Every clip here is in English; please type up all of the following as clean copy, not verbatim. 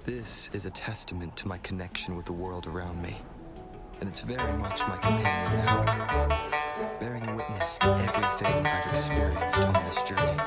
This is a testament to my connection with the world around me. And it's very much my companion now, bearing witness to everything I've experienced on this journey.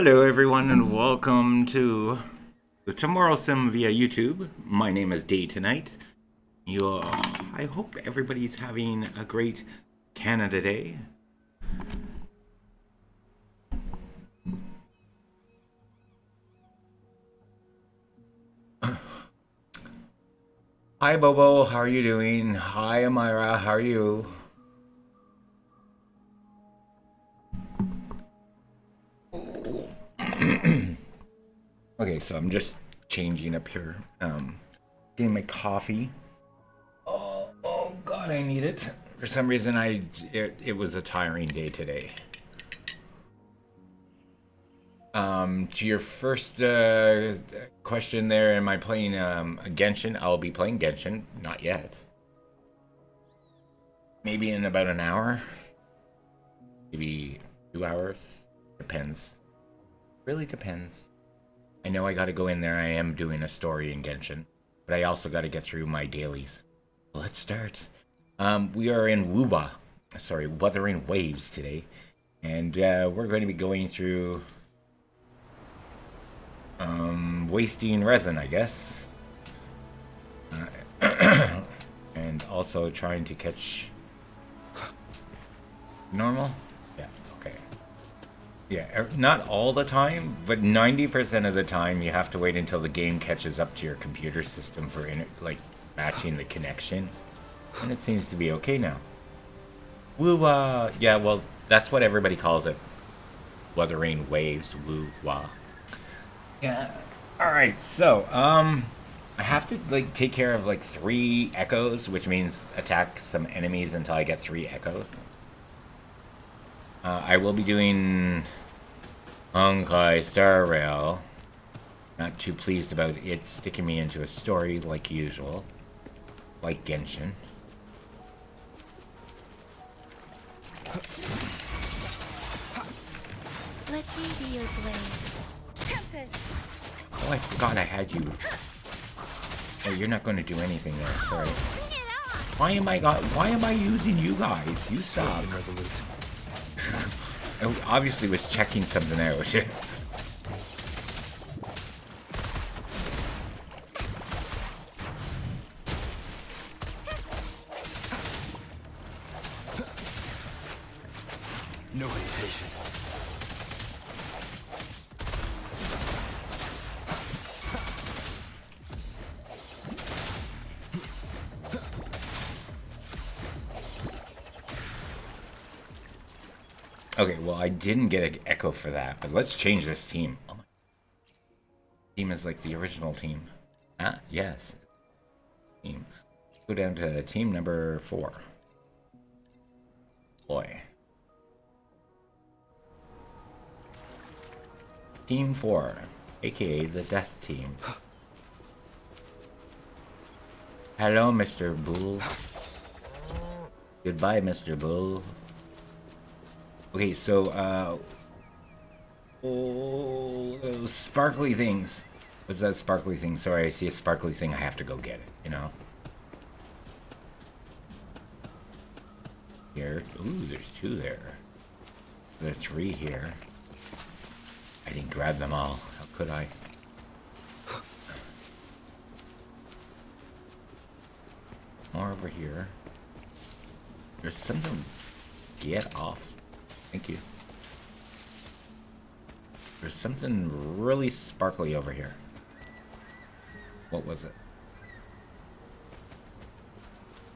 Hello, everyone, and welcome to the Tomorrow Sim via YouTube. My name is Day Tonight. I hope everybody's having a great Canada Day. Hi, Bobo. How are you doing? Hi, Amira. How are you? Okay, so I'm just changing up here. Getting my coffee. Oh God, I need it. For some reason, it was a tiring day today. To your first question there, am I playing a Genshin? I'll be playing Genshin. Not yet. Maybe in about an hour. Maybe 2 hours. Depends. Really depends. I know I gotta go in there. I am doing a story in Genshin. But I also gotta get through my dailies. Let's start. We are in Wuthering Waves today. And we're going to be going through... wasting resin, I guess. And also trying to catch... Normal? Yeah, okay. Yeah, not all the time, but 90% of the time you have to wait until the game catches up to your computer system for, matching the connection. And it seems to be okay now. Woo-wah! Yeah, well, that's what everybody calls it. Wuthering Waves, woo-wah. Yeah. Alright, so, I have to, take care of, 3 echoes, which means attack some enemies until I get 3 echoes. I will be doing Honkai Star Rail. Not too pleased about it sticking me into a story like usual. Like Genshin. Let me be your blade. Tempest! Oh, I forgot I had you. Oh, you're not going to do anything there. Sorry. Why am I using you guys? You suck. I obviously was checking something out. No hesitation. Okay, well, I didn't get an echo for that, but let's change this team. Oh my. Team is like the original team. Ah, yes. Team. Go down to team number 4. Boy. Team 4, aka the Death Team. Hello, Mr. Bull. Goodbye, Mr. Bull. Okay, so, those sparkly things. What's that sparkly thing? Sorry, I see a sparkly thing, I have to go get it, you know? Here. Ooh, there's 2 there. There's 3 here. I didn't grab them all. How could I? More over here. There's something... Get off. Thank you. There's something really sparkly over here. What was it?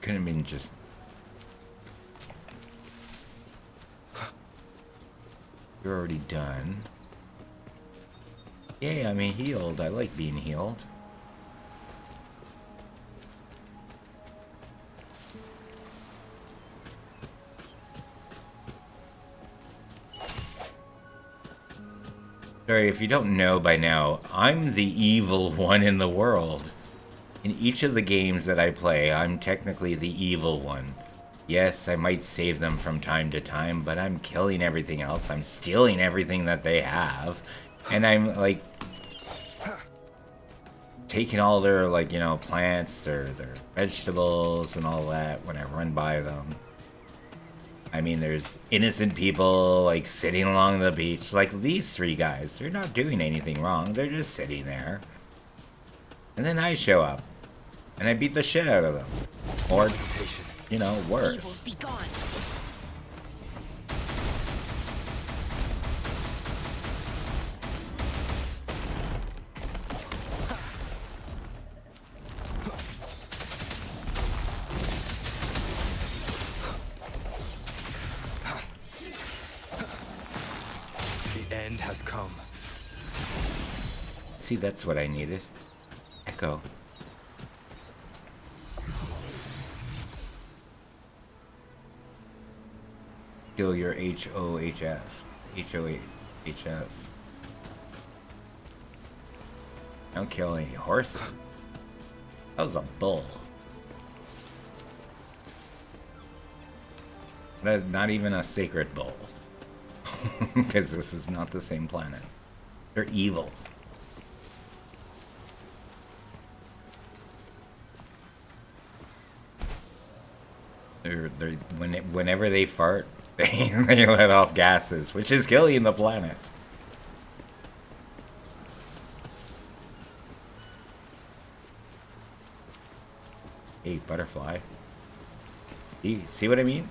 Couldn't have been just... You're already done. Yay, I'm healed. I like being healed. Sorry, if you don't know by now, I'm the evil one in the world. In each of the games that I play, I'm technically the evil one. Yes, I might save them from time to time, but I'm killing everything else. I'm stealing everything that they have. And I'm, taking all their, plants, their vegetables and all that when I run by them. I mean, there's innocent people, like, sitting along the beach. Like, these three guys, they're not doing anything wrong. They're just sitting there. And then I show up. And I beat the shit out of them. Or, you know, worse. Evils be gone. The end has come. See, that's what I needed. Echo. Kill your HOHS. HOHS. Don't kill any horses. That was a bull. Not even a sacred bull. Because this is not the same planet. They're evils. Whenever they fart, they let off gases, which is killing the planet. Hey, butterfly. See what I mean?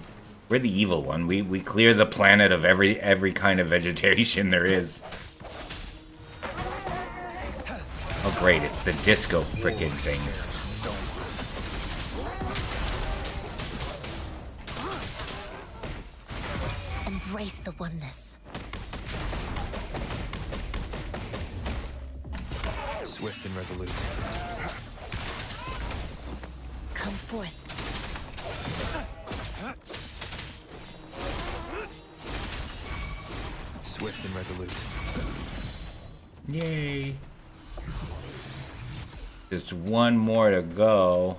We're the evil one. We clear the planet of every kind of vegetation there is. Oh great, it's the disco frickin' things. Embrace the oneness. Swift and resolute. Come forth. Swift and resolute. Yay. Just one more to go.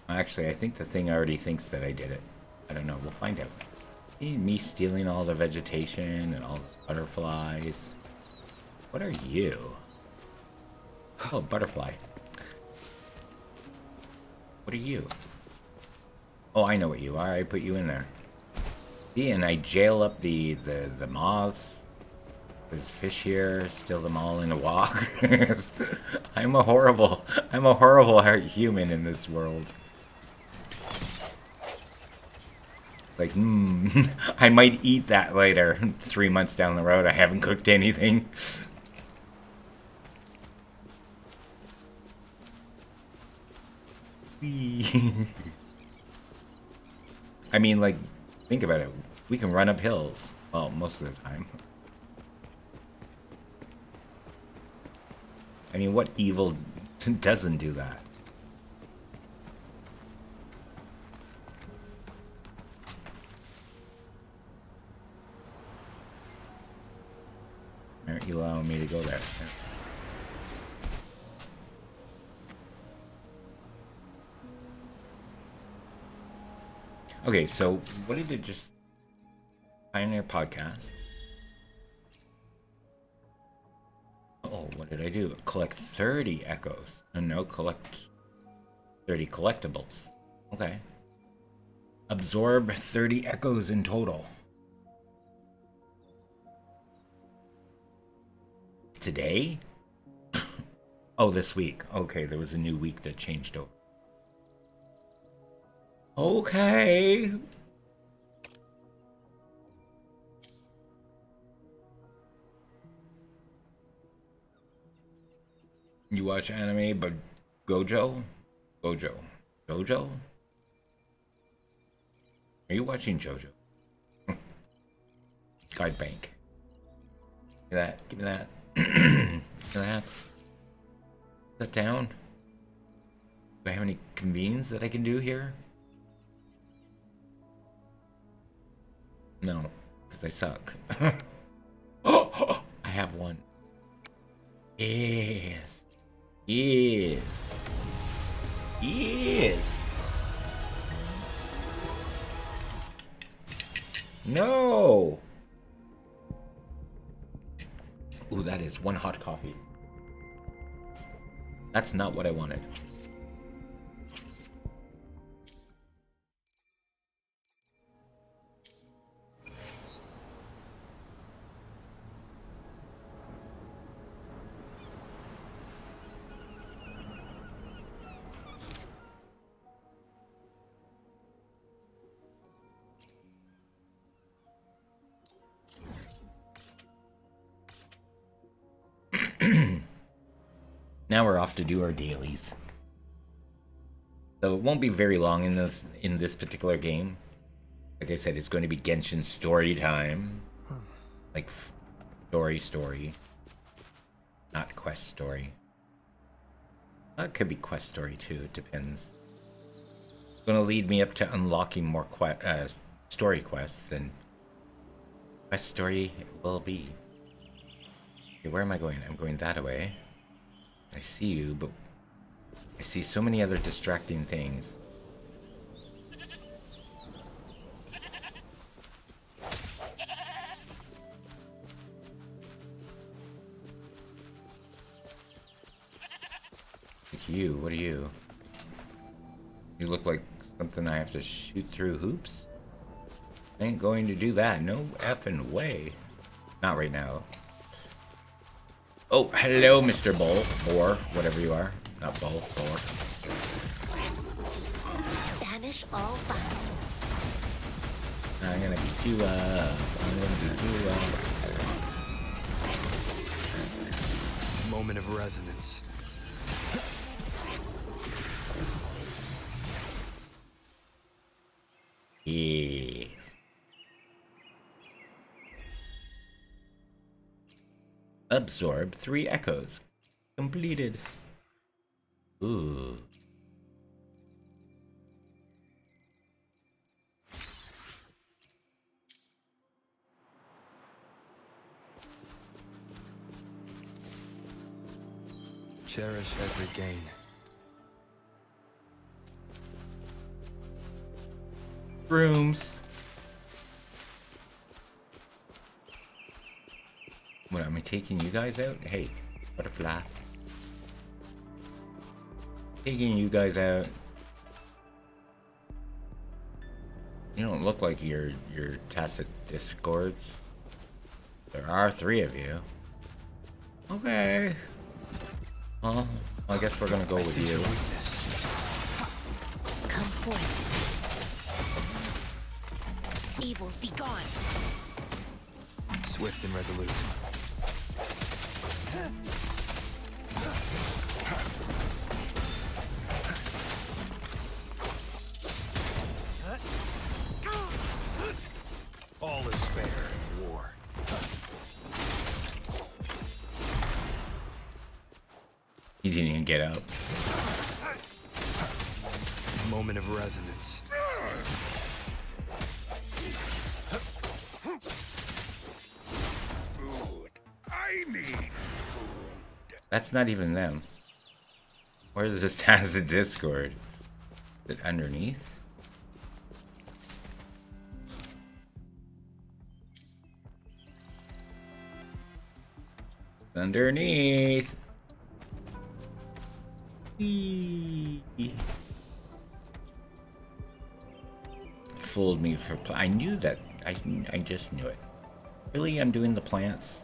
Actually, I think the thing already thinks that I did it. I don't know. We'll find out. Me stealing all the vegetation and all the butterflies. What are you? Oh, butterfly. What are you? Oh, I know what you are. I put you in there. See, and I jail up the moths. There's fish here. Steal them all in a walk. I'm a horrible human in this world. Like, I might eat that later. 3 months down the road, I haven't cooked anything. I mean, like, think about it. We can run up hills. Well, most of the time. I mean, what evil doesn't do that? Aren't you allowing me to go there? Okay, so what did it just... Pioneer Podcast. Oh, what did I do? Collect 30 echoes. No, collect 30 collectibles. Okay. Absorb 30 echoes in total. Today? Oh, this week. Okay, there was a new week that changed over. Okay. You watch anime, but Gojo? Gojo. Jojo? Are you watching Jojo? Guide bank. Give me that. Give me that. Give me that. Put that down. Do I have any convenes that I can do here? No, because I suck. Oh, I have one. Yes. Yes. Yes. No. Ooh, that is one hot coffee. That's not what I wanted. Now we're off to do our dailies. So it won't be very long in this particular game. Like I said, it's going to be Genshin story time. Like story. Not quest story. It could be quest story too, it depends. It's gonna lead me up to unlocking more story quests than quest story will be. Okay, where am I going? I'm going that way. I see you, but I see so many other distracting things. Like you, what are you? You look like something I have to shoot through hoops? I ain't going to do that, no effing way. Not right now. Oh, hello, Mr. Bull. Or whatever you are. Not Bull, Boar. Banish all vice. I'm gonna beat you up. I'm gonna beat you up. Moment of resonance. Yes. Absorb 3 echoes. Completed. Ooh. Cherish every gain. Rooms. What, am I taking you guys out? Hey, butterfly. Taking you guys out. You don't look like you're tacit discords. There are 3 of you. Okay. Well, I guess we're gonna go with you. Come forth. Evils be gone. Swift and resolute. All is fair in war. He didn't even get up. Moment of resonance. Food. I need food. That's not even them. Where's this tacit discord? Is it underneath? Underneath. Eee. Fooled me for. I knew that. I just knew it. Really, I'm doing the plants.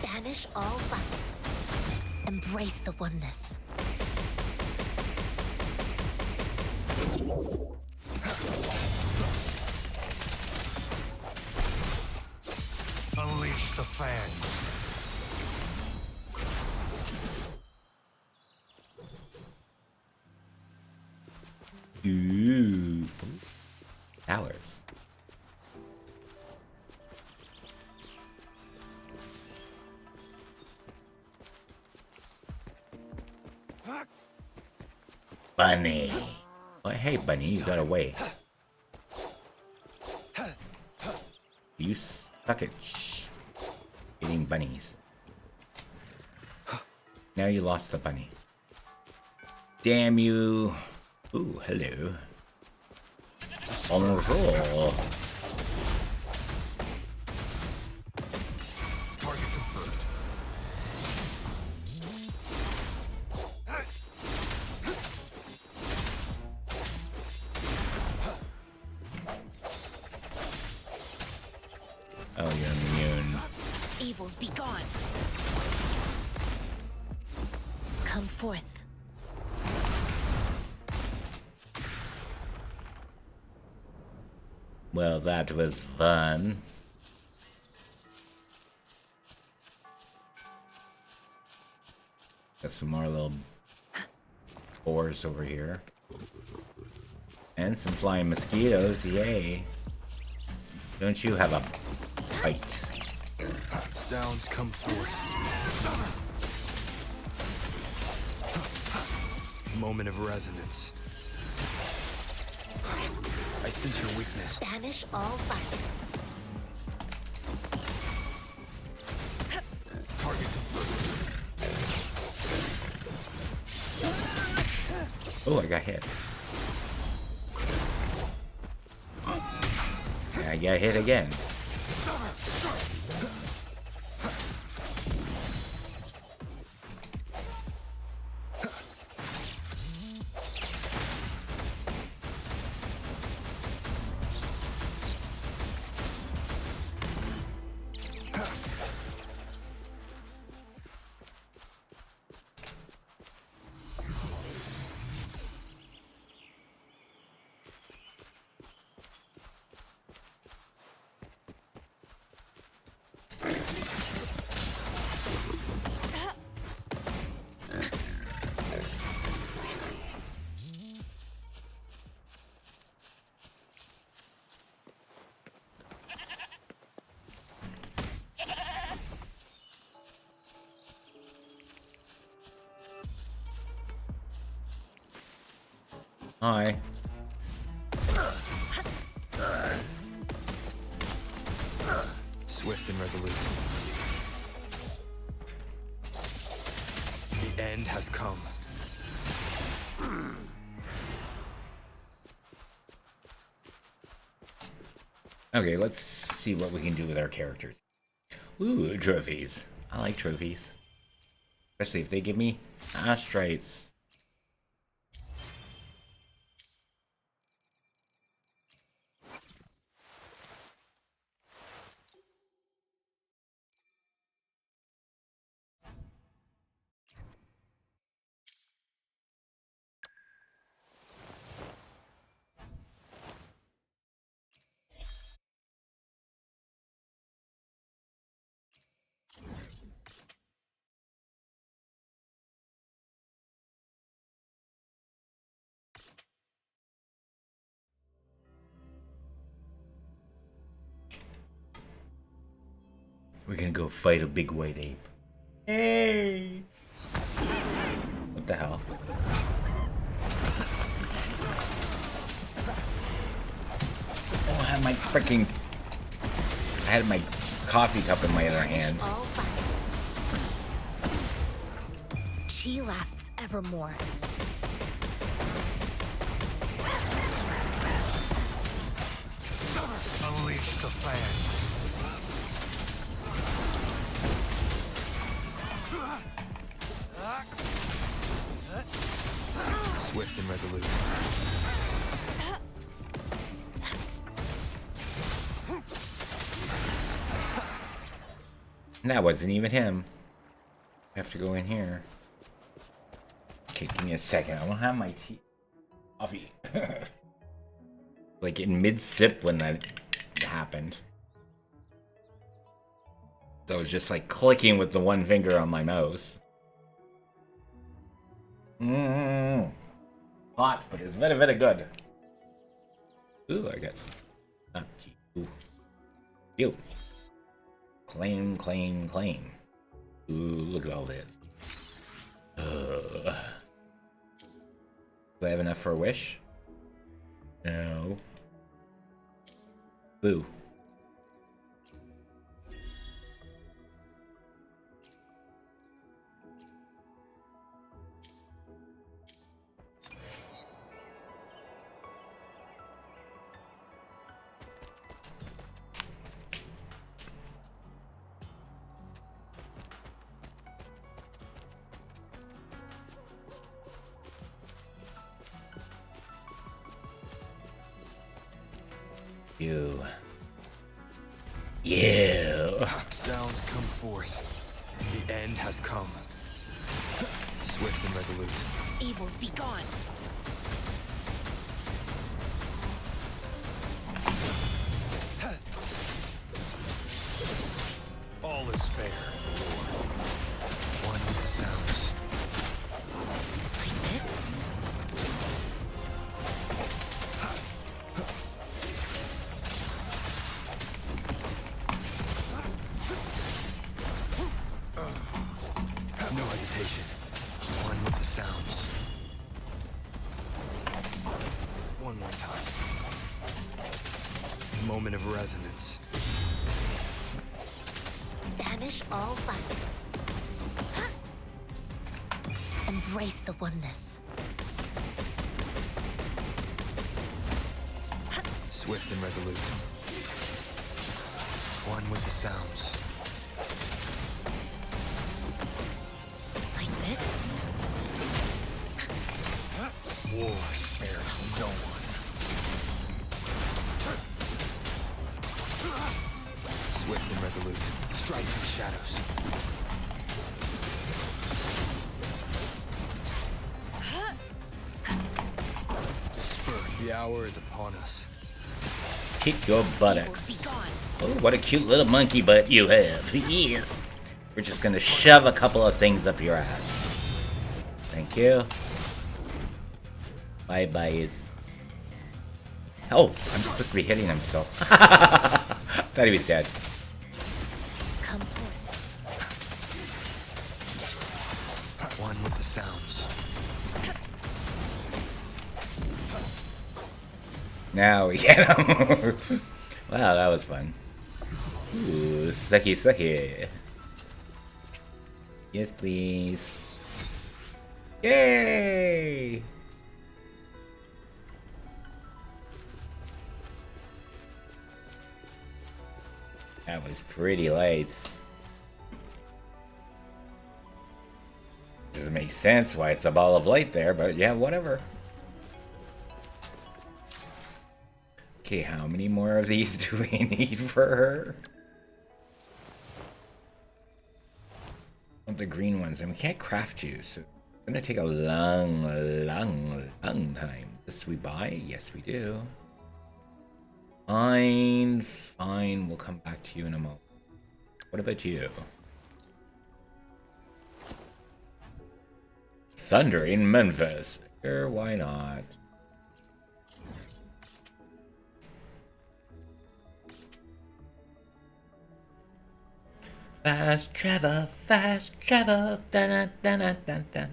Banish all vice. Embrace the oneness. Unleash the fangs. Ooh. Towers. Bunny. Oh, hey, Bunny, you got away. You suck at eating bunnies. Now you lost the bunny. Damn you. Ooh, hello. On the roll. Target confirmed. Oh, you're immune. Evils be gone. Come forth. Well, that was fun. Got some more little boars over here. And some flying mosquitoes, yay. Don't you have a bite? Sounds come forth. Moment of resonance. I sense your weakness. Banish all vice. Target confirmed. Oh, I got hit. I got hit again. Hi. Swift and resolute. The end has come. Okay, let's see what we can do with our characters. Ooh, trophies. I like trophies. Especially if they give me astrites. We're gonna go fight a big white ape. Hey! What the hell? Oh, I had my freaking... I had my coffee cup in my other hand. All vice. Chi lasts evermore. Unleash the fans. Swift and resolute. That wasn't even him. I have to go in here. Okay, give me a second. I don't have my tea. Coffee. Like in mid-sip when that happened. So I was just like clicking with the one finger on my mouse. Hot, but it's very, very good. Ooh, I got some. Not tea. Ooh. Ew. Claim, claim, claim. Ooh, look at all this. Do I have enough for a wish? No. Boo. You. Sounds come forth. The end has come. Swift and resolute. Evils be gone. Spare the Lord. One with the sounds. Like this? No hesitation. One with the sounds. One more time. Moment of resonance. Banish all vice. Embrace the oneness. Swift and resolute. One with the sounds. Like this? War spares no one. Swift and resolute. Strike through the shadows. Disperse. The hour is upon us. Kick your buttocks. Oh, what a cute little monkey butt you have. Yes. We're just gonna shove a couple of things up your ass. Thank you. Bye byes. Oh, I'm supposed to be hitting him still. Thought he was dead. Come forth. One with the sounds. Now we get him. Wow, that was fun. Ooh, sucky sucky. Yes, please. Yay! That was pretty late. Doesn't make sense why it's a ball of light there, but yeah, whatever. Okay, how many more of these do we need for her? The green ones, and we can't craft you, so it's gonna take a long time. This we buy? Yes, we do. Fine, we'll come back to you in a moment. What about you? Thunder in Memphis. Sure, why not? Fast travel, dun dun dun dun dun.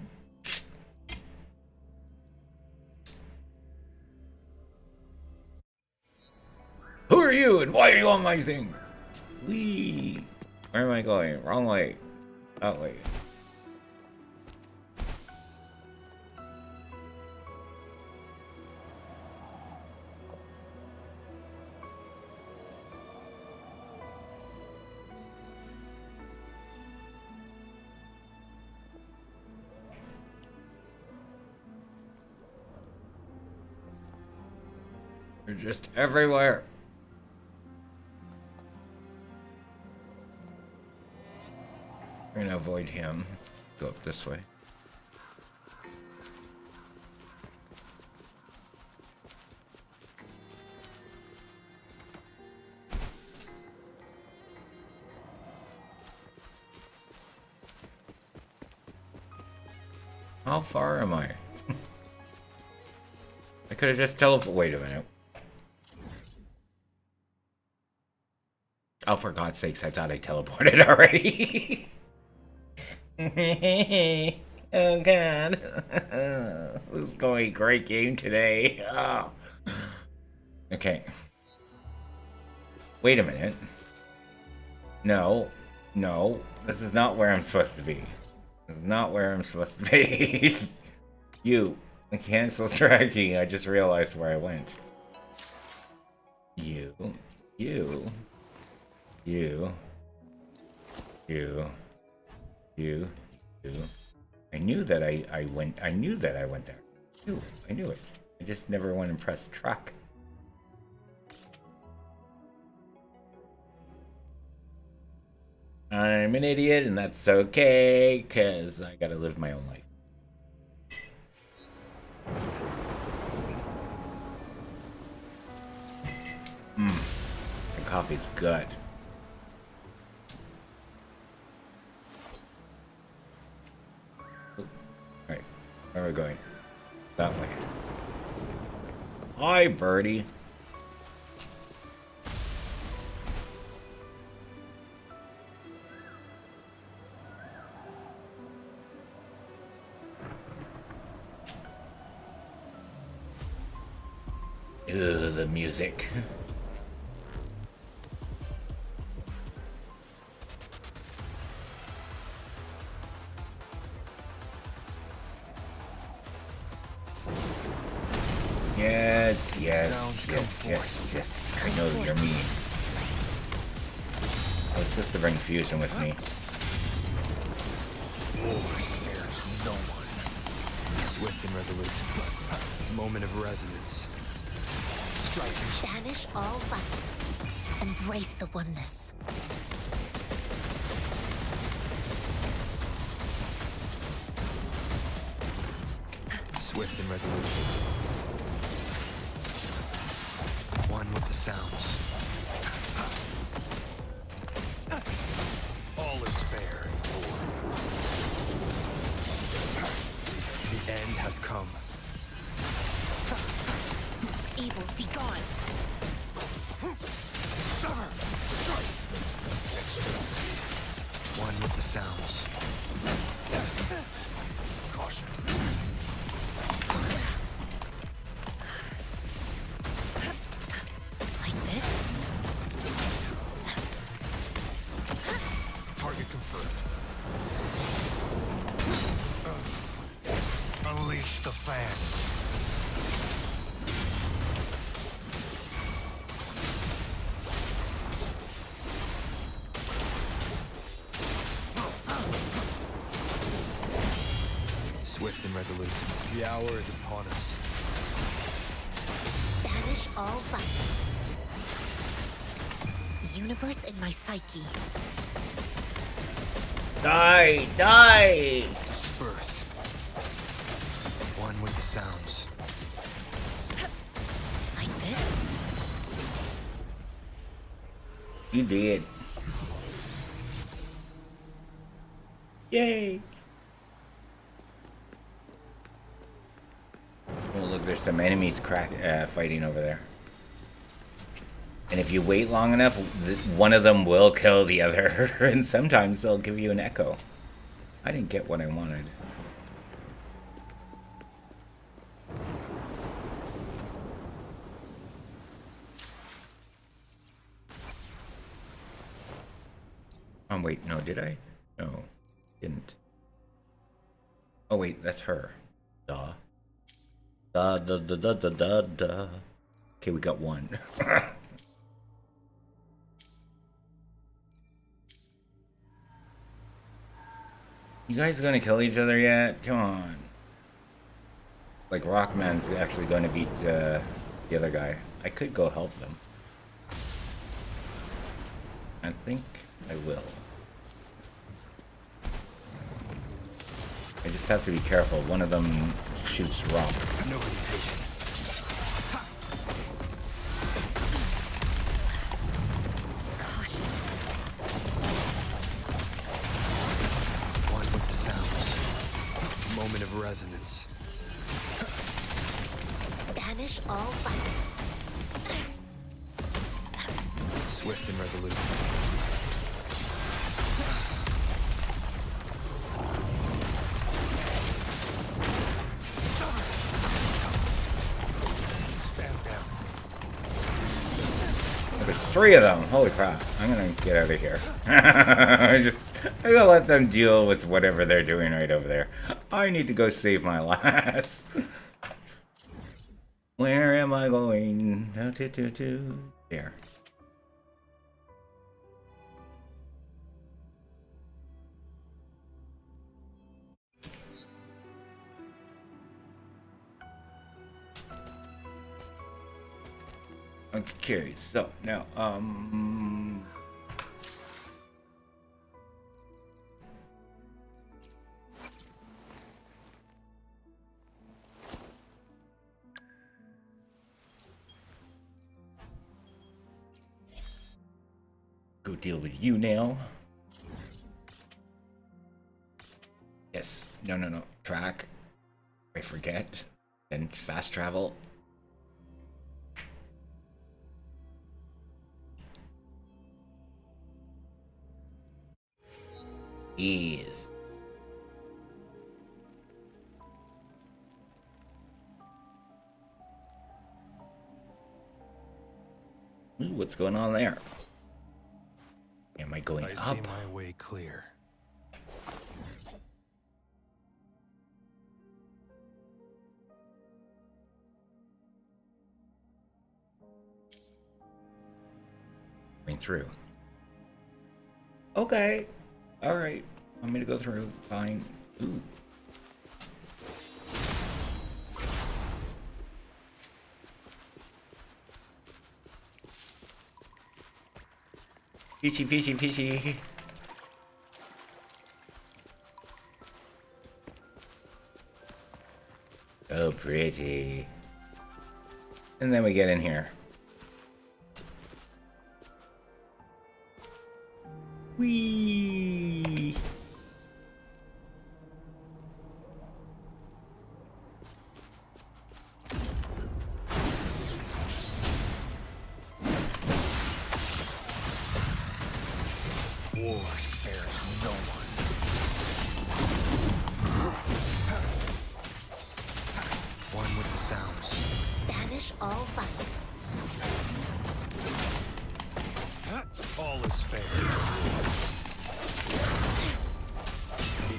Who are you and why are you on my thing? Wee. Where am I going? Wrong way. That way. They're just everywhere. We're gonna avoid him. Go up this way. How far am I? I could have just teleported. Wait a minute. Oh, for God's sakes, I thought I teleported already. Oh, God. This is going to be a great game today. Oh. Okay. Wait a minute. No. No. This is not where I'm supposed to be. This is not where I'm supposed to be. You. Cancel tracking. I just realized where I went. You. You. You. You. You. You. I knew that I went there. I knew it. I just never went and pressed track. I'm an idiot and that's okay, cause I gotta live my own life. The coffee's good. Where are we going? That way. Hi, birdie. Ugh, the music. Yes, yes. I know what you mean. I was supposed to bring fusion with me. War spares no one. Swift and resolute. Moment of resonance. Strikers. Banish all vice. Embrace the oneness. Swift and resolute. One with the sounds. All is fair in war. The end has come. Evils be gone. Summer! Strike! One with the sounds. Caution. Like this? Target confirmed. Unleash the fans. Swift and resolute. The hour is upon us. Banish all vice. Universe in my psyche. Die! Disperse. One with the sounds. Like this? You did. Yay! Oh, look, there's some enemies fighting over there. And if you wait long enough, one of them will kill the other, and sometimes they'll give you an echo. I didn't get what I wanted. Oh, wait, no, did I? No, didn't. Oh, wait, that's her. Duh. Duh. Okay, we got one. You guys gonna kill each other yet? Come on. Like, Rockman's actually gonna beat the other guy. I could go help them. I think I will. I just have to be careful. One of them shoots rocks. No hesitation. One with the sounds. Moment of resonance. Banish all vice. Swift and resolute. Stand down. There's three of them. Holy crap. I'm gonna get out of here. I'm gonna let them deal with whatever they're doing right over there. I need to go save my lass. Where am I going? There. Okay, so now, go deal with you now. Yes. No. Track. I forget. And fast travel. Ease. Ooh, what's going on there? Am I going I up? see my way clear. Going through. Okay. Alright. I'm gonna go through. Fine. Ooh. Fishy, fishy, fishy. So pretty. And then we get in here. Whee! War spares no one. One with the sounds. Banish all vice. All is fair.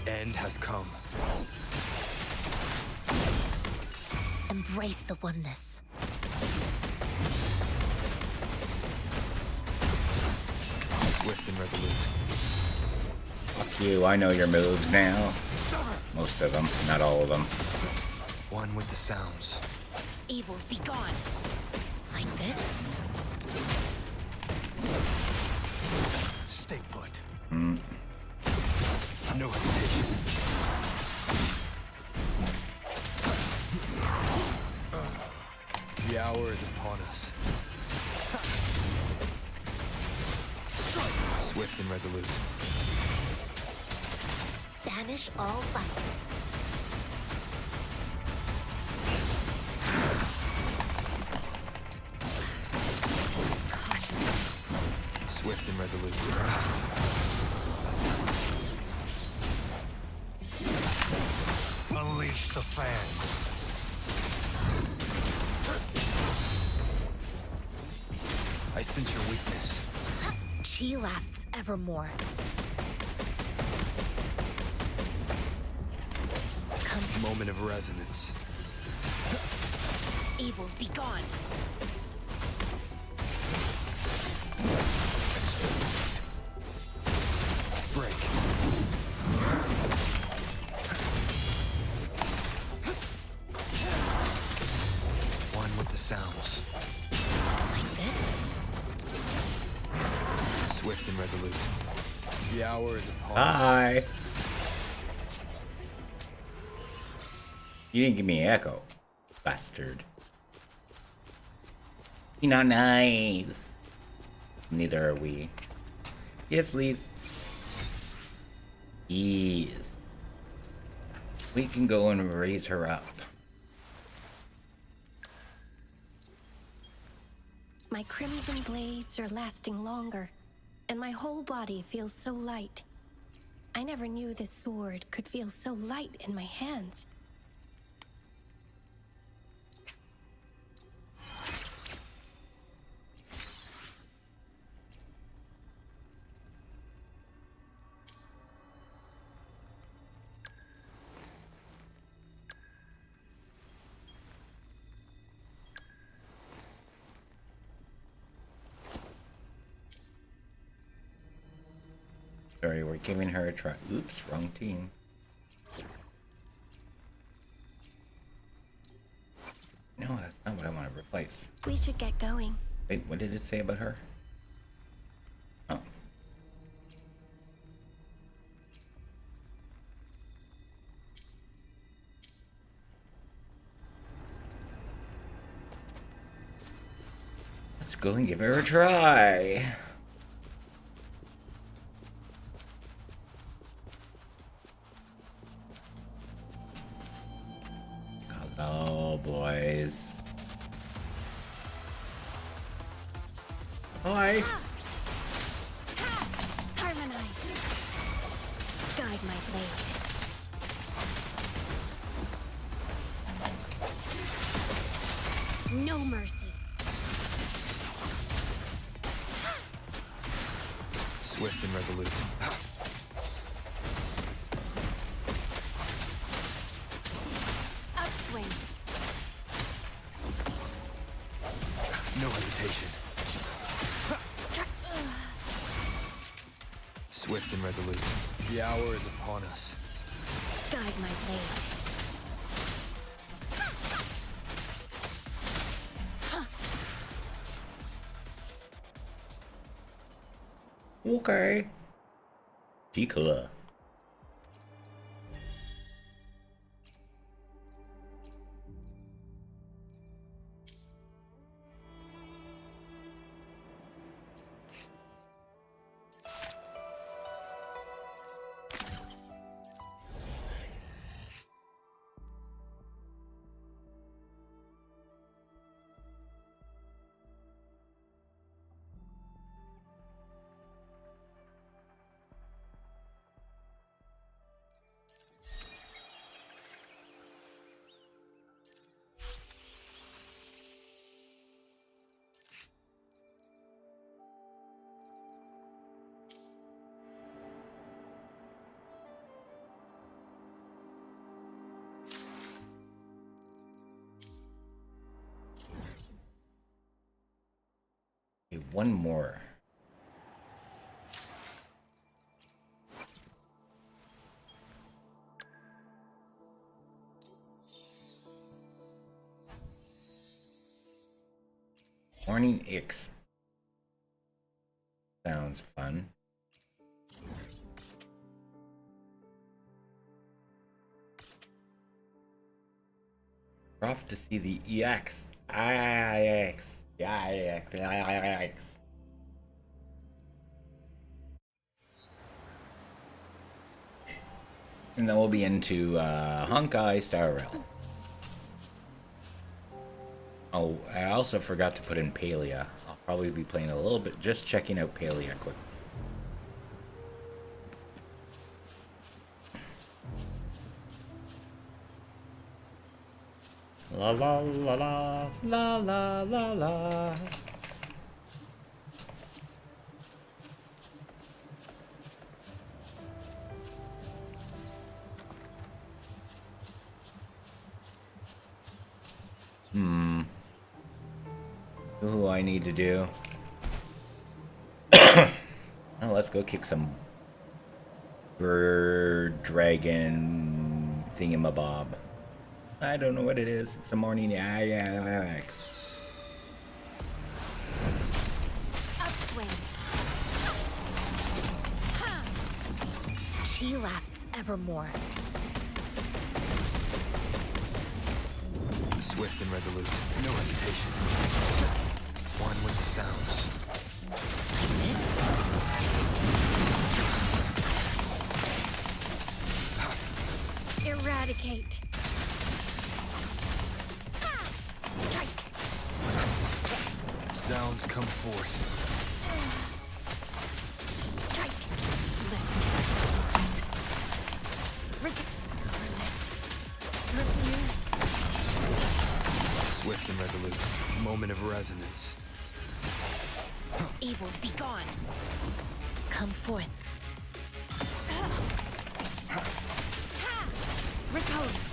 The end has come. Embrace the oneness. Swift and resolute. Fuck you, I know your moves now. Most of them, not all of them. One with the sounds. Evils be gone. Like this? Stay put. No hesitation. The hour is upon us. Swift and resolute. Banish all vice. Swift and resolute. Unleash the fans. I sense your weakness. Chi lasts evermore. Come, Moment of resonance. evils be gone. Break. One with the sounds. Like this? Swift and resolute. The hour is upon us. Hi. You didn't give me an echo, bastard. You're not nice. Neither are we. Yes, please. Yes. We can go and raise her up. My crimson blades are lasting longer, and my whole body feels so light. I never knew this sword could feel so light in my hands. Sorry, we're giving her a try. Oops, wrong team. No, that's not what I want to replace. We should get going. Wait, what did it say about her? Oh. Let's go and give her a try. boys. Hi. Harmonize. Guide my blade. No mercy. Swift and resolute. Upswing. No hesitation. Swift and resolute. The hour is upon us. Guide my blade. Okay. Pika. Okay, one more. Morning X. Sounds fun. We're off to see the EX. IX. IX. And then we'll be into Honkai Star Rail. Oh, I also forgot to put in Palia. I'll probably be playing a little bit, just checking out Palia quick. La la la la la la la la. What do I need to do? Well, let's go kick some bird dragon thingamabob. I don't know what it is. It's a morning. Upswing. Chi lasts evermore. Swift and resolute. No hesitation. One with the sounds. Eradicate. Strike. Sounds come forth. Strike. Let's get Scarlet. Refuse. Swift and resolute. Moment of resonance. Evils be gone. Come forth. Repose.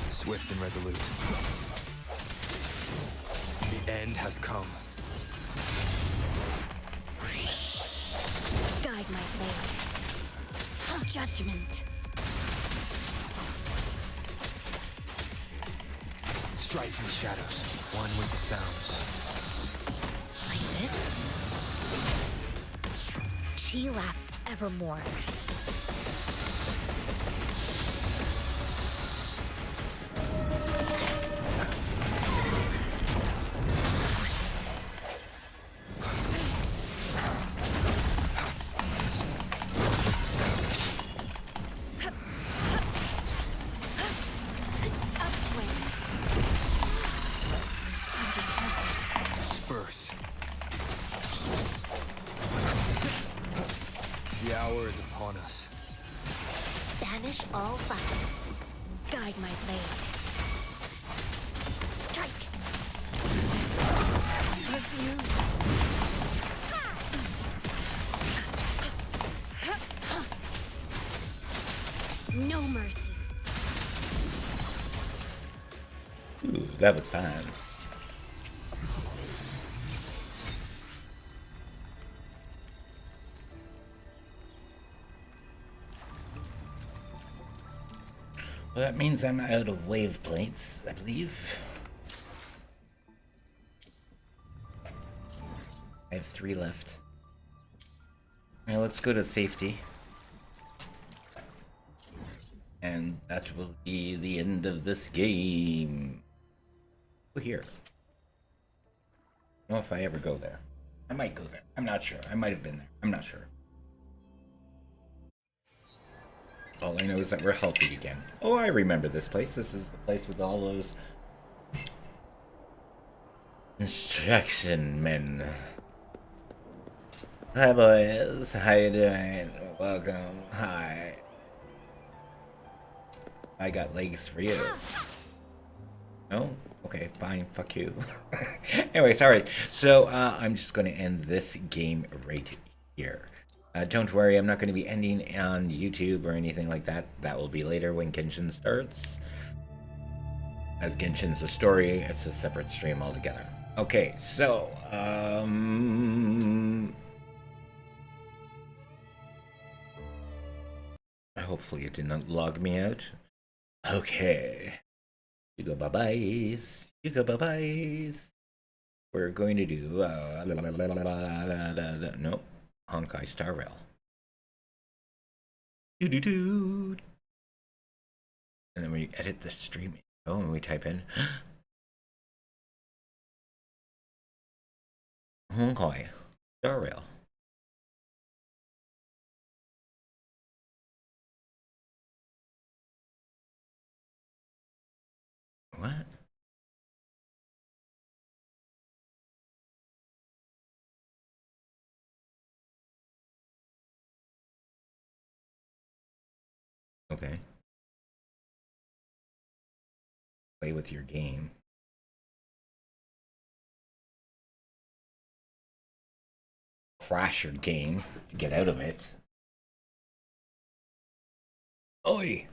Swift and resolute. The end has come. Guide my blade. judgment. Strike from the shadows, one with the sounds. Like this? Chi lasts evermore. Disperse. The hour is upon us. Banish all vice. Guide my blade. Strike. Review. No mercy. Ooh, that was fun. Well, that means I'm out of wave plates, I believe. I have 3 left. Now let's go to safety. And that will be the end of this game. Go here. I don't know if I ever go there. I might go there. I'm not sure. I might have been there. I'm not sure. All I know is that we're healthy again. Oh, I remember this place. This is the place with all those instruction men. Hi boys, how you doing? Welcome. Hi. I got legs for you. No? Okay, fine. Fuck you. Anyway, sorry. So, I'm just going to end this game right here. Don't worry, I'm not going to be ending on YouTube or anything like that. That will be later when Genshin starts. As Genshin's a story, it's a separate stream altogether. Okay, so, hopefully it did not log me out. Okay. You go bye-byes. You go bye-byes. We're going to do, nope. Honkai Star Rail. Doo-doo-doo. And then we edit the stream. Oh, and we type in Honkai Star Rail. What? Okay. Play with your game. Crash your game to get out of it. Oi!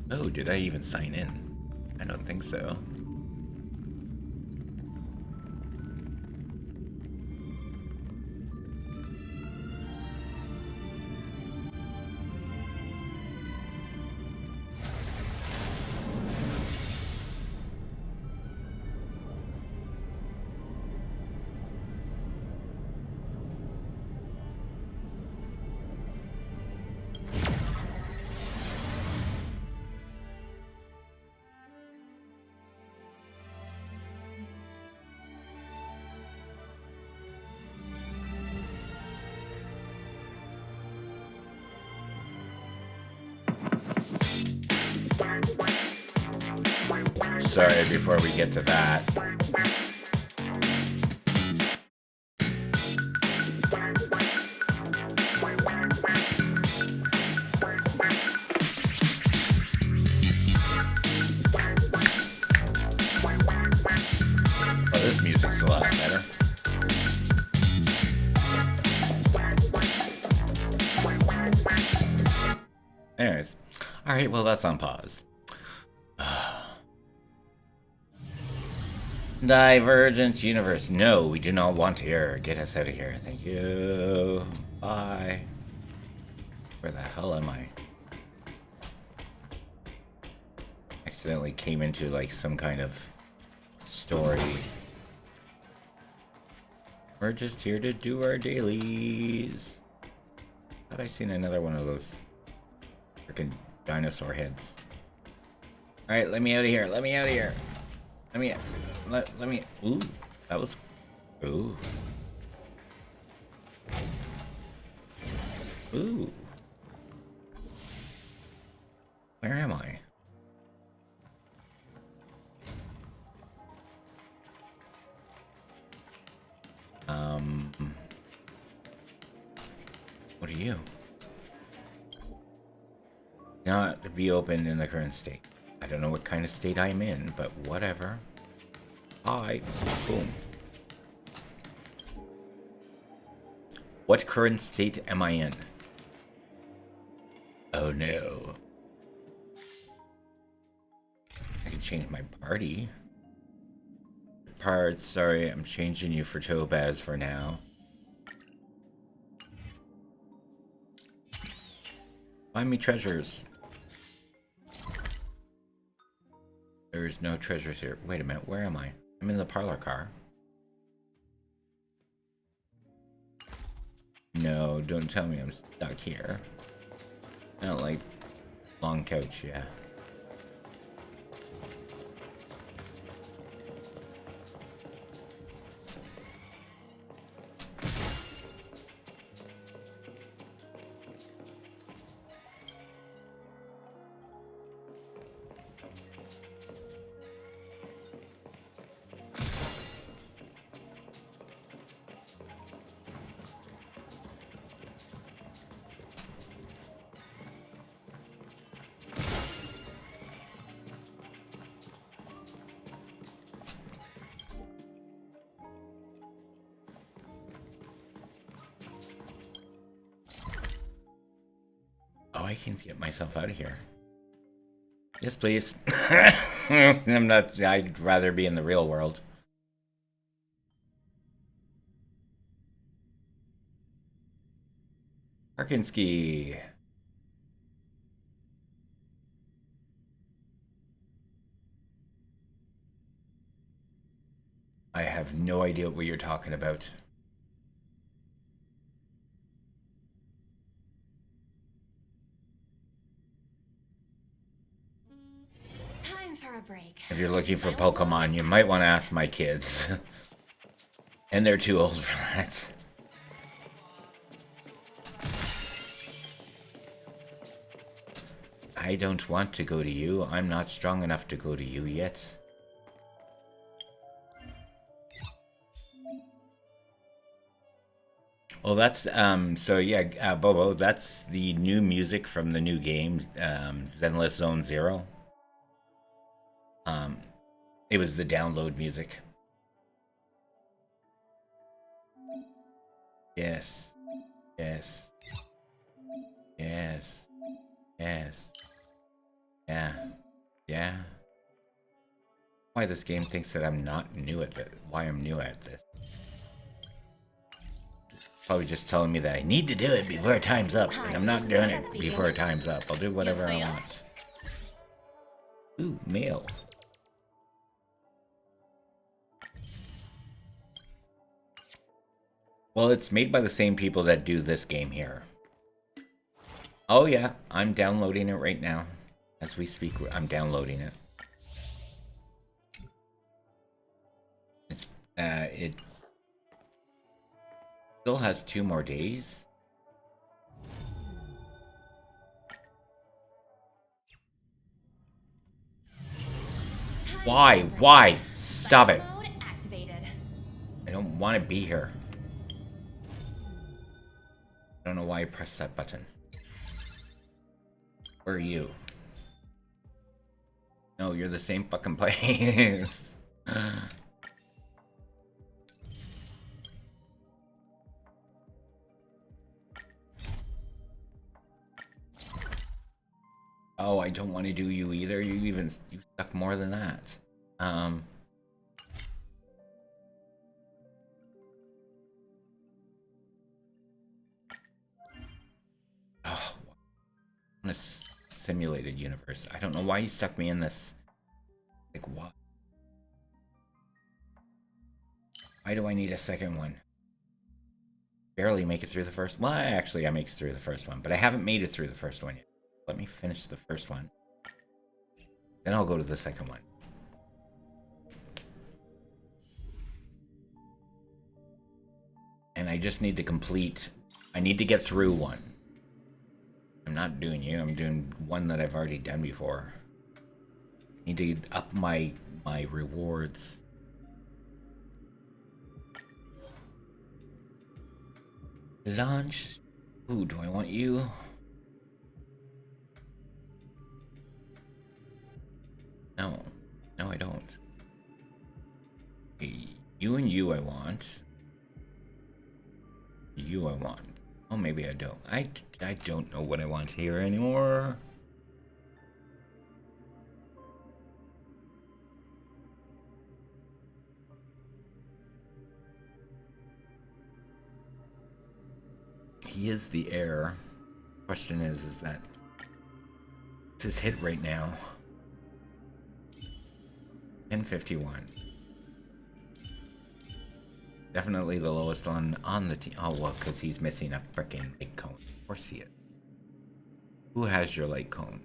Oh, did I even sign in? I don't think so. Sorry, before we get to that. music's a lot better. Anyways. Alright, well, that's on pause. Divergent universe. No, we do not want here. Get us out of here. Thank you. Bye. Where the hell am I? Accidentally came into like some kind of story. We're just here to do our dailies. Thought I seen another one of those freaking dinosaur heads. Alright, let me out of here. Let me out of here. Let me. Ooh, that was. Ooh. Ooh. Where am I? What are you? Not to be opened in the current state. I don't know what kind of state I'm in, but whatever. Hi. Boom. What current state am I in? Oh no. I can change my party. Parts, sorry, I'm changing you for Topaz for now. Find me treasures. There's no treasures here. Wait a minute, where am I? I'm in the parlor car. No, don't tell me I'm stuck here. I don't like long couch, yeah. Oh, I can get myself out of here. Yes, please. I'm not. I'd rather be in the real world. Arkinski. I have no idea what you're talking about. Time for a break. If you're looking for Pokemon, you might want to ask my kids. And they're too old for that. I don't want to go to you. I'm not strong enough to go to you yet. Well, that's, so yeah, Bobo, that's the new music from the new game, Zenless Zone Zero. It was the download music. Yes. Yes. Yes. Yes. Yeah. Yeah. Why this game thinks that I'm not new at it. Why I'm new at this. Probably just telling me that I need to do it before time's up. And I'm not doing it before time's up. I'll do whatever I want. Ooh, mail. Well, it's made by the same people that do this game here. Oh yeah, I'm downloading it right now. As we speak, I'm downloading it. It still has 2 more days. Why? Why? Stop it. I don't want to be here. I don't know why I pressed that button. Where are you? No, you're the same fucking place. Oh, I don't want to do you either. You suck more than that. Oh, in a simulated universe. I don't know why you stuck me in this. Like, what? Why do I need a second one? Barely make it through the first. Well, actually, I make it through the first one, but I haven't made it through the first one yet. Let me finish the first one. Then I'll go to the second one. And I just need to complete. I need to get through one. I'm not doing you. I'm doing one that I've already done before. I need to up my rewards. Launch. Ooh, do I want you? No. No, I don't. You and you I want. You I want. Oh, maybe I don't. I don't know what I want here anymore. He is the heir. Question is that what's his hit right now? 1051. Definitely the lowest one on the team. Oh, well, because he's missing a freaking light cone. Of course he is. Who has your light cone?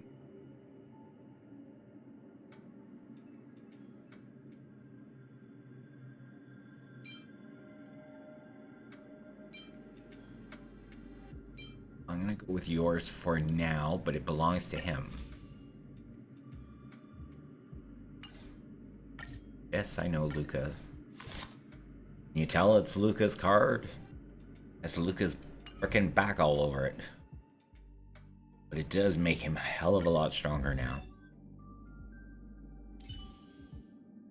I'm gonna go with yours for now, but it belongs to him. Yes, I know Luca. Can you tell it's Luca's card? Has Luca's frickin' back all over it. But it does make him a hell of a lot stronger now.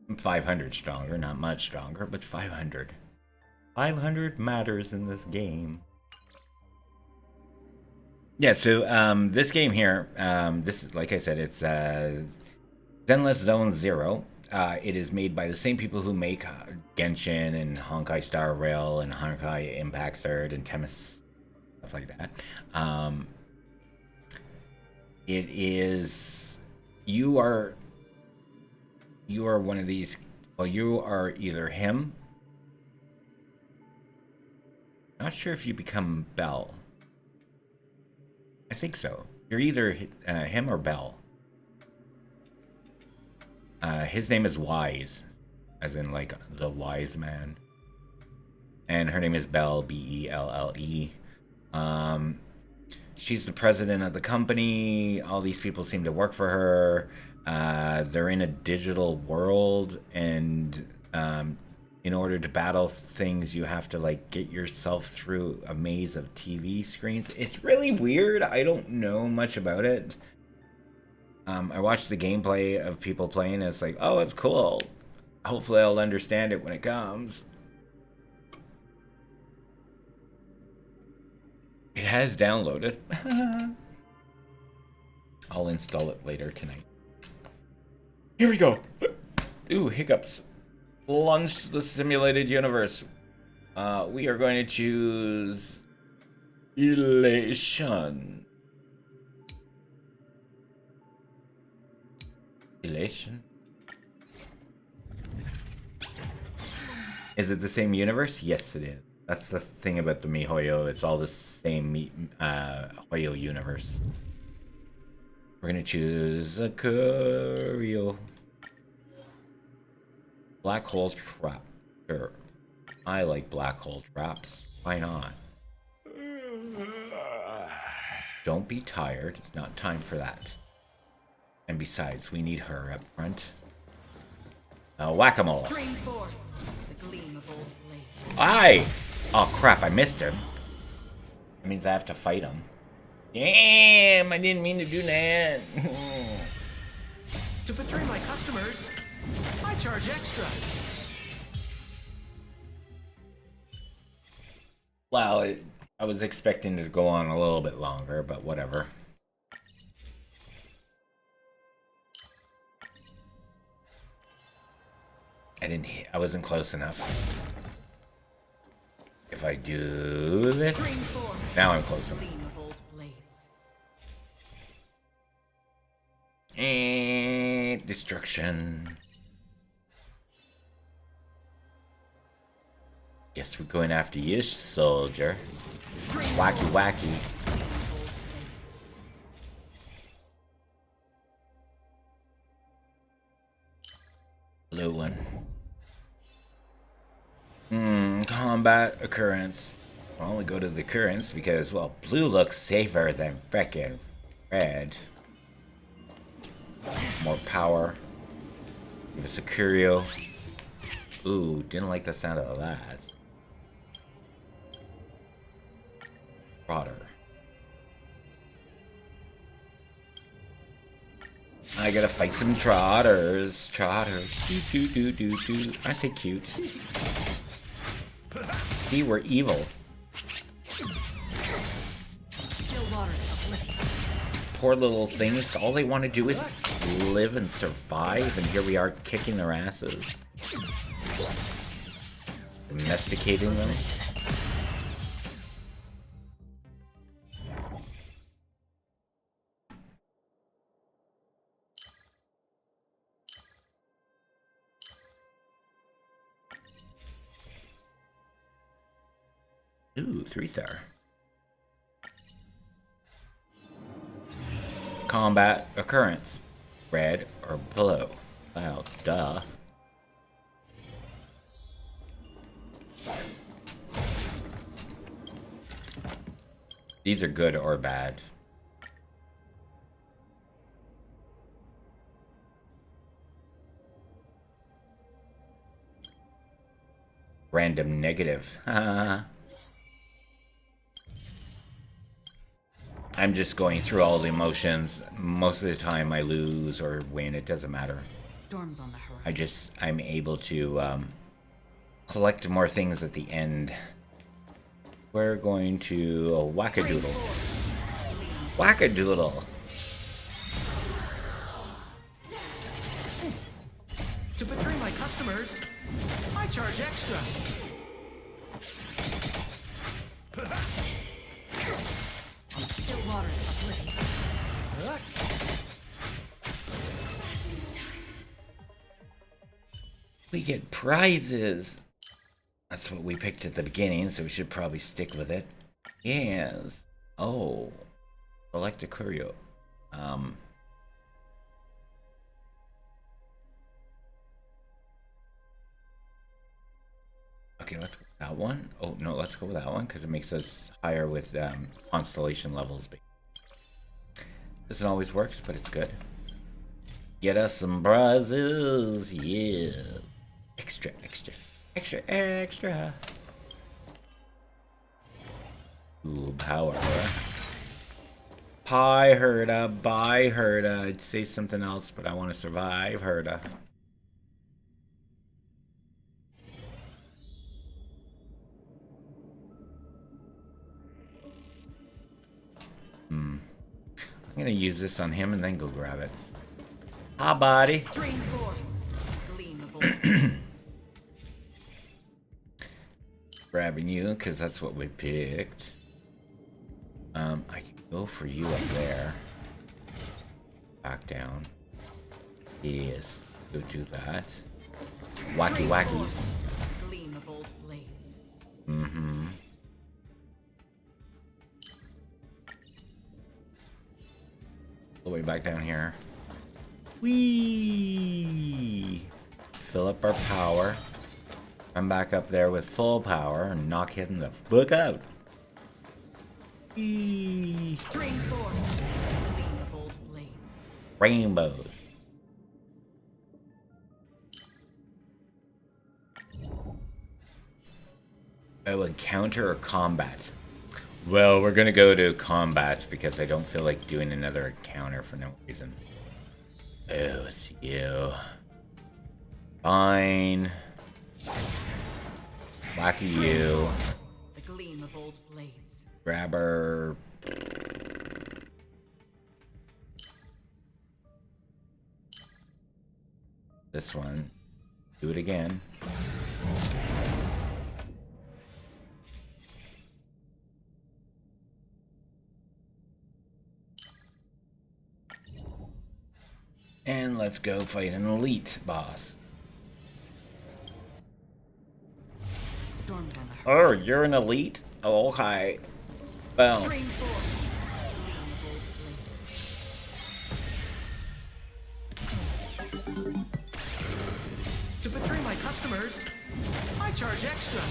I'm 500 stronger, not much stronger, but 500. 500 matters in this game. Yeah, so this game here, this is, like I said, it's Zenless Zone Zero. It is made by the same people who make Genshin and Honkai Star Rail and Honkai Impact Third and Temis, stuff like that. It is you are one of these. Well, you are either him. Not sure if you become Bell. I think so. You're either him or Bell. His name is Wise, as in like the wise man. And her name is Belle, Belle. She's the president of the company. All these people seem to work for her. They're in a digital world, and in order to battle things, you have to like get yourself through a maze of TV screens. It's really weird. I don't know much about it. I watched the gameplay of people playing, and it's like, oh, it's cool. Hopefully I'll understand it when it comes. It has downloaded. I'll install it later tonight. Here we go. Ooh, hiccups. Launch the simulated universe. We are going to choose Elation. Elation? Is it the same universe? Yes, it is. That's the thing about the MiHoYo. It's all the same HoYo universe. We're gonna choose a Curio. Black hole trap. Sure. I like black hole traps. Why not? Don't be tired. It's not time for that. And besides, we need her up front. Whack-a-mole. Aye! Oh crap, I missed him. That means I have to fight him. Damn, I didn't mean to do that. To betray my customers, I charge extra. Well, I was expecting it to go on a little bit longer, but whatever. I wasn't close enough. If I do this, now I'm close enough. And destruction. Guess we're going after you, soldier. Wacky, wacky. Blue one. Combat occurrence. I'll only go to the occurrence because, well, blue looks safer than frickin' red. More power. Give us a curio. Ooh, didn't like the sound of that. Trotter. I gotta fight some trotters. Trotters. Do. Aren't they cute? See, we're evil. These poor little things, all they want to do is live and survive, and here we are kicking their asses. Domesticating them. Ooh, 3-star. Combat occurrence. Red or blue. Well, duh. These are good or bad. Random negative. I'm just going through all the emotions. Most of the time I lose or win, it doesn't matter. Storms on the horizon. I'm able to collect more things at the end. We're going to a wackadoodle. Wackadoodle. To betray my customers, I charge extra. Still water. We get prizes. That's what we picked at the beginning, so we should probably stick with it. Yes. Oh. Select a curio. Okay, let's go with that one. Oh, no, let's go with that one, because it makes us higher with constellation levels. Doesn't always works, but it's good. Get us some prizes. Yeah. Extra. Ooh, power. Hi, Herda. Bye, Herda. I'd say something else, but I want to survive, Herda. I'm gonna use this on him and then go grab it. Hi, buddy. Grabbing you, because that's what we picked. I can go for you up there. Back down. Yes, go do that. Wacky wackies. Mm-hmm. All the way back down here. Whee! Fill up our power. I'm back up there with full power and knock him the fuck out. Whee! Rainbows. Oh, encounter or combat? Well, we're gonna go to combat because I don't feel like doing another encounter for no reason. Oh, it's you. Fine. Wacky you. The gleam of old blades. Grabber. This one. Do it again. And let's go fight an elite boss. Storms on the horizon. Oh, you're an elite? Oh, okay. Well, Stream forth. To betray my customers, I charge extra.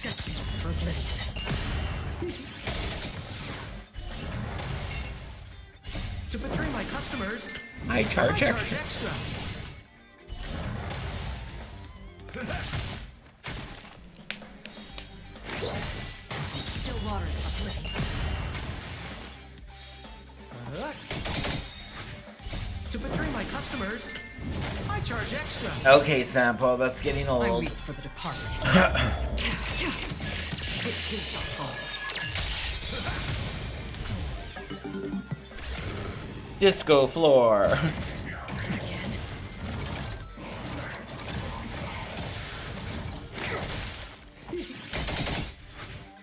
Destined for oblivion. To betray my customers, I charge I extra. charge extra. Still waters of oblivion. To betray my customers, I charge extra. Okay, Sampo, that's getting I old. weep for the departed. It too shall fall. Disco floor. Again.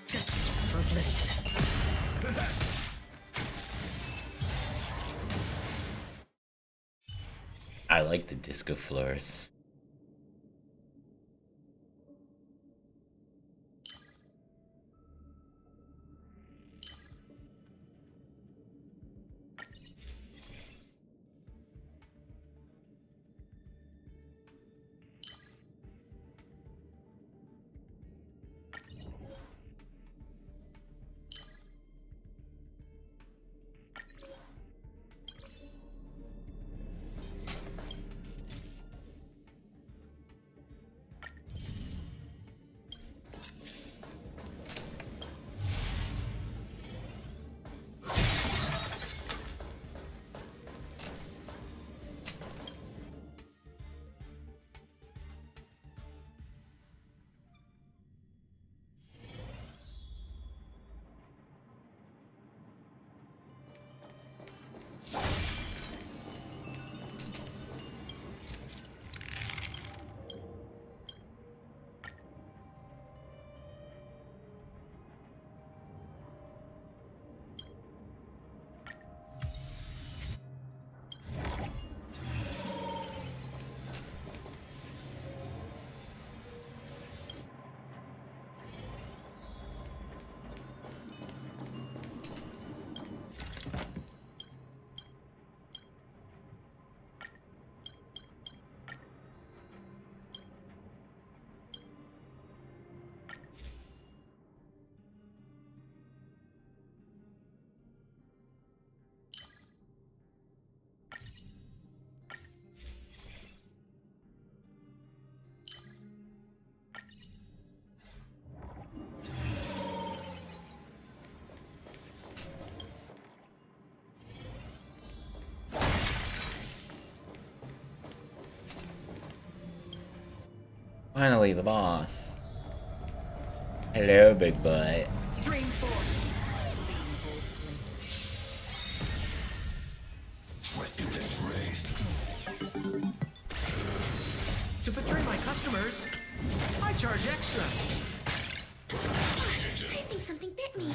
Destined for oblivion. I like the disco floors. Finally, the boss. Hello, big boy. Stream forth. Threat index raised. To betray my customers, I charge extra. I think something bit me.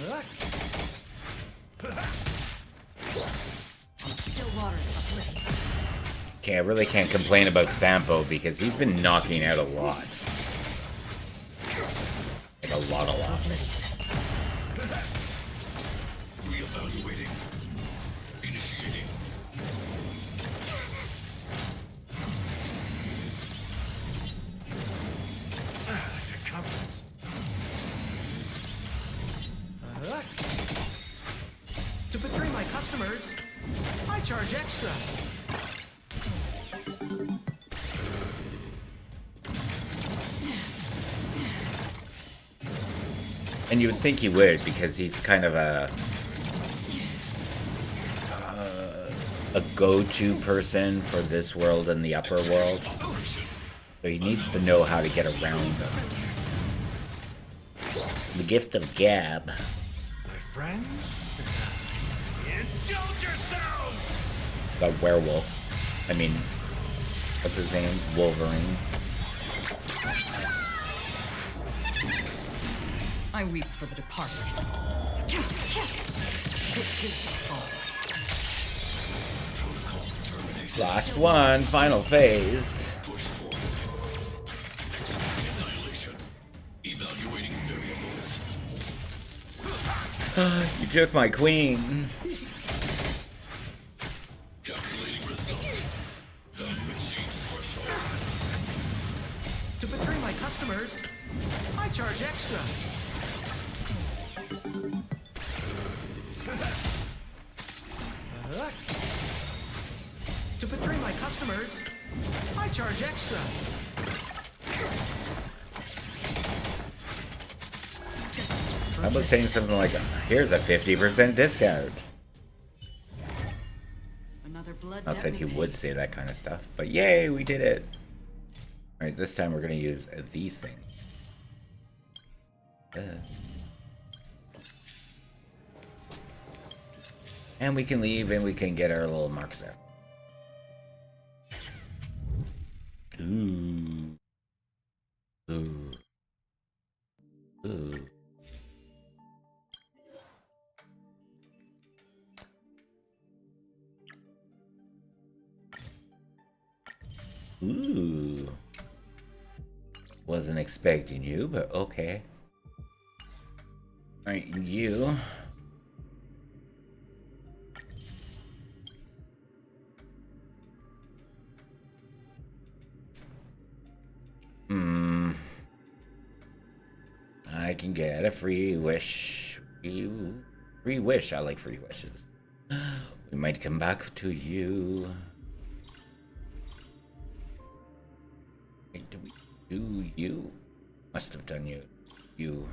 Still waters of oblivion. Okay, I really can't complain about Sampo because he's been knocking out a lot. Like a lot. Reevaluating. Initiating. Circumference. To betray my customers, I charge extra. And you would think he would because he's kind of a a go-to person for this world and the upper world. So he needs to know how to get around them. The gift of gab. My friends? Indulge yourselves! The werewolf. I mean, what's his name? Wolverine. I weep for the departed. This is the fall. Last one, final phase. You took my queen. To betray my customers, I charge extra. To betray my customers, I charge extra. I was saying something like, here's a 50% discount. Another blood Not debt that he repaid. would say that kind of stuff, but yay, we did it. Alright, this time we're going to use these things. And we can leave and we can get our little marks out. Ooh. Ooh. Ooh. Ooh. Wasn't expecting you, but okay. Alright, you. I can get a free wish. Free wish. I like free wishes. We might come back to you. Wait, did we do you? Must have done you. You.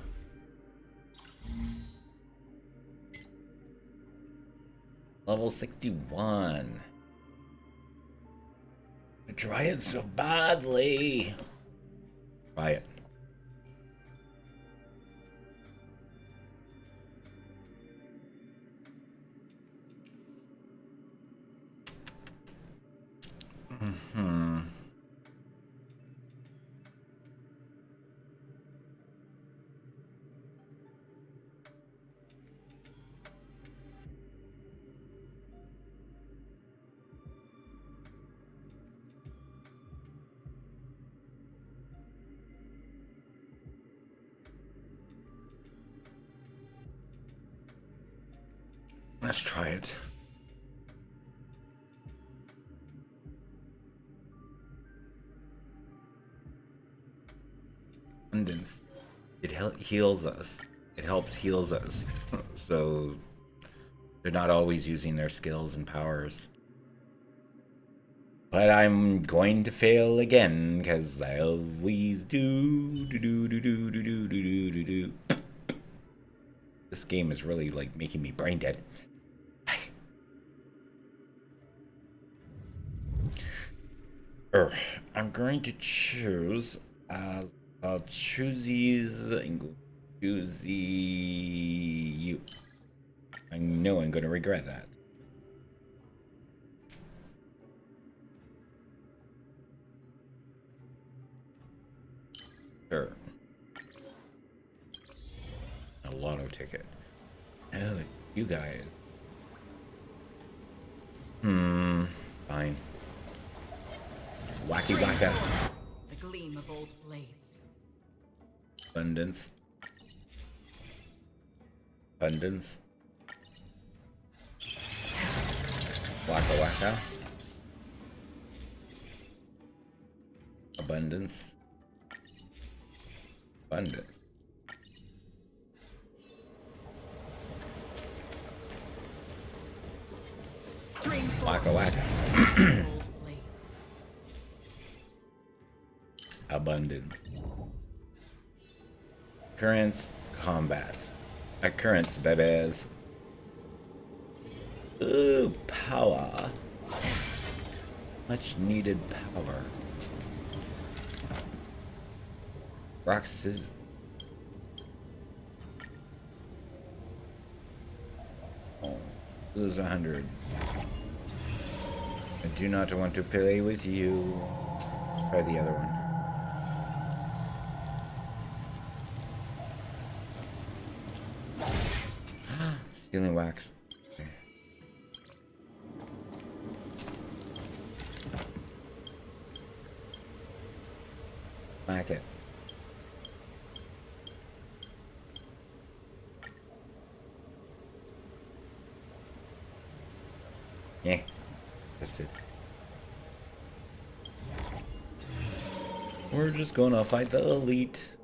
Level 61. I try it so badly. Try it. Let's try it. Abundance. It heals us. It helps heals us. So they're not always using their skills and powers. But I'm going to fail again because I always do. This game is really like making me brain dead. I'm going to choose. I'll choose these. Choose you. I know I'm going to regret that. Sure. A lotto ticket. Oh, it's you guys. Fine. Wacky wacka. The gleam of old blades. Abundance. Abundance. Waka waka. Abundance. Abundance. Stream Waka waka. old blades. Abundance. Occurrence. Combat. Occurrence, babies. Ooh, power. Much needed power. Rock scissors. Oh, lose 100. I do not want to play with you. Try the other one. Stealing wax. Okay. Smack it. Yeah, just it. We're just gonna fight the elite.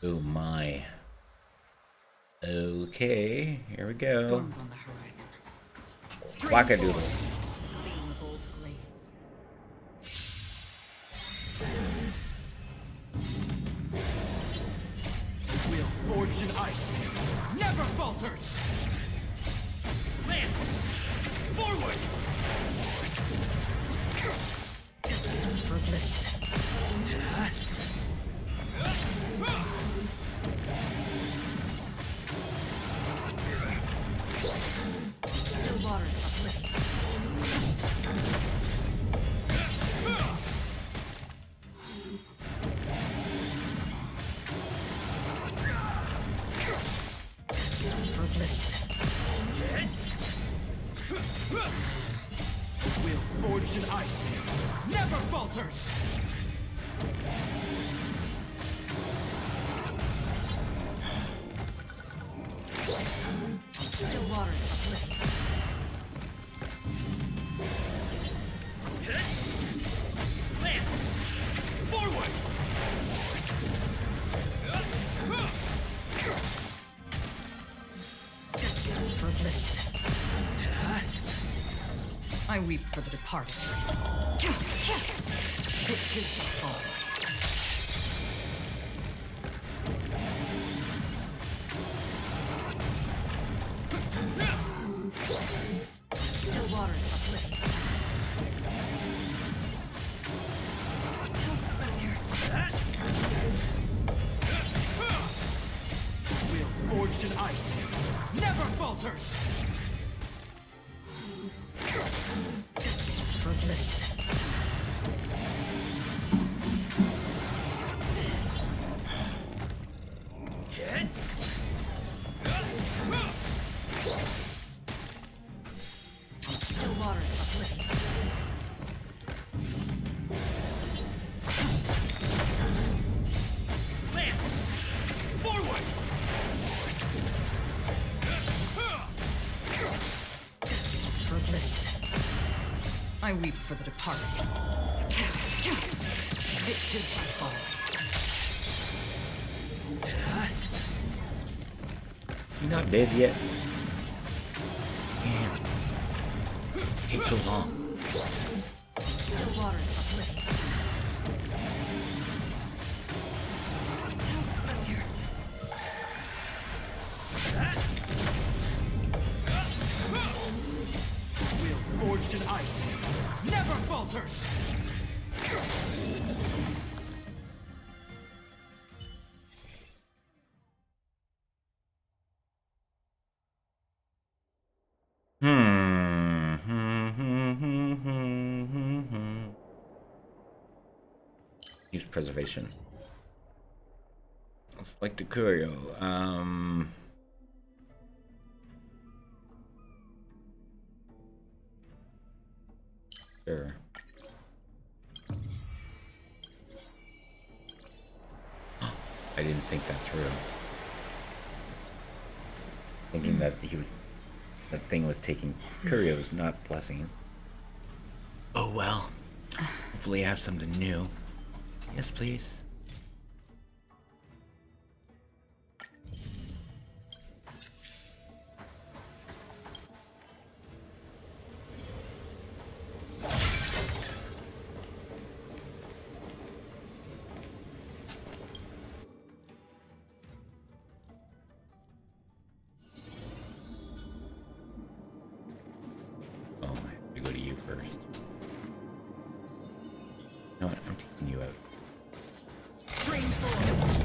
Oh my. Okay, here we go. Storms on the horizon. Wackadoodle. Gleam of old blades. Wheel forged in ice never falters. Land. Forward. Still waters uplift. Wheel forged in ice never falters. Still waters uplift. Land. Forward. I weep for the departed. It too shall fall. Still waters uplift. Wheel forged in ice never falters. Still waters uplift. Land. Forward. I weep for the departed. It too shall fall. You not dead yet? Damn. Takes so long. Still waters uplift. Wheel forged in ice never falters. Use preservation. Select a curio. Sure. I didn't think that through. Thinking that that thing was taking curios, not blessings. Oh well. Hopefully I have something new. Yes, please. first. You know what? I'm taking you out. Stream 4.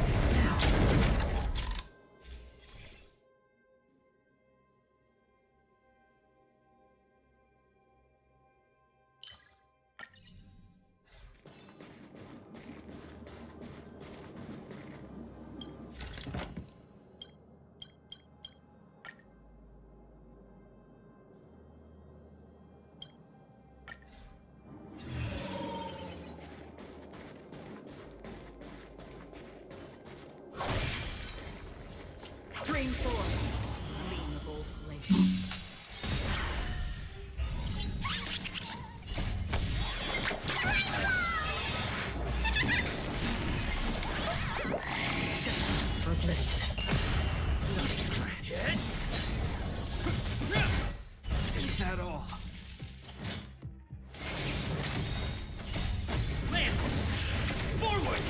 Stream 4. Gleamable blade. For blade. Is that all? Land! Forward!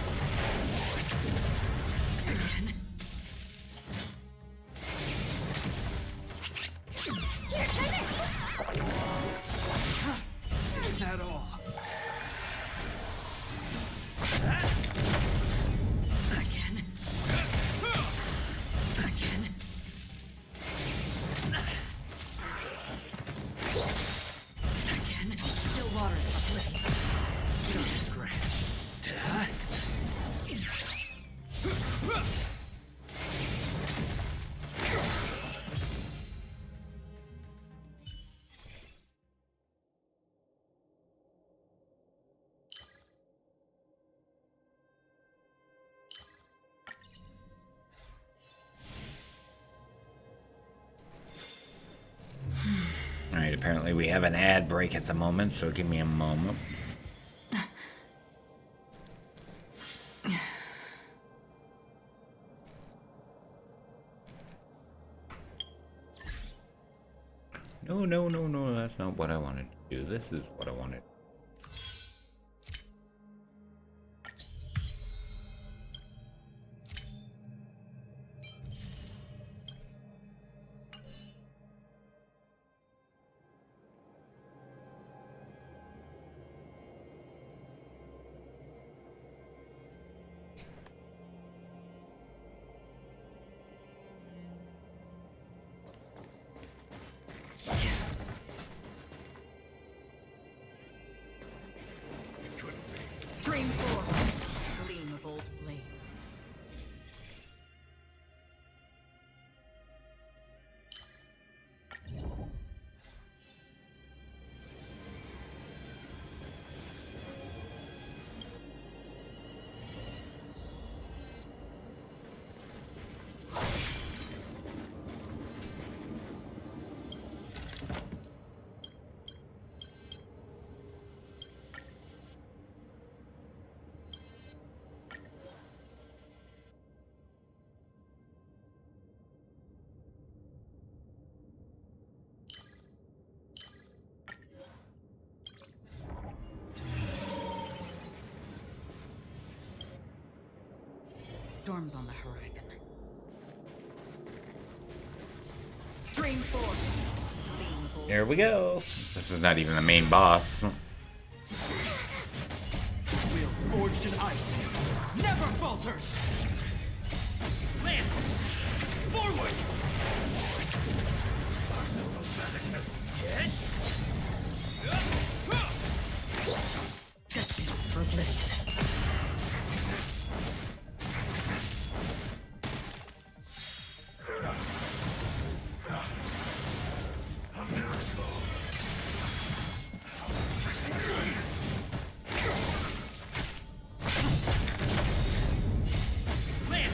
Is that all? Again. Again. Again. Still waters of blade. Don't scratch. Duh. Alright, apparently we have an ad break at the moment, so give me a moment. No, that's not what I wanted to do. This is what I wanted. Stream 4. Gleam of old blades. Storms on the horizon. Stream 4. Gleam of old Here we go. This is not even the main boss. Will forged in ice never falters. Land! Forward! destined for blade. Land!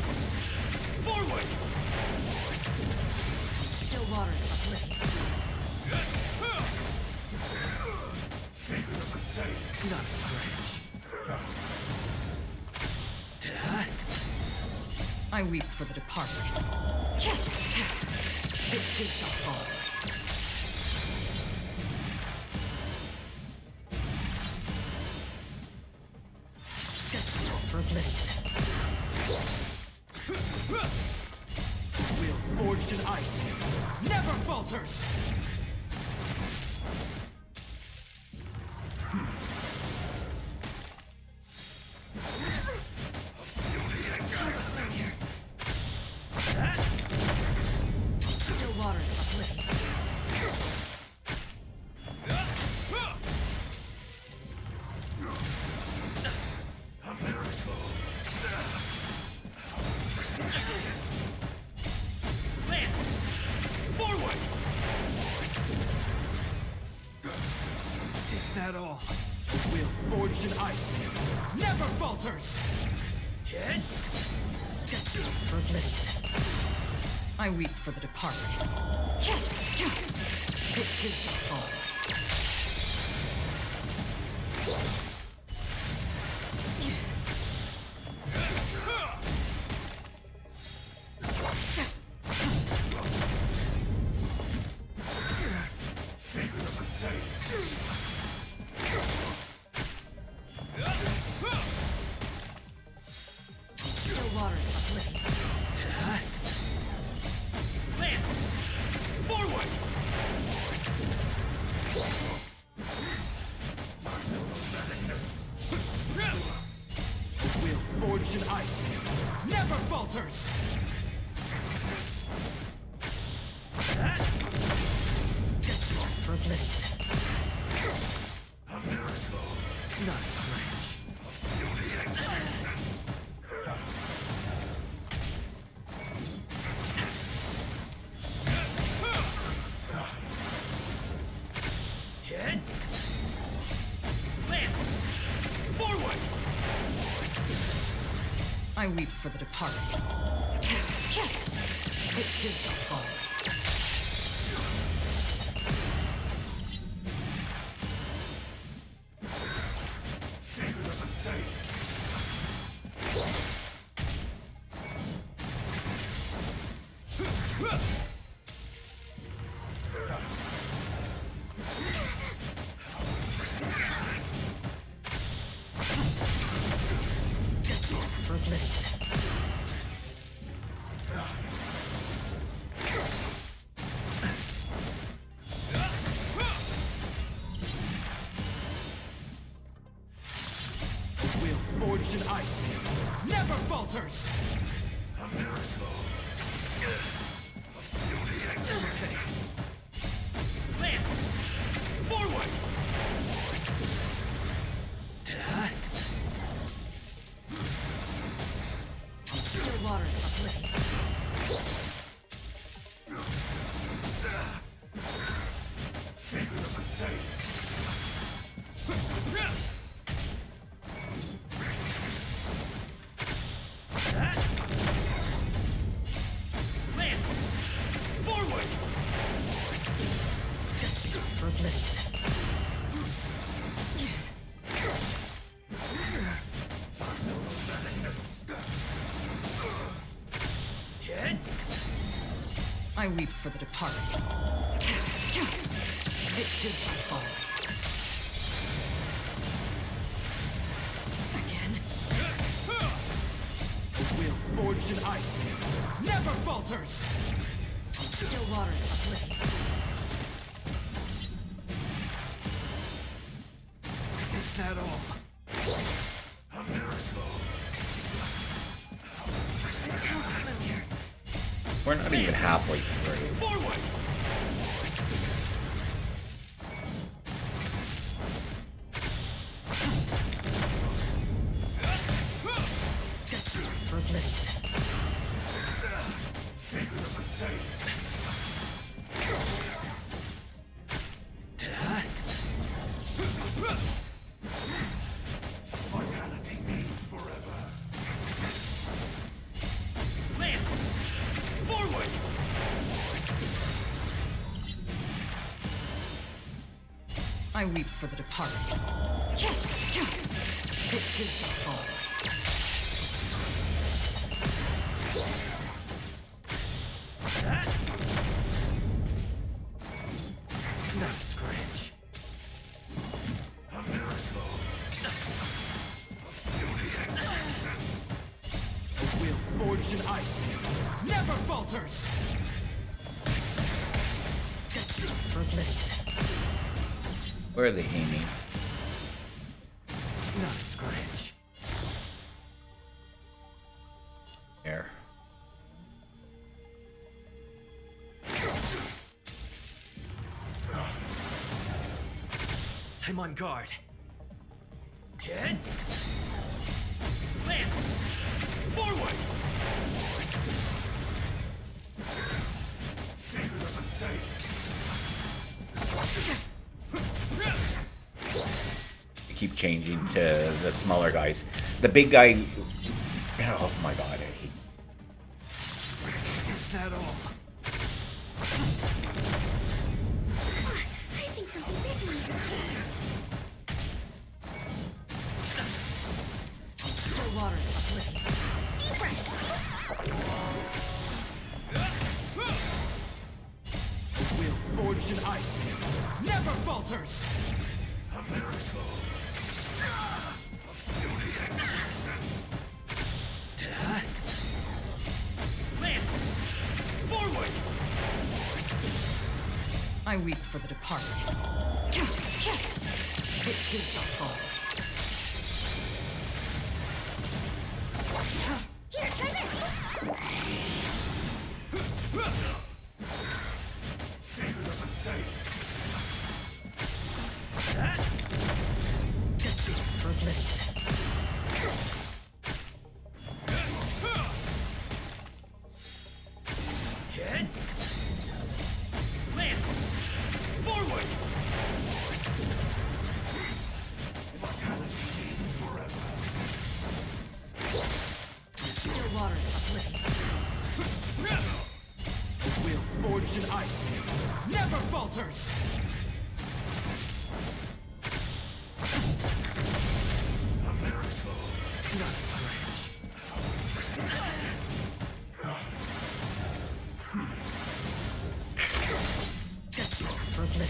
Forward! Still waters of blade. Not a scratch. I weep for the departed. This too shall fall. Destined for blade. Will forged in ice never falters. Is that all? The will forged in ice never falters! Hit! Destined for oblivion. I weep for the departed. It too shall fall. Still waters of oblivion. Land! Forward! The will forged in ice never falters! Destined for oblivion. Not strange. Hit! Land! Forward! I weep for the departed. It too shall fall. Destined for oblivion. The will forged in ice never falters! Land! Forward! Still waters of oblivion. Land! Forward! Destined for oblivion. Hit! I weep for the departed. It too shall fall. Again. The will forged in ice never falters! Still waters of oblivion. Is that all? We're not even halfway through. Forward! Destined for oblivion. Mortality means forever. Land! Forward! I weep for the departed. It too shall fall. Not scratch. A miracle. The will forged in ice never falters! Destined for oblivion. Where are they aiming? Not scratch. There. I'm on guard. Hit! Land! Forward! keep changing to the smaller guys. The big guy, oh my god, I hate. Is that all? I think something big might Still waters uplifting. Deep breath. Will forged in ice never falters. A miracle. Land. Forward. I weep for the departed. It too shall fall. Here, try this. Destined for oblivion. Head. Land. Forward. Still waters uplifting. Will forged in ice never falters. A miracle. Not strange. Destined for oblivion.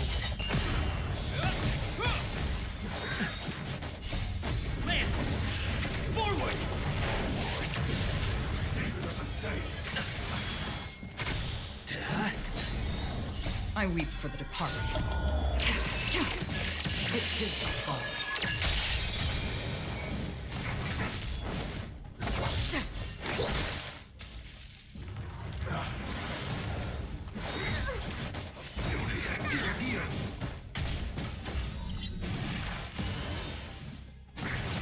Land. Forward. I weep for the departed. It too shall fall.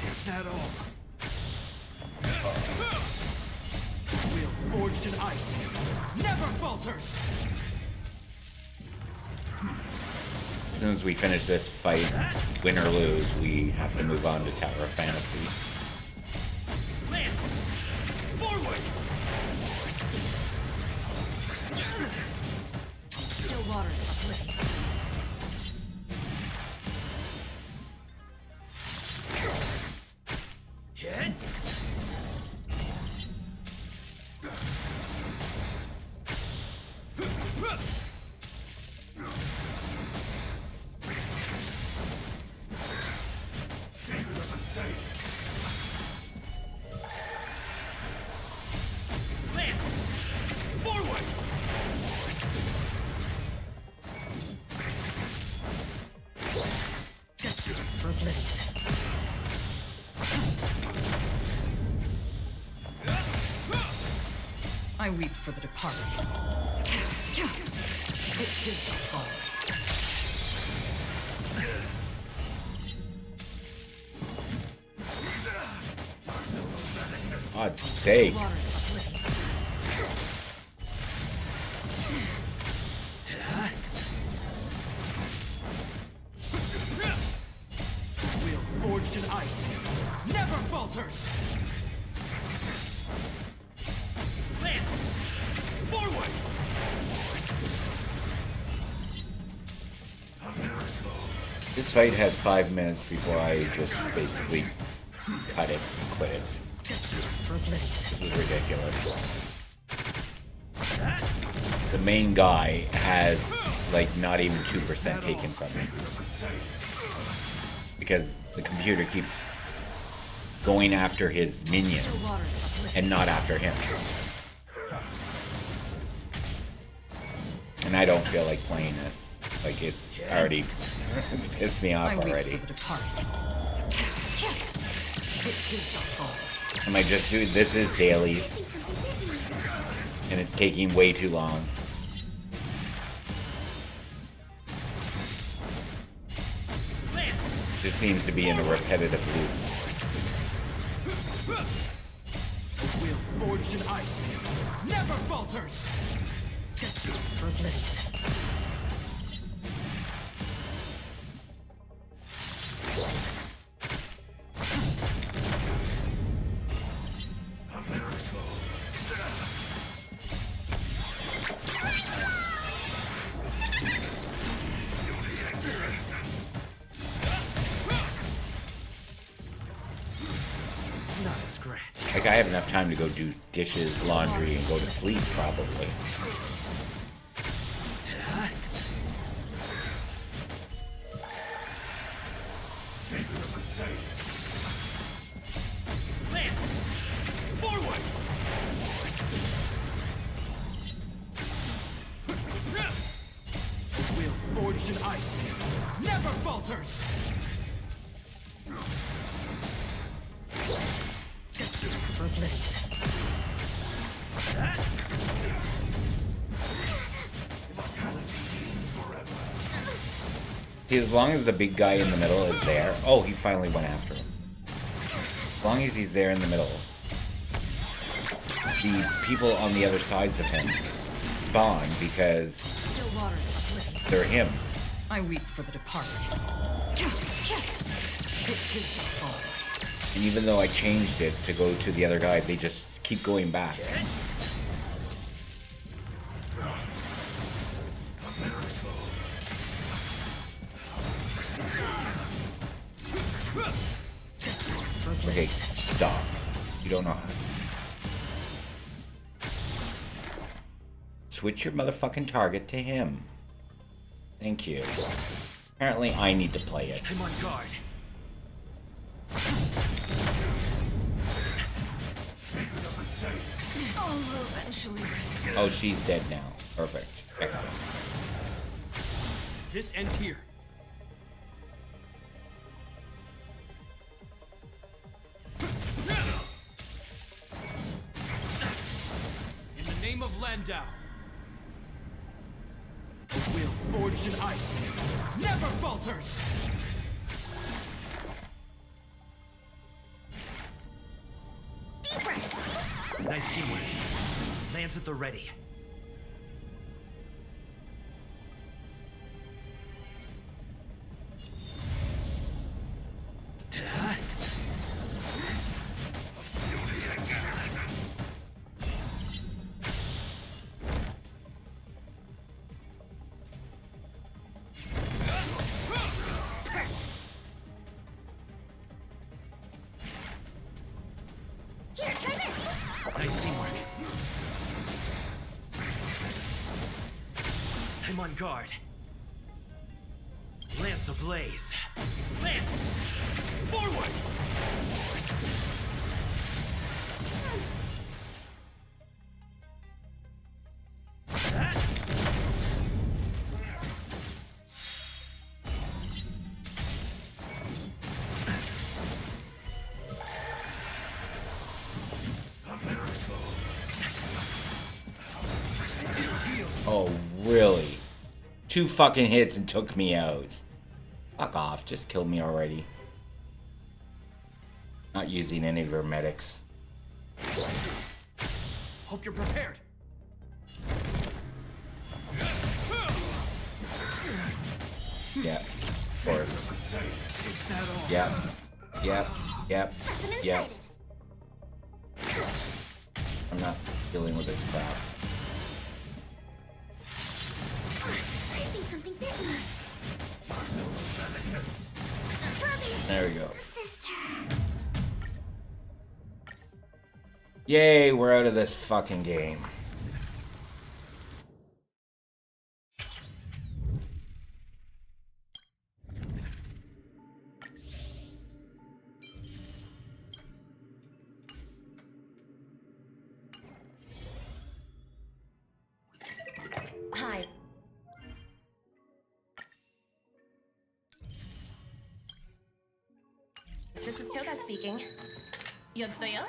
Is that all? Will forged in ice never falters. As soon as we finish this fight, win or lose, we have to move on to Tower of Fantasy. Land. Forward. Still waters uplifting. Head. Land. Forward. Destined for oblivion. I weep for the departed. It too shall fall. God's sakes. Waters uplifting. Will forged in ice never falters. Land. Forward. This fight has 5 minutes before I just basically cut it and quit it. Destined for oblivion. This is ridiculous. The main guy has like not even 2% taken from him. Because the computer keeps going after his minions Still waters uplifting. and not after him. And I don't feel like playing this. Like it's already it's pissed me off I weep already. for the departed. It too shall fall. Am I just doing this is dailies and it's taking way too long. Land. This seems to be in a repetitive loop. Will forged in ice never falters. Destined for oblivion. Like, I have enough time to go do dishes, laundry, and go to sleep, probably. Land! Forward! Will forged in ice never falters! For oblivion. See, as long as the big guy in the middle is there... Oh, he finally went after him. As long as he's there in the middle, the people on the other sides of him spawn because Still waters of oblivion. they're him. I weep for the departed. It is a fall. And even though I changed it to go to the other guy, they just keep going back. Okay, stop. You don't know how. Switch your motherfucking target to him. Thank you. Apparently I need to play it. I'm on guard. All will eventually rest. Oh, she's dead now. Perfect. Excellent. This ends here. In the name of Landau. The will forged in ice never falters! Deep breath. Nice teamwork. Lands at the ready. Here, try this. Nice teamwork. I'm on guard. Lance ablaze. Lance! Forward! Oh, really? 2 fucking hits and took me out. Fuck off, just kill me already. Not using any of her medics. Hope you're prepared. Yeah, of course. Is that all? Yep. Yep. Yep. I'm Yep. excited. I'm not dealing with this crap. I see something big. Brother, There we go. sister. Yay, we're out of this fucking game. Hi. This is Choga speaking. 여보세요?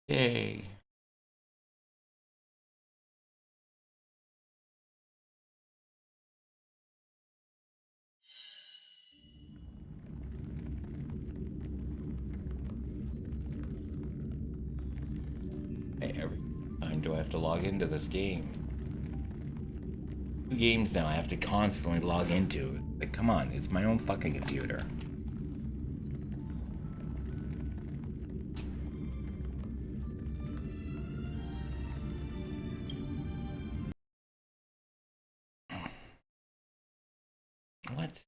Yay. Hey, every time do I have to log into this game? 2 games now I have to constantly log into. Like, come on, it's my own fucking computer. What?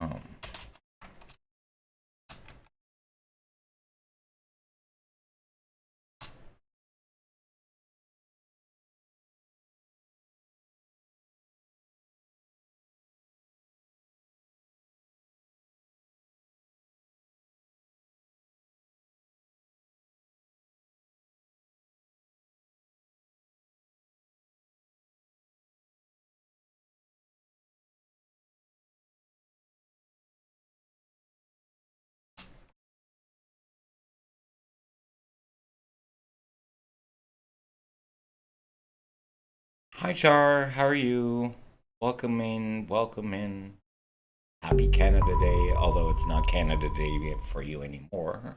Oh. Hi Char, how are you? Welcome in, welcome in. Happy Canada Day, although it's not Canada Day for you anymore.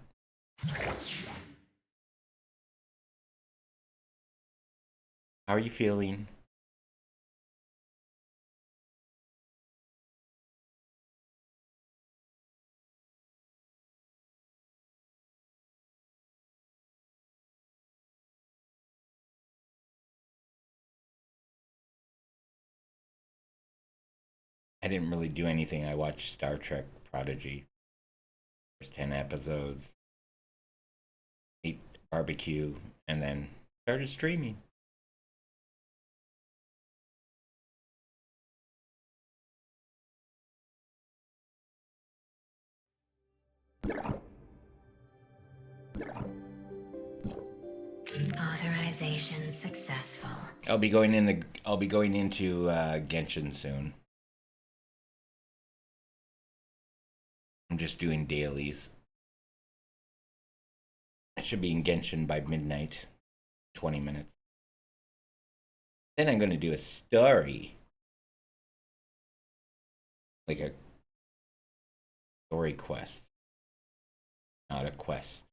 How are you feeling? I didn't really do anything. I watched Star Trek Prodigy. First 10 episodes. Ate barbecue, and then started streaming. Authorization successful. I'll be going into Genshin soon. I'm just doing dailies. I should be in Genshin by midnight. 20 minutes. Then I'm going to do a story. Like a story quest. Not a quest.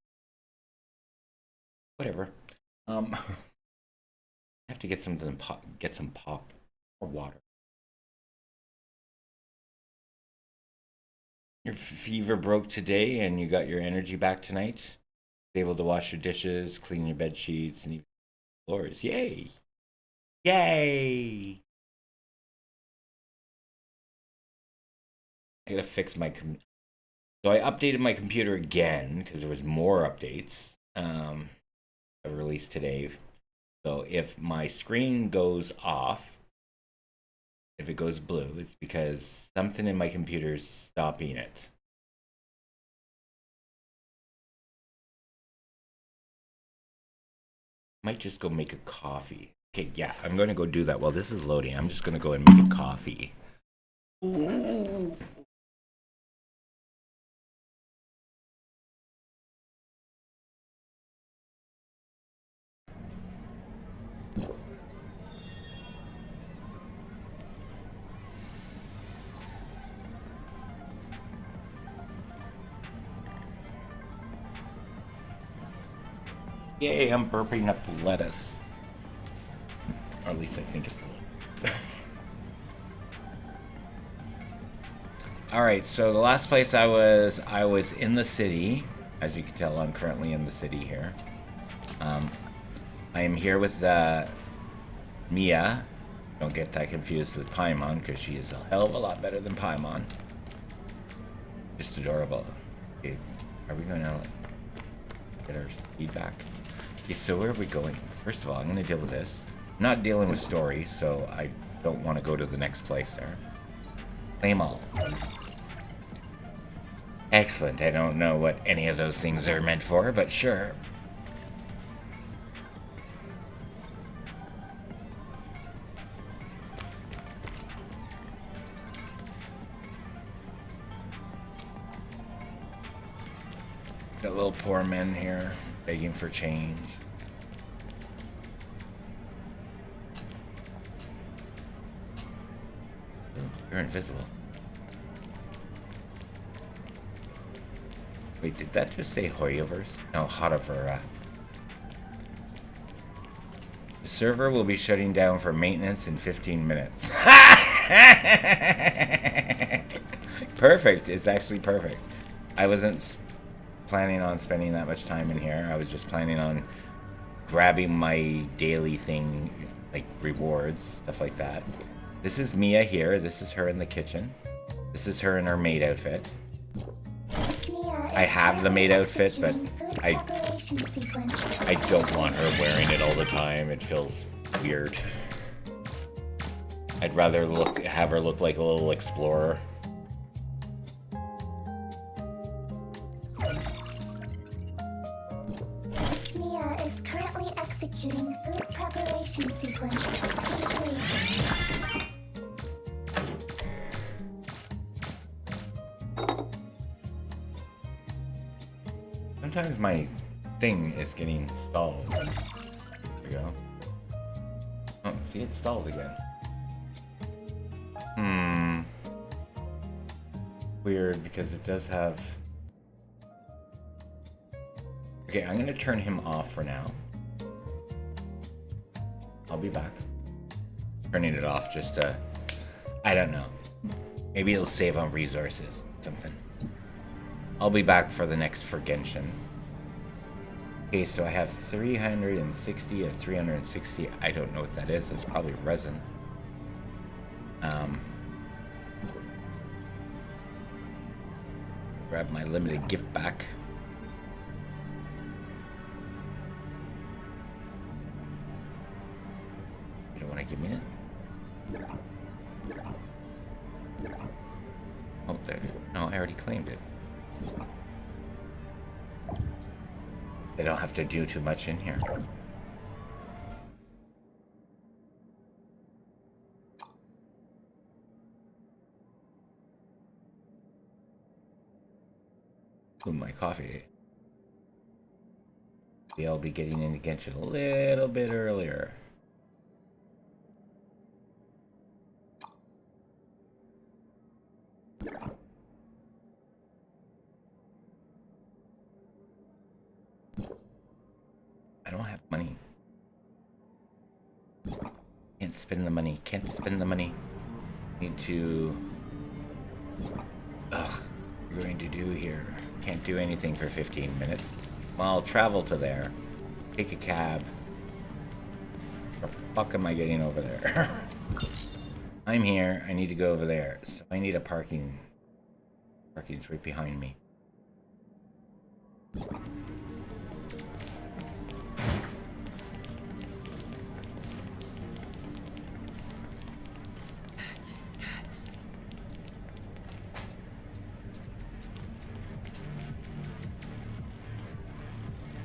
Whatever. I have to get something get some pop or water. Your fever broke today and you got your energy back tonight. Able to wash your dishes, clean your bed sheets, and even floors. Yay! Yay! I gotta fix my so I updated my computer again because there was more updates. I released today. So if my screen goes off, if it goes blue, it's because something in my computer is stopping it. Might just go make a coffee. Okay, yeah, I'm going to go do that while this is loading. I'm just going to go and make a coffee. Ooh. Yay, I'm burping up lettuce. Or at least I think it's lettuce. Alright, so the last place I was in the city. As you can tell, I'm currently in the city here. I am here with Mia. Don't get that confused with Paimon, because she is a hell of a lot better than Paimon. Just adorable. Okay, are we going to get our speed back? Okay, so where are we going? First of all, I'm going to deal with this. I'm not dealing with stories, so I don't want to go to the next place there. Claim all. Excellent. I don't know what any of those things are meant for, but sure. Got little poor men here begging for change. Ooh, you're invisible. Wait, did that just say Hoyoverse? No, Hodavera. The server will be shutting down for maintenance in 15 minutes. Perfect. It's actually perfect. I wasn't planning on spending that much time in here. I was just planning on grabbing my daily thing, like rewards, stuff like that. This is Mia here. This is her in the kitchen. This is her in her maid outfit. I have the maid outfit, but I don't want her wearing it all the time. It feels weird. I'd rather have her look like a little explorer. Mia is currently executing food preparation sequence. Please wait. Sometimes my thing is getting stalled. There we go. Oh, see, it's stalled again. Weird, because it does have... Okay, I'm gonna turn him off for now. I'll be back. Turning it off just to... I don't know. Maybe it'll save on resources. Something. I'll be back for the next for Genshin. Okay, so I have 360 of 360. I don't know what that is. That's probably resin. Grab my limited gift back. You don't want to give me it? Oh, there. No, I already claimed it. They don't have to do too much in here. Ooh, my coffee. Maybe I'll be getting into Genshin a little bit earlier. I don't have money. Can't spend the money. Can't spend the money. Need to... Ugh. What are you going to do here? Can't do anything for 15 minutes. Well, I'll travel to there. Take a cab. Where the fuck am I getting over there? I'm here. I need to go over there. So I need a parking. Parking's right behind me.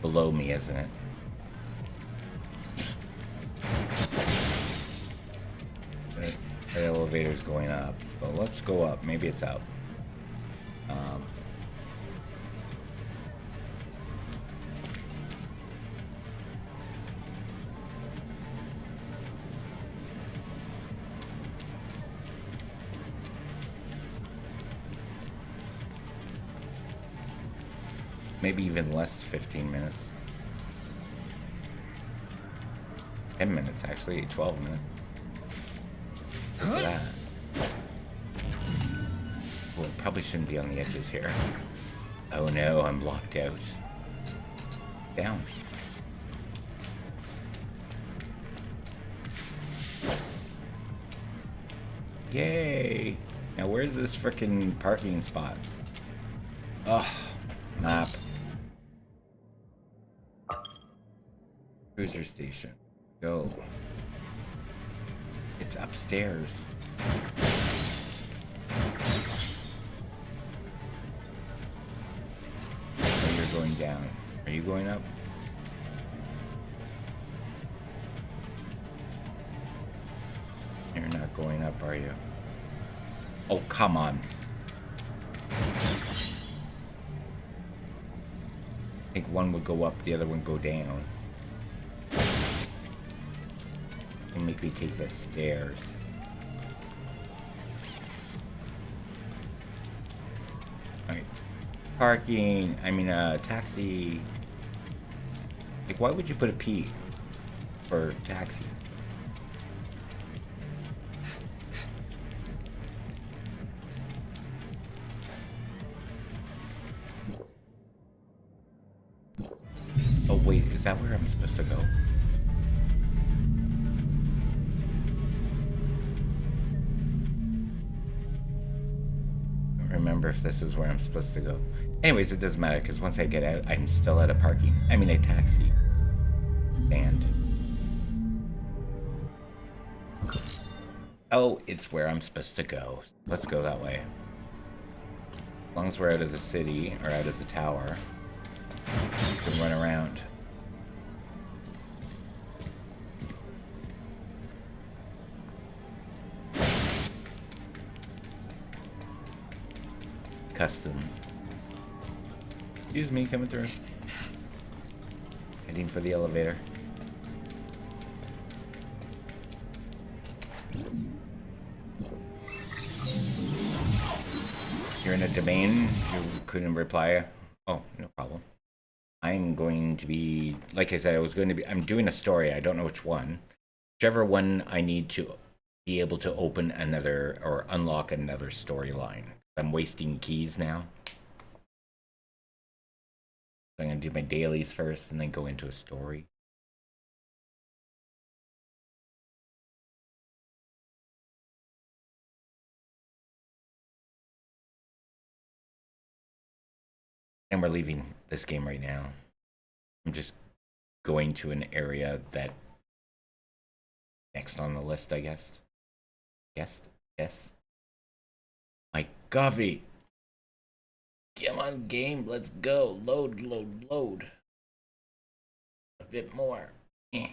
Below me, isn't it? Right. The elevator's going up, so let's go up. Maybe it's out. Maybe even less, 15 minutes. 10 minutes, actually, 12 minutes. What's that? Oh, I probably shouldn't be on the edges here. Oh no, I'm blocked out. Down. Yay! Now where's this frickin' parking spot? Ugh, map. Cruiser station. Go. It's upstairs. Oh, you're going down. Are you going up? You're not going up, are you? Oh, come on. think one would go up, the other one go down. And make me take the stairs. Alright. Parking, taxi. Like, why would you put a P for taxi? Oh wait, is that where I'm supposed to go? I don't remember if this is where I'm supposed to go. Anyways, it doesn't matter, because once I get out, I'm still at a taxi stand. Oh, it's where I'm supposed to go. Let's go that way. As long as we're out of the city, or out of the tower, we can run around. Customs. Excuse me, coming through. Heading for the elevator. You're in a domain. You couldn't reply. Oh, no problem. I'm going to be, like I said, I'm doing a story. I don't know which one. Whichever one I need to be able to open another or unlock another storyline. I'm wasting keys now. So I'm going to do my dailies first and then go into a story. And we're leaving this game right now. I'm just going to an area that next on the list, I guess. Yes. My coffee. Come on, game. Let's go. Load. A bit more. You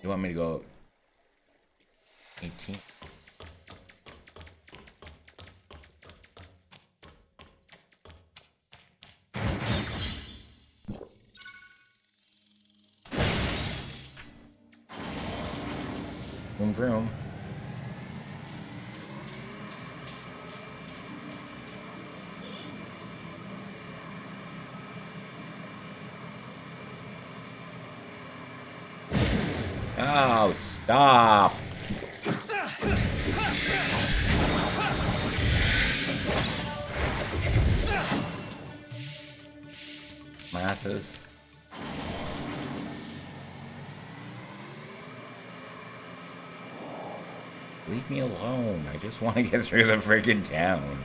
want me to go 18? Vroom. Oh, stop! Masses. Leave me alone. I just want to get through the friggin' town.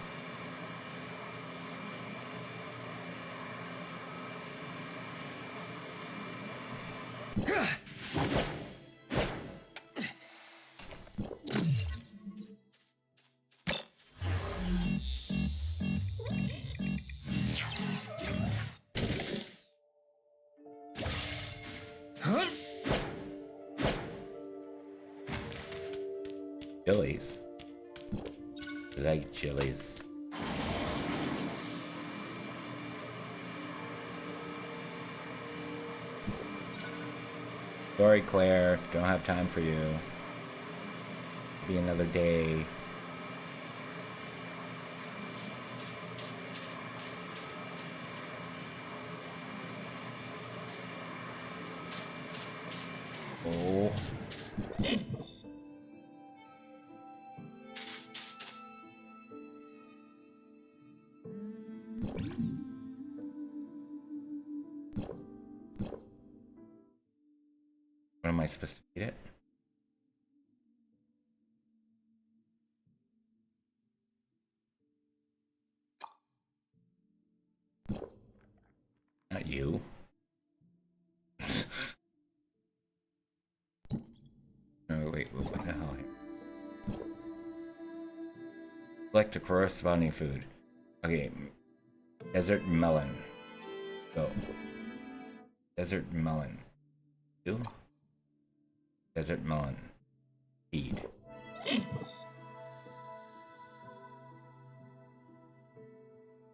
Chilies. I like chilies. Sorry, Claire. Don't have time for you. Be another day. Oh. When am I supposed to eat it? Not you. Oh, wait, what the hell? Select a corresponding food. Okay. Desert melon. Go. Desert melon. Do? Desert melon. Feed.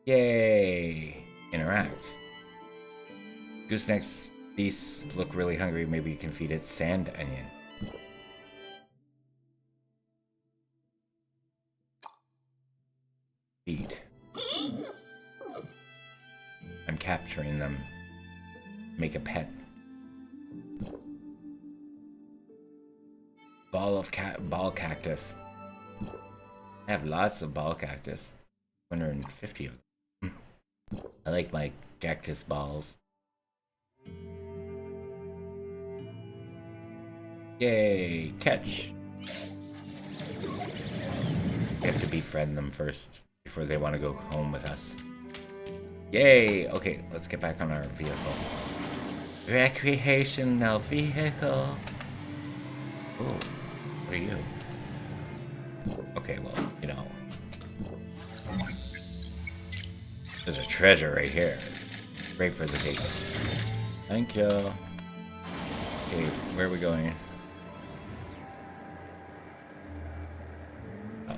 Yay! Interact. Gooseneck's beasts look really hungry. Maybe you can feed it sand onion. Feed. I'm capturing them. Make a pet. Ball cactus. I have lots of ball cactus. 150 of them. I like my cactus balls. Yay! Catch! We have to befriend them first before they want to go home with us. Yay! Okay, let's get back on our vehicle. Recreational vehicle. Oh, what are you? Okay, well, you know. There's a treasure right here. Great for the date. Thank you. Okay, where are we going? Oh.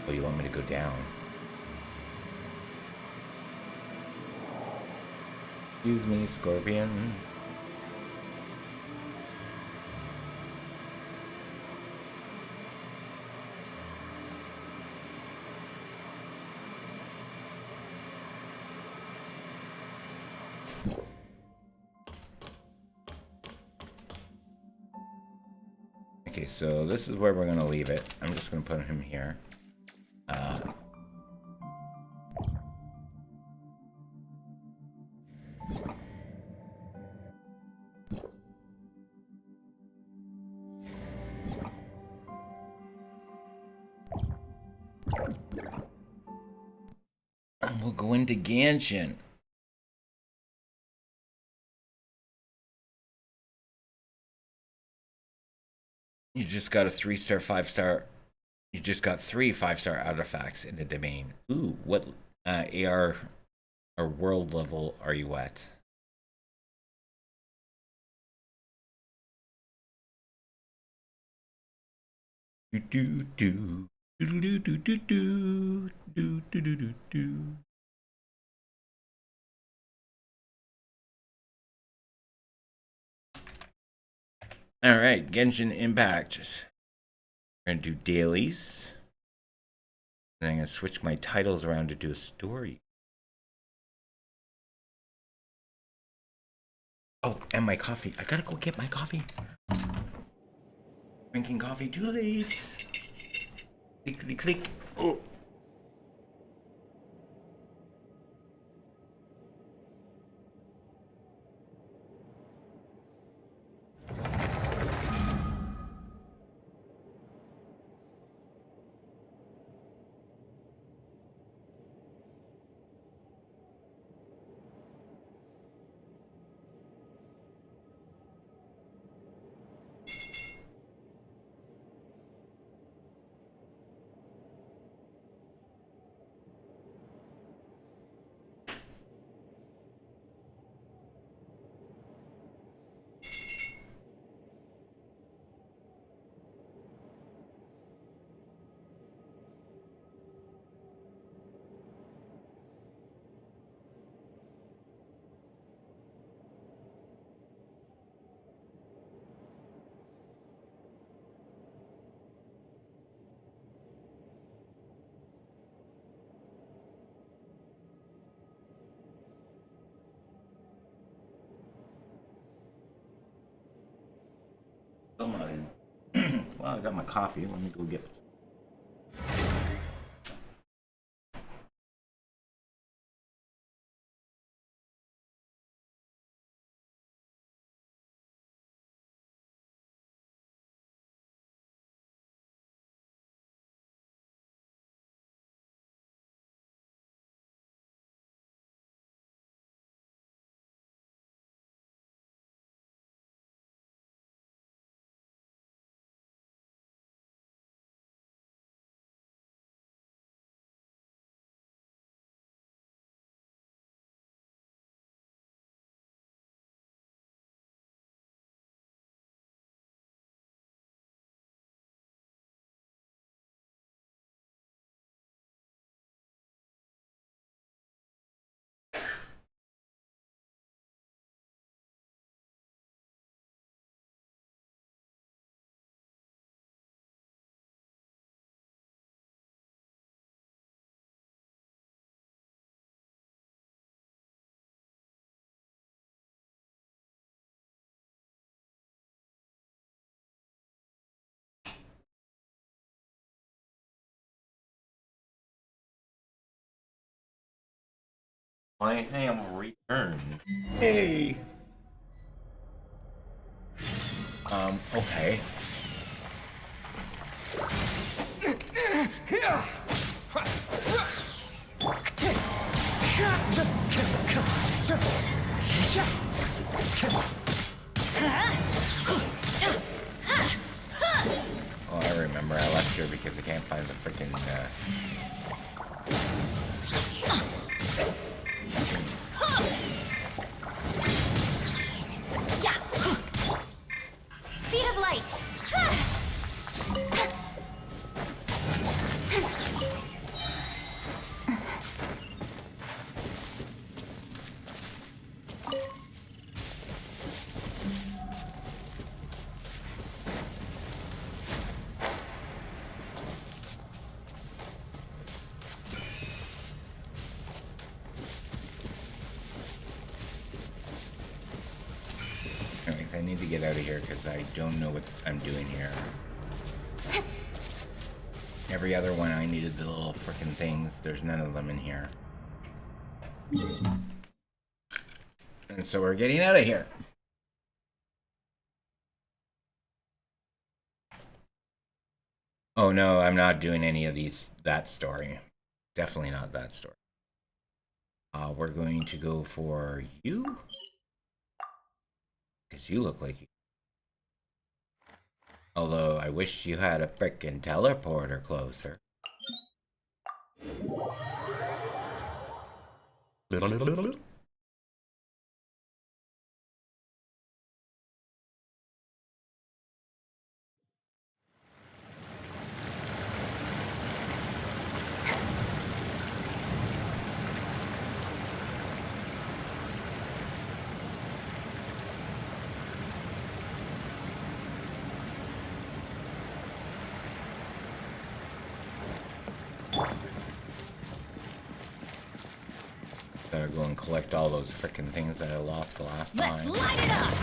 Oh, you want me to go down? Excuse me, Scorpion. Okay, so this is where we're gonna leave it. I'm just gonna put him here. And we'll go into Ganshin. You just got a 3-star, 5-star. You just got 3 5-star artifacts in the domain. Ooh, what AR or world level are you at? Do do do do do do do do do do do do do. All right, Genshin Impact. We're gonna do dailies. And I'm gonna switch my titles around to do a story. Oh, and my coffee. I gotta go get my coffee. Drinking coffee too late. Click, click, click. Oh. Come on. Well, I got my coffee. Let me go get it. I have returned. Hey. Okay. Oh, I remember. I left here because I can't find the freaking. Speed of light. Anyways, I need to get out of here because I don't know what I'm doing here. Every other one I needed the little frickin' things. There's none of them in here. And so we're getting out of here. Oh no, I'm not doing any of that story. Definitely not that story. We're going to go for you. Because you look like you. Although I wish you had a frickin' teleporter closer. Gotta go and collect all those frickin' things that I lost the last Let's time. light it up.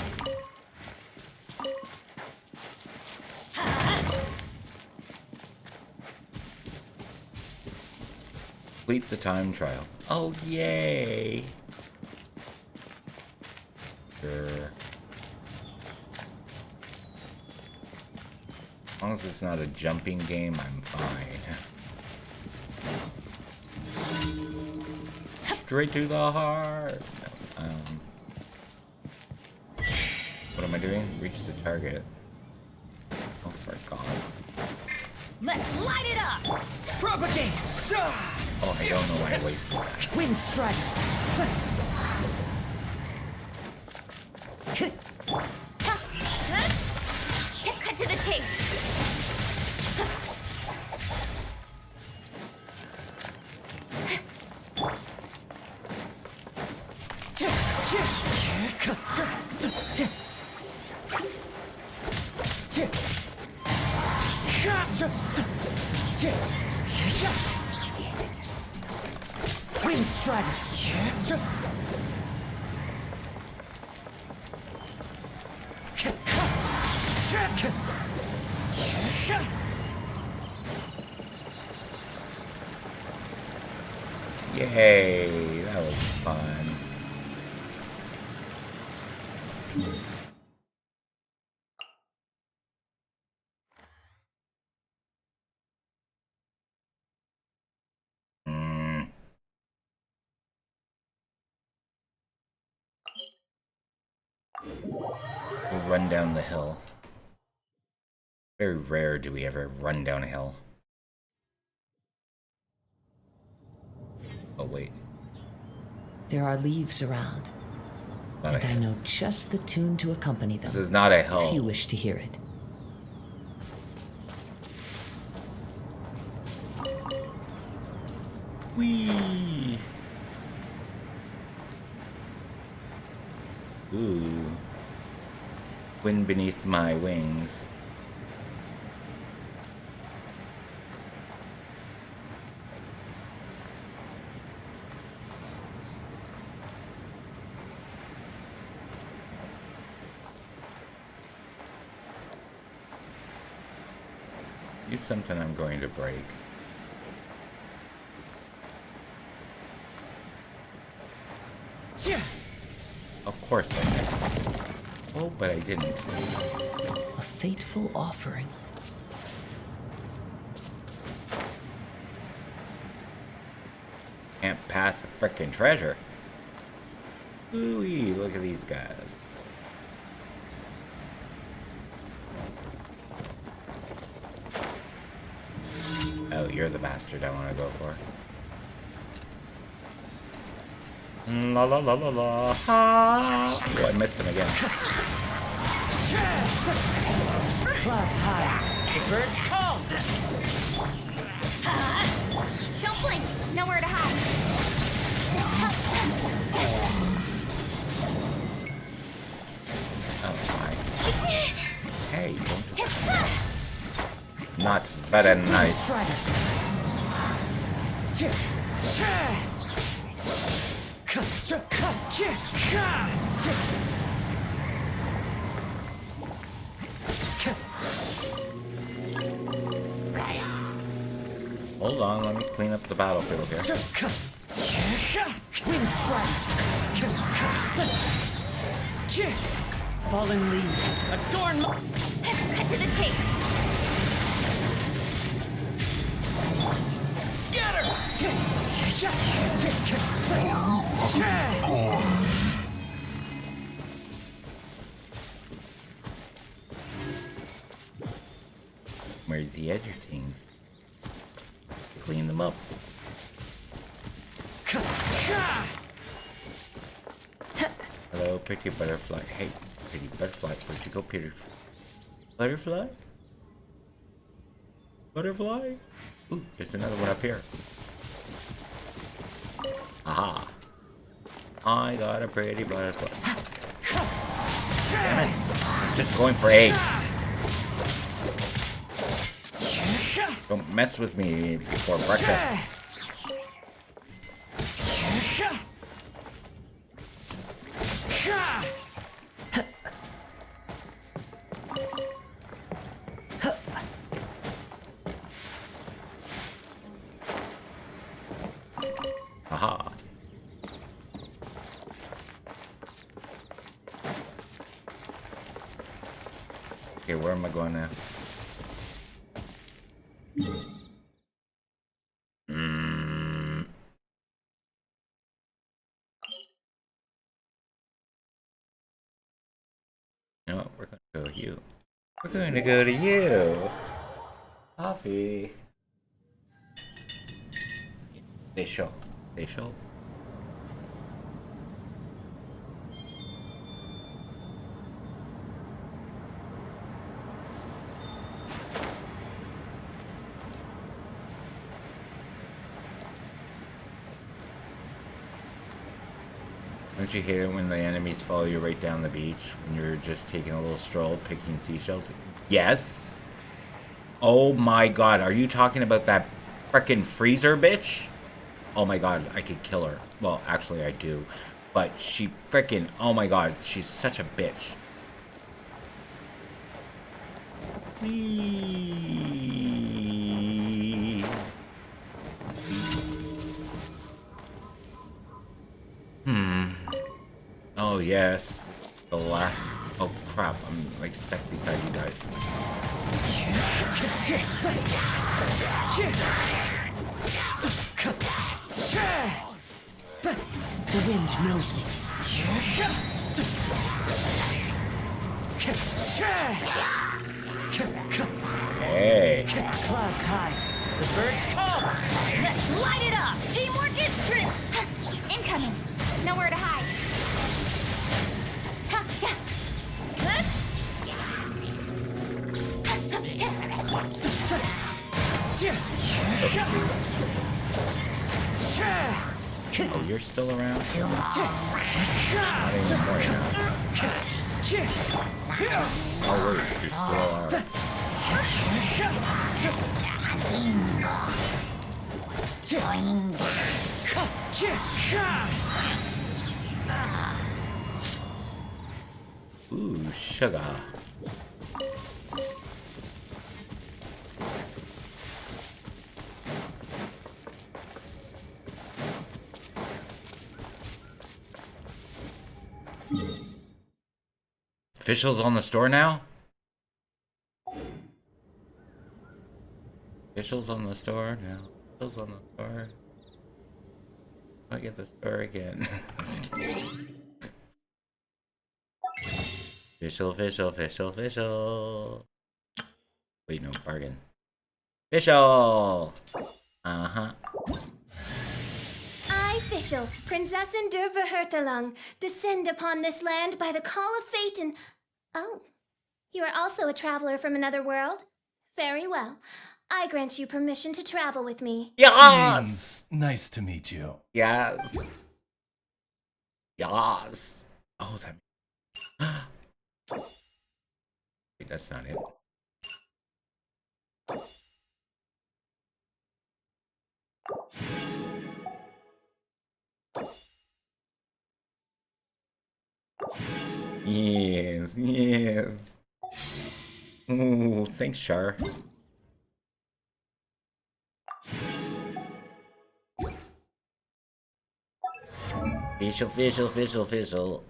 Complete the time trial. Oh, yay! Sure. As long as it's not a jumping game, I'm fine. Straight to the heart! No, what am I doing? Reach the target. Oh, for God. Let's light it up. Propagate! Oh, I don't know why I wasted that. Wind strike! Cut to the chase. Wind strike! Yay! That was fun. We'll run down the hill. Very rare do we ever run down a hill. Oh, wait. There are leaves around, Not a and I hill. know just the tune to accompany them. This is not a If you hill. wish to hear it. Whee! Ooh. Wind beneath my wings. Use something I'm going to break. Of course I miss. Oh, but I didn't. A fateful offering. Can't pass a frickin' treasure. Ooh-wee, look at these guys. Oh, you're the bastard I want to go for. La la la la la. Ha! Oh, I missed him again. Clouds high. The birds call. Don't blink. Nowhere to hide. Oh my. Hey, don't do that. Not very nice. Hold on, let me clean up the battlefield here. Wind strike. Fallen leaves. Adorn my... Cut to the chase. Scatter! Where's the edge of things? Clean them up. Hello, pretty butterfly. Hey, pretty butterfly. Where'd you go, Peter? Butterfly? Butterfly? Ooh, there's another one up here. Aha. I got a pretty butterfly. Damn it. I'm just going for eggs. Don't mess with me before breakfast. Aha. Okay, where am I going now? No, we're gonna go to you. We're going to go to you. Coffee. They show. They show. Don't you hate it when the enemies follow you right down the beach when you're just taking a little stroll picking seashells? Yes. Oh my god, are you talking about that frickin' freezer bitch? Oh my god, I could kill her. Well, actually I do. But she frickin', oh my god, she's such a bitch. Whee! Oh yes, the last. Oh crap! I'm like stuck beside you guys. The wind knows me. Hey! Clouds high. The birds call. Let's light it up. Teamwork is strength. Incoming. Nowhere to hide. Ha, yeah. Oh, you're still around? Not anymore now. Oh wait, you're still around. Ooh, sugar. Officials on the store now? Officials on the store now. Officials on the store. I get the store again. Official. Wait, no, bargain. Official! Uh-huh. I, Fischl, Prinzessin der Verhurthelung, descend upon this land by the call of fate and... Oh, you are also a traveler from another world? Very well. I grant you permission to travel with me. Yes! Nice to meet you. Yes. Yes. Oh, that... Wait, that's not it. Yes. Ooh, thanks, Char. Official.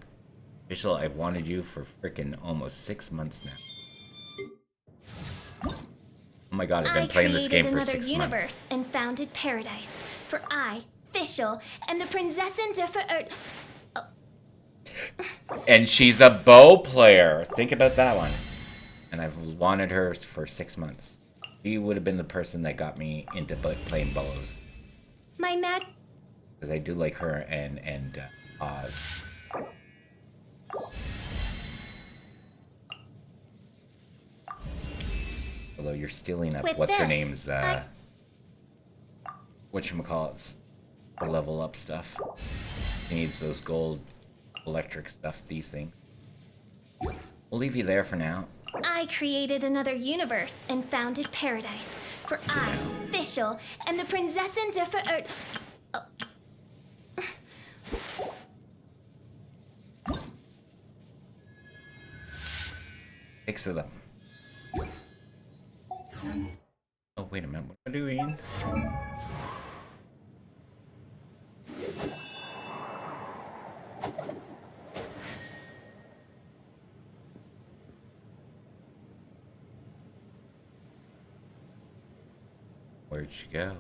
I've wanted you for frickin' almost 6 months now. Oh my god, I've been playing this game for 6 months. I created another universe and founded paradise. For I, Fischl, and the Prinzessin der And she's a bow player. Think about that one. And I've wanted her for 6 months. She would have been the person that got me into playing bows. My because I do like her and Oz. Although you're stealing up what's her name's whatchamacallits, the level up stuff. She needs those gold electric stuff, these things. We'll leave you there for now. I created another universe and founded paradise. For I, Fischl, and the Prinzessin der Six of them. Oh, wait a minute. What am I doing? Where'd she go?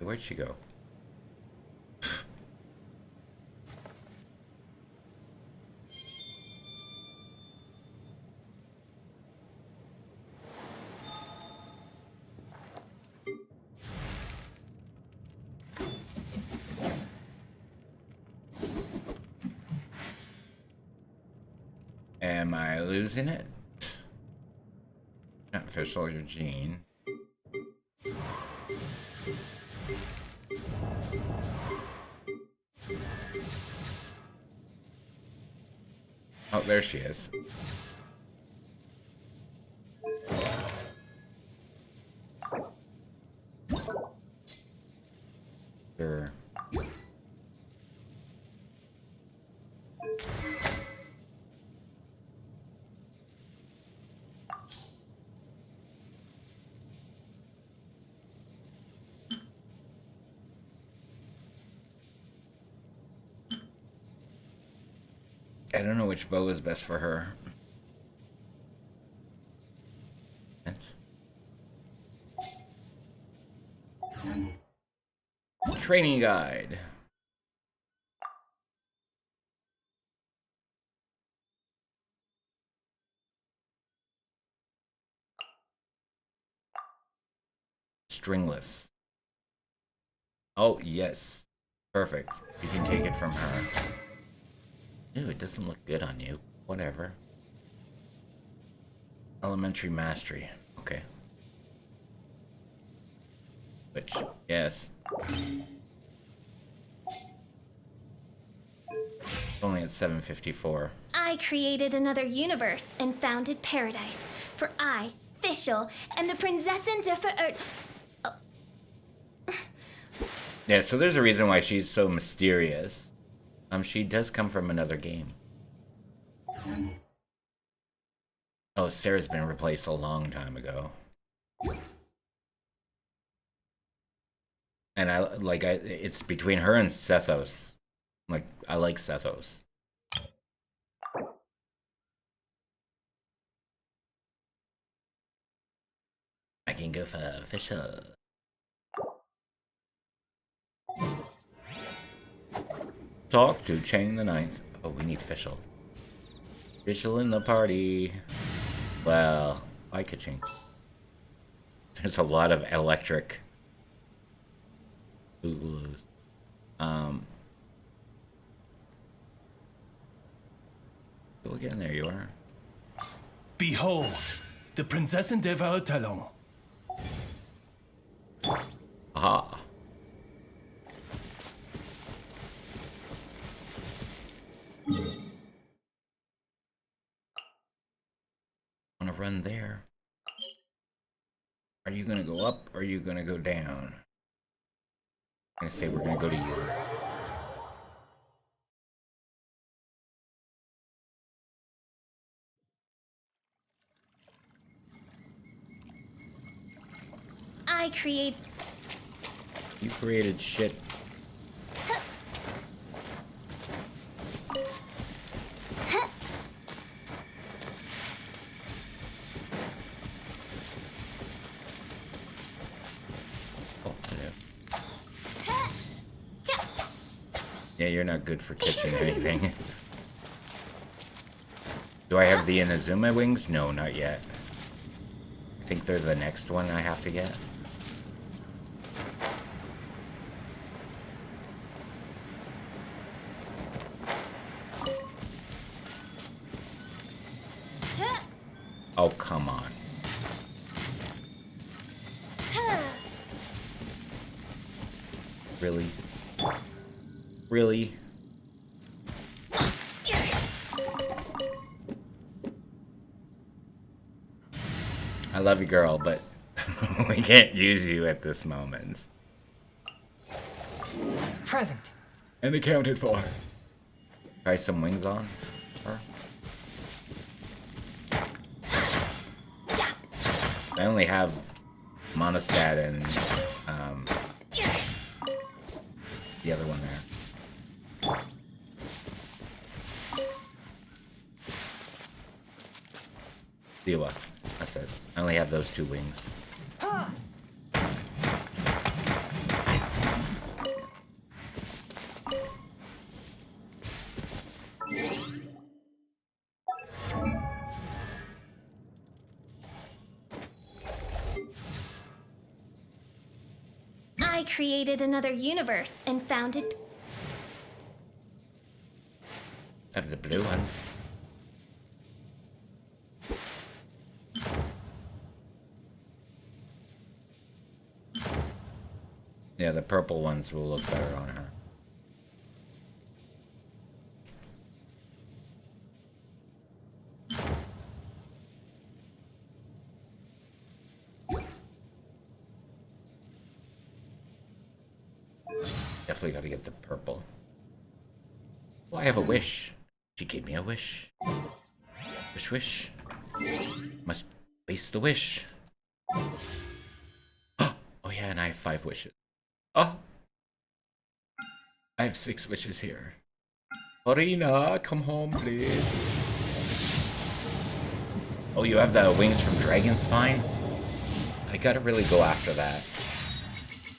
Where'd she go? Am I losing it? Not official, Eugene. Oh, there she is. Sure. I don't know which bow is best for her. Training guide. Stringless. Oh, yes. Perfect. You can take it from her. Ew, it doesn't look good on you. Whatever. Elementary mastery. Okay. Which, yes. Only at 754. I created another universe and founded paradise. For I, Fischl, and the Prinzessin der Yeah, so there's a reason why she's so mysterious. She does come from another game. Oh, Sarah's been replaced a long time ago. And it's between her and Sethos. Like, I like Sethos. I can go for official. Talk to Chang the Ninth. Oh, we need official. Official in the party. Well, I could Ching. There's a lot of electric. Oohs. Go again. There you are. Behold, the Prinzessin der Verurteilung. Aha. Wanna run there? Are you gonna go up or are you gonna go down? I'm gonna say we're gonna go to you. I create. You created shit. Oh, yeah. Yeah, you're not good for catching anything. Do I have the Inazuma wings? No, not yet. I think they're the next one I have to get. Oh, come on. Really? Really? I love you, girl, but we can't use you at this moment. Present. And accounted for. Try some wings on her. I only have Monostat and the other one there. Dewa. That's it. I only have those two wings. I created another universe and found it. Out of the blue ones. Yeah, the purple ones will look better on her. Definitely gotta get the purple. Oh, I have a wish. She gave me a wish. Wish, wish. Must waste the wish. Oh yeah, and I have 5 wishes. Oh! I have 6 wishes here. Orina, come home, please. Oh, you have the wings from Dragon Spine? I gotta really go after that.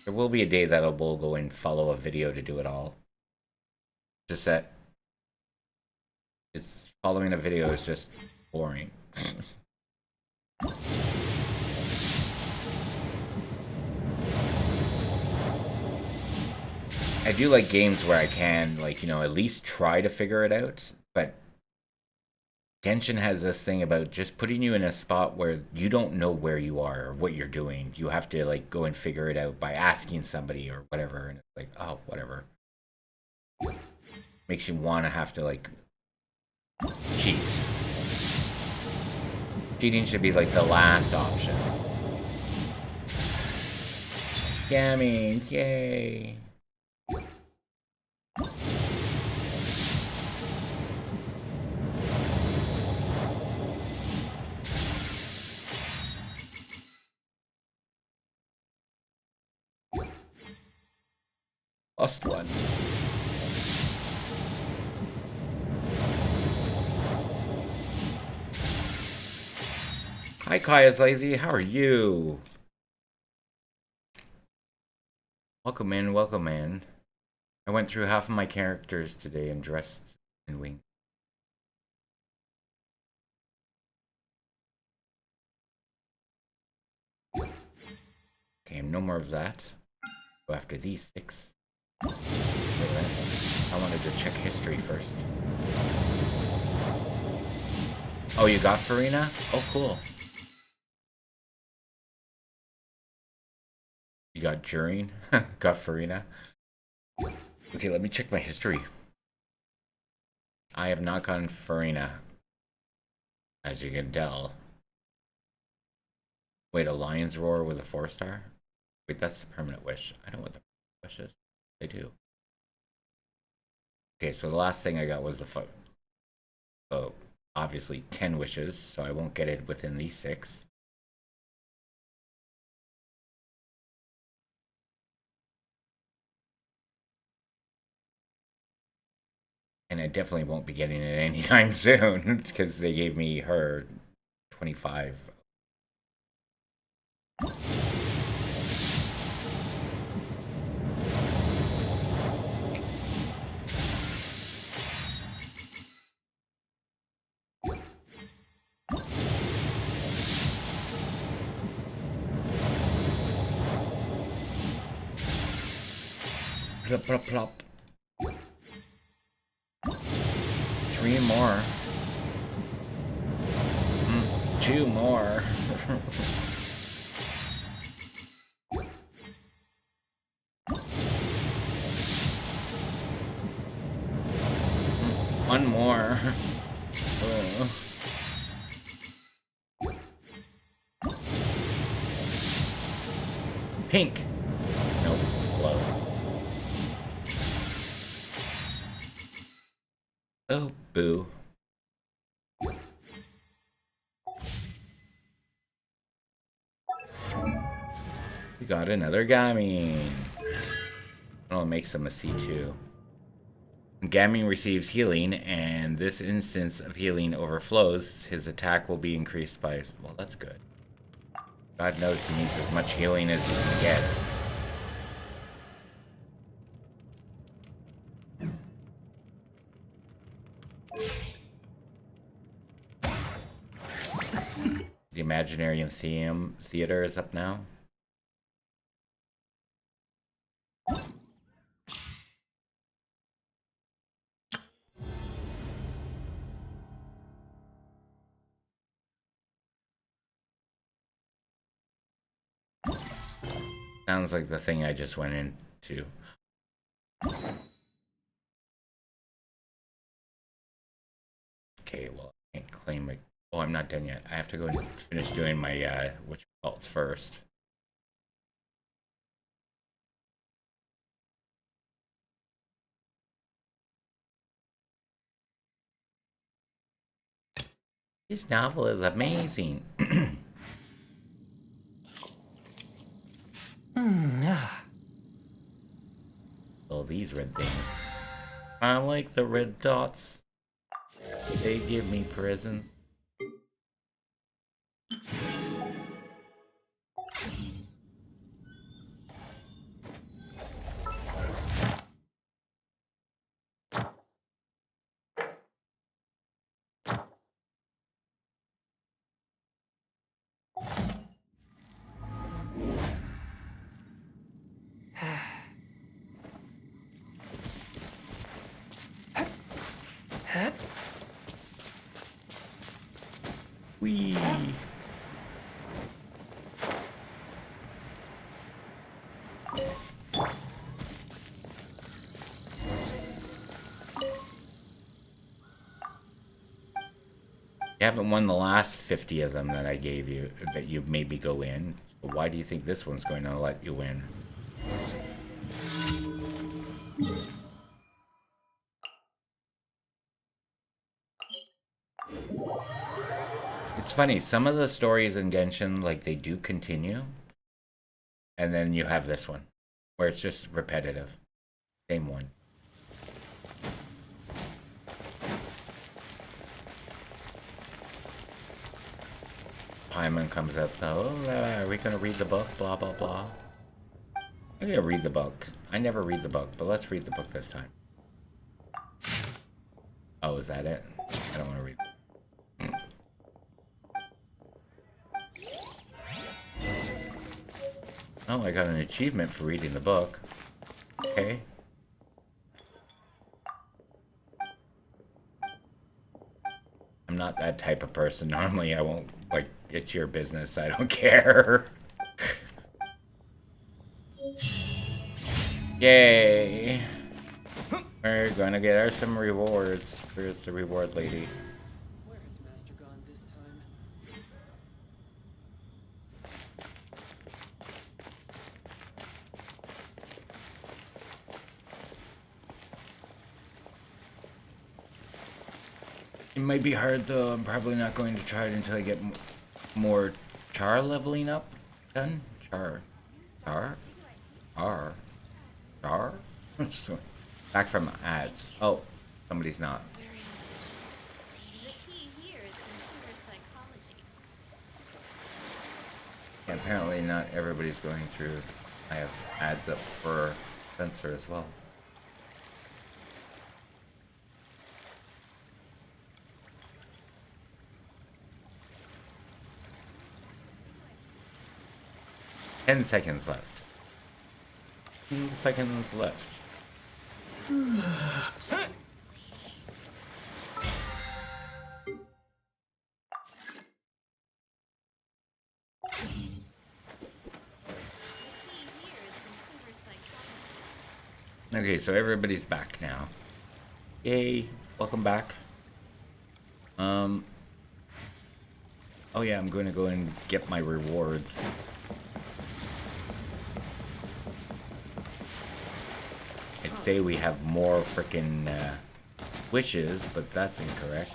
There will be a day that I will go and follow a video to do it all. Just that it's following a video is just boring. I do like games where I can, like, you know, at least try to figure it out, but Genshin has this thing about just putting you in a spot where you don't know where you are or what you're doing. You have to, like, go and figure it out by asking somebody or whatever, and it's like, oh, whatever. Makes you want to have to, like, cheat. Cheating should be, like, the last option. Scamming, yay! Lost one. Hi, Kaya's Lazy. How are you? Welcome in, welcome in. I went through half of my characters today and dressed in wing. Okay, no more of that. Go after these 6. Wait a minute. I wanted to check history first. Oh, you got Farina? Oh, cool. You got Jurine? Got Farina? Okay, let me check my history. I have not gotten Farina, as you can tell. Wait, a Lion's Roar was a 4-star? Wait, that's the permanent wish. I know what the wish is. They do. Okay, so the last thing I got was the foot. So, obviously 10 wishes, so I won't get it within these 6. And I definitely won't be getting it anytime soon, because they gave me her 25. Plop, plop, plop. 3 more. 2 more. One more. Oh. Pink. Nope. Low. Oh, boo. We got another Gaming. I'll make some a C2. Gaming receives healing, and this instance of healing overflows. His attack will be increased by... Well, that's good. God knows he needs as much healing as he can get. The Imaginary Theater is up now. Sounds like the thing I just went into. Okay, well, I can't claim my... Oh, I'm not done yet. I have to go and finish doing my, which faults first. This novel is amazing. Oh, these red things. I like the red dots. They give me presents. Whee! You haven't won the last 50 of them that I gave you, that you made me go in. So why do you think this one's going to let you win? It's funny, some of the stories in Genshin, like, they do continue. And then you have this one, where it's just repetitive. Same one. Paimon comes up, though. Oh, are we gonna read the book? Blah, blah, blah. I'm gonna read the book. I never read the book, but let's read the book this time. Oh, is that it? I don't want to read it. Oh, I got an achievement for reading the book. Okay. I'm not that type of person. Normally I won't, like, it's your business. I don't care. Yay. We're gonna get her some rewards. Where's the reward lady? Where has Master gone this time? It might be hard though. I'm probably not going to try it until I get more char leveling up done. Char. So, back from ads. Oh, somebody's not. The key here is consumer psychology. Yeah, apparently not everybody's going through. I have ads up for Spencer as well. Ten seconds left. 10 seconds left. Okay, so everybody's back now. Yay, welcome back. Oh yeah, I'm going to go and get my rewards. I'd say we have more frickin' wishes, but that's incorrect.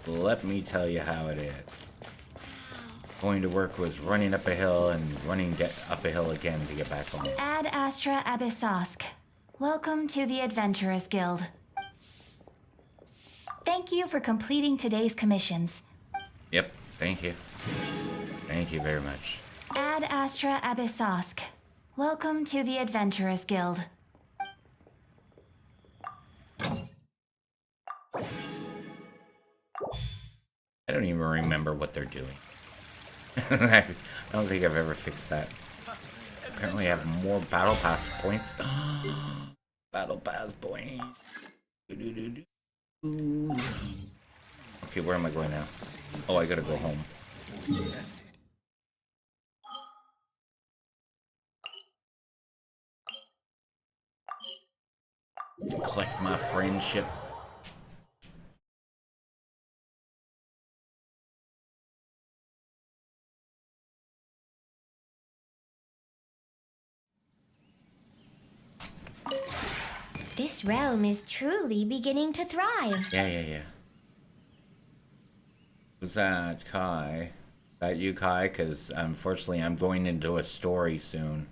Let me tell you how it is. Going to work was running up a hill and running up a hill again to get back home. Ad Astra Abyssosk. Welcome to the Adventurers Guild. Thank you for completing today's commissions. Yep, thank you. Thank you very much. Ad Astra Abyssosk. Welcome to the Adventurers Guild. I don't even remember what they're doing. I don't think I've ever fixed that. Apparently I have more battle pass points. Battle pass points. Okay, where am I going now? Oh, I gotta go home. Collect my friendship. This realm is truly beginning to thrive. Yeah. Who's that, Kai? Is that you, Kai? Because unfortunately I'm going into a story soon.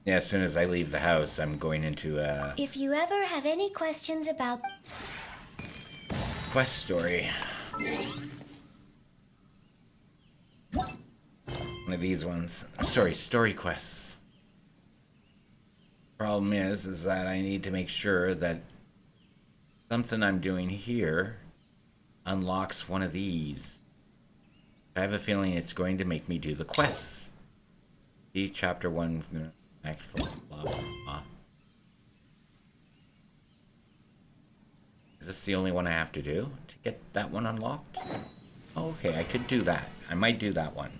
Yeah, as soon as I leave the house, I'm going into a If you ever have any questions about... quest story. One of these ones. Sorry, story quests. Problem is that I need to make sure that something I'm doing here unlocks one of these. I have a feeling it's going to make me do the quests. See, chapter 1, act 4, blah, blah, blah. Is this the only one I have to do to get that one unlocked? Oh, okay, I could do that. I might do that one.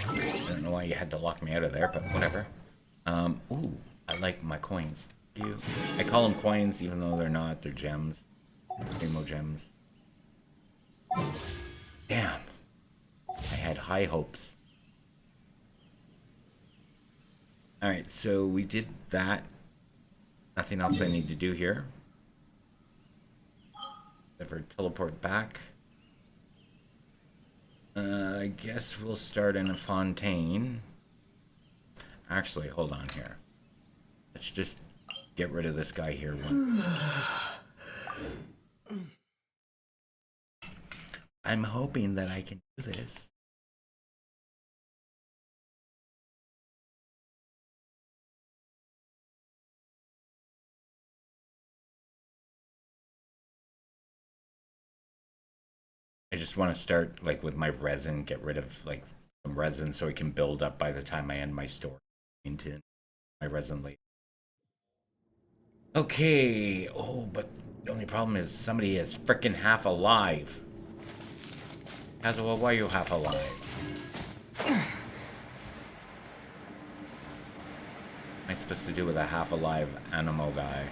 I don't know why you had to lock me out of there, but whatever. Ooh, I like my coins. I call them coins even though they're not. They're gems. Primo gems. Damn. I had high hopes. Alright, so we did that. Nothing else I need to do here. Ever teleport back. I guess we'll start in a fontaine. Actually, hold on here. Let's just get rid of this guy here. I'm hoping that I can do this. I just want to start like with my resin, get rid of like some resin so it can build up by the time I end my story into my resin later. Okay. Oh, but the only problem is somebody is freaking half alive. Kazuo, why are you half alive? What am I supposed to do with a half alive animal guy?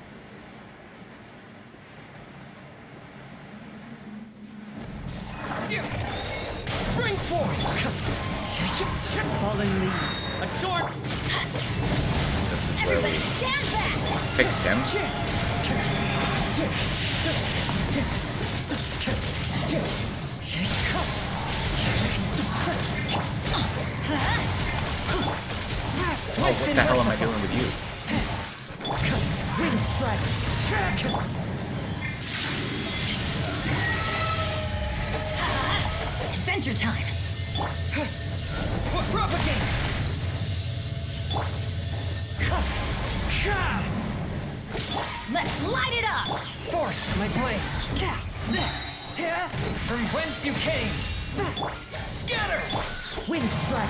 Spring forth! Fallen leaves, adorn! This is where we Stand back! fix him. Oh, what the hell am I doing with you? Wind strike! Adventure time! Propagate! Let's light it up! Forth, my blade! From whence you came! Scatter! Wind strike!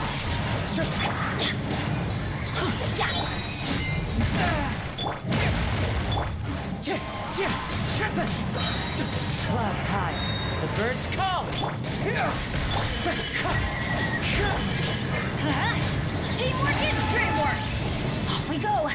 Clouds high, the birds call! Teamwork is dreamwork! Off we go!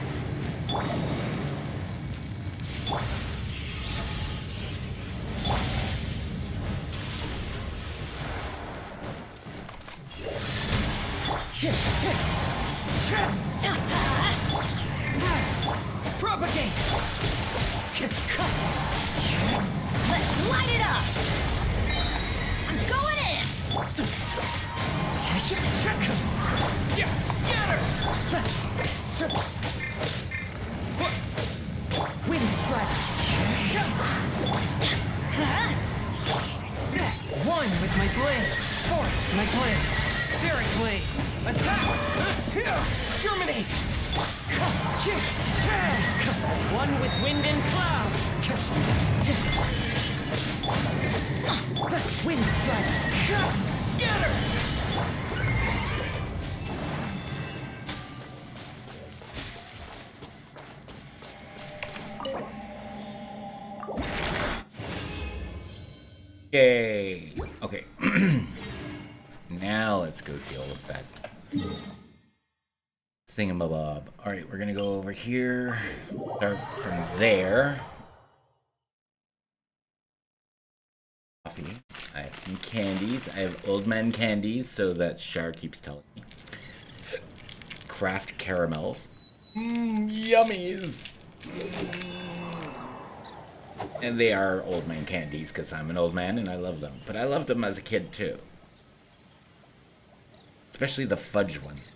Propagate! Let's light it up! I'm going in! Scatter! Wind strike! One with my blade! Forth, my blade! Spirit blade! Attack! Terminate! As one with wind and cloud! Wind strike! Scatter! Yay! Okay. Now let's go deal with that thingamabob. Alright, we're gonna go over here. Start from there. Coffee. I have some candies. I have old man candies, so that Shar keeps telling me. Craft caramels. Yummies! And they are old man candies because I'm an old man and I love them. But I loved them as a kid too. Especially the fudge ones.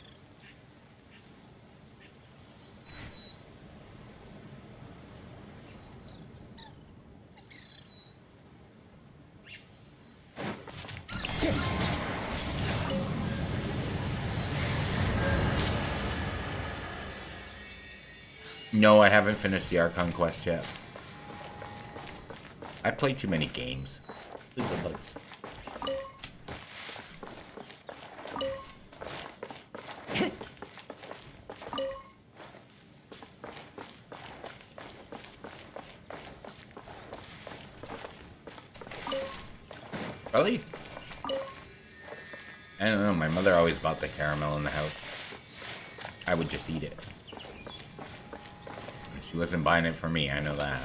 No, I haven't finished the Archon quest yet. I play too many games. Leave the bugs. Really? I don't know, my mother always bought the caramel in the house. I would just eat it. She wasn't buying it for me, I know that.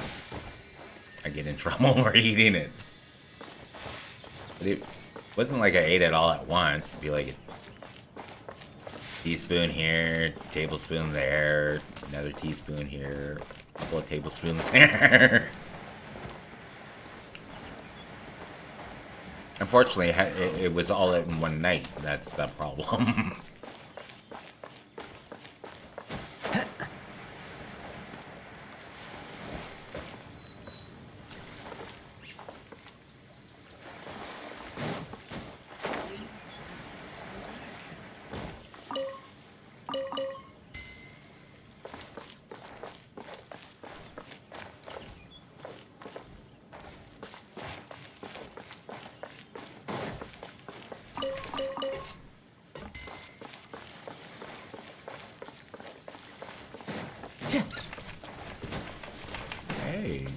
I get in trouble for eating it. But it wasn't like I ate it all at once. It'd be like a teaspoon here, tablespoon there, another teaspoon here, a couple of tablespoons there. Unfortunately, it was all in one night. That's the problem. Hey.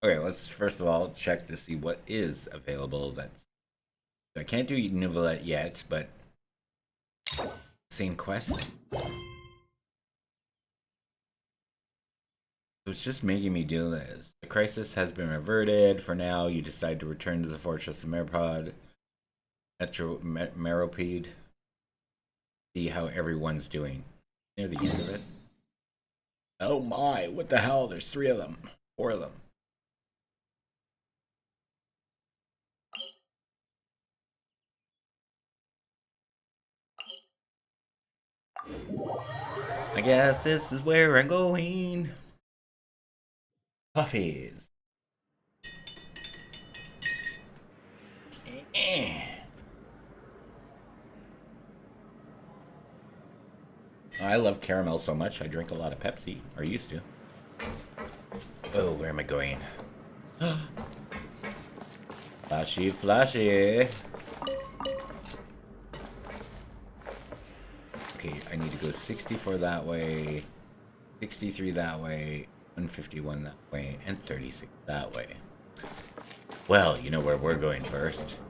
Okay, let's first of all check to see what is available. I can't do Nouvellette yet, but same quest. It's just making me do this. The crisis has been reverted. For now, you decide to return to the fortress of Meropide. See how everyone's doing. Near the end of it. Oh my, what the hell? There's 3 of them. 4 of them. I guess this is where I'm going. Puffies. I love caramel so much, I drink a lot of Pepsi, or used to. Oh, where am I going? Flashy, flashy. Okay, I need to go 64 that way, 63 that way, 151 that way, and 36 that way. Well, you know where we're going first.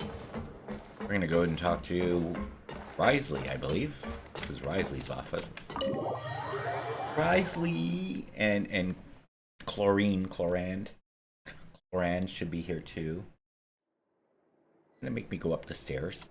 We're gonna go and talk to Risley, I believe. This is Risley's office. Risley and Cloran should be here too. Gonna make me go up the stairs.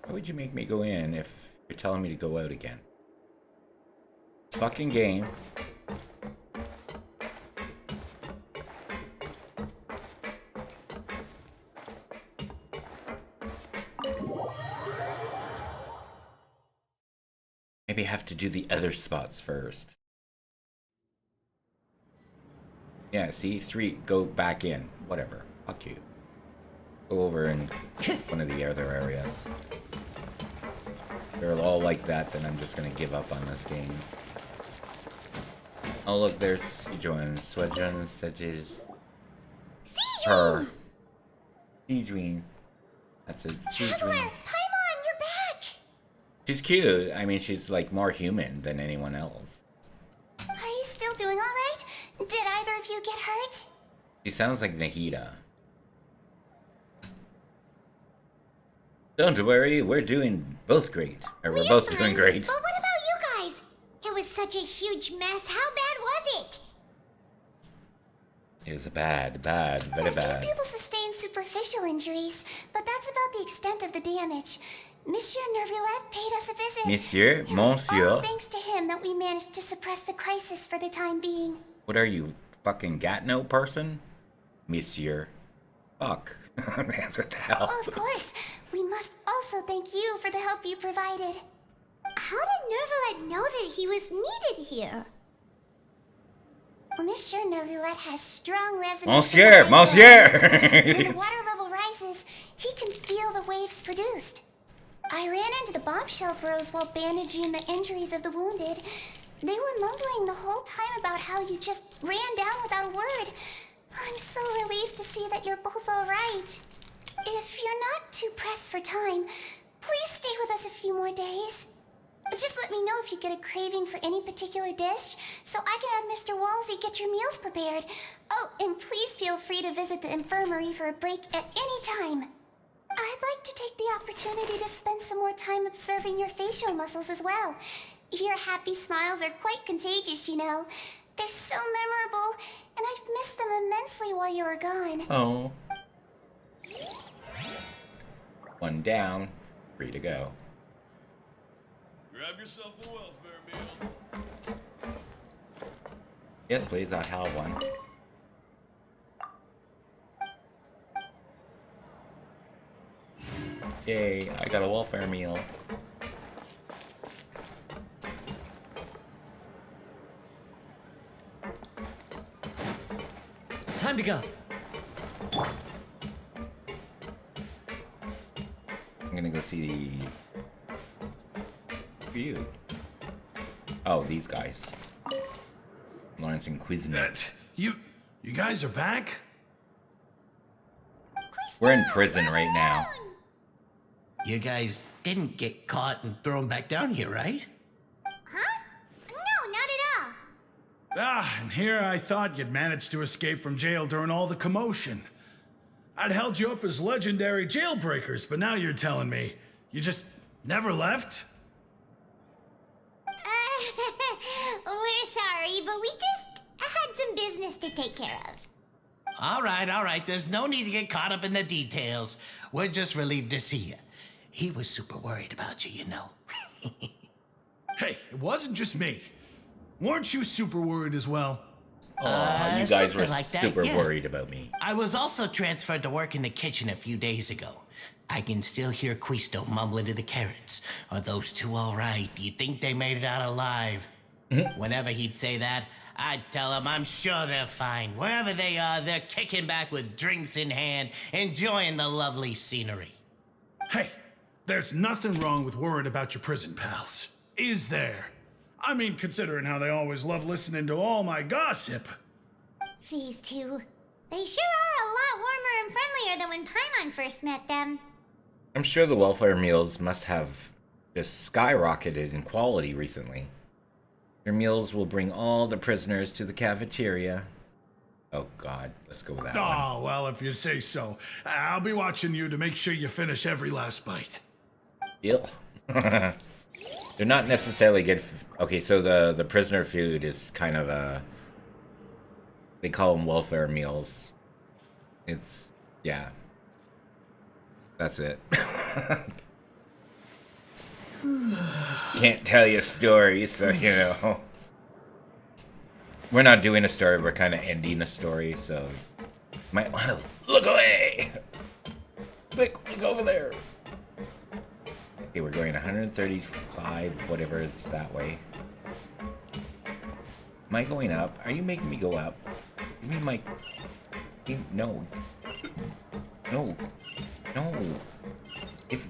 Why would you make me go in if you're telling me to go out again? It's fucking game. Maybe I have to do the other spots first. Yeah, see? 3, go back in. Whatever. Fuck you. Go over in one of the other areas. They're all like that, then I'm just gonna give up on this game. Oh look, there's Sejuan. Sejuan, Sedges. Her. Sejuan. That's it. Traveler, Sejuan. Paimon, you're back! She's cute. I mean, she's like more human than anyone else. Are you still doing alright? Did either of you get hurt? She sounds like Nahida. Don't worry, we're doing both great. Or we're both doing great. But what about you guys? It was such a huge mess. How bad was it? It was bad, very A bad. few people sustained superficial injuries, but that's about the extent of the damage. Monsieur Nervillette paid us a visit. Monsieur, It was Monsieur. all thanks to him that we managed to suppress the crisis for the time being. What are you, fucking Gatno person? Monsieur. Fuck. Man, what the hell? Oh, of course. We must also thank you for the help you provided. How did Nervillette know that he was needed here? Well, Monsieur Nervillette has strong resonance. Monsieur, Monsieur! When the water level rises, he can feel the waves produced. I ran into the bombshell bros while bandaging the injuries of the wounded. They were mumbling the whole time about how you just ran down without a word. I'm so relieved to see that you're both alright. If you're not too pressed for time, please stay with us a few more days. Just let me know if you get a craving for any particular dish, so I can have Mr. Walsey get your meals prepared. Oh, and please feel free to visit the infirmary for a break at any time. I'd like to take the opportunity to spend some more time observing your facial muscles as well. Your happy smiles are quite contagious, you know. They're so memorable, and I've missed them immensely while you were gone. Oh. One down, free to go. Grab yourself a welfare meal. Yes, please, I have one. Yay, I got a welfare meal. Time to go. I'm gonna go see you. Oh, these guys. Lawrence and Cuisinart. You guys are back? We're in prison right now. You guys didn't get caught and thrown back down here, right? Huh? No, not at all. Ah, and here I thought you'd managed to escape from jail during all the commotion. I'd held you up as legendary jailbreakers, but now you're telling me you just never left? We're sorry, but we just had some business to take care of. All right. There's no need to get caught up in the details. We're just relieved to see you. He was super worried about you, you know. Hey, it wasn't just me. Weren't you super worried as well? Oh, you guys were something like that, super yeah. worried about me. I was also transferred to work in the kitchen a few days ago. I can still hear Quisto mumbling to the carrots. Are those two all right? Do you think they made it out alive? Whenever he'd say that, I'd tell him I'm sure they're fine. Wherever they are, they're kicking back with drinks in hand, enjoying the lovely scenery. Hey, there's nothing wrong with worrying about your prison pals. Is there? I mean, considering how they always love listening to all my gossip. These two. They sure are a lot warmer and friendlier than when Paimon first met them. I'm sure the welfare meals must have just skyrocketed in quality recently. Your meals will bring all the prisoners to the cafeteria. Oh god, let's go with that one. Oh, well, if you say so. I'll be watching you to make sure you finish every last bite. Ew. They're not necessarily good. Okay, so the prisoner food is kind of a. They call them welfare meals. It's yeah. That's it. Can't tell you stories, so you know. We're not doing a story. We're kind of ending a story, so might want to look away. Look over there. Okay, we're going 135, whatever it's that way. Am I going up? Are you making me go up? You mean my... No. No. No.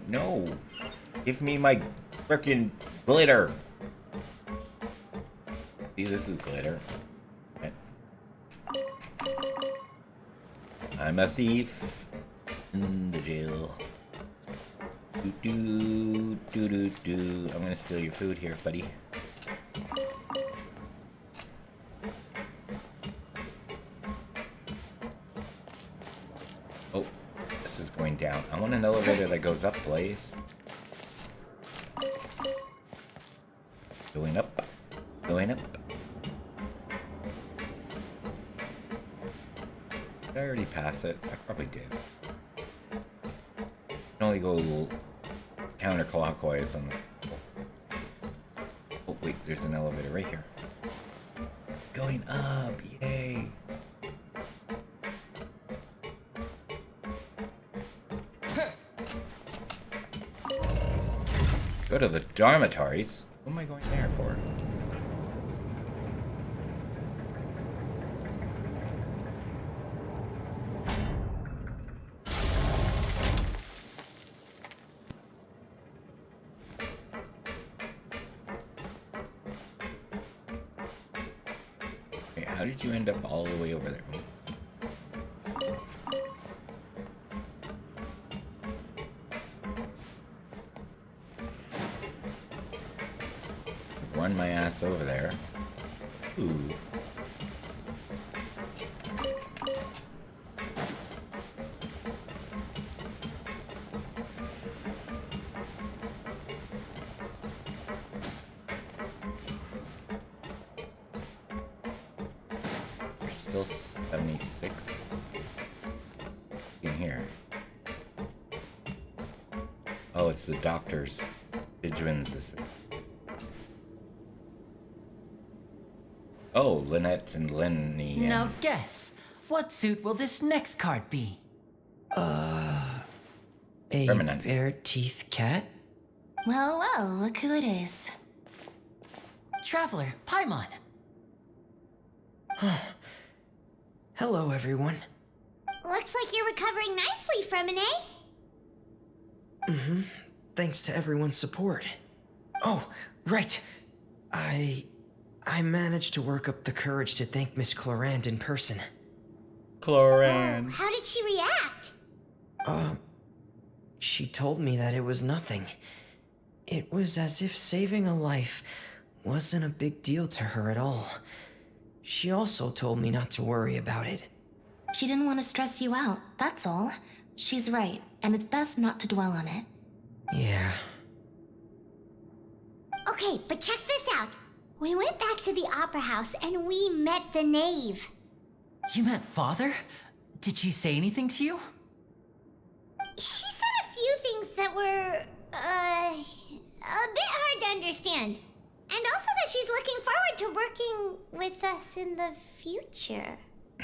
No. Give me my frickin' glitter. See, this is glitter. Okay. I'm a thief in the jail. Do. I'm gonna steal your food here, buddy. Oh, this is going down. I want an elevator that goes up, please. Going up. Going up. Did I already pass it? I probably did. I can only go counterclockwise on the... Oh, wait, there's an elevator right here. Going up, yay! Go to the dormitories? What am I going there for? Wait, how did you end up all the way over there? Run my ass over there. Ooh. still 76 in here. Oh, it's the doctor's vigilance. Oh, Lynette and Lenny. And... Now guess, what suit will this next card be? A Permanent. bare teeth cat? Well, well, look who it is. Traveler, Paimon. Hello, everyone. Looks like you're recovering nicely from it, eh? Thanks to everyone's support. Oh, right. I managed to work up the courage to thank Miss Clorand in person. Cloran. How did she react? She told me that it was nothing. It was as if saving a life wasn't a big deal to her at all. She also told me not to worry about it. She didn't want to stress you out, that's all. She's right, and it's best not to dwell on it. Yeah. Okay, but check this out. We went back to the opera house and we met the knave. You met Father? Did she say anything to you? She said a few things that were, a bit hard to understand. And also that she's looking forward to working with us in the future.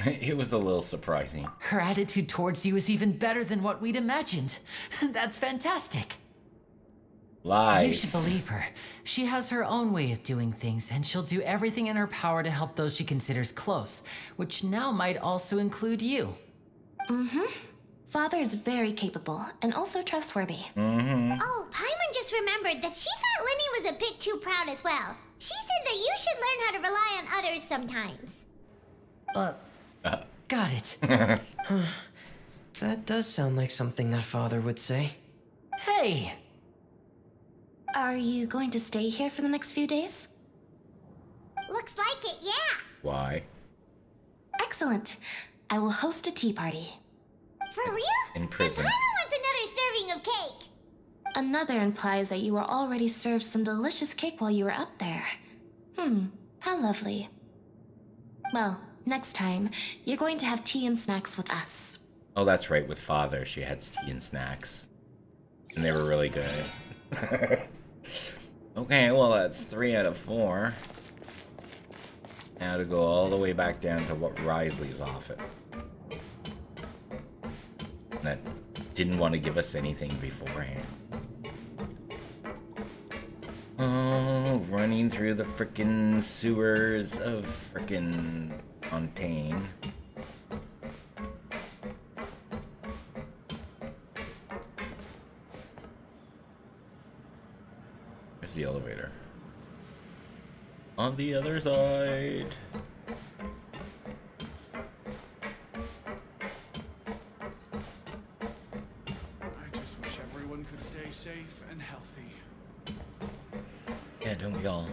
It was a little surprising. Her attitude towards you is even better than what we'd imagined. That's fantastic. Lies. You should believe her. She has her own way of doing things, and she'll do everything in her power to help those she considers close, which now might also include you. Father is very capable and also trustworthy. Oh, Paimon just remembered that she thought Lenny was a bit too proud as well. She said that you should learn how to rely on others sometimes. Got it. That does sound like something that Father would say. Hey! Are you going to stay here for the next few days? Looks like it, yeah. Why? Excellent. I will host a tea party. For real? In prison. And Paimon wants another serving of cake. Another implies that you were already served some delicious cake while you were up there. How lovely. Well, next time, you're going to have tea and snacks with us. Oh, that's right. With Father, she had tea and snacks. And they were really good. Okay, well, that's 3 out of 4. Now to go all the way back down to what Risley's off at. That didn't want to give us anything beforehand. Oh, running through the frickin' sewers of frickin' Fontaine. Where's the elevator? On the other side. I just wish everyone could stay safe and healthy. Yeah, don't we all?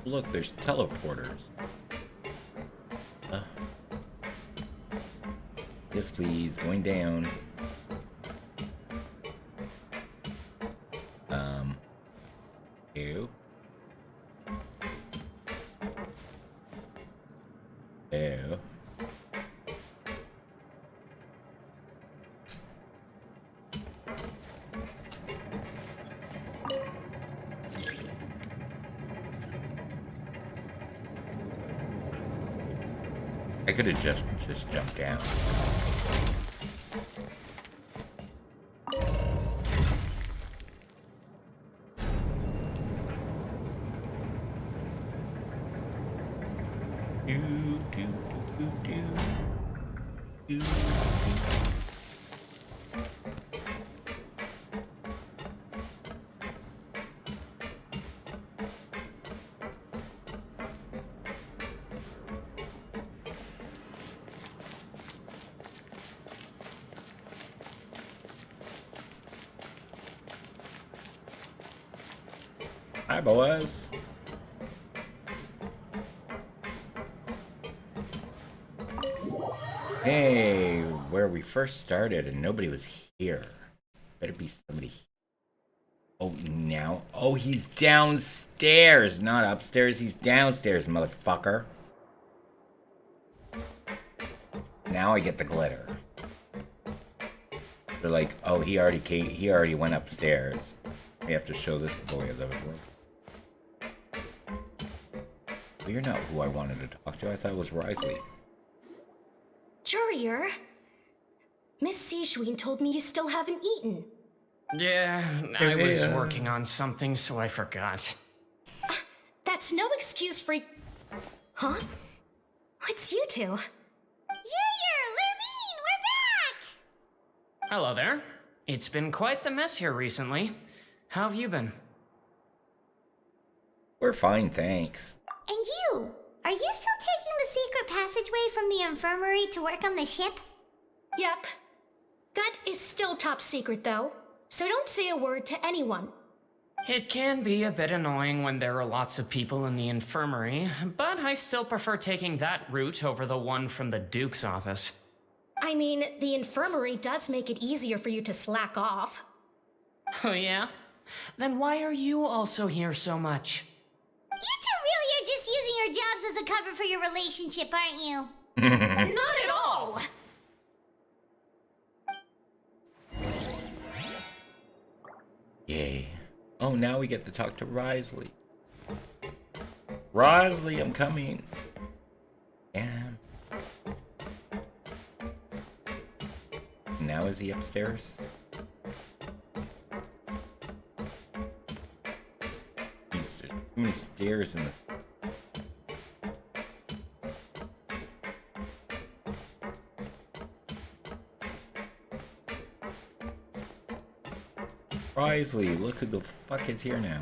Look, there's teleporters. Yes, please. Going down. Ew. Ew. I could have just jumped down. Hi, boys. Hey, where we first started and nobody was here. Better be somebody. Oh, now. Oh, he's downstairs, not upstairs. He's downstairs, motherfucker. Now I get the glitter. They're like, oh, he already went upstairs. We have to show this boy a little bit. Well, you're not who I wanted to talk to. I thought it was Risley. Jurier, Miss Sijween told me you still haven't eaten. Yeah, I was working on something, so I forgot. That's no excuse for... Huh? What's you two? Junior, Lurvine, we're back! Hello there. It's been quite the mess here recently. How have you been? We're fine, thanks. And you? Are you still taking the secret passageway from the infirmary to work on the ship? Yep. That is still top secret, though. So don't say a word to anyone. It can be a bit annoying when there are lots of people in the infirmary, but I still prefer taking that route over the one from the Duke's office. I mean, the infirmary does make it easier for you to slack off. Oh yeah? Then why are you also here so much? You two really are just using your jobs as a cover for your relationship, aren't you? Not at all! Yay. Oh, now we get to talk to Risley. Risley, I'm coming. And now is he upstairs? There's too many stairs in this. Risley, look who the fuck is here now.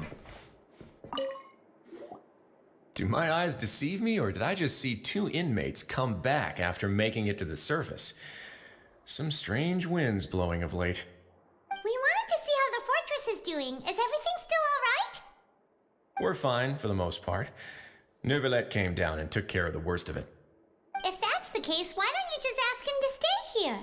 Do my eyes deceive me, or did I just see two inmates come back after making it to the surface? Some strange winds blowing of late. We wanted to see how the fortress is doing. Is everything still alright? We're fine, for the most part. Neuvillette came down and took care of the worst of it. If that's the case, why don't you just ask him to stay here?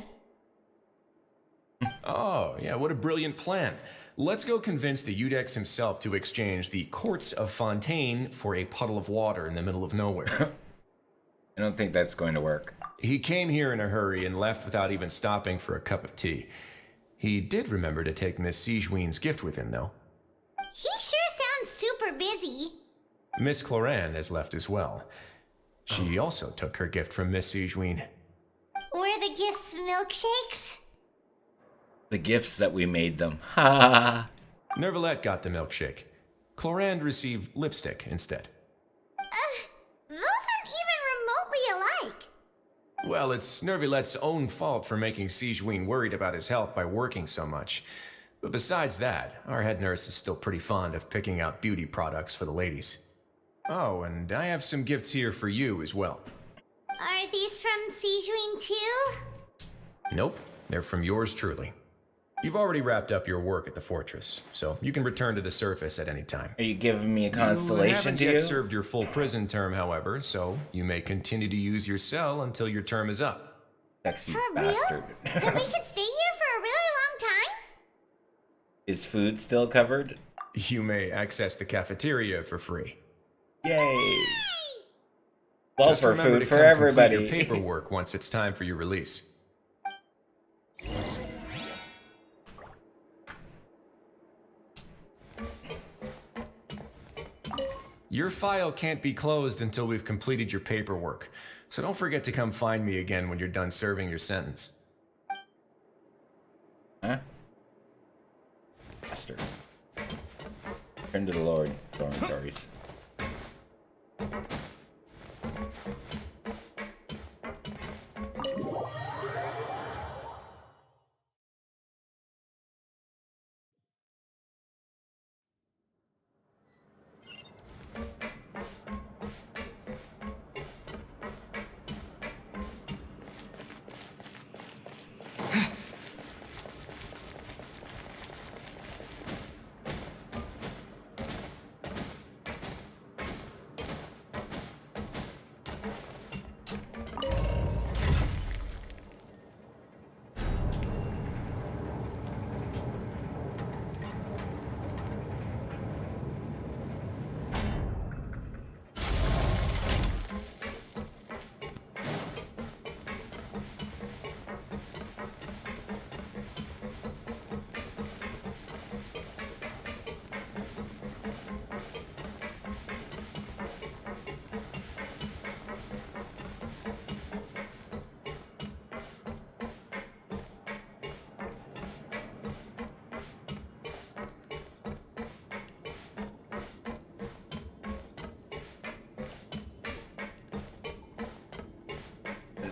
Oh, yeah, what a brilliant plan. Let's go convince the Udex himself to exchange the Courts of Fontaine for a puddle of water in the middle of nowhere. I don't think that's going to work. He came here in a hurry and left without even stopping for a cup of tea. He did remember to take Miss Sijween's gift with him, though. He sure sounds super busy. Miss Cloran has left as well. She also took her gift from Miss Sijween. Were the gifts milkshakes? The gifts that we made them. Ha! Neuvillette got the milkshake. Cloran received lipstick instead. Those aren't even remotely alike. Well, it's Neuvillette's own fault for making Sijween worried about his health by working so much. But besides that, our head nurse is still pretty fond of picking out beauty products for the ladies. Oh, and I have some gifts here for you as well. Are these from Sijween too? Nope, they're from yours truly. You've already wrapped up your work at the fortress, so you can return to the surface at any time. Are you giving me a constellation You haven't to yet you? served your full prison term, however, so you may continue to use your cell until your term is up. Sexy For bastard. real? Then we could stay here for a really long time? Is food still covered? You may access the cafeteria for free. Yay! Well, Just for remember food to for come complete everybody. your paperwork once it's time for your release. Your file can't be closed until we've completed your paperwork, so don't forget to come find me again when you're done serving your sentence. Huh? Bastard. Turn to the Lord, dormitories.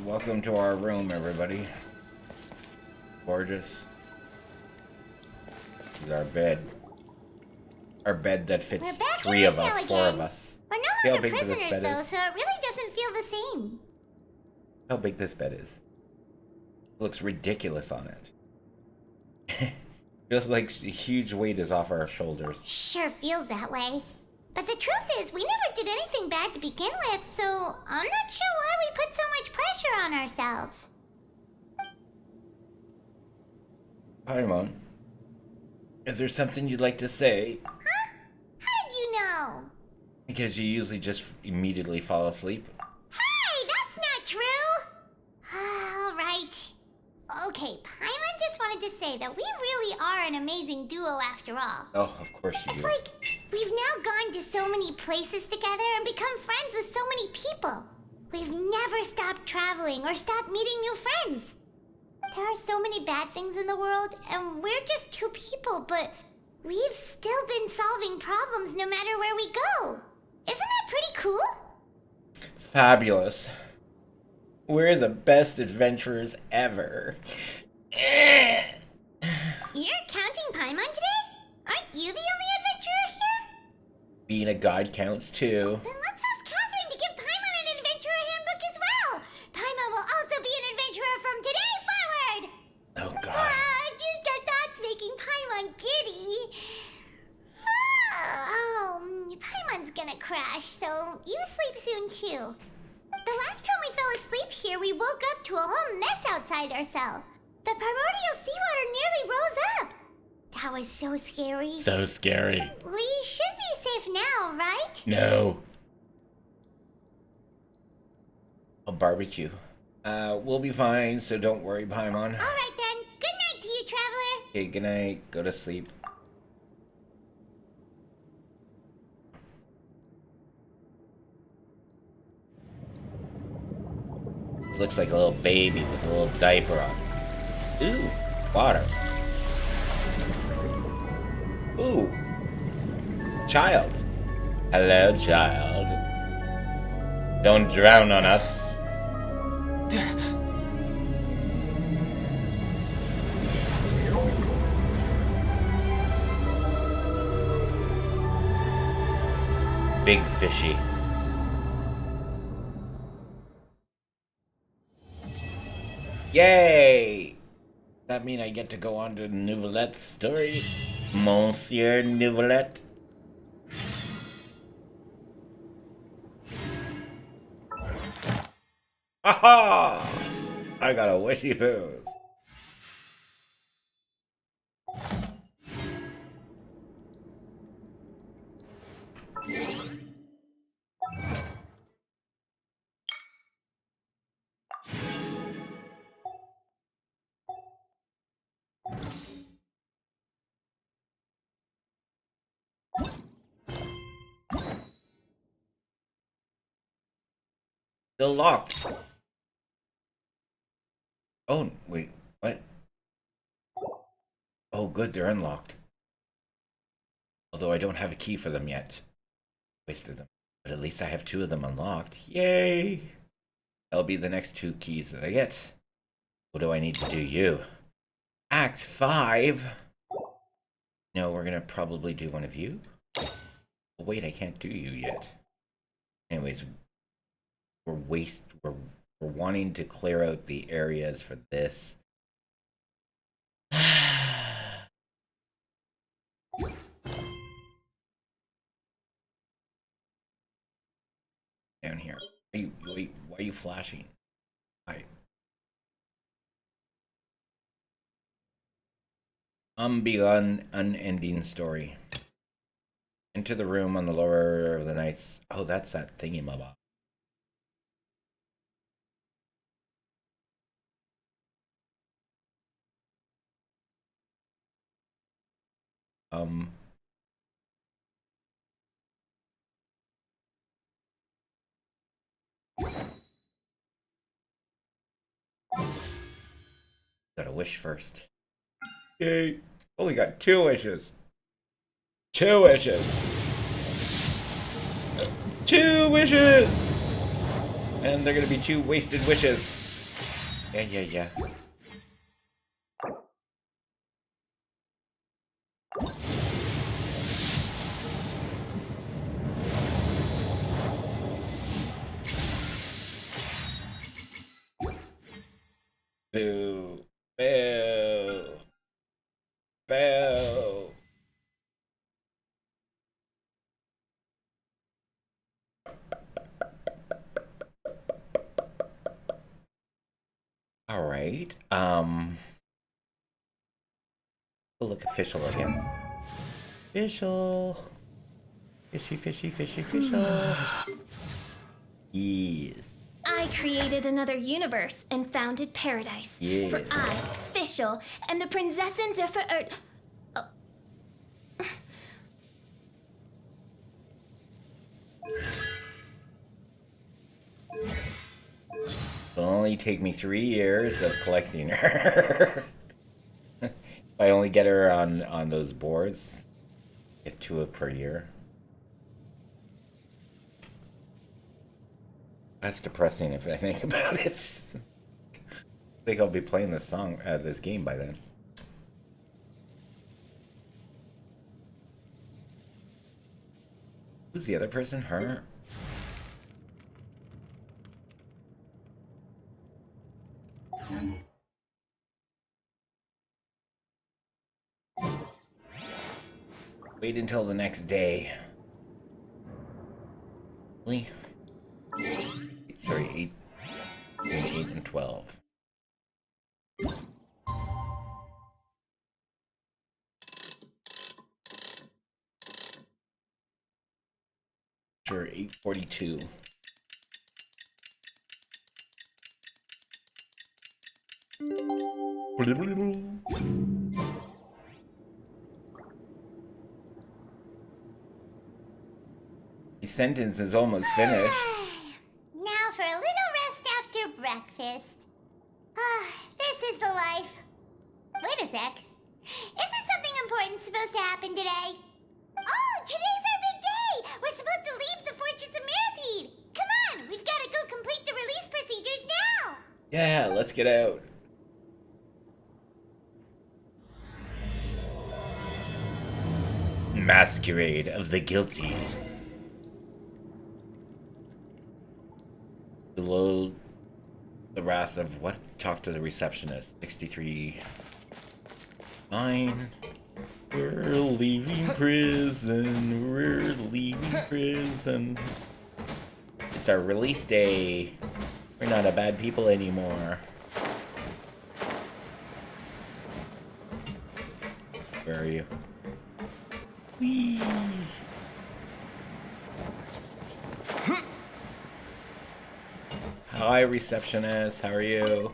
welcome to our room, everybody. Gorgeous. This is our bed. Our bed that fits 3 of us, 4 of us. We're See no how longer big this prisoners, bed though, is? so it really doesn't feel the same. How big this bed is. It looks ridiculous on it. Feels like a huge weight is off our shoulders. Sure feels that way. But the truth is, we never did anything bad to begin with, so I'm not sure why we put so much pressure on ourselves. Paimon, is there something you'd like to say? Huh? How did you know? Because you usually just immediately fall asleep. Hey, that's not true! All right. Okay, Paimon just wanted to say that we really are an amazing duo after all. Oh, of course you do. It's like we've now gone to so many places together and become friends with so many people. We've never stopped traveling or stopped meeting new friends. There are so many bad things in the world, and we're just 2 people, but we've still been solving problems no matter where we go. Isn't that pretty cool? Fabulous. We're the best adventurers ever. You're counting Paimon today? Aren't you the only adventurer here? Being a guide counts too. Then let's ask Catherine to give Paimon an adventurer handbook as well. Paimon will also be an adventurer from today forward. Oh god. Just our thoughts making Paimon giddy. Paimon's gonna crash, so you sleep soon too. The last time we fell asleep here, we woke up to a whole mess outside our cell. The primordial seawater nearly rose up. That was so scary. So scary. We should be safe now, right? No. A barbecue. We'll be fine, so don't worry, Paimon. Alright then. Good night to you, traveler. Okay, good night. Go to sleep. Looks like a little baby with a little diaper on. Ooh, water. Ooh. Child. Hello, child. Don't drown on us. Big fishy. Yay! That mean I get to go on to Nouvelette's story? Monsieur Nouvelette? Aha! I got a wishy poo. Still locked. Oh, wait, what? Oh, good, they're unlocked. Although I don't have a key for them yet. Wasted them. But at least I have 2 of them unlocked. Yay! That'll be the next 2 keys that I get. What do I need to do you? Act 5? No, we're gonna probably do one of you. Oh, wait, I can't do you yet. Anyways, we're wanting to clear out the areas for this. Down here. Wait, why are you flashing? Why? Beyond unending story. Enter the room on the lower of the night's. Oh, that's that thingy mabob. Gotta wish first. Yay! Oh, we got 2 wishes. 2 wishes. 2 wishes! And they're gonna be 2 wasted wishes. Yeah. Boo. Boo. Boo. All right. We'll look official again. Official. Fishy. Yes. I created another universe and founded paradise. Yes. For I, Fischl, and the Prinzessin der Verirrt. It'll only take me 3 years of collecting her. If I only get her on those boards, get 2 per year. That's depressing if I think about it. I think I'll be playing this game by then. Who's the other person? Her? Wait until the next day. Really? Sorry, 8 and 12. Sure, 8:42. The sentence is almost finished. Now for a little rest after breakfast. This is the life. Wait a sec. Isn't something important supposed to happen today? Oh, today's our big day! We're supposed to leave the Fortress of Mirapede! Come on, we've got to go complete the release procedures now! Yeah, let's get out. Masquerade of the Guilty. Below the wrath of what? Talk to the receptionist. 63. 9. We're leaving prison. We're leaving prison. It's our release day. We're not a bad people anymore. Where are you? Whee! Hi, receptionist. How are you?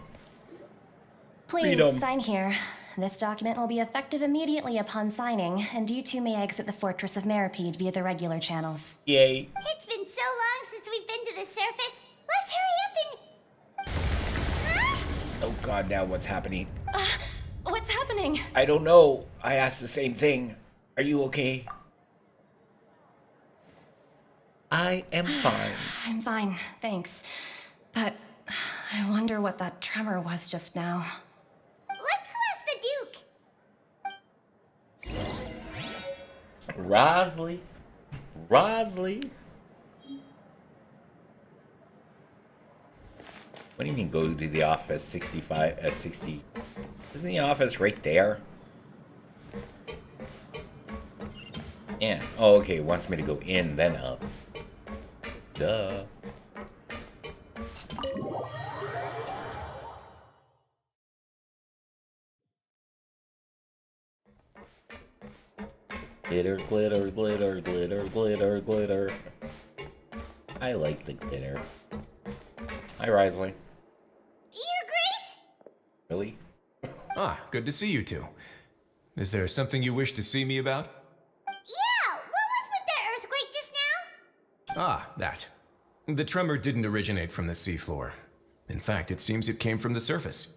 Please Freedom. sign here. This document will be effective immediately upon signing, and you two may exit the Fortress of Mirapede via the regular channels. Yay. It's been so long since we've been to the surface. Let's hurry up and... Huh? Oh god, now what's happening? What's happening? I don't know. I asked the same thing. Are you okay? I am fine. I'm fine, thanks. But I wonder what that tremor was just now. Let's go ask the Duke. Rosley. What do you mean go to the office? 60. Isn't the office right there? Yeah. Oh, okay. It wants me to go in, then up. Duh. Glitter, glitter, glitter, glitter, glitter, glitter. I like the glitter. Hi, Risley. Your Grace? Really? Ah, good to see you two. Is there something you wish to see me about? Yeah, what was with that earthquake just now? Ah, that. The tremor didn't originate from the seafloor. In fact, it seems it came from the surface.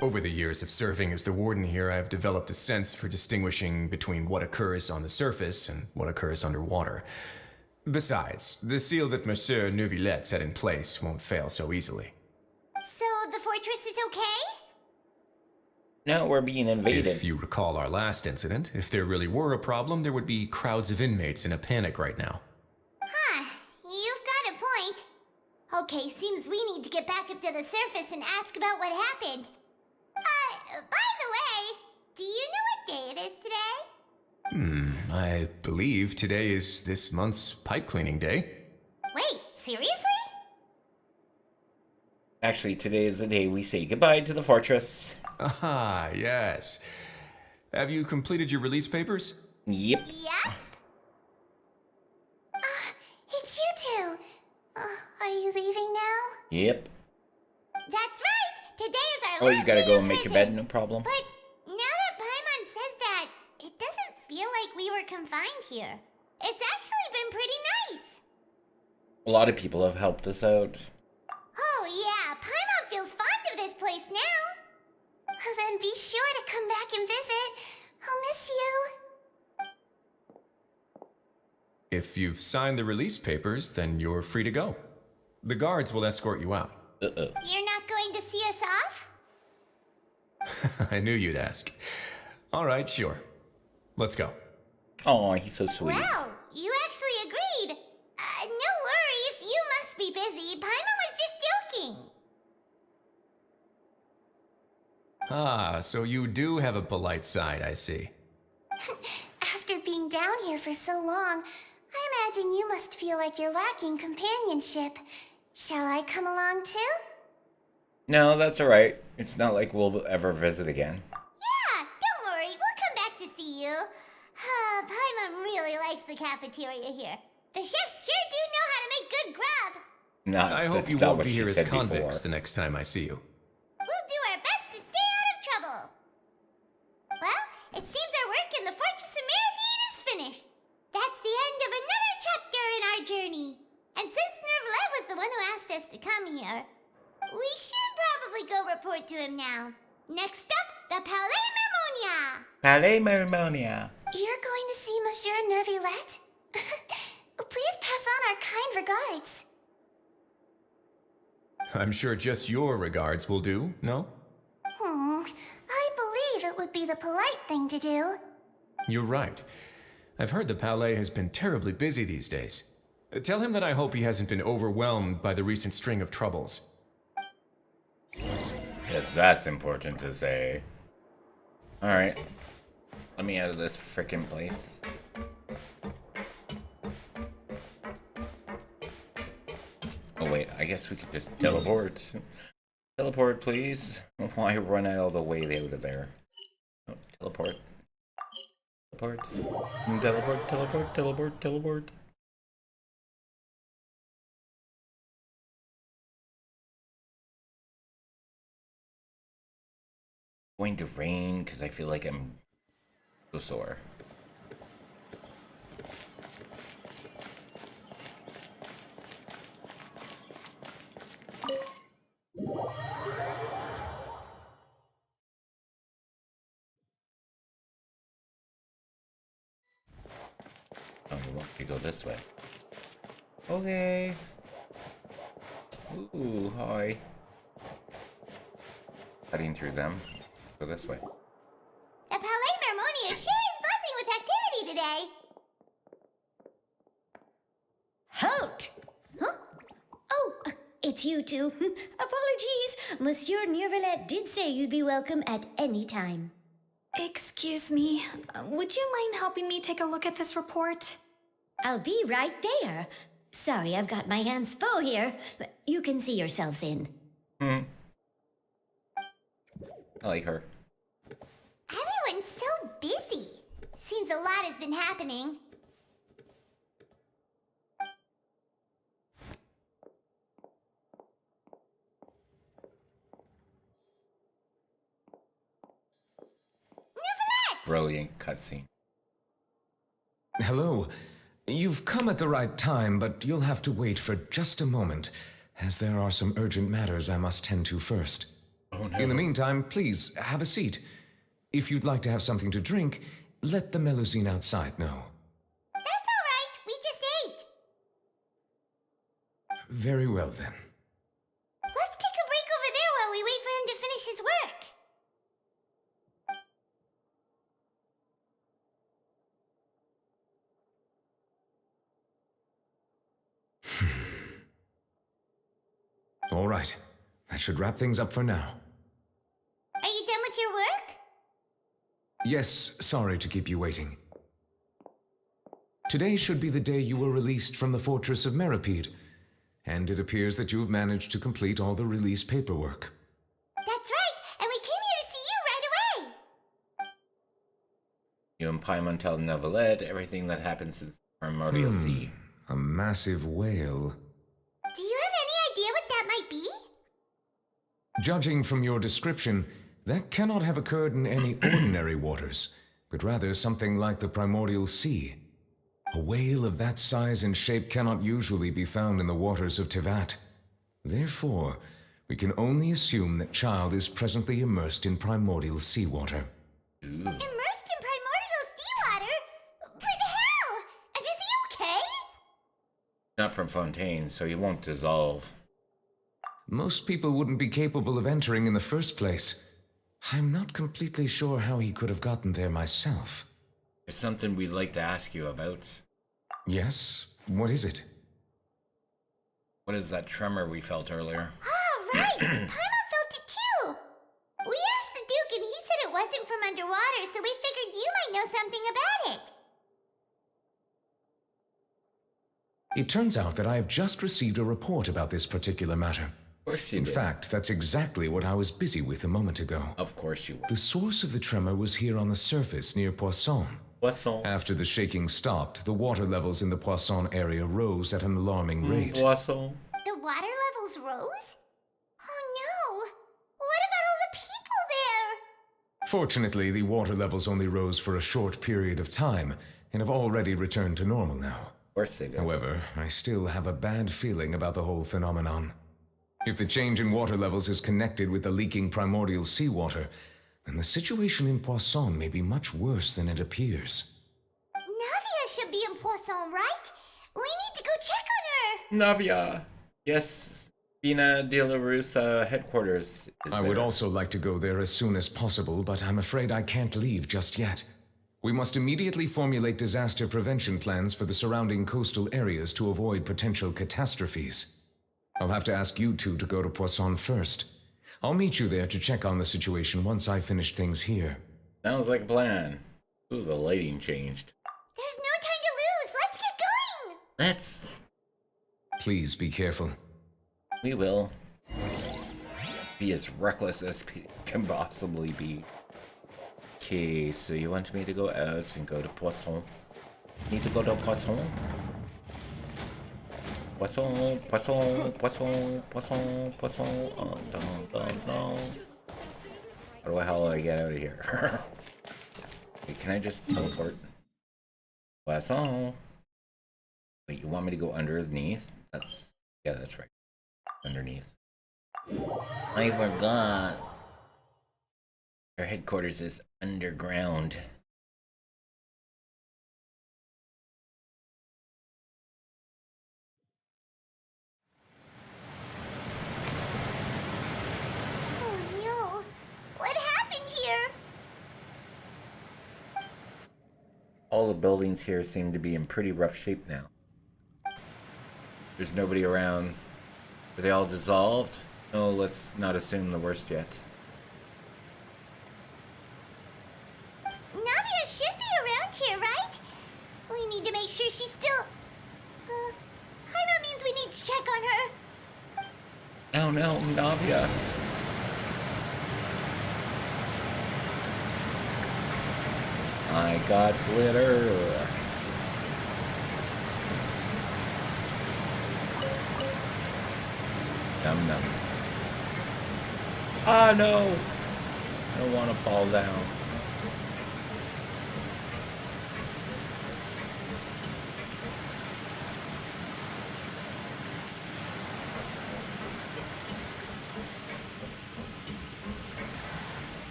Over the years of serving as the warden here, I've developed a sense for distinguishing between what occurs on the surface and what occurs underwater. Besides, the seal that Monsieur Neuvillette set in place won't fail so easily. So the fortress is okay? No, we're being invaded. If you recall our last incident, if there really were a problem, there would be crowds of inmates in a panic right now. Huh, you've got a point. Okay, seems we need to get back up to the surface and ask about what happened. By the way, do you know what day it is today? I believe today is this month's pipe cleaning day. Wait, seriously? Actually, today is the day we say goodbye to the fortress. Ah, yes. Have you completed your release papers? Yep. Yeah? It's you two. Are you leaving now? Yep. That's right! Today is our Oh, last you gotta day go in and make your prison. bed, no problem. But now that Paimon says that, it doesn't feel like we were confined here. It's actually been pretty nice. A lot of people have helped us out. Oh yeah, Paimon feels fond of this place now. Then be sure to come back and visit. I'll miss you. If you've signed the release papers, then you're free to go. The guards will escort you out. You're not going to see us off? I knew you'd ask. All right, sure. Let's go. Oh, he's so sweet. Wow, you actually agreed. No worries, you must be busy. Paimon was just joking. Ah, so you do have a polite side, I see. After being down here for so long, I imagine you must feel like you're lacking companionship. Shall I come along too? No, that's alright. It's not like we'll ever visit again. Yeah, don't worry, we'll come back to see you. Paimon really likes the cafeteria here. The chefs sure do know how to make good grub. I hope you won't be here as convicts the next time I see you. We'll do our best to stay out of trouble. Well, it seems our work in the Fortress of Meripede is finished. That's the end of another chapter in our journey. And since Nervlet was the one who asked us to come here, we should probably go report to him now. Next up, the Palais Mermonia. Palais Mermonia. You're going to see Monsieur Nervlet? Please pass on our kind regards. I'm sure just your regards will do, no? I believe it would be the polite thing to do. You're right. I've heard the Palais has been terribly busy these days. Tell him that I hope he hasn't been overwhelmed by the recent string of troubles. Yes, that's important to say. Alright. Let me out of this frickin' place. Oh wait, I guess we could just teleport. Teleport, please. Why run all the way out of there? Oh, teleport. Teleport. Teleport, teleport, teleport, teleport. Going to rain because I feel like I'm so sore. Oh, you want to go this way? Okay. Ooh, hi. Cutting through them. Go this way. The Palais Mermonia sure is buzzing with activity today. Halt! Huh? Oh, it's you two. Apologies. Monsieur Nervlet did say you'd be welcome at any time. Excuse me, would you mind helping me take a look at this report? I'll be right there. Sorry, I've got my hands full here. You can see yourselves in. I like her. Everyone's so busy. Seems a lot has been happening. Brilliant cutscene. Hello. You've come at the right time, but you'll have to wait for just a moment, as there are some urgent matters I must tend to first. Oh, no. In the meantime, please, have a seat. If you'd like to have something to drink, let the Melusine outside know. That's all right. We just ate. Very well, then. Let's take a break over there while we wait for him to finish All right. That should wrap things up for now. Are you done with your work? Yes, sorry to keep you waiting. Today should be the day you were released from the Fortress of Meripede, and it appears that you have managed to complete all the release paperwork. That's right, and we came here to see you right away. You and Paimon tell Neuvillette everything that happens in the Primordial Sea. A massive whale. Do you have any idea what that might be? Judging from your description, that cannot have occurred in any ordinary waters, but rather something like the Primordial Sea. A whale of that size and shape cannot usually be found in the waters of Tevat. Therefore, we can only assume that Child is presently immersed in primordial seawater. Immersed in primordial seawater? But how? And is he okay? Not from Fontaine, so he won't dissolve. Most people wouldn't be capable of entering in the first place. I'm not completely sure how he could have gotten there myself. There's something we'd like to ask you about. Yes? What is it? What is that tremor we felt earlier? Oh, right! Paimon felt it too! We asked the Duke and he said it wasn't from underwater, so we figured you might know something about it. It turns out that I have just received a report about this particular matter. Of course you In did. fact, that's exactly what I was busy with a moment ago. Of course you were. The source of the tremor was here on the surface near Poisson. Poisson. After the shaking stopped, the water levels in the Poisson area rose at an alarming rate. Poisson. The water levels rose? Oh no! What about all the people there? Fortunately, the water levels only rose for a short period of time and have already returned to normal now. Of course they did. However, I still have a bad feeling about the whole phenomenon. If the change in water levels is connected with the leaking primordial seawater, then the situation in Poisson may be much worse than it appears. Navia should be in Poisson, right? We need to go check on her! Navia. Yes, Bina de la Rue's headquarters is I would there. also like to go there as soon as possible, but I'm afraid I can't leave just yet. We must immediately formulate disaster prevention plans for the surrounding coastal areas to avoid potential catastrophes. I'll have to ask you two to go to Poisson first. I'll meet you there to check on the situation once I finish things here. Sounds like a plan. Ooh, the lighting changed. There's no time to lose! Let's get going! Let's. Please be careful. We will. Be as reckless as can possibly be. Okay, so you want me to go out and go to Poisson? Need to go to Poisson? Poisson, Poisson, Poisson, Poisson, Poisson. Oh, no. How the hell do I get out of here? Wait, can I just teleport? Poisson. Wait, you want me to go underneath? Yeah, that's right. Underneath. I forgot. Their headquarters is underground. Oh no! What happened here? All the buildings here seem to be in pretty rough shape now. There's nobody around. Are they all dissolved? No, let's not assume the worst yet. Navia should be around here, right? We need to make sure she's still... Paimon means we need to check on her. Oh no, Navia. I got glitter. Num nums. Ah no! I don't want to fall down.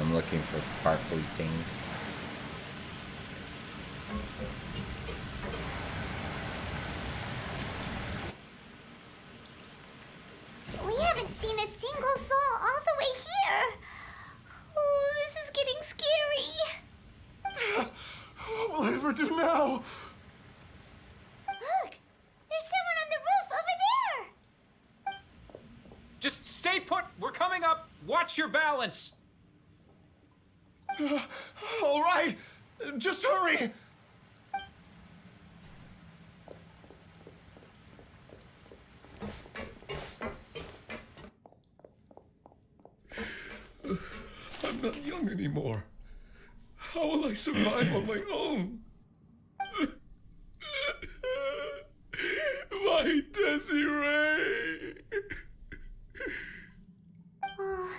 I'm looking for sparkly things. We haven't seen a single soul all the way here. Oh, this is getting scary. What will I ever do now? Look, there's someone on the roof over there. coming up! Watch your balance! All right, just hurry! I'm not young anymore. How will I survive on my own? My Desiree! Oh,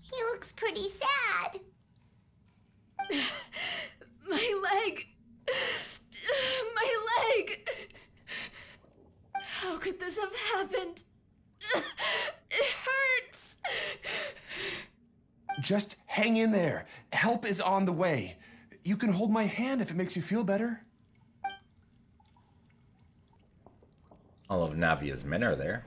he looks pretty sad. My leg! My leg! How could this have happened? It hurts! Just hang in there. Help is on the way. You can hold my hand if it makes you feel better. All of Navia's men are there.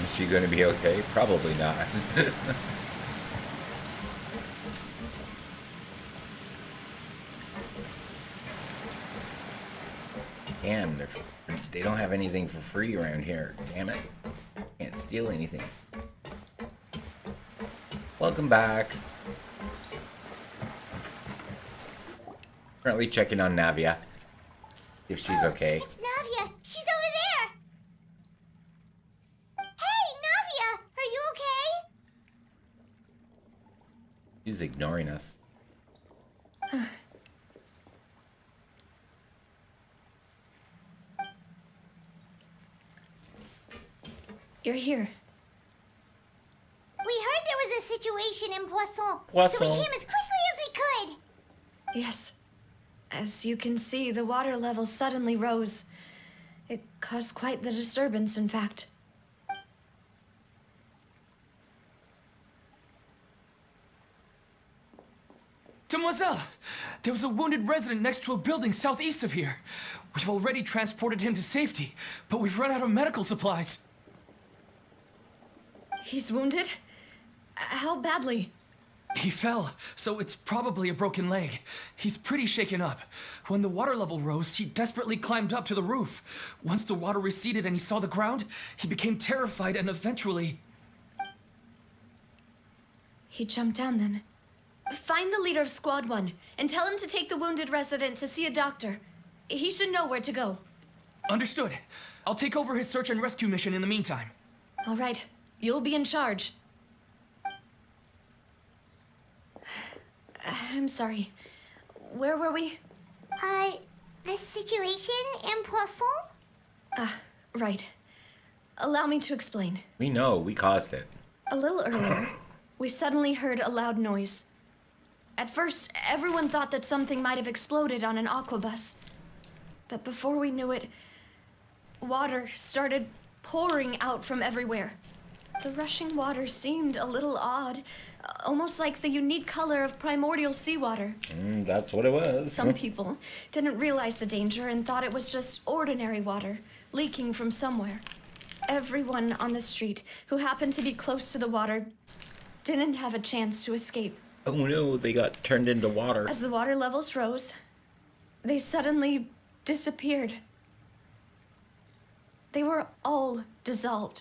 Is she going to be okay? Probably not. Damn, they don't have anything for free around here. Damn it. Can't steal anything. Welcome back. Currently checking on Navia. If she's okay. It's Navia. She's over there. Hey, Navia, are you okay? She's ignoring us. You're here. We heard there was a situation in Poisson. So Poisson. we came as quickly as we could. Yes. As you can see, the water level suddenly rose. It caused quite the disturbance, in fact. Demoiselle, there was a wounded resident next to a building southeast of here. We've already transported him to safety, but we've run out of medical supplies. He's wounded? How badly? He fell, so it's probably a broken leg. He's pretty shaken up. When the water level rose, he desperately climbed up to the roof. Once the water receded and he saw the ground, he became terrified and eventually... He jumped down then. Find the leader of Squad 1 and tell him to take the wounded resident to see a doctor. He should know where to go. Understood. I'll take over his search and rescue mission in the meantime. All right. You'll be in charge. I'm sorry. Where were we? The situation in Poisson? Right. Allow me to explain. We know, we caused it. A little earlier, we suddenly heard a loud noise. At first, everyone thought that something might have exploded on an aquabus. But before we knew it, water started pouring out from everywhere. The rushing water seemed a little odd, almost like the unique color of primordial seawater. That's what it was. Some people didn't realize the danger and thought it was just ordinary water leaking from somewhere. Everyone on the street who happened to be close to the water didn't have a chance to escape. Oh no, they got turned into water. As the water levels rose, they suddenly disappeared. They were all dissolved.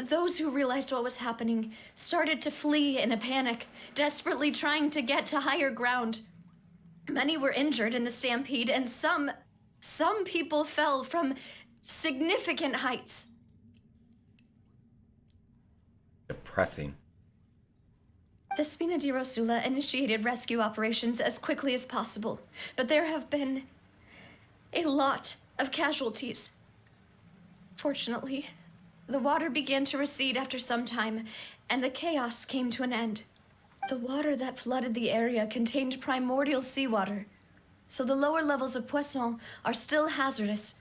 Those who realized what was happening started to flee in a panic, desperately trying to get to higher ground. Many were injured in the stampede, and some people fell from significant heights. Depressing. The Spina di Rosula initiated rescue operations as quickly as possible, but there have been a lot of casualties. Fortunately, the water began to recede after some time, and the chaos came to an end. The water that flooded the area contained primordial seawater, so the lower levels of Poisson are still hazardous.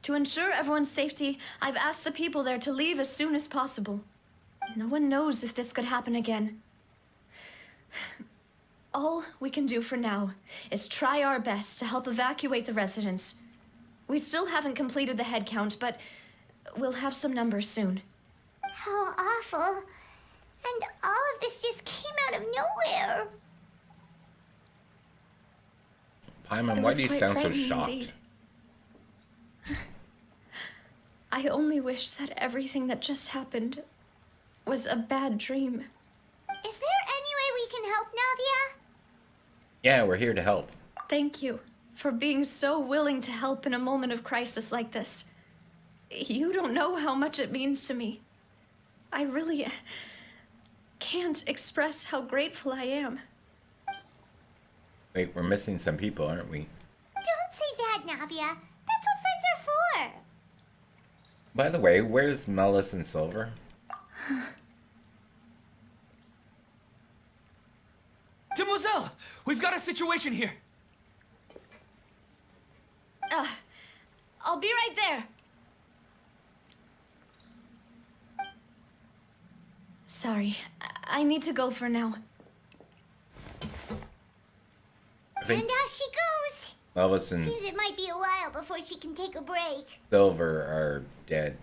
To ensure everyone's safety, I've asked the people there to leave as soon as possible. No one knows if this could happen again. All we can do for now is try our best to help evacuate the residents. We still haven't completed the head count, but we'll have some numbers soon. How awful. And all of this just came out of nowhere. Paimon, It why was do you quite sound so frightening shocked? indeed. I only wish that everything that just happened was a bad dream. Is there any way we can help, Navia? Yeah, we're here to help. Thank you for being so willing to help in a moment of crisis like this. You don't know how much it means to me. I really can't express how grateful I am. Wait, we're missing some people, aren't we? Don't say that, Navia. That's what friends are for. By the way, where's Mellis and Silver? Demoiselle, we've got a situation here. I'll be right there. Sorry, I need to go for now. think And off she goes. Mellis and Seems it might be a while before she can take a break. Silver are dead.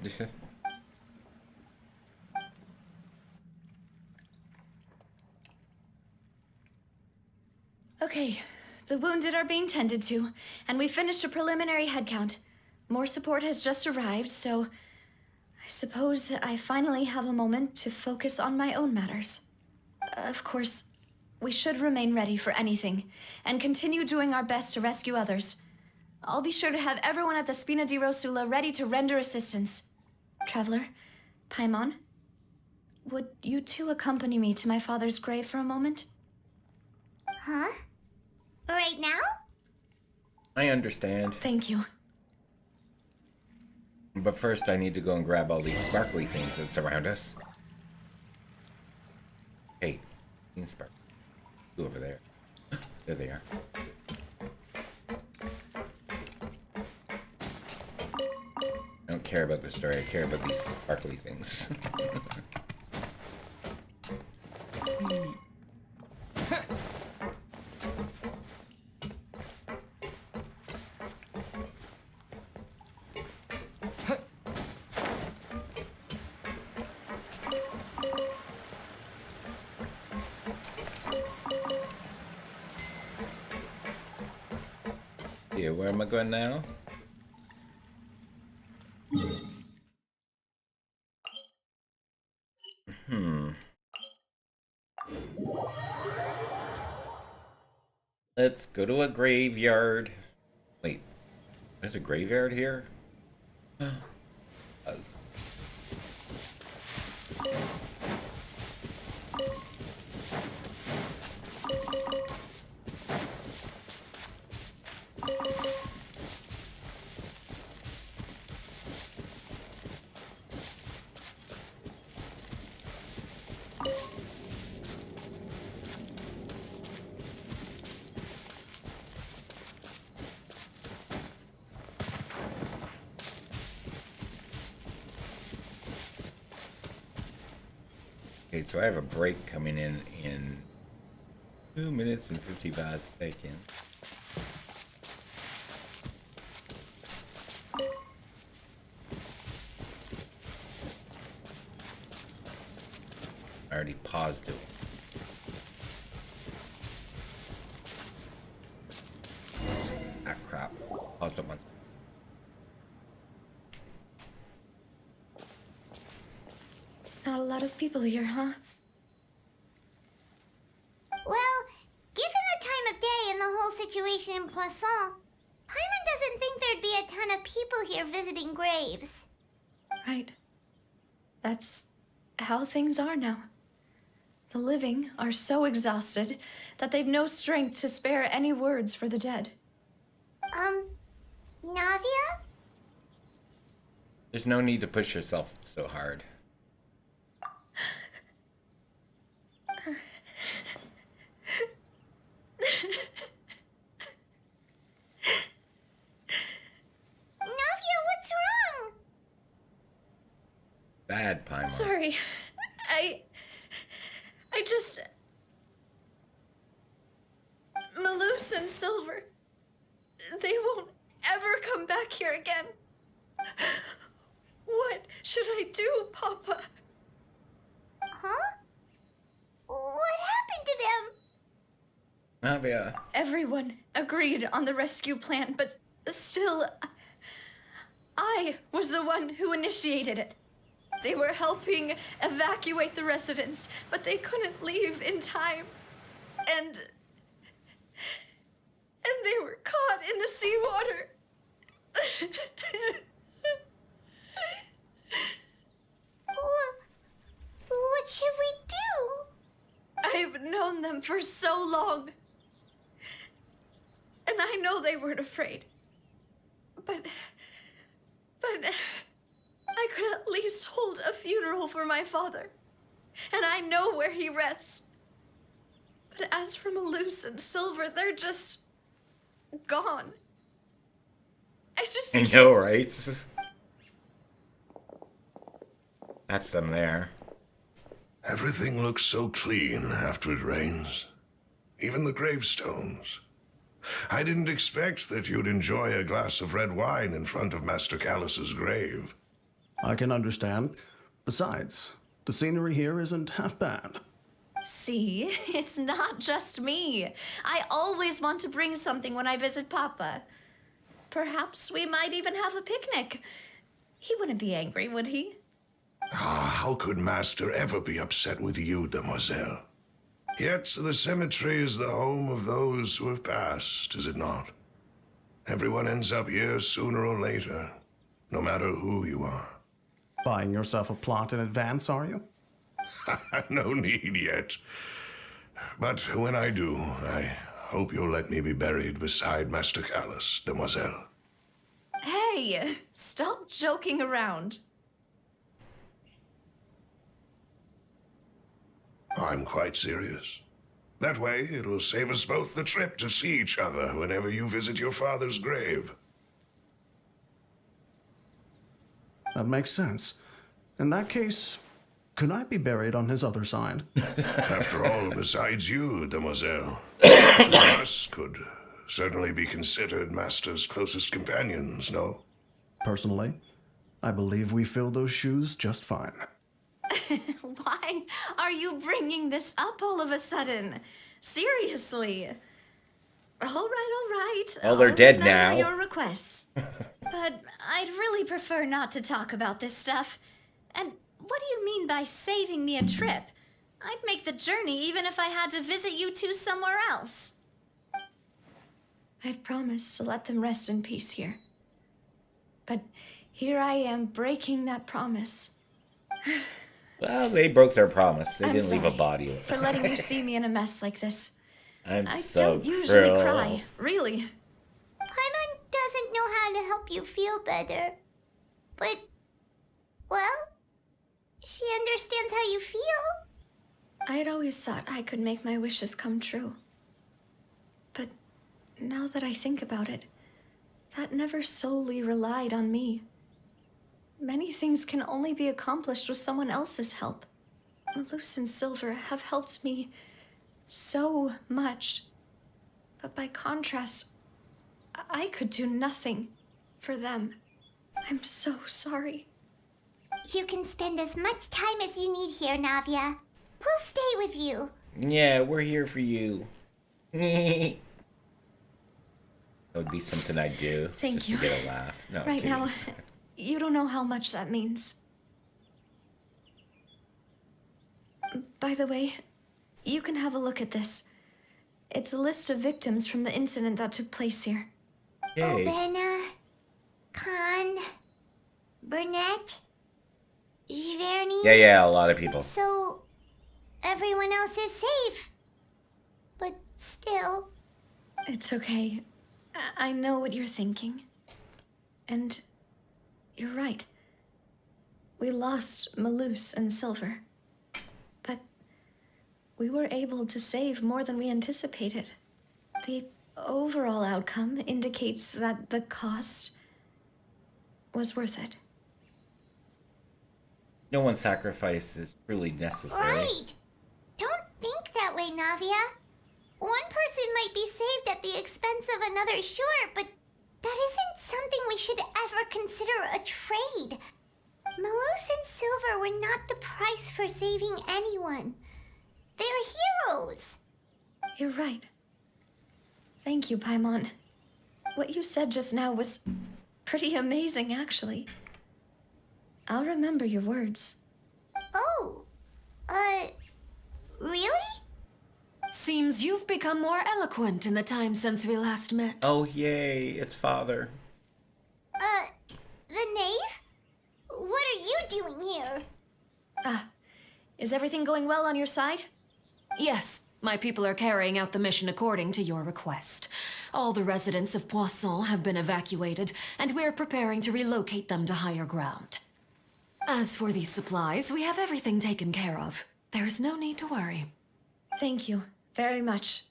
Okay, the wounded are being tended to, and we finished a preliminary head count. More support has just arrived, so I suppose I finally have a moment to focus on my own matters. Of course, we should remain ready for anything, and continue doing our best to rescue others. I'll be sure to have everyone at the Spina di Rosula ready to render assistance. Traveler, Paimon, would you two accompany me to my father's grave for a moment? Huh? Right now? I understand. Thank you. But first I need to go and grab all these sparkly things that surround us. Hey, green spark. Go over there. There they are. I don't care about the story, I care about these sparkly things. Yeah, where am I going now? Let's go to a graveyard. Wait, there's a graveyard here? Us. Okay, so I have a break coming in 2 minutes and 55 seconds. I already paused it. Ah, crap. Pause it once. Not a lot of people here, huh? Well, given the time of day and the whole situation in Poisson, Paimon doesn't think there'd be a ton of people here visiting graves. Right. That's how things are now. The living are so exhausted that they've no strength to spare any words for the dead. Navia? There's no need to push yourself so hard. Sorry. I just... Malus and Silver, they won't ever come back here again. What should I do, Papa? Huh? What happened to them? Navia. Everyone agreed on the rescue plan, but still, I was the one who initiated it. They were helping evacuate the residents, but they couldn't leave in time. And they were caught in the seawater. What should we do? I've known them for so long. And I know they weren't afraid. But I could at least hold a funeral for my father. And I know where he rests. But as for Malus and Silver, they're just gone. I know, right? That's them there. Everything looks so clean after it rains. Even the gravestones. I didn't expect that you'd enjoy a glass of red wine in front of Master Callus's grave. I can understand. Besides, the scenery here isn't half bad. See, it's not just me. I always want to bring something when I visit Papa. Perhaps we might even have a picnic. He wouldn't be angry, would he? Ah, how could Master ever be upset with you, demoiselle? Yet the cemetery is the home of those who have passed, is it not? Everyone ends up here sooner or later, no matter who you are. Buying yourself a plot in advance, are you? No need yet. But when I do, I hope you'll let me be buried beside Master Callus, demoiselle. Hey, stop joking around. I'm quite serious. That way, it will save us both the trip to see each other whenever you visit your father's grave. That makes sense. In that case, could I be buried on his other side? After all, besides you, demoiselle, two of us could certainly be considered Master's closest companions, no? Personally, I believe we fill those shoes just fine. Why are you bringing this up all of a sudden? Seriously. All right. Well, they're dead remember now. Your requests. But I'd really prefer not to talk about this stuff. And what do you mean by saving me a trip? I'd make the journey even if I had to visit you two somewhere else. I've promised to let them rest in peace here. But here I am breaking that promise. Well, they broke their promise. They I'm didn't leave a sorry body. for letting you see me in a mess like this. I'm I so don't usually cruel. cry, really. Paimon doesn't know how to help you feel better. But, well, she understands how you feel. I had always thought I could make my wishes come true. But now that I think about it, that never solely relied on me. Many things can only be accomplished with someone else's help. Malus and Silver have helped me so much. But by contrast, I could do nothing for them. I'm so sorry. You can spend as much time as you need here, Navia. We'll stay with you. Yeah, we're here for you. That would be something I'd do. Thank just you. to get a laugh. No, Right kidding. now, you don't know how much that means. By the way, you can have a look at this. It's a list of victims from the incident that took place here. Yay. Obena, Khan, Burnett, Giverny. Yeah, a lot of people. So, everyone else is safe. But still. It's okay. I know what you're thinking. And you're right. We lost Malus and Silver. But we were able to save more than we anticipated. The overall outcome indicates that the cost was worth it. No one's sacrifice is truly necessary. Right. Don't think that way, Navia. One person might be saved at the expense of another, sure, but that isn't something we should ever consider a trade. Malus and Silver were not the price for saving anyone. They're heroes. You're right. Thank you, Paimon. What you said just now was pretty amazing, actually. I'll remember your words. Oh, really? Seems you've become more eloquent in the time since we last met. Oh, yay, it's father. The knave? What are you doing here? Is everything going well on your side? Yes, my people are carrying out the mission according to your request. All the residents of Poisson have been evacuated, and we're preparing to relocate them to higher ground. As for these supplies, we have everything taken care of. There is no need to worry. Thank you very much.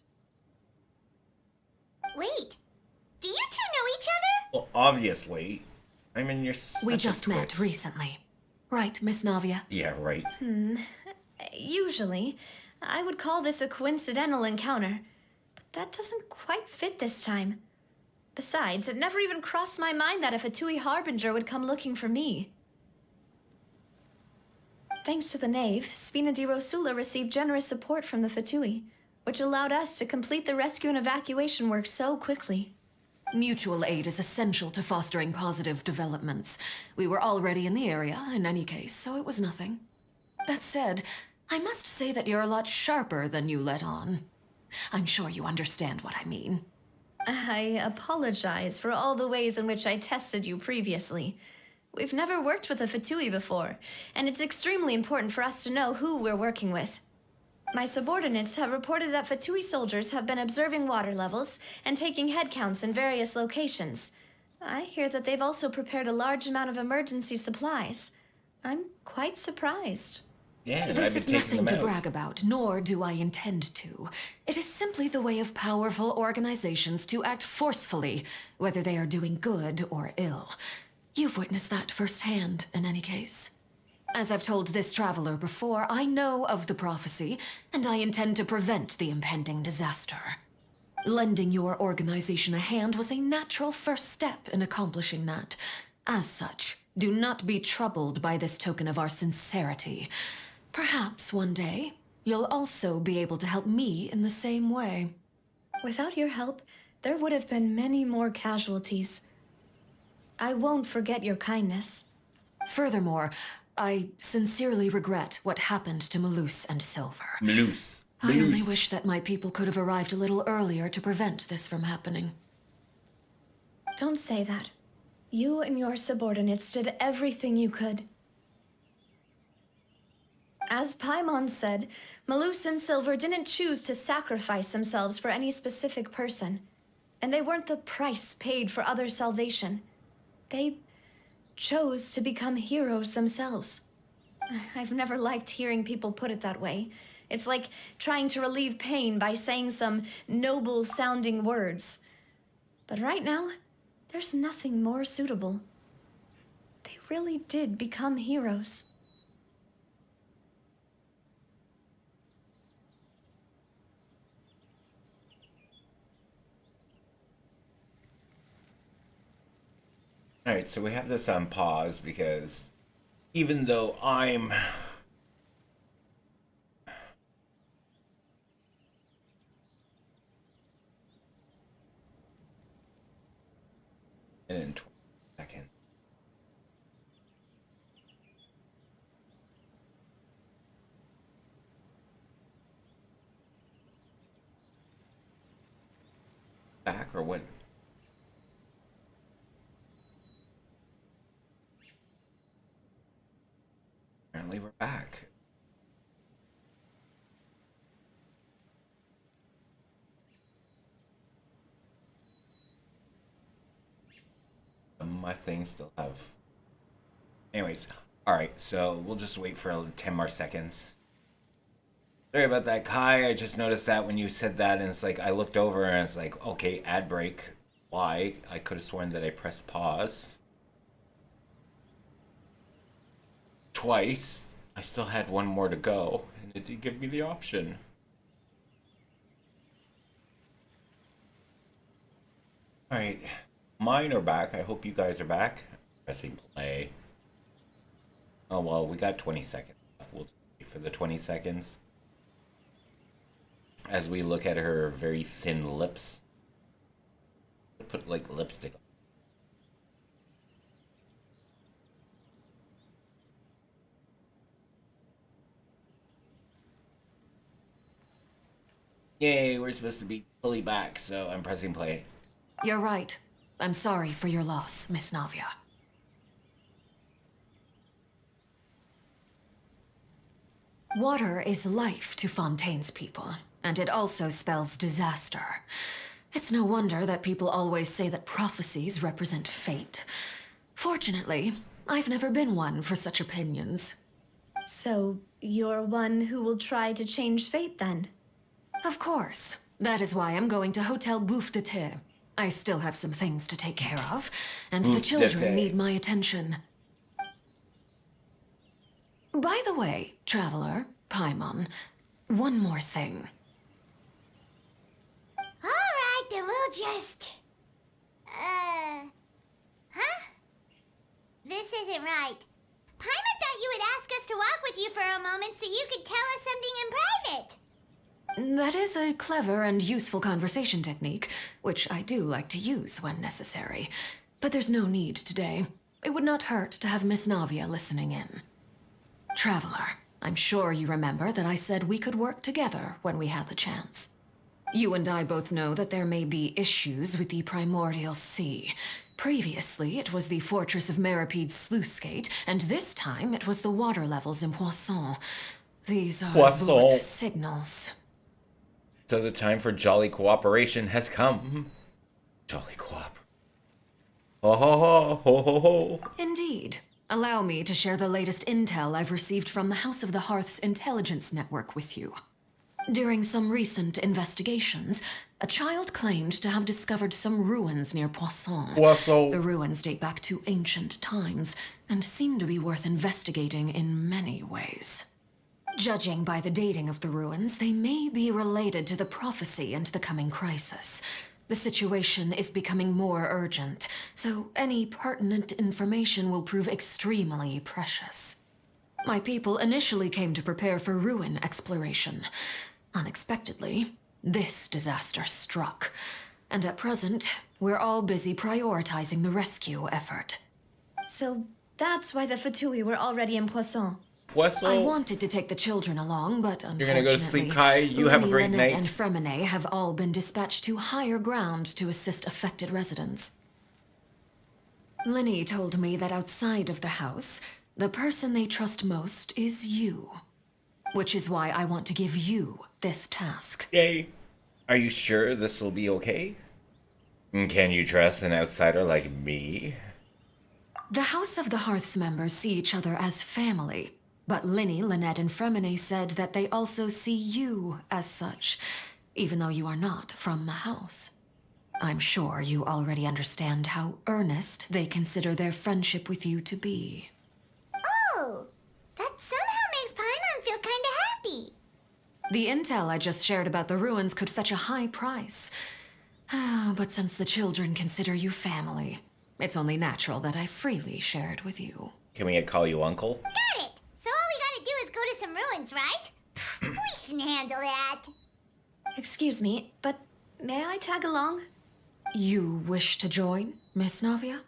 Wait, do you two know each other? Well, obviously. I mean, you're such We a just met twit. recently. Right, Miss Navia? Yeah, right. Usually, I would call this a coincidental encounter, but that doesn't quite fit this time. Besides, it never even crossed my mind that a Fatui Harbinger would come looking for me. Thanks to the Knave, Spina di Rosula received generous support from the Fatui, which allowed us to complete the rescue and evacuation work so quickly. Mutual aid is essential to fostering positive developments. We were already in the area, in any case, so it was nothing. That said, I must say that you're a lot sharper than you let on. I'm sure you understand what I mean. I apologize for all the ways in which I tested you previously. We've never worked with a Fatui before, and it's extremely important for us to know who we're working with. My subordinates have reported that Fatui soldiers have been observing water levels and taking head counts in various locations. I hear that they've also prepared a large amount of emergency supplies. I'm quite surprised. Yeah, and This I've been is taking nothing them to out. brag about, nor do I intend to. It is simply the way of powerful organizations to act forcefully, whether they are doing good or ill. You've witnessed that firsthand, in any case. As I've told this traveler before, I know of the prophecy, and I intend to prevent the impending disaster. Lending your organization a hand was a natural first step in accomplishing that. As such, do not be troubled by this token of our sincerity. Perhaps one day, you'll also be able to help me in the same way. Without your help, there would have been many more casualties. I won't forget your kindness. Furthermore, I sincerely regret what happened to Malus and Silver. Malus. I only wish that my people could have arrived a little earlier to prevent this from happening. Don't say that. You and your subordinates did everything you could. As Paimon said, Malus and Silver didn't choose to sacrifice themselves for any specific person, and they weren't the price paid for other salvation. They chose to become heroes themselves. I've never liked hearing people put it that way. It's like trying to relieve pain by saying some noble-sounding words. But right now, there's nothing more suitable. They really did become heroes. Alright, so we have this on pause because even though I'm in 20 seconds. Back or what? Apparently we're back. My things still have... Anyways, alright, so we'll just wait for 10 more seconds. Sorry about that, Kai. I just noticed that when you said that, and it's like, I looked over and it's like, okay, ad break. Why? I could have sworn that I pressed pause. twice. I still had one more to go, and it did give me the option. Alright, mine are back. I hope you guys are back. Pressing play. Oh well, we got 20 seconds. We'll wait for the 20 seconds. As we look at her very thin lips. Put like lipstick on. Yay, we're supposed to be fully back, so I'm pressing play. You're right. I'm sorry for your loss, Miss Navia. Water is life to Fontaine's people, and it also spells disaster. It's no wonder that people always say that prophecies represent fate. Fortunately, I've never been one for such opinions. So, you're one who will try to change fate then? Of course. That is why I'm going to Hotel Bouffe de Thé. I still have some things to take care of, and the children need my attention. By the way, Traveler, Paimon, one more thing. Alright, then we'll just... Huh? This isn't right. Paimon thought you would ask us to walk with you for a moment so you could tell us something in private. That is a clever and useful conversation technique, which I do like to use when necessary. But there's no need today. It would not hurt to have Miss Navia listening in. Traveler, I'm sure you remember that I said we could work together when we had the chance. You and I both know that there may be issues with the Primordial Sea. Previously, it was the fortress of Meripede's sluice gate, and this time it was the water levels in Poisson. These are both signals. So the time for jolly cooperation has come. Jolly coop. Ho ho ho ho ho ho. Indeed. Allow me to share the latest intel I've received from the House of the Hearth's intelligence network with you. During some recent investigations, a child claimed to have discovered some ruins near Poisson. The ruins date back to ancient times and seem to be worth investigating in many ways. Judging by the dating of the ruins, they may be related to the prophecy and the coming crisis. The situation is becoming more urgent, so any pertinent information will prove extremely precious. My people initially came to prepare for ruin exploration. Unexpectedly, this disaster struck, and at present, we're all busy prioritizing the rescue effort. So that's why the Fatui were already in Poisson. I wanted to take the children along, but unfortunately, you're gonna go to sleep, Kai. You have a great Lynette night. and Fremine have all been dispatched to higher ground to assist affected residents. Linny told me that outside of the house, the person they trust most is you. Which is why I want to give you this task. Yay. Are you sure this will be okay? Can you trust an outsider like me? The House of the Hearth's members see each other as family. But Linny, Lynette, and Fremine said that they also see you as such, even though you are not from the house. I'm sure you already understand how earnest they consider their friendship with you to be. Oh, that somehow makes Paimon feel kinda happy. The intel I just shared about the ruins could fetch a high price. But since the children consider you family, it's only natural that I freely share it with you. Can we call you Uncle? Got it! So all we gotta do is go to some ruins, right? We can handle that. Excuse me, but may I tag along? You wish to join, Miss Navia?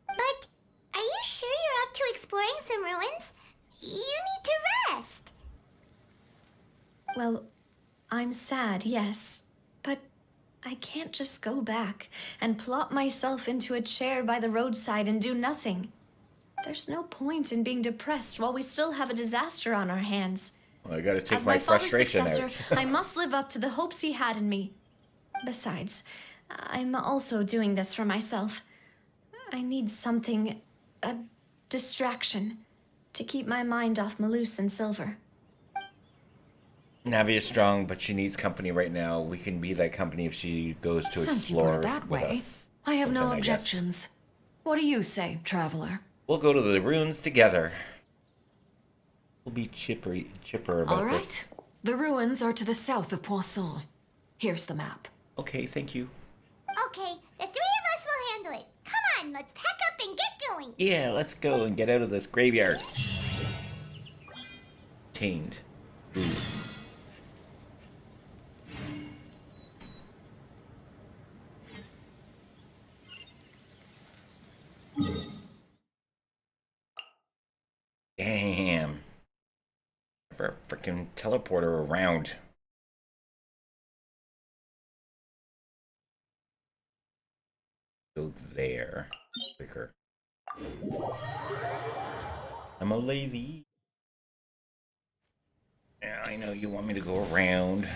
But are you sure you're up to exploring some ruins? You need to rest. Well, I'm sad, yes. But I can't just go back and plop myself into a chair by the roadside and do nothing. There's no point in being depressed while we still have a disaster on our hands. Well, I gotta take As my my father's frustration successor, out. I must live up to the hopes he had in me. Besides, I'm also doing this for myself. I need something, a distraction, to keep my mind off Malus and Silver. Navia's strong, but she needs company right now. We can be that company if she goes to Since you put explore it that with way, us. I have no sometime, I guess. objections. What do you say, Traveler? We'll go to the ruins together. We'll be chipper about All right. this. The ruins are to the south of Poisson. Here's the map. Okay, thank you. Okay, the three of us will handle it. Come on, let's pack up and get going. Yeah, let's go and get out of this graveyard. Tamed. Ooh. Damn. Never freaking teleporter around. Go there. Quicker. I'm a lazy. Yeah, I know you want me to go around.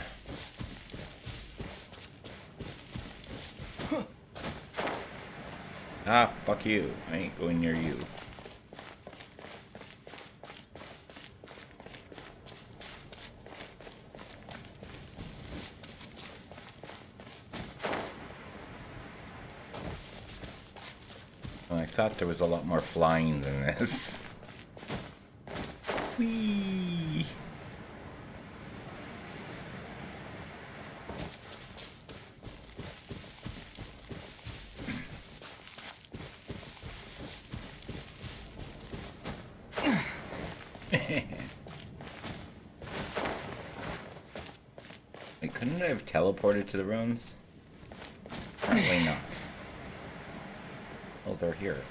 Ah, fuck you. I ain't going near you. I thought there was a lot more flying than this. Whee! Wait, couldn't I have teleported to the ruins? Apparently not. Oh, they're here.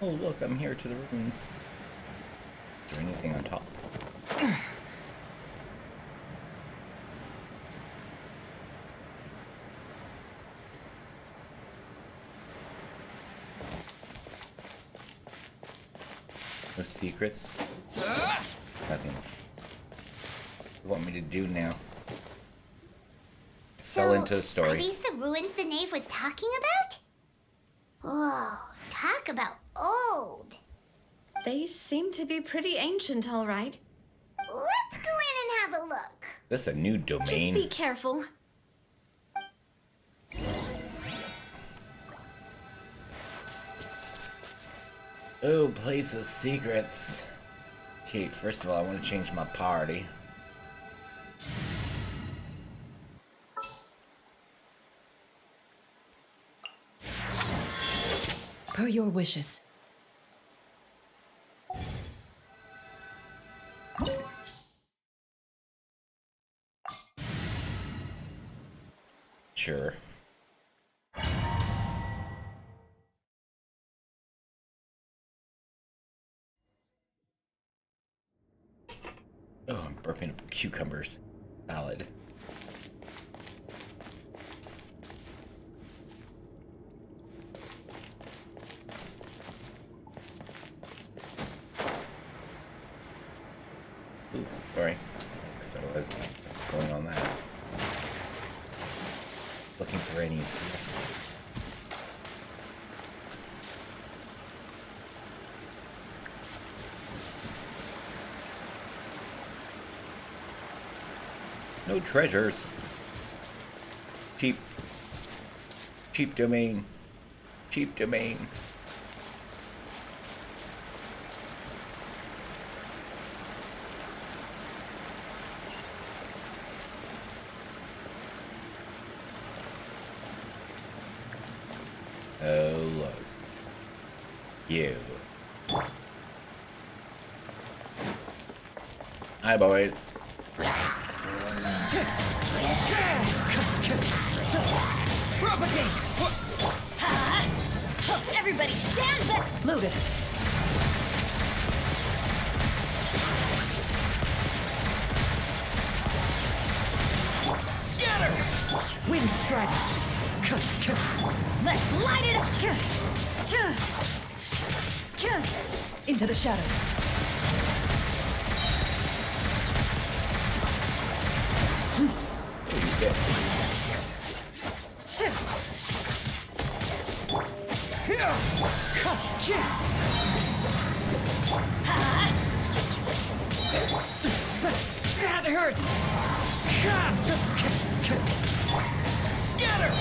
Oh, look, I'm here to the ruins. Is there anything on top? No secrets? Nothing. What do you want me to do now? Fell into the Are story. these the ruins the knave was talking about? Whoa, talk about old. They seem to be pretty ancient, all right. Let's go in and have a look. This is a new Just domain. be careful. Oh, place of secrets. Okay, first of all, I want to change my party. Per your wishes. Sure. Oh, I'm burping up cucumbers. Salad. Ooh, sorry. So I was going on that. Looking for any gifts. No treasures. Cheap. Cheap domain. Cheap domain. Oh, look. You. Hi, boys. Propagate! Everybody stand back! Loaded. Scatter! Wind strike. Let's light it up! Into the shadows. That hurts! Scatter!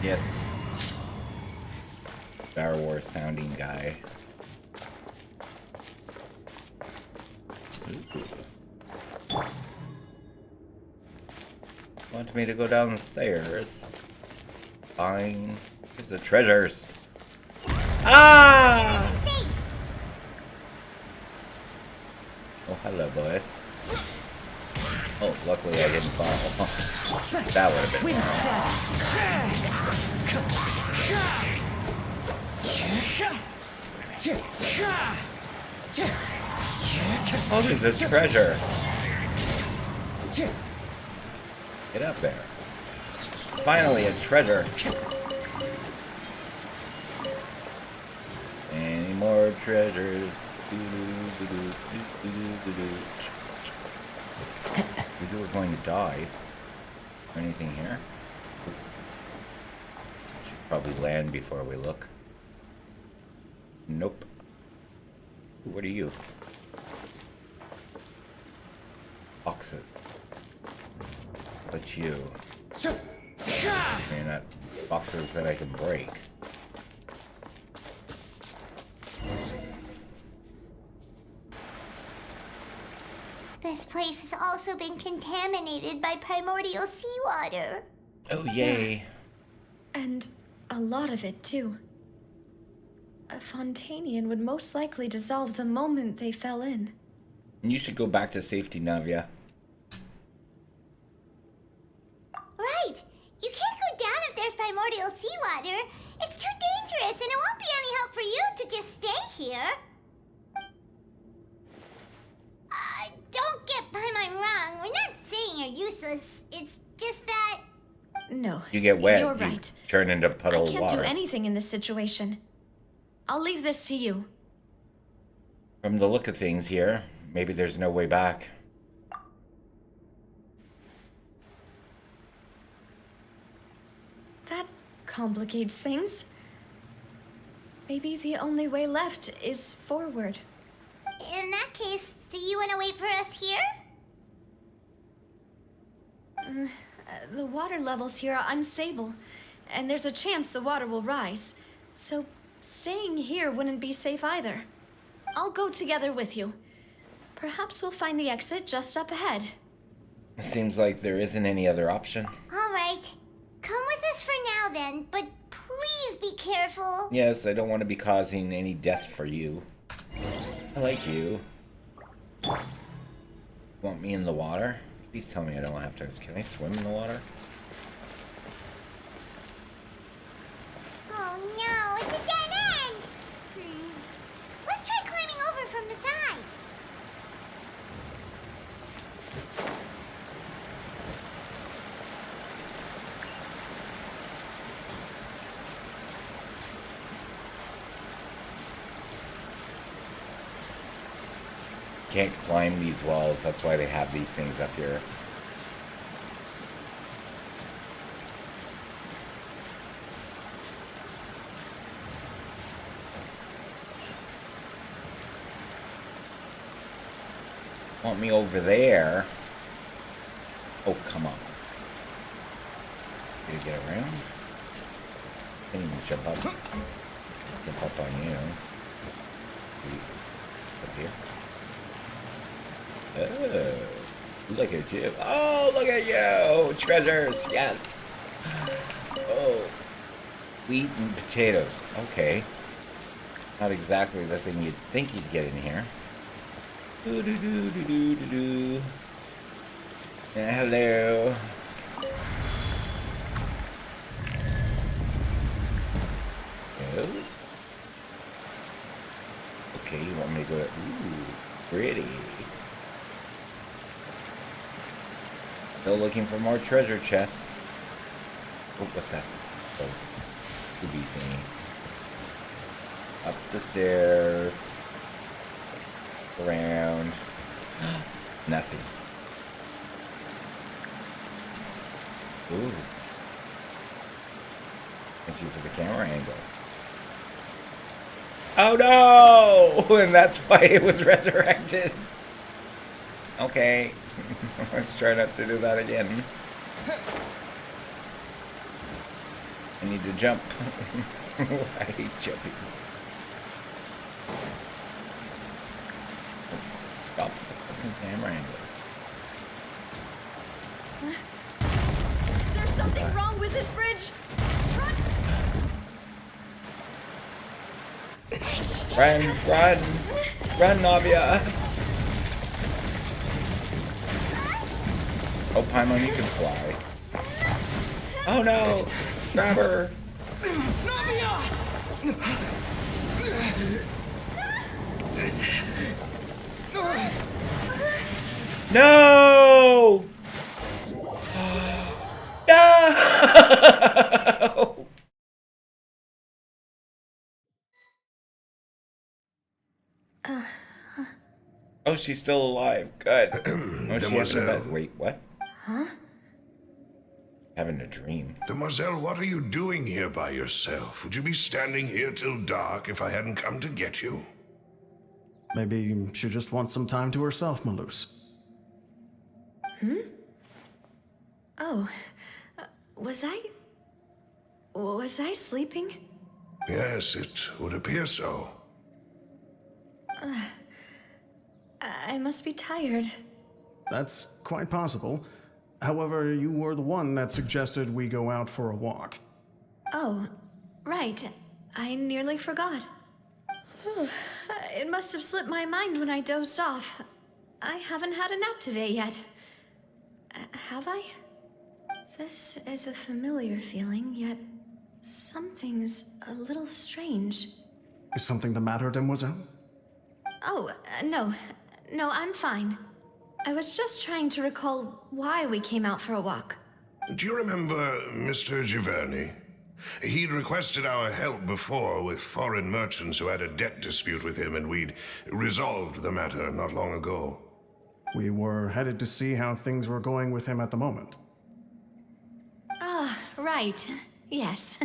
Yes. Star Wars sounding guy. Ooh. Want me to go down the stairs? Fine. Here's the treasures. Ah! Oh, hello, boys. Oh, luckily I didn't fall. That would have been Oh, there's a treasure. Get up there. Finally, a treasure. Any more treasures? We were going to dive. Anything here? Should probably land before we look. Nope. What are you? Oxid. But you. You're not boxes that I can break. This place has also been contaminated by primordial seawater. Oh, yay. And a lot of it, too. A Fontanian would most likely dissolve the moment they fell in. You should go back to safety, Navia. Right! You can't go down if there's primordial seawater. It's too dangerous, and it won't be any help for you to just stay here. Don't get by my wrong. We're not saying you're useless. It's just that... No, You get wet, you're you right. turn into a puddle I of can't water. do anything in this situation. I'll leave this to you. From the look of things here, maybe there's no way back. That complicates things. Maybe the only way left is forward. In that case, do you want to wait for us here? The water levels here are unstable, and there's a chance the water will rise. So staying here wouldn't be safe either. I'll go together with you. Perhaps we'll find the exit just up ahead. It seems like there isn't any other option. All right. Come with us for now then, but please be careful. Yes, I don't want to be causing any death for you. I like you. Want me in the water? Please tell me I don't have to. Can I swim in the water? Oh no, it's a dead end! Let's try climbing over from the side. Can't climb these walls, that's why they have these things up here. Want me over there? Oh, come on. Did I get around? Can't even jump up. Jump up on you. What's up here? Oh, look at you. Oh, look at you. Treasures, yes. Oh, wheat and potatoes. Okay. Not exactly the thing you'd think you'd get in here. Do-do-do-do-do-do-do. Yeah, hello. Oh. Okay, you want me to go to... Ooh, pretty. Still looking for more treasure chests. Oh, what's that? Oh, booby thingy. Up the stairs. Around. Nothing. Ooh. Thank you for the camera angle. Oh no! And that's why it was resurrected. Okay. Let's try not to do that again. I need to jump. I hate jumping. Stop the fucking camera angles. There's something wrong with this bridge! Run, run! Run, Navia! Oh, Paimon, you can fly. Oh no! Grab her! No! No! Oh, she's still alive. Good. Oh, she has a bed. Wait, what? Huh? Having a dream. Demoiselle, what are you doing here by yourself? Would you be standing here till dark if I hadn't come to get you? Maybe she just wants some time to herself, Malus. Oh, was I sleeping? Yes, it would appear so. I must be tired. That's quite possible. However, you were the one that suggested we go out for a walk. Oh, right. I nearly forgot. It must have slipped my mind when I dozed off. I haven't had a nap today yet. Have I? This is a familiar feeling, yet something's a little strange. Is something the matter, Demoiselle? Oh, no. No, I'm fine. I was just trying to recall why we came out for a walk. Do you remember Mr. Giverny? He'd requested our help before with foreign merchants who had a debt dispute with him, and we'd resolved the matter not long ago. We were headed to see how things were going with him at the moment. Ah, right. Yes.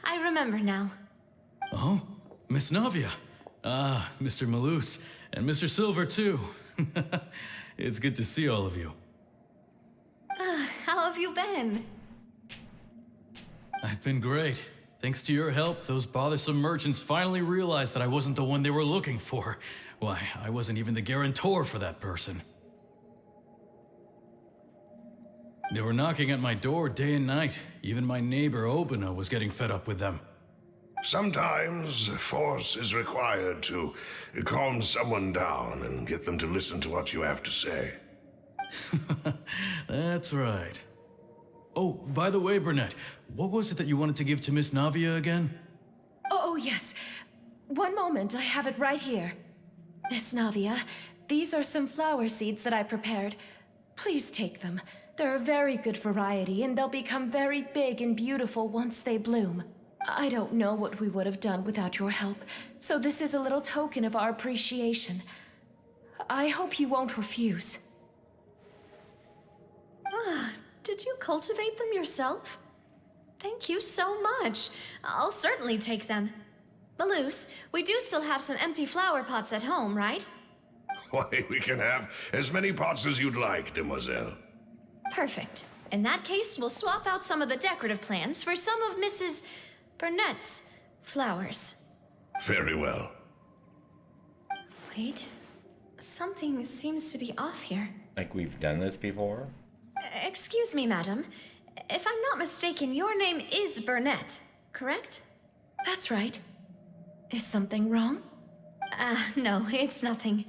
I remember now. Oh, Miss Navia. Ah, Mr. Malus. And Mr. Silver, too. It's good to see all of you. How have you been? I've been great. Thanks to your help, those bothersome merchants finally realized that I wasn't the one they were looking for. Why, I wasn't even the guarantor for that person. They were knocking at my door day and night. Even my neighbor, Obina, was getting fed up with them. Sometimes force is required to calm someone down and get them to listen to what you have to say. That's right. Oh, by the way, Burnett, what was it that you wanted to give to Miss Navia again? Oh, yes. One moment, I have it right here. Miss Navia, these are some flower seeds that I prepared. Please take them. They're a very good variety, and they'll become very big and beautiful once they bloom. I don't know what we would have done without your help, so this is a little token of our appreciation. I hope you won't refuse. Did you cultivate them yourself? Thank you so much. I'll certainly take them. Malus, we do still have some empty flower pots at home, right? Why, we can have as many pots as you'd like, Demoiselle. Perfect. In that case, we'll swap out some of the decorative plants for some of Mrs. Burnett's flowers. Very well. Wait. Something seems to be off here. Like we've done this before? Excuse me, madam. If I'm not mistaken, your name is Burnett, correct? That's right. Is something wrong? No, it's nothing.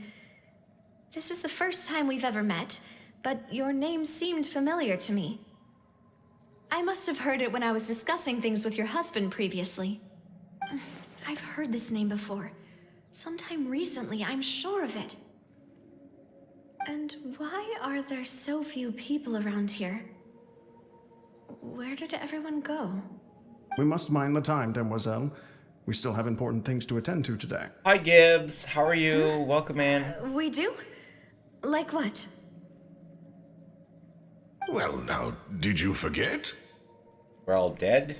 This is the first time we've ever met, but your name seemed familiar to me. I must have heard it when I was discussing things with your husband previously. I've heard this name before. Sometime recently, I'm sure of it. And why are there so few people around here? Where did everyone go? We must mind the time, Demoiselle. We still have important things to attend to today. Hi, Gibbs. How are you? Welcome in. We do? Like what? Well, now, did you forget? We're all dead?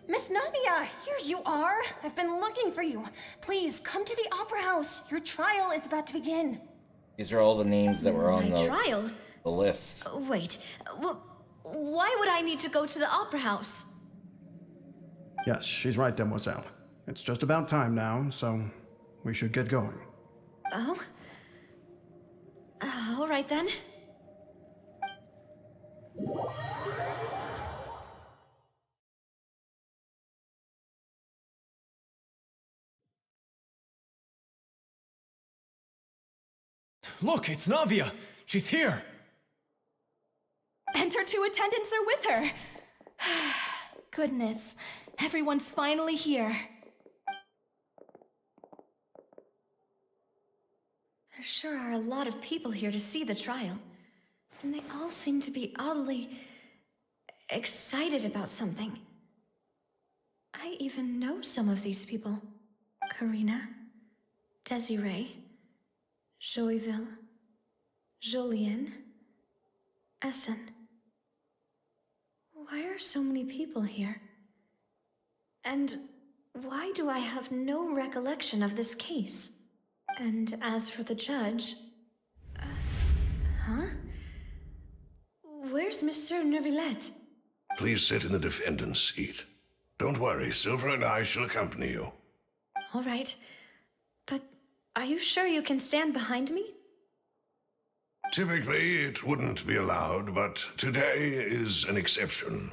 Miss Navia, here you are. I've been looking for you. Please, come to the Opera House. Your trial is about to begin. These are all the names that were on My trial? the list. Wait, why would I need to go to the Opera House? Yes, she's right, Demoiselle. It's just about time now, so we should get going. Oh? All right then. Look, it's Navia! She's here! And her two attendants are with her! Goodness, everyone's finally here. There sure are a lot of people here to see the trial. And they all seem to be oddly excited about something. I even know some of these people. Karina, Desiree, Joyville, Julien, Essen. Why are so many people here? And why do I have no recollection of this case? And as for the judge... huh? Where's Monsieur Neuvillette? Please sit in the defendant's seat. Don't worry, Silver and I shall accompany you. All right. But are you sure you can stand behind me? Typically, it wouldn't be allowed, but today is an exception.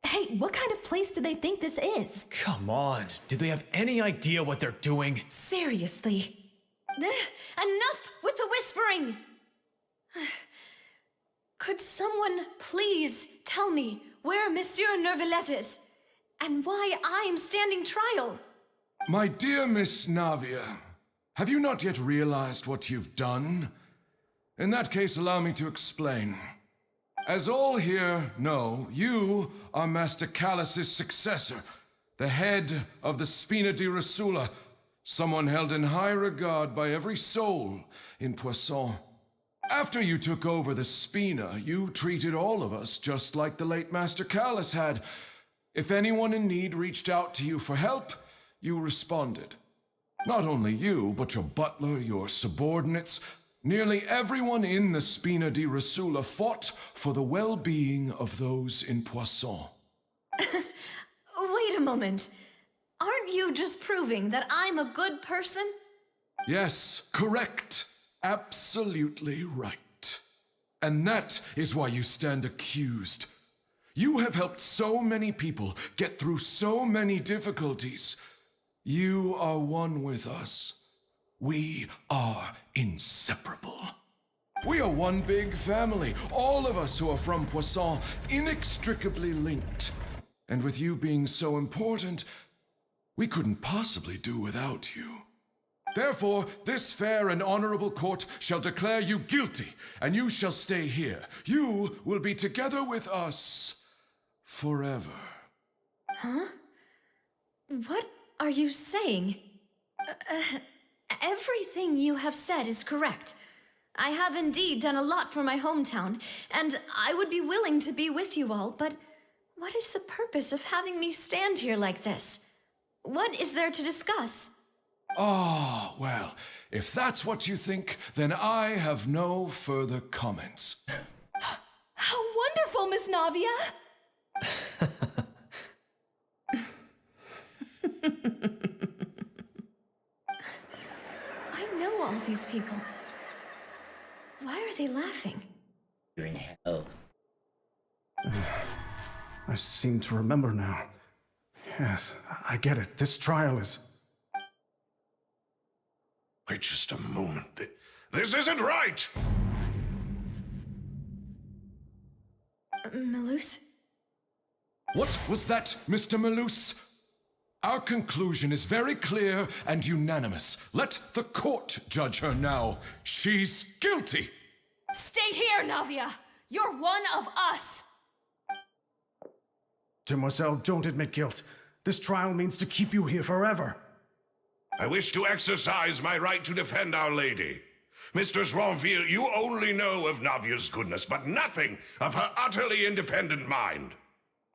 Hey, what kind of place do they think this is? Come on, do they have any idea what they're doing? Seriously. Enough with the whispering! Could someone please tell me where Monsieur Neuvillette is? And why I'm standing trial? My dear Miss Navia, have you not yet realized what you've done? In that case, allow me to explain. As all here know, you are Master Callus's successor, the head of the Spina di Rosula, someone held in high regard by every soul in Poisson. After you took over the Spina, you treated all of us just like the late Master Callus had. If anyone in need reached out to you for help, you responded. Not only you, but your butler, your subordinates, nearly everyone in the Spina di Rosula fought for the well-being of those in Poisson. Wait a moment. Aren't you just proving that I'm a good person? Yes, correct. Absolutely right. And that is why you stand accused. You have helped so many people get through so many difficulties. You are one with us. We are inseparable. We are one big family, all of us who are from Poisson, inextricably linked. And with you being so important, we couldn't possibly do without you. Therefore, this fair and honorable court shall declare you guilty, and you shall stay here. You will be together with us forever. Huh? What are you saying? Everything you have said is correct. I have indeed done a lot for my hometown, and I would be willing to be with you all, but what is the purpose of having me stand here like this? What is there to discuss? Ah, well, if that's what you think, then I have no further comments. How wonderful, Miss Navia! I know all these people. Why are they laughing? Doing hell. I seem to remember now. Yes, I get it. This trial is... Wait just a moment. This isn't right! Malus? What was that, Mr. Malus? Our conclusion is very clear and unanimous. Let the court judge her now. She's guilty! Stay here, Navia! You're one of us! Demoiselle, don't admit guilt. This trial means to keep you here forever. I wish to exercise my right to defend Our Lady. Mistress Ronville, you only know of Navia's goodness, but nothing of her utterly independent mind.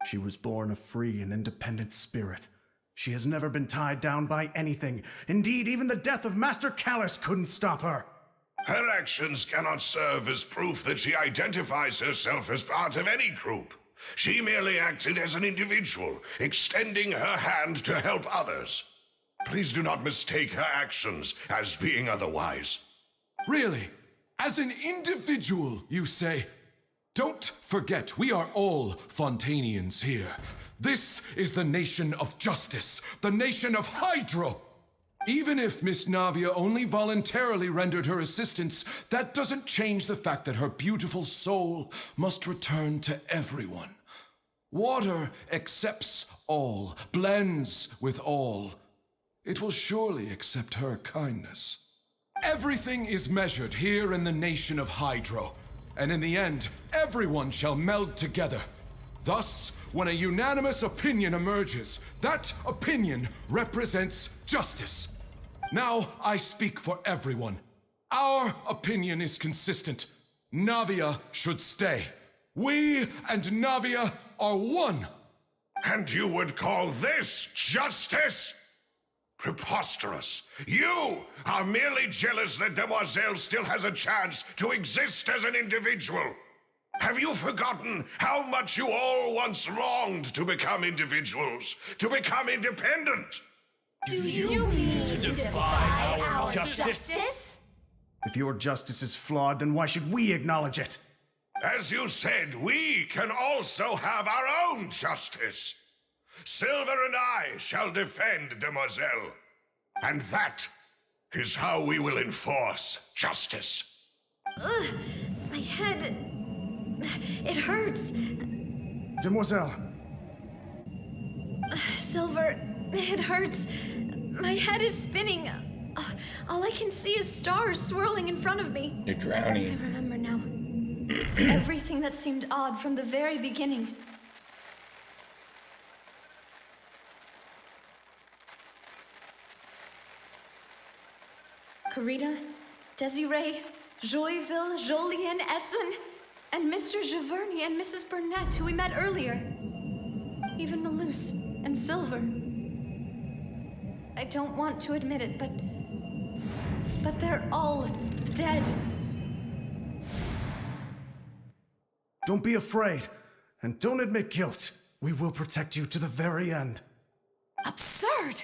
She was born a free and independent spirit. She has never been tied down by anything. Indeed, even the death of Master Callus couldn't stop her. Her actions cannot serve as proof that she identifies herself as part of any group. She merely acted as an individual, extending her hand to help others. Please do not mistake her actions as being otherwise. Really? As an individual, you say? Don't forget, we are all Fontanians here. This is the nation of justice, the nation of Hydro. Even if Miss Navia only voluntarily rendered her assistance, that doesn't change the fact that her beautiful soul must return to everyone. Water accepts all, blends with all. It will surely accept her kindness. Everything is measured here in the nation of Hydro, and in the end, everyone shall meld together. Thus, when a unanimous opinion emerges, that opinion represents justice. Now I speak for everyone. Our opinion is consistent. Navia should stay. We and Navia are one. And you would call this justice? Preposterous. You are merely jealous that Demoiselle still has a chance to exist as an individual. Have you forgotten how much you all once longed to become individuals, to become independent? Do you mean to defy our justice? If your justice is flawed, then why should we acknowledge it? As you said, we can also have our own justice. Silver and I shall defend Demoiselle. And that is how we will enforce justice. Ugh, my head... It hurts. Demoiselle. Silver, it hurts. My head is spinning. All I can see is stars swirling in front of me. You're drowning. I remember now. Everything that seemed odd from the very beginning. Karina, Desiree, Joyville, Jolien, Essen, and Mr. Giverny and Mrs. Burnett, who we met earlier. Even Malus and Silver. I don't want to admit it, but they're all dead. Don't be afraid, and don't admit guilt. We will protect you to the very end. Absurd!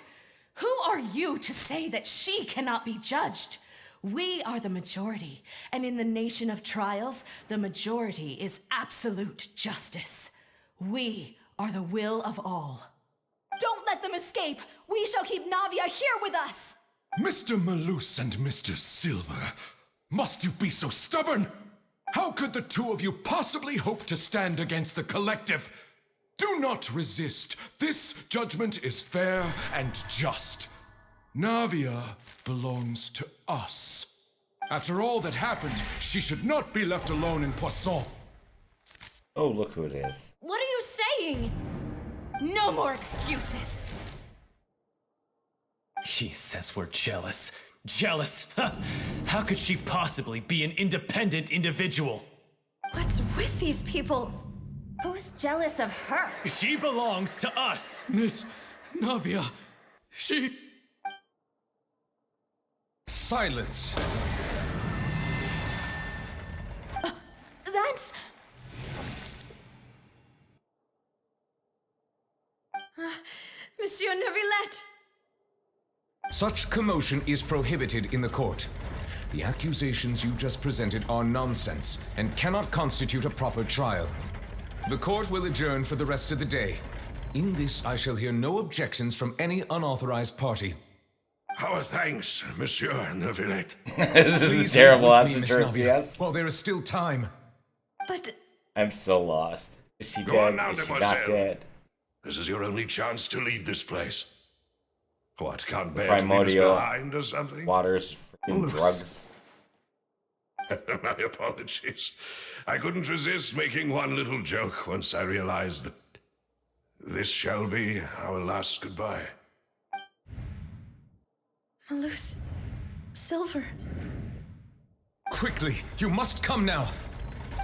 Who are you to say that she cannot be judged? We are the majority, and in the nation of trials, the majority is absolute justice. We are the will of all. Don't let them escape! We shall keep Navia here with us! Mr. Malus and Mr. Silver, must you be so stubborn? How could the two of you possibly hope to stand against the collective? Do not resist. This judgment is fair and just. Navia belongs to us. After all that happened, she should not be left alone in Poisson. Oh, look who it is. What are you saying? No more excuses! She says we're jealous. Jealous? How could she possibly be an independent individual? What's with these people? Who's jealous of her? She belongs to us! Miss Navia, she... Silence! That's... Monsieur Neuvillette! Such commotion is prohibited in the court. The accusations you just presented are nonsense and cannot constitute a proper trial. The court will adjourn for the rest of the day. In this, I shall hear no objections from any unauthorized party. Our thanks, Monsieur Neuvillette. This is a terrible answer Miss to Navia. yes. Well, there is still time. But... I'm so lost. Is she Go dead? on now, Is she not Demoiselle. dead? This is your only chance to leave this place. What, can't bear Primordial to leave us behind or something? Water's freaking drugs. My apologies. I couldn't resist making one little joke once I realized that this shall be our last goodbye. Malus... Silver... Quickly, you must come now.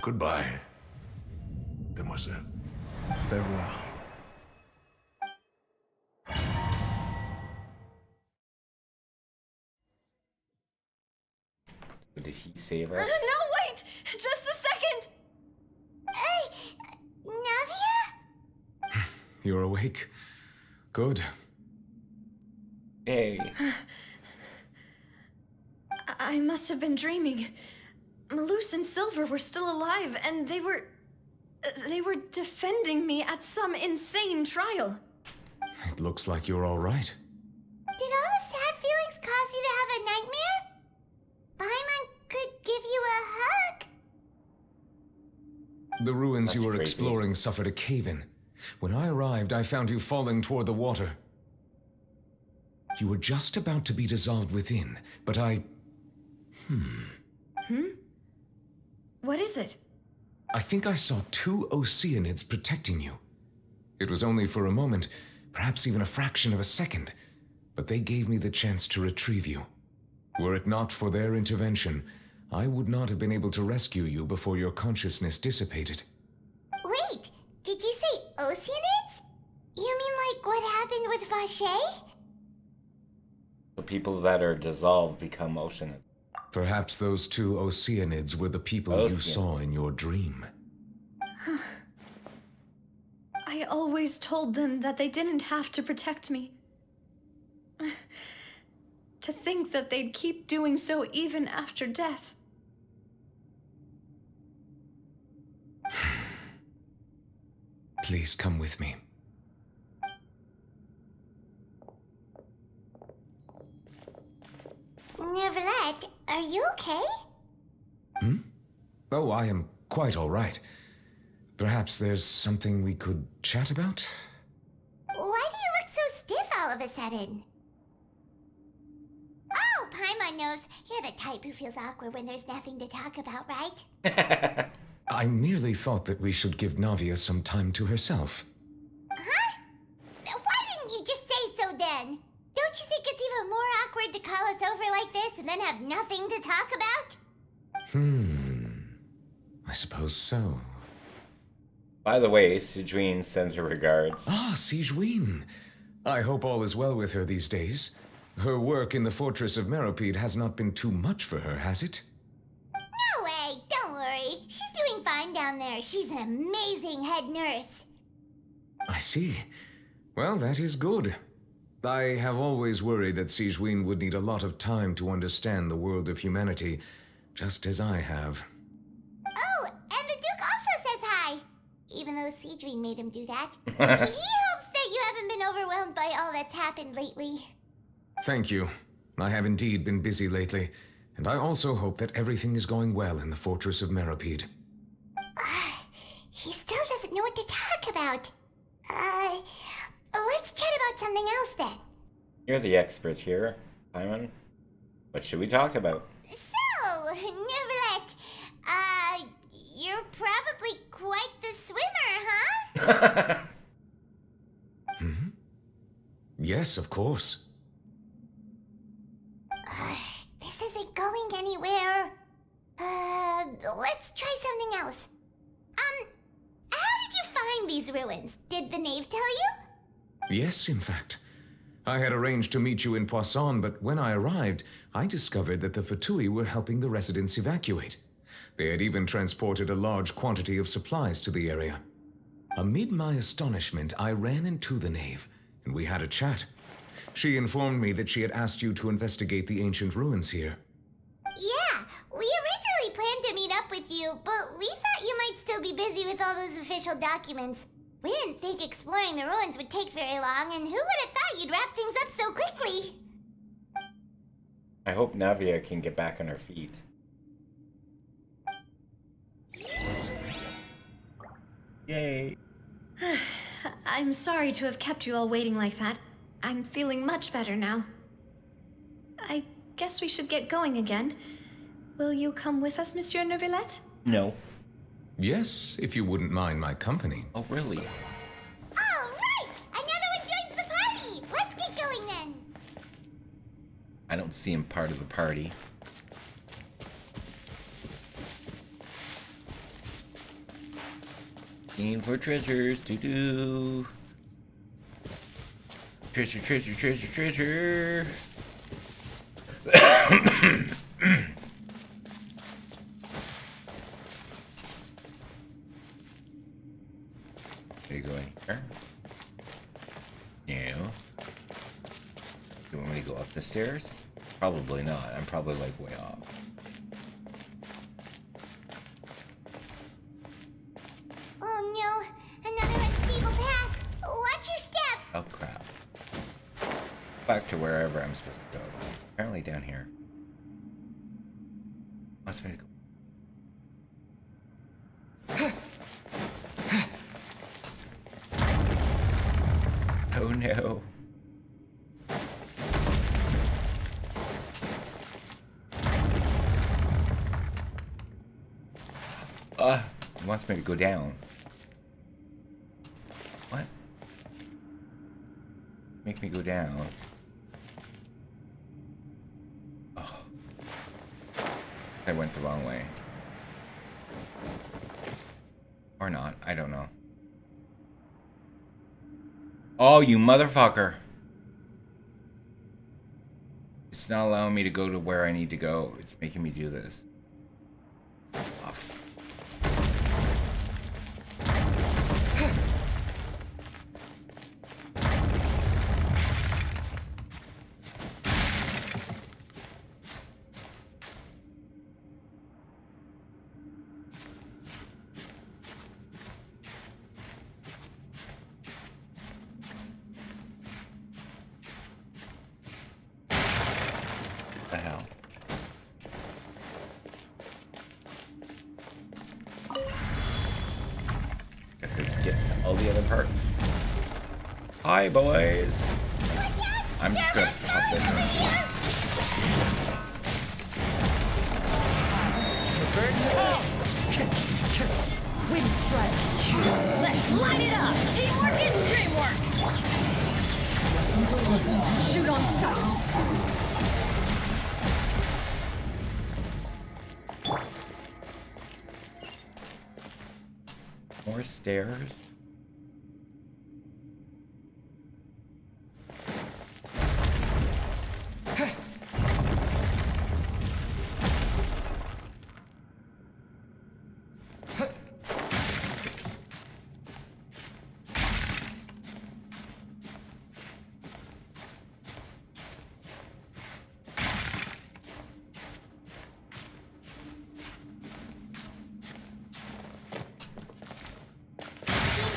Goodbye, Demoiselle. Farewell. What did he Save us. No, wait! Just a second! Navia? You're awake. Good. Hey. I must have been dreaming. Malus and Silver were still alive, and they were defending me at some insane trial. It looks like you're all right. Did all the sad feelings cause you to have a nightmare? Paimon could give you a hug. The ruins That's you were creepy. exploring suffered a cave-in. When I arrived, I found you falling toward the water. You were just about to be dissolved within, but I... What is it? I think I saw 2 Oceanids protecting you. It was only for a moment, perhaps even a fraction of a second, but they gave me the chance to retrieve you. Were it not for their intervention, I would not have been able to rescue you before your consciousness dissipated. Wait, did you say Oceanids? You mean like what happened with Vache? The people that are dissolved become oceanids. Perhaps those 2 Oceanids were the people you saw in your dream. I always told them that they didn't have to protect me. To think that they'd keep doing so even after death. Please come with me. Neverlet, are you okay? Oh, I am quite all right. Perhaps there's something we could chat about? Why do you look so stiff all of a sudden? Oh, Paimon knows. You're the type who feels awkward when there's nothing to talk about, right? I merely thought that we should give Navia some time to herself. Huh? Why didn't you just say so then? Don't you think it's even more awkward to call us over like this and then have nothing to talk about? I suppose so. By the way, Sigewinne sends her regards. Ah, Sigewinne. I hope all is well with her these days. Her work in the Fortress of Meropide has not been too much for her, has it? No way, don't worry. She's doing fine down there. She's an amazing head nurse. I see. Well, that is good. I have always worried that Sigewinne would need a lot of time to understand the world of humanity, just as I have. Oh, and the Duke also says hi. Even though Sigewinne made him do that. He hopes that you haven't been overwhelmed by all that's happened lately. Thank you. I have indeed been busy lately, and I also hope that everything is going well in the Fortress of Meropide. He still doesn't know what to talk about. Let's chat about something else then. You're the expert here, Paimon. What should we talk about? So, Neverlet, you're probably quite the swimmer, huh? Yes, of course. This isn't going anywhere. Let's try something else. How did you find these ruins? Did the knave tell you? Yes, in fact. I had arranged to meet you in Poisson, but when I arrived, I discovered that the Fatui were helping the residents evacuate. They had even transported a large quantity of supplies to the area. Amid my astonishment, I ran into the knave, and we had a chat. She informed me that she had asked you to investigate the ancient ruins here. Yeah, we originally planned to meet up with you, but we thought you might still be busy with all those official documents. We didn't think exploring the ruins would take very long, and who would have thought you'd wrap things up so quickly? I hope Navia can get back on her feet. Yay. I'm sorry to have kept you all waiting like that. I'm feeling much better now. I guess we should get going again. Will you come with us, Monsieur Neuvillette? No. Yes, if you wouldn't mind my company. Oh, really? All right! Another one joins the party! Let's get going then! I don't see him part of the party. Looking for treasures to do. Treasure, treasure, treasure, treasure. to go in here? No. You want me to go up the stairs? Probably not. I'm probably like way off. Oh no, another unstable path. Watch your step. Oh crap. Back to wherever I'm supposed to go. Apparently down here. Wants me to go. Oh no. It wants me to go down. What? Make me go down. Oh. I went the wrong way. Or not, I don't know. Oh, you motherfucker. It's not allowing me to go to where I need to go. It's making me do this. Off. The hell? Guess I skipped all the other parts. Hi, boys. I'm just gonna pop this Wind strike. Let's light it up. Teamwork is dreamwork. Shoot on sight. More stairs.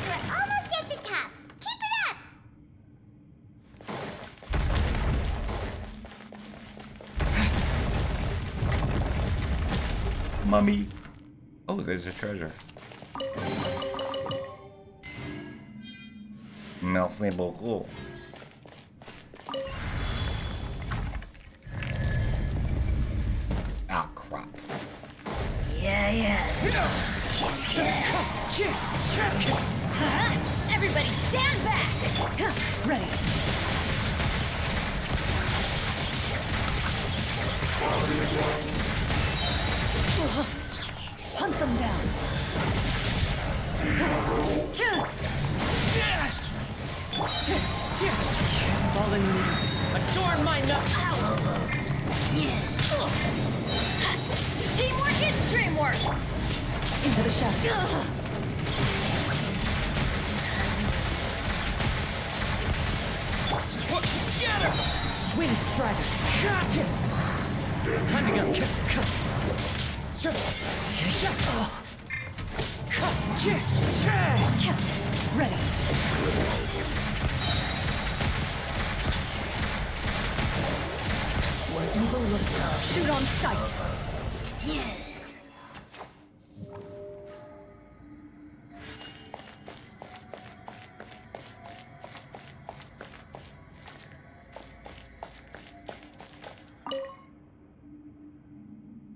We're almost at the top. Keep it up. Mummy. Oh, there's a treasure. Merci beaucoup. Ah, crap. Yeah. Everybody stand back. Ready. Hunt them down. Fallen leaves, adorn my knockout. Teamwork is dreamwork. Into the shadow. Scatter. Wind strider. Time to go. Ready. One evil look. Shoot on sight.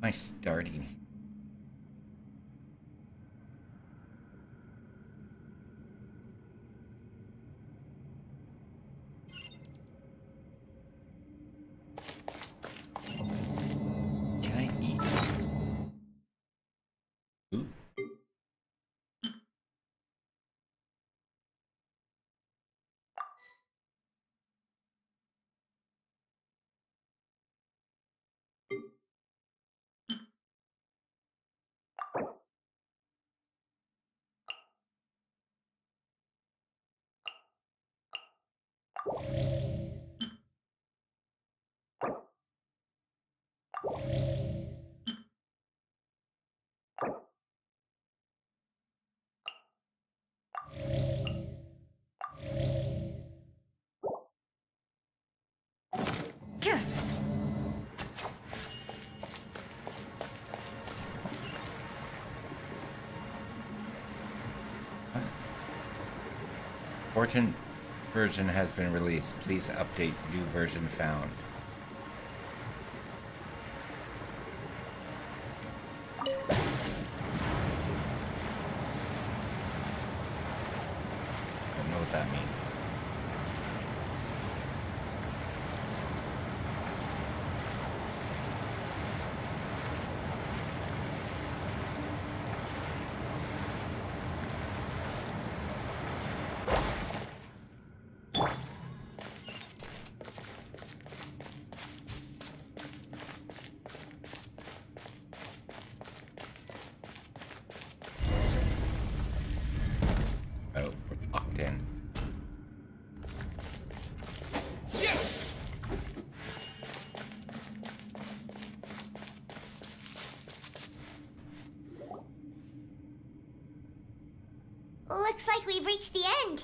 My starting. Can I eat? Ooh. Important version has been released. Please update new version found. I don't know what that means. Oh, we're locked in. Looks like we've reached the end.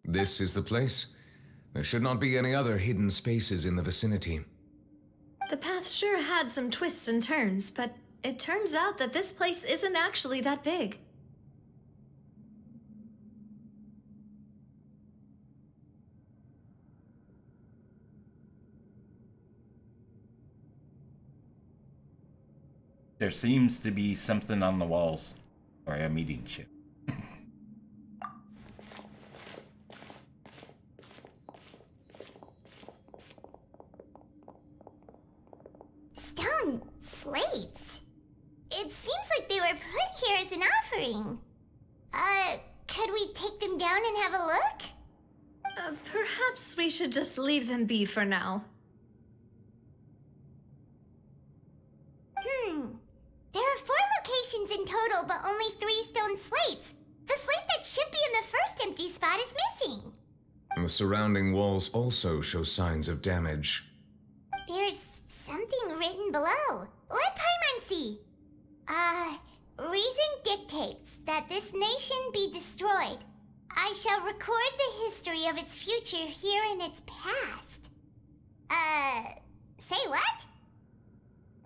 This is the place? There should not be any other hidden spaces in the vicinity. The path sure had some twists and turns, but it turns out that this place isn't actually that big. There seems to be something on the walls. Sorry, I'm eating shit. Stone slates. It seems like they were put here as an offering. Could we take them down and have a look? Perhaps we should just leave them be for now. There are 4 locations in total, but only 3 stone slates. The slate that should be in the first empty spot is missing. The surrounding walls also show signs of damage. There's something written below. Let Paimon see. Reason dictates that this nation be destroyed. I shall record the history of its future here in its past. Say what?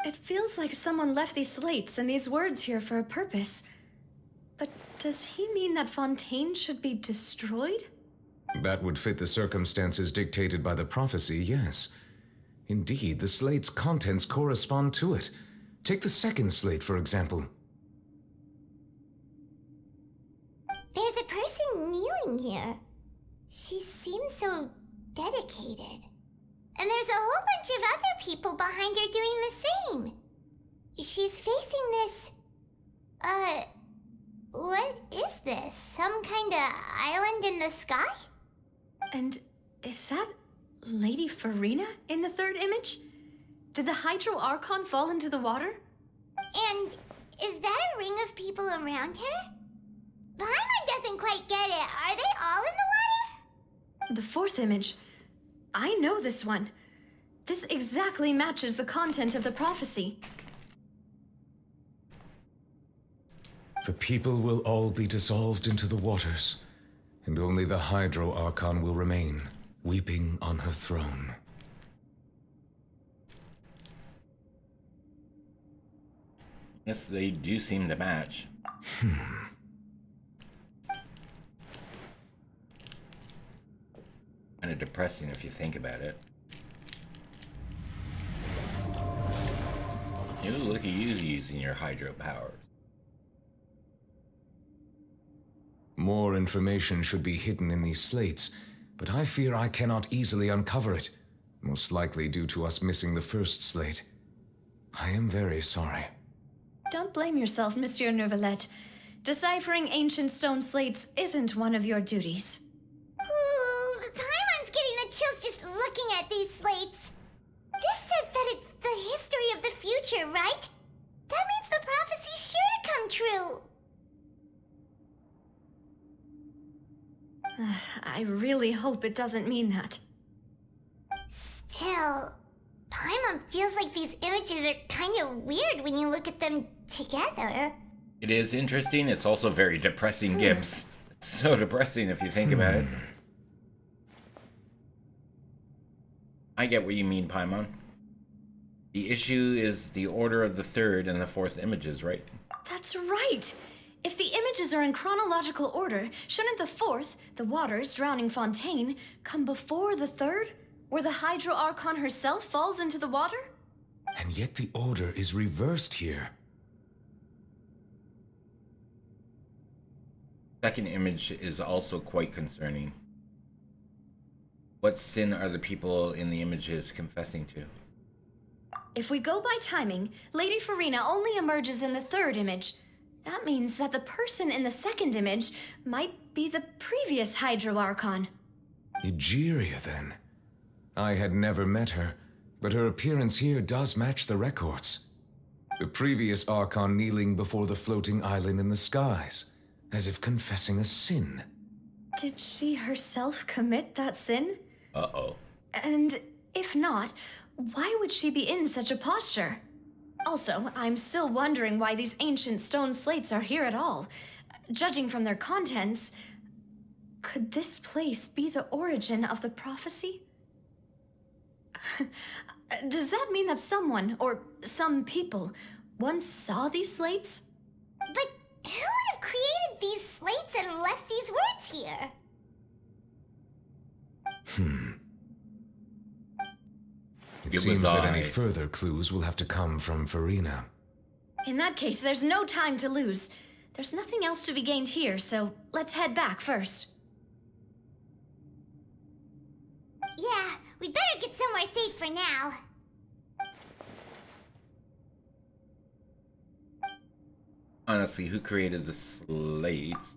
It feels like someone left these slates and these words here for a purpose. But does he mean that Fontaine should be destroyed? That would fit the circumstances dictated by the prophecy, yes. Indeed, the slate's contents correspond to it. Take the second slate, for example. There's a person kneeling here. She seems so dedicated. And there's a whole bunch of other people behind her doing the same. She's facing this... what is this? Some kind of island in the sky? And is that Lady Farina in the third image? Did the Hydro Archon fall into the water? And is that a ring of people around her? Paimon doesn't quite get it. Are they all in the water? The fourth image. I know this one. This exactly matches the content of the prophecy. The people will all be dissolved into the waters, and only the Hydro Archon will remain, weeping on her throne. Yes, they do seem to match. Kind of depressing if you think about it. Look at you using your hydro powers. More information should be hidden in these slates, but I fear I cannot easily uncover it, most likely due to us missing the first slate. I am very sorry. Don't blame yourself, Monsieur Neuvillette. Deciphering ancient stone slates isn't one of your duties. Ooh, Paimon's getting the chills just looking at these slates. This says that it's the history of the future, right? That means the prophecy's sure to come true. I really hope it doesn't mean that. Still, Paimon feels like these images are kind of weird when you look at them together. It is interesting. It's also very depressing, Gibbs. It's so depressing if you think about it. I get what you mean, Paimon. The issue is the order of the third and the fourth images, right? That's right! If the images are in chronological order, shouldn't the fourth, the waters drowning Fontaine, come before the third, where the Hydro Archon herself falls into the water? And yet the order is reversed here. Second image is also quite concerning. What sin are the people in the images confessing to? If we go by timing, Lady Farina only emerges in the third image. That means that the person in the second image might be the previous Hydro Archon. Egeria, then. I had never met her, but her appearance here does match the records. The previous Archon kneeling before the floating island in the skies, as if confessing a sin. Did she herself commit that sin? Uh-oh. And if not, why would she be in such a posture? Also, I'm still wondering why these ancient stone slates are here at all. Judging from their contents, could this place be the origin of the prophecy? Does that mean that someone, or some people, once saw these slates? But who would have created these slates and left these words here? It seems that any further clues will have to come from Farina. In that case, there's no time to lose. There's nothing else to be gained here, so let's head back first. Yeah, we better get somewhere safe for now. Honestly, who created the slates?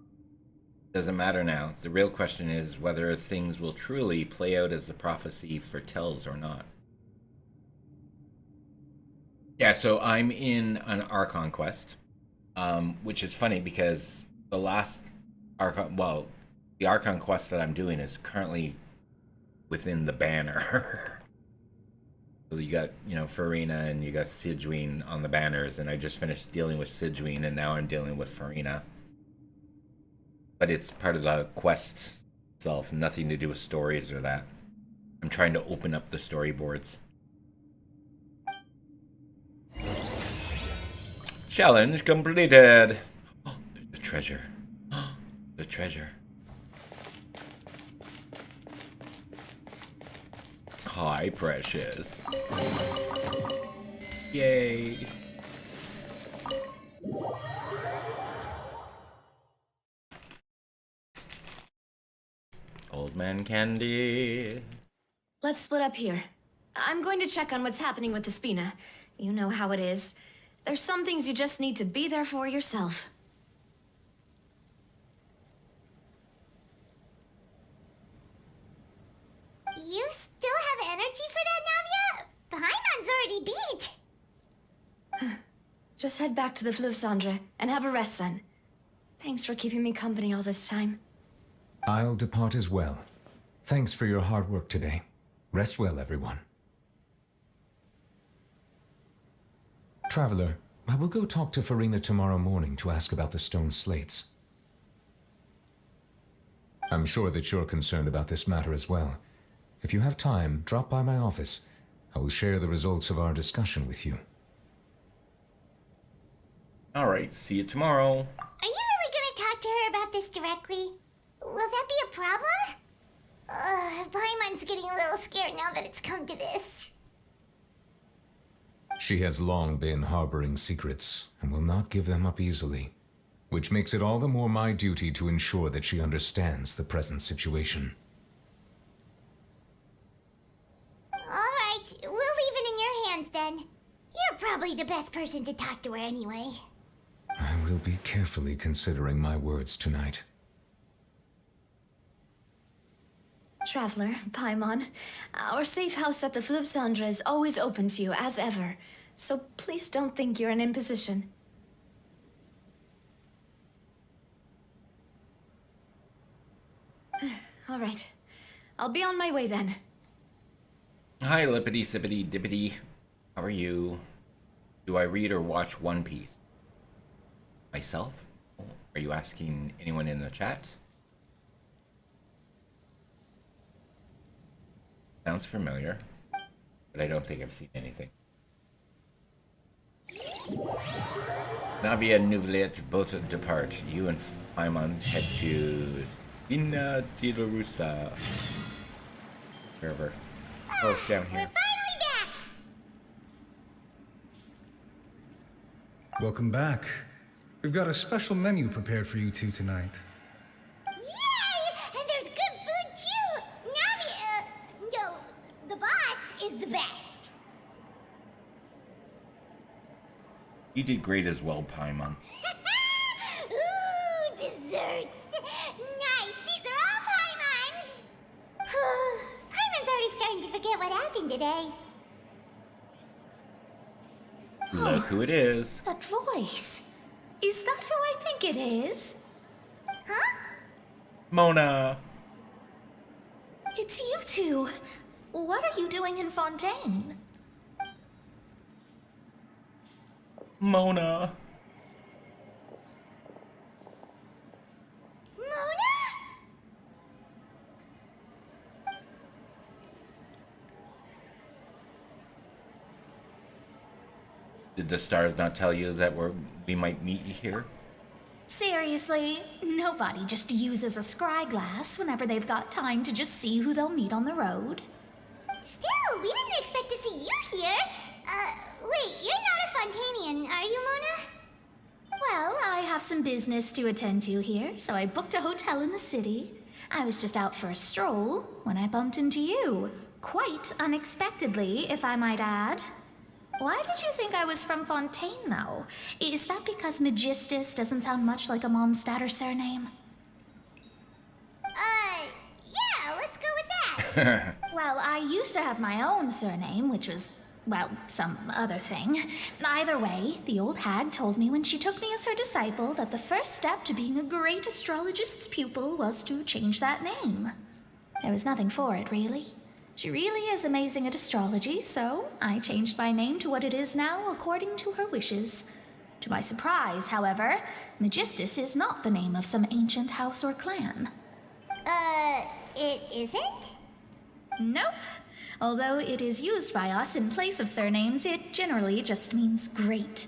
Doesn't matter now. The real question is whether things will truly play out as the prophecy foretells or not. Yeah, so I'm in an Archon quest, which is funny because the last Archon, well, the Archon quest that I'm doing is currently within the banner. So you got, you know, Farina and you got Sigewinne on the banners, and I just finished dealing with Sigewinne, and now I'm dealing with Farina. But it's part of the quest itself, nothing to do with stories or that. I'm trying to open up the storyboards. Challenge completed. Oh, the treasure. Oh, the treasure. Hi, precious. Yay. Old man candy. Let's split up here. I'm going to check on what's happening with the Spina. You know how it is. There's some things you just need to be there for yourself. You still have energy for that, Navia? Paimon's already beat. Just head back to the Fleuve Cendre and have a rest then. Thanks for keeping me company all this time. I'll depart as well. Thanks for your hard work today. Rest well, everyone. Traveler, I will go talk to Farina tomorrow morning to ask about the stone slates. I'm sure that you're concerned about this matter as well. If you have time, drop by my office. I will share the results of our discussion with you. Alright, see you tomorrow. Are you really gonna talk to her about this directly? Will that be a problem? Paimon's getting a little scared now that it's come to this. She has long been harboring secrets and will not give them up easily, which makes it all the more my duty to ensure that she understands the present situation. Alright, we'll leave it in your hands then. You're probably the best person to talk to her anyway. I will be carefully considering my words tonight. Traveler, Paimon, our safe house at the Fleuve Cendre is always open to you as ever, so please don't think you're an imposition. All right. I'll be on my way then. Hi, Lippity Sippity Dippity. How are you? Do I read or watch One Piece? Myself? Are you asking anyone in the chat? Sounds familiar, but I don't think I've seen anything. Navia and Nuvelet both depart. You and Paimon head to Spina di la Russa. Wherever. Oh, down here. We're finally back! Welcome back. We've got a special menu prepared for you two tonight. Yay! And there's good food too! Navi, no, the boss is the best. You did great as well, Paimon. Ooh, desserts! Nice, these are all Paimon's! Paimon's already starting to forget what happened today. Look who it is. That voice. Is that who I think it is? Huh? Mona. It's you two. What are you doing in Fontaine? Mona. Mona? Did the stars not tell you that we might meet you here? Seriously, nobody just uses a scry glass whenever they've got time to just see who they'll meet on the road. Still, we didn't expect to see you here. Wait, you're not a Fontanian, are you, Mona? Well, I have some business to attend to here, so I booked a hotel in the city. I was just out for a stroll when I bumped into you. Quite unexpectedly, if I might add. Why did you think I was from Fontaine, though? Is that because Magistus doesn't sound much like a Mondstadter surname? Yeah, let's go with that. Well, I used to have my own surname, which was, well, some other thing. Either way, the old hag told me when she took me as her disciple that the first step to being a great astrologist's pupil was to change that name. There was nothing for it, really. She really is amazing at astrology, so I changed my name to what it is now according to her wishes. To my surprise, however, Magistus is not the name of some ancient house or clan. It isn't? Nope. Although it is used by us in place of surnames, it generally just means great.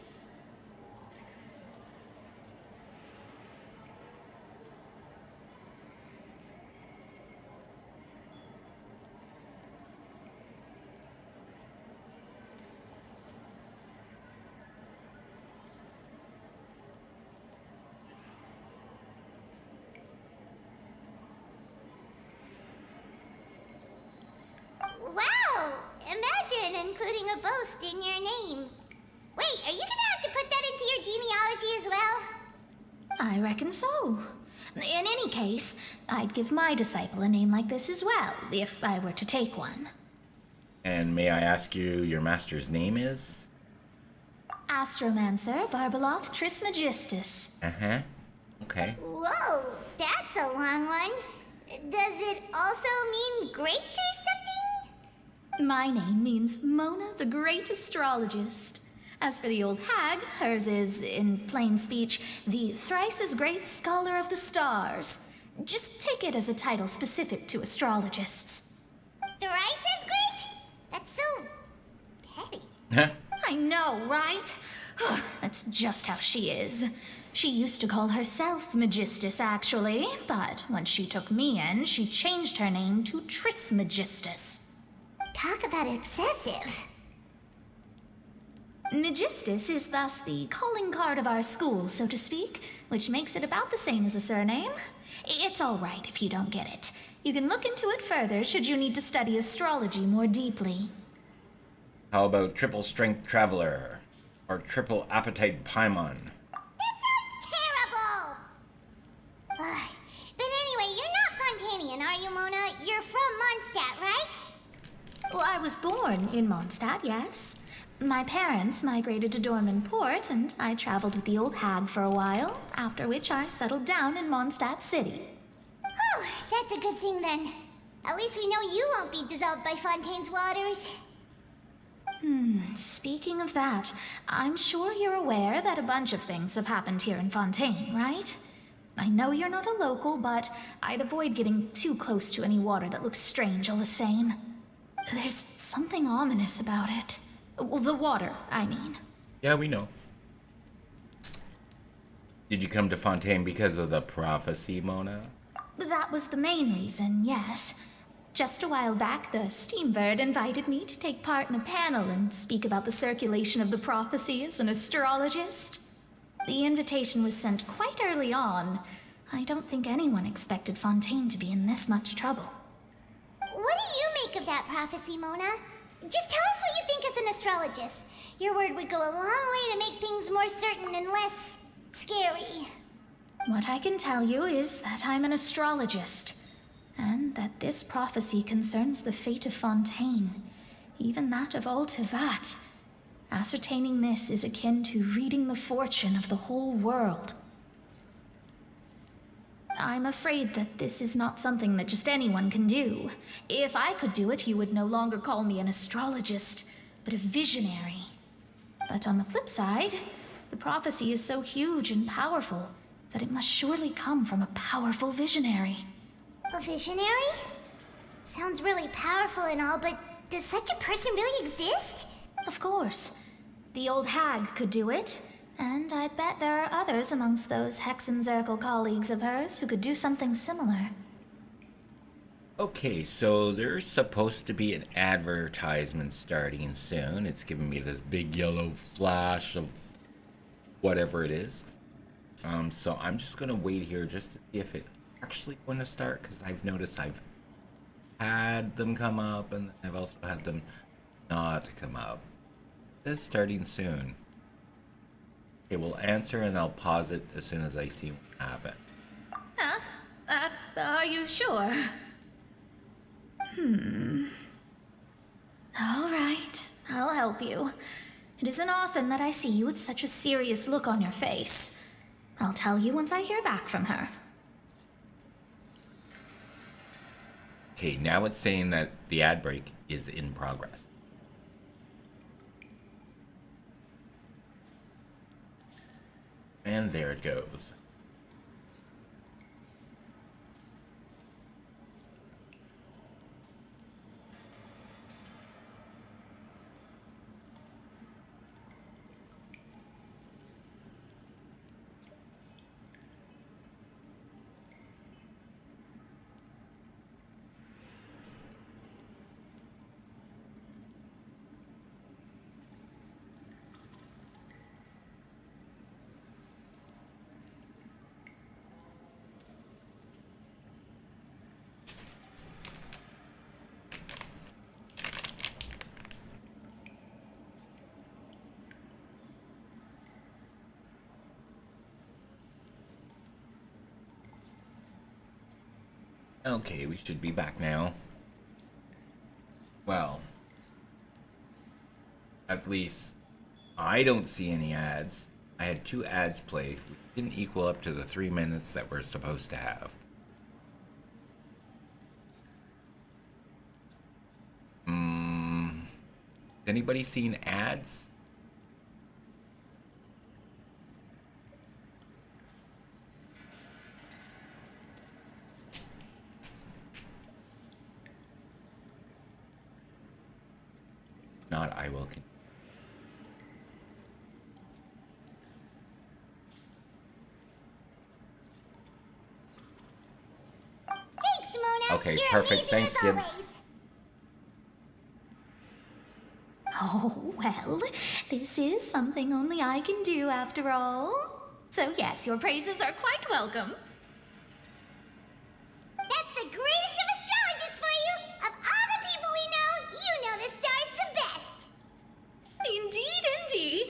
Wow! Imagine including a boast in your name. Wait, are you gonna have to put that into your genealogy as well? I reckon so. In any case, I'd give my disciple a name like this as well, if I were to take one. And may I ask you your master's name is? Astromancer Barbeloth Trismegistus. Uh-huh. Okay. Whoa, that's a long one. Does it also mean great or something? My name means Mona the Great Astrologist. As for the old hag, hers is, in plain speech, the thrice-as-great Scholar of the Stars. Just take it as a title specific to astrologists. Thrice as great? That's so petty. I know, right? That's just how she is. She used to call herself Magistus, actually, but when she took me in, she changed her name to Trismegistus. Talk about excessive. Magistus is thus the calling card of our school, so to speak, which makes it about the same as a surname. It's all right if you don't get it. You can look into it further should you need to study astrology more deeply. How about triple strength traveler? Or triple appetite Paimon? Terrible! But anyway, you're not Fontanian, are you, Mona? You're from Mondstadt, right? Well, I was born in Mondstadt, yes. My parents migrated to Dorman Port, and I traveled with the old hag for a while, after which I settled down in Mondstadt City. Oh, That's a good thing then. At least we know you won't be dissolved by Fontaine's waters. Speaking of that, I'm sure you're aware that a bunch of things have happened here in Fontaine, right? I know you're not a local, but I'd avoid getting too close to any water that looks strange all the same. There's something ominous about it. Well, the water, I mean. Yeah, we know. Did you come to Fontaine because of the prophecy, Mona? That was the main reason, yes. Just a while back, the Steambird invited me to take part in a panel and speak about the circulation of the prophecy as an astrologist. The invitation was sent quite early on. I don't think anyone expected Fontaine to be in this much trouble. What do you make of that prophecy, Mona? Just tell us what you think as an astrologist. Your word would go a long way to make things more certain and less scary. What I can tell you is that I'm an astrologist, and that this prophecy concerns the fate of Fontaine, even that of all Tevat. Ascertaining this is akin to reading the fortune of the whole world. I'm afraid that this is not something that just anyone can do. If I could do it, you would no longer call me an astrologist, but a visionary. But on the flip side, the prophecy is so huge and powerful that it must surely come from a powerful visionary. A visionary? Sounds really powerful and all, but does such a person really exist? Of course. The old hag could do it, and I'd bet there are others amongst those Hexenzirkel colleagues of hers who could do something similar. Okay, so there's supposed to be an advertisement starting soon. It's giving me this big yellow flash of whatever it is. So I'm just gonna wait here just to see if it's actually going to start, because I've noticed I've had them come up and I've also had them not come up. It says starting soon. Okay, we'll answer and I'll pause it as soon as I see what happened. Huh? Are you sure? All right, I'll help you. It isn't often that I see you with such a serious look on your face. I'll tell you once I hear back from her. Okay, now it's saying that the ad break is in progress. And there it goes. Okay, we should be back now. Well, at least I don't see any ads. I had 2 ads play, which didn't equal up to the 3 minutes that we're supposed to have. Anybody seen ads? Not, I will continue. Thanks, Mona. Okay, You're perfect. amazing Thanks, as Gibbs. always. Oh, well, this is something only I can do after all. So yes, your praises are quite welcome. That's the greatest of astrologists for you! Of all the people we know, you know the star's the best! Indeed, indeed.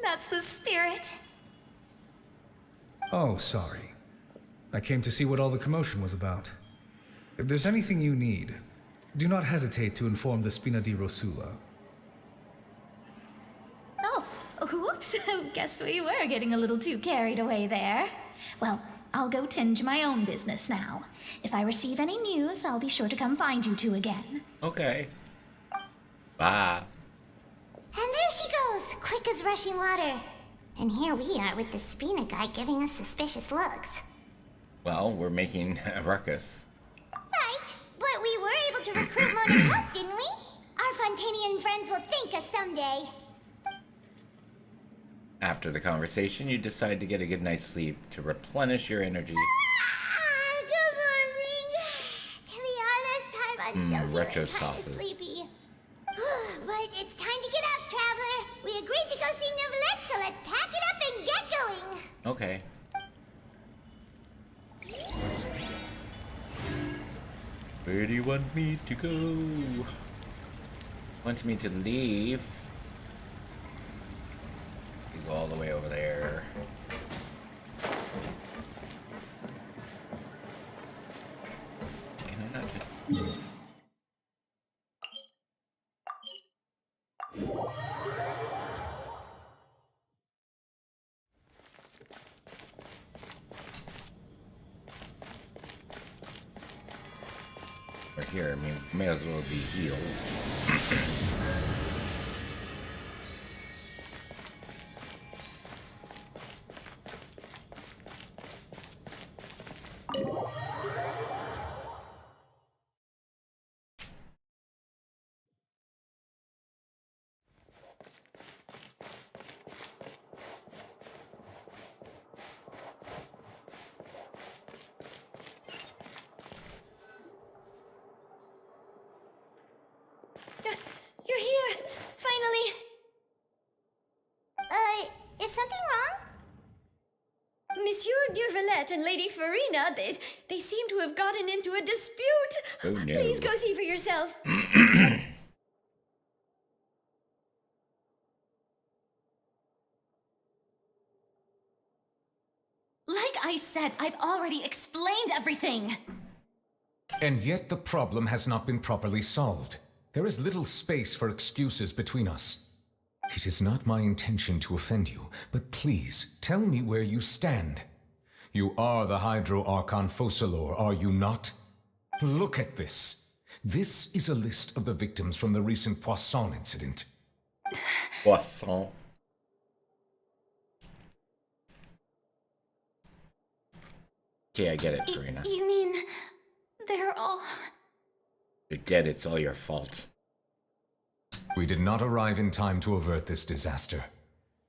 That's the spirit. Oh, sorry. I came to see what all the commotion was about. If there's anything you need, do not hesitate to inform the Spina di Rosula. Oh, whoops. Guess we were getting a little too carried away there. Well, I'll go tend to my own business now. If I receive any news, I'll be sure to come find you two again. Okay. Bye. And there she goes, quick as rushing water. And here we are with the Spina guy giving us suspicious looks. Well, we're making a ruckus. Right, but we were able to recruit Mona's help, didn't we? Our Fontanian friends will thank us someday. After the conversation, you decide to get a good night's sleep to replenish your energy. Good morning. To be honest, I'm still retro feeling kind of sausage. sleepy. But it's time to get up, traveler. We agreed to go see Neuvillette, so let's pack it up and get going. Okay. Where do you want me to go? Want me to leave? You go all the way over there. Can I not just... Or here, I mean, may as well be healed. You're here! Finally! Is something wrong? Monsieur Neuvillette and Lady Farina, they seem to have gotten into a dispute. Oh, no. Please go see for yourself. Like I said, I've already explained everything. And yet the problem has not been properly solved. There is little space for excuses between us. It is not my intention to offend you, but please tell me where you stand. You are the Hydro Archon Focalor, are you not? Look at this. This is a list of the victims from the recent Poisson incident. Poisson. Okay, I get it, Farina. You mean they're all... You're dead, it's all your fault. We did not arrive in time to avert this disaster,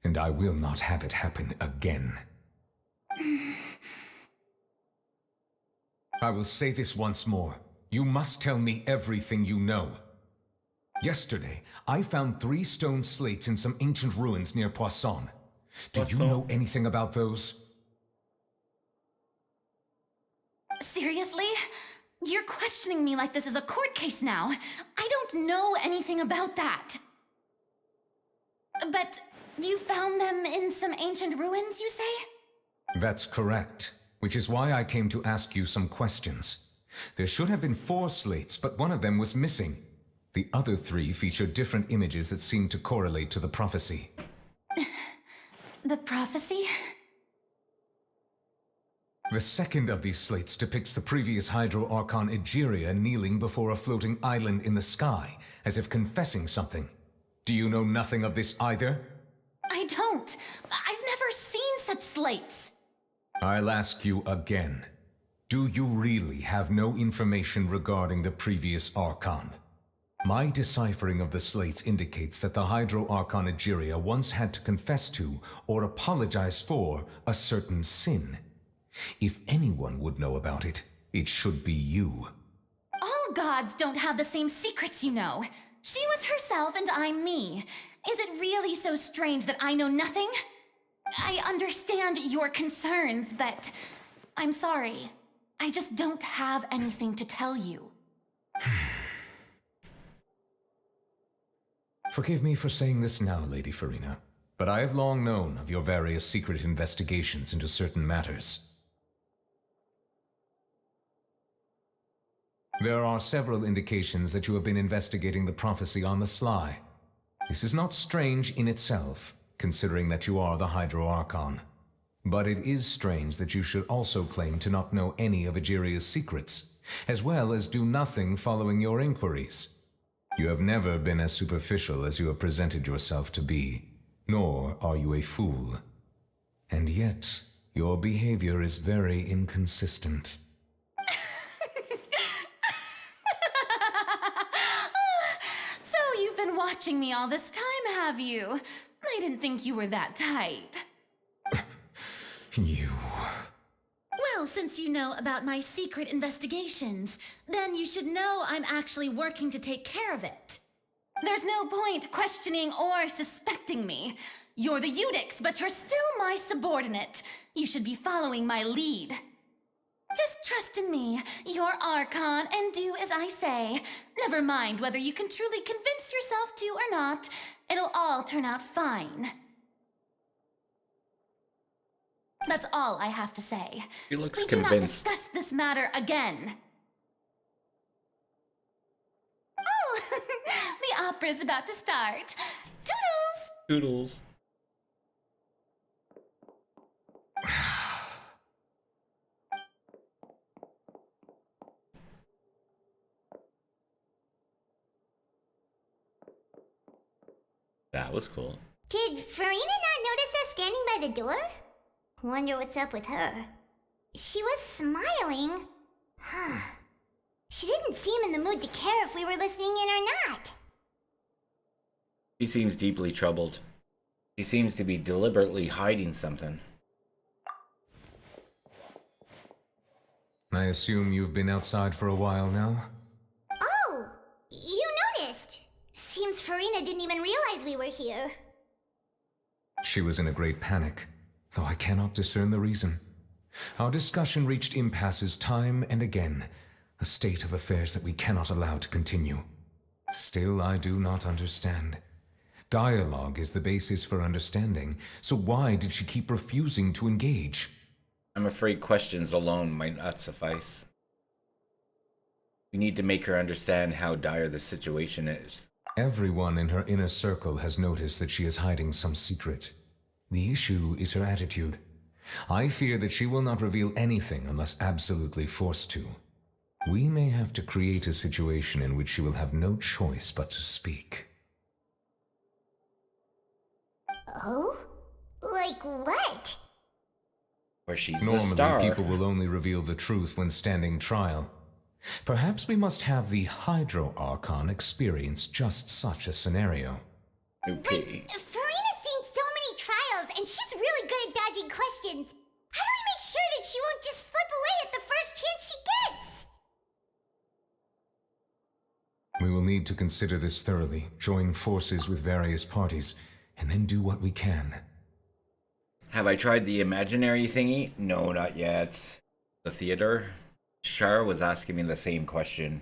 and I will not have it happen again. I will say this once more. You must tell me everything you know. Yesterday, I found 3 stone slates in some ancient ruins near Poisson. Do you know anything about those? Seriously? You're questioning me like this is a court case now. I don't know anything about that. But you found them in some ancient ruins, you say? That's correct, which is why I came to ask you some questions. There should have been 4 slates, but one of them was missing. The other 3 featured different images that seemed to correlate to the prophecy. The prophecy? The second of these slates depicts the previous Hydro Archon Egeria kneeling before a floating island in the sky, as if confessing something. Do you know nothing of this either? I don't. I've never seen such slates. I'll ask you again. Do you really have no information regarding the previous Archon? My deciphering of the slates indicates that the Hydro Archon Egeria once had to confess to, or apologize for, a certain sin. If anyone would know about it, it should be you. All gods don't have the same secrets, you know. She was herself and I'm me. Is it really so strange that I know nothing? I understand your concerns, but I'm sorry. I just don't have anything to tell you. Forgive me for saying this now, Lady Farina, but I have long known of your various secret investigations into certain matters. There are several indications that you have been investigating the prophecy on the sly. This is not strange in itself, considering that you are the Hydro Archon. But it is strange that you should also claim to not know any of Egeria's secrets, as well as do nothing following your inquiries. You have never been as superficial as you have presented yourself to be, nor are you a fool. And yet, your behavior is very inconsistent. So you've been watching me all this time, have you? I didn't think you were that type. You... Well, since you know about my secret investigations, then you should know I'm actually working to take care of it. There's no point questioning or suspecting me. You're the Eudix, but you're still my subordinate. You should be following my lead. Just trust in me, your Archon, and do as I say. Never mind whether you can truly convince yourself to or not. It'll all turn out fine. That's all I have to say. He looks We do not convinced. discuss this matter again. Oh, the opera's about to start. Toodles! Doodles. That was cool. Did Farina not notice us standing by the door? Wonder what's up with her. She was smiling. Huh. She didn't seem in the mood to care if we were listening in or not. He seems deeply troubled. He seems to be deliberately hiding something. I assume you've been outside for a while now? Oh, you noticed. Seems Farina didn't even realize we were here. She was in a great panic, though I cannot discern the reason. Our discussion reached impasses time and again, a state of affairs that we cannot allow to continue. Still, I do not understand. Dialogue is the basis for understanding, so why did she keep refusing to engage? I'm afraid questions alone might not suffice. We need to make her understand how dire the situation is. Everyone in her inner circle has noticed that she is hiding some secret. The issue is her attitude. I fear that she will not reveal anything unless absolutely forced to. We may have to create a situation in which she will have no choice but to speak. Oh? Like what? Where she's Normally, the star. people will only reveal the truth when standing trial. Perhaps we must have the Hydro Archon experience just such a scenario. Okay. Farina's seen so many trials, and she's really good at dodging questions. How do we make sure that she won't just slip away at the first chance she gets? We will need to consider this thoroughly, join forces with various parties, and then do what we can. Have I tried the imaginary thingy? No, not yet. The theater? Shar was asking me the same question.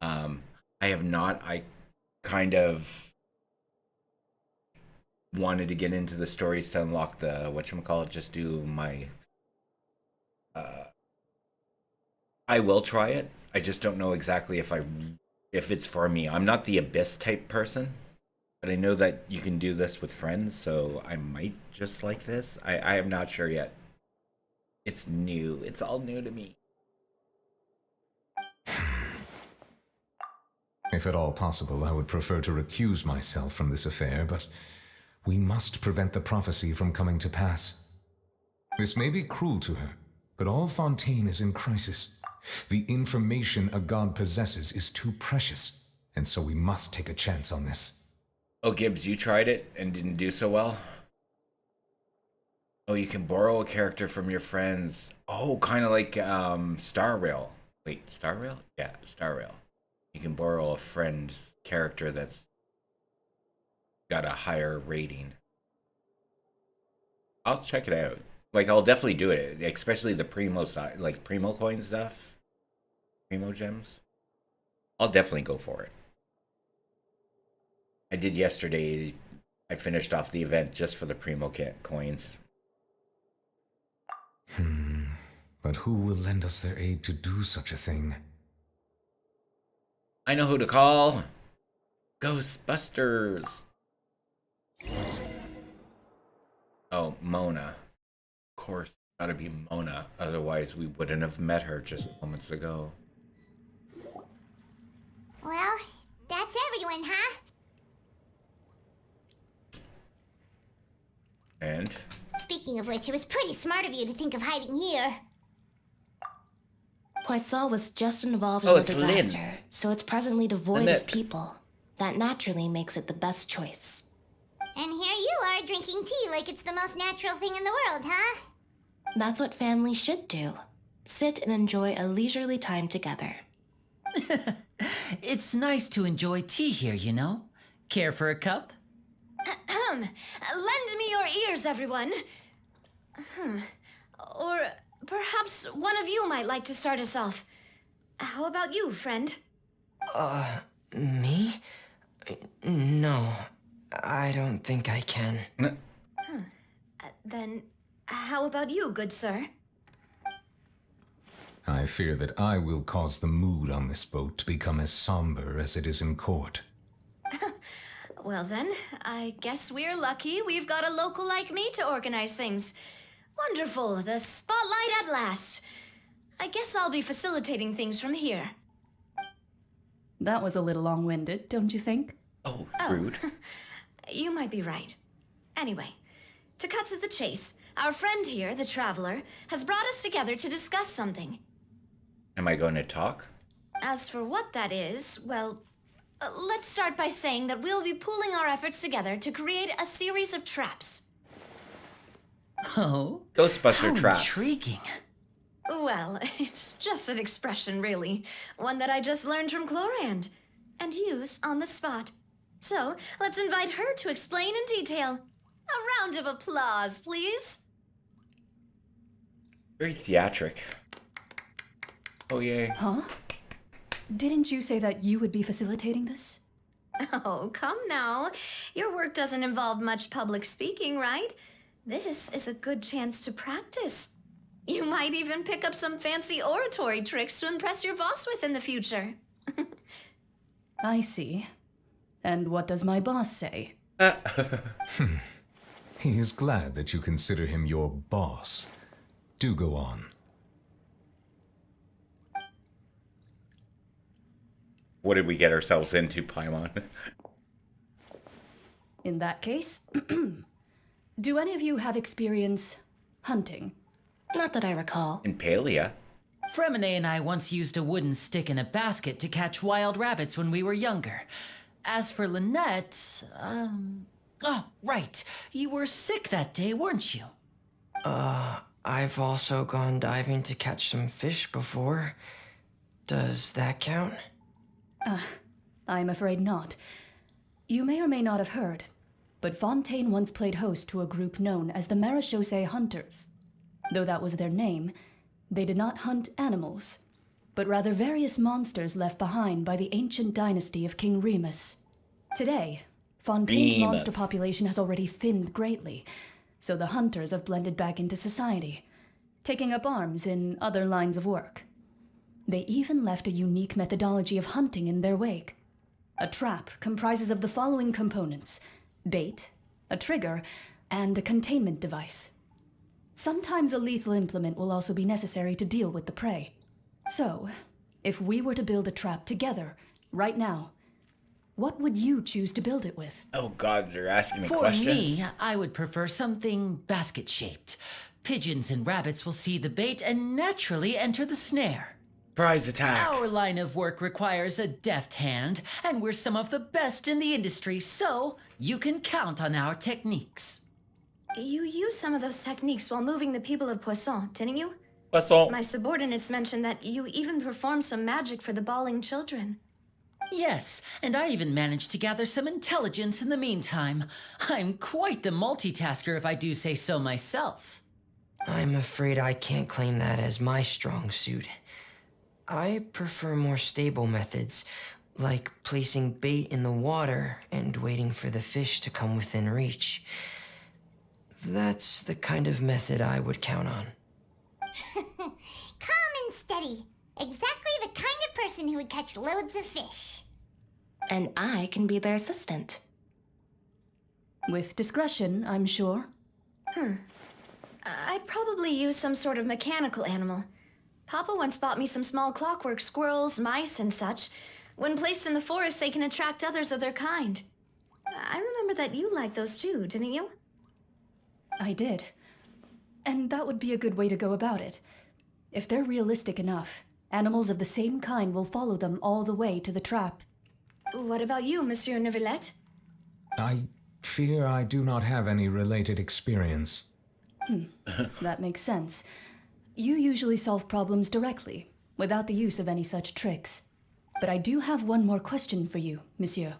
I have not. I kind of wanted to get into the stories to unlock the whatchamacallit, just do my I will try it. I just don't know exactly if it's for me. I'm not the Abyss type person, but I know that you can do this with friends, so I might just like this. I am not sure yet. It's new. It's all new to me. If at all possible, I would prefer to recuse myself from this affair, but we must prevent the prophecy from coming to pass. This may be cruel to her, but all Fontaine is in crisis. The information a god possesses is too precious, and so we must take a chance on this. Oh, Gibbs, you tried it and didn't do so well? Oh, you can borrow a character from your friends. Oh, kind of like Star Rail. Wait, Star Rail? Yeah, Star Rail. You can borrow a friend's character that's got a higher rating. I'll check it out. Like, I'll definitely do it, especially the Primo side, like Primo coin stuff, Primo gems. I'll definitely go for it. I did yesterday. I finished off the event just for the Primo coins. But who will lend us their aid to do such a thing? I know who to call. Ghostbusters. Oh, Mona. course, gotta be Mona. Otherwise, we wouldn't have met her just moments ago. Well, that's everyone, huh? And? Speaking of which, it was pretty smart of you to think of hiding here. Poisson was just involved Oh, in the it's Lynn. disaster, so it's presently devoid Lynette. of people. That naturally makes it the best choice. And here you are drinking tea like it's the most natural thing in the world, huh? That's what families should do. Sit and enjoy a leisurely time together. It's nice to enjoy tea here, you know? Care for a cup? Lend me your ears, everyone. Or perhaps one of you might like to start us off. How about you, friend? Me? No, I don't think I can. Then, how about you, good sir? I fear that I will cause the mood on this boat to become as somber as it is in court. Well then, I guess we're lucky we've got a local like me to organize things. Wonderful, the spotlight at last. I guess I'll be facilitating things from here. That was a little long-winded, don't you think? Oh, rude. You might be right. Anyway, to cut to the chase, our friend here, the Traveler, has brought us together to discuss something. Am I going to talk? As for what that is, well, let's start by saying that we'll be pooling our efforts together to create a series of traps. Oh? Ghostbuster traps. Intriguing. Well, it's just an expression, really. One that I just learned from Chlorand, and used on the spot. So, let's invite her to explain in detail. A round of applause, please. Very theatric. Oh, yay. Huh? Didn't you say that you would be facilitating this? Oh, come now. Your work doesn't involve much public speaking, right? This is a good chance to practice. You might even pick up some fancy oratory tricks to impress your boss with in the future. I see. And what does my boss say? He is glad that you consider him your boss. Do go on. What did we get ourselves into, Paimon? In that case, do any of you have experience hunting? Not that I recall. In Palia. Fremine and I once used a wooden stick in a basket to catch wild rabbits when we were younger. As for Lynette, oh, right. You were sick that day, weren't you? I've also gone diving to catch some fish before. Does that count? I'm afraid not. You may or may not have heard, but Fontaine once played host to a group known as the Marechaussee Hunters. Though that was their name, they did not hunt animals, but rather various monsters left behind by the ancient dynasty of King Remus. Today, Fontaine's monster population has already thinned greatly, so the hunters have blended back into society, taking up arms in other lines of work. They even left a unique methodology of hunting in their wake. A trap comprises of the following components: bait, a trigger, and a containment device. Sometimes a lethal implement will also be necessary to deal with the prey. So, if we were to build a trap together, right now, what would you choose to build it with? Oh god, you're asking me For questions? me, I would prefer something basket-shaped. Pigeons and rabbits will see the bait and naturally enter the snare. Surprise attack. Our line of work requires a deft hand, and we're some of the best in the industry, so you can count on our techniques. You used some of those techniques while moving the people of Poisson, didn't you? Poisson. My subordinates mentioned that you even performed some magic for the bawling children. Yes, and I even managed to gather some intelligence in the meantime. I'm quite the multitasker if I do say so myself. I'm afraid I can't claim that as my strong suit. I prefer more stable methods, like placing bait in the water and waiting for the fish to come within reach. That's the kind of method I would count on. Calm and steady. Exactly the kind of person who would catch loads of fish. And I can be their assistant. With discretion, I'm sure. I'd probably use some sort of mechanical animal. Papa once bought me some small clockwork squirrels, mice, and such. When placed in the forest, they can attract others of their kind. I remember that you liked those too, didn't you? I did. And that would be a good way to go about it. If they're realistic enough, animals of the same kind will follow them all the way to the trap. What about you, Monsieur Neuvillette? I fear I do not have any related experience. That makes sense. You usually solve problems directly, without the use of any such tricks. But I do have one more question for you, monsieur.